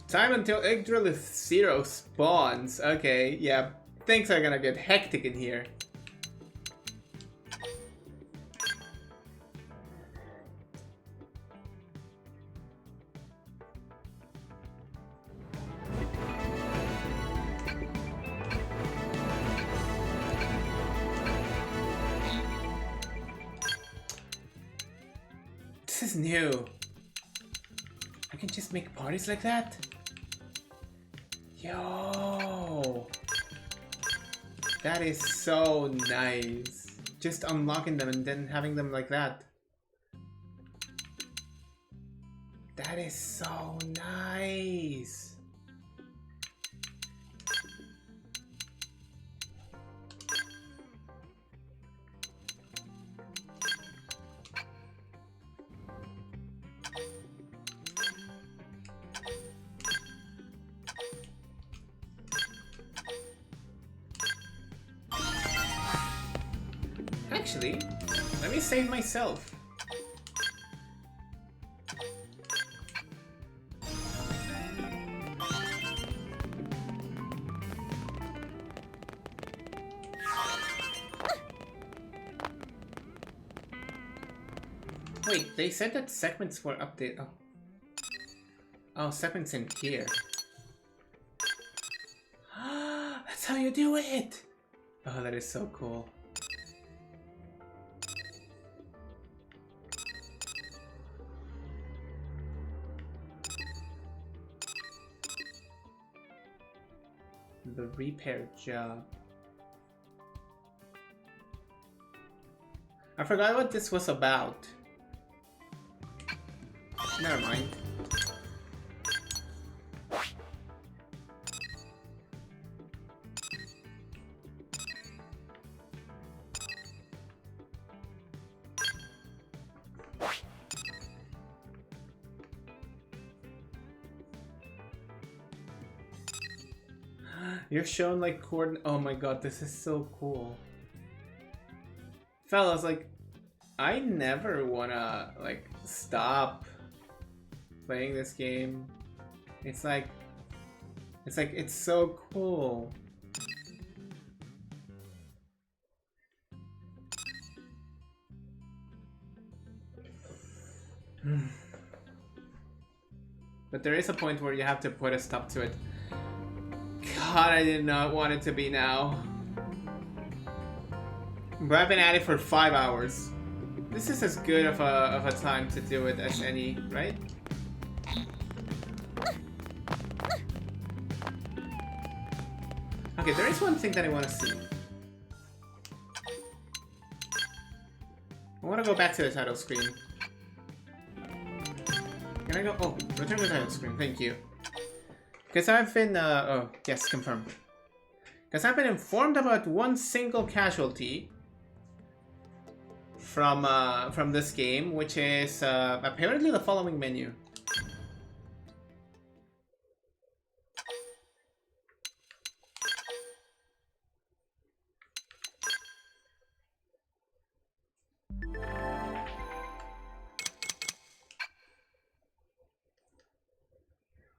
Time until Yggdrasil Zero spawns. Okay, yeah. Things are gonna get hectic in here. This is new. I can just make parties like that? Yo! That is so nice. Just unlocking them and then having them like that. That is so nice. Actually, let me save myself. Wait, they said that segments were updated. Oh, segments in here. That's how you do it! Oh, that is so cool. The repair job. I forgot what this was about. Never mind. You're shown like coordinate. Oh my god, this is so cool. Fellas, like, I never wanna, like, stop playing this game. It's so cool. But there is a point where you have to put a stop to it. God, I did not want it to be now. But I've been at it for 5 hours. This is as good of a time to do it as any, right? Okay, there is one thing that I want to see. I want to go back to the title screen. Can I go? Oh, return to the title screen. Thank you. Because I've been, oh, yes, confirmed. Because I've been informed about one single casualty from this game, which is apparently the following menu.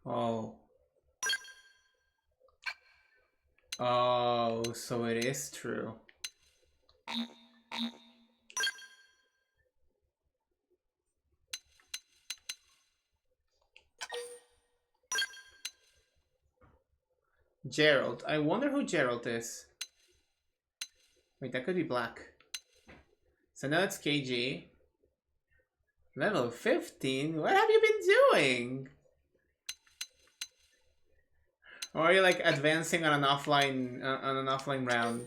Oh. Oh, so it is true. Gerald. I wonder who Gerald is. Wait, that could be Black. So now it's KG. Level 15? What have you been doing? Or are you like advancing on an offline round?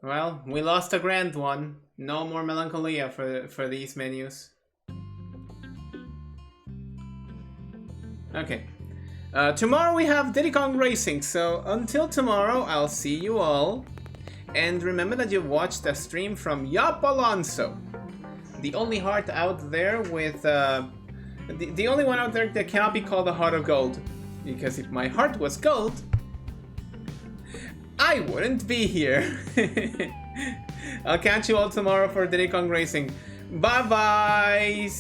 Well, we lost a grand one. No more Melancholia for these menus. Okay. Tomorrow we have Diddy Kong Racing, so until tomorrow, I'll see you all. And remember that you watched a stream from Yop Alonso. The only heart out there with... the only one out there that cannot be called a heart of gold. Because if my heart was gold, I wouldn't be here. I'll catch you all tomorrow for Diddy Kong Racing. Bye-bye!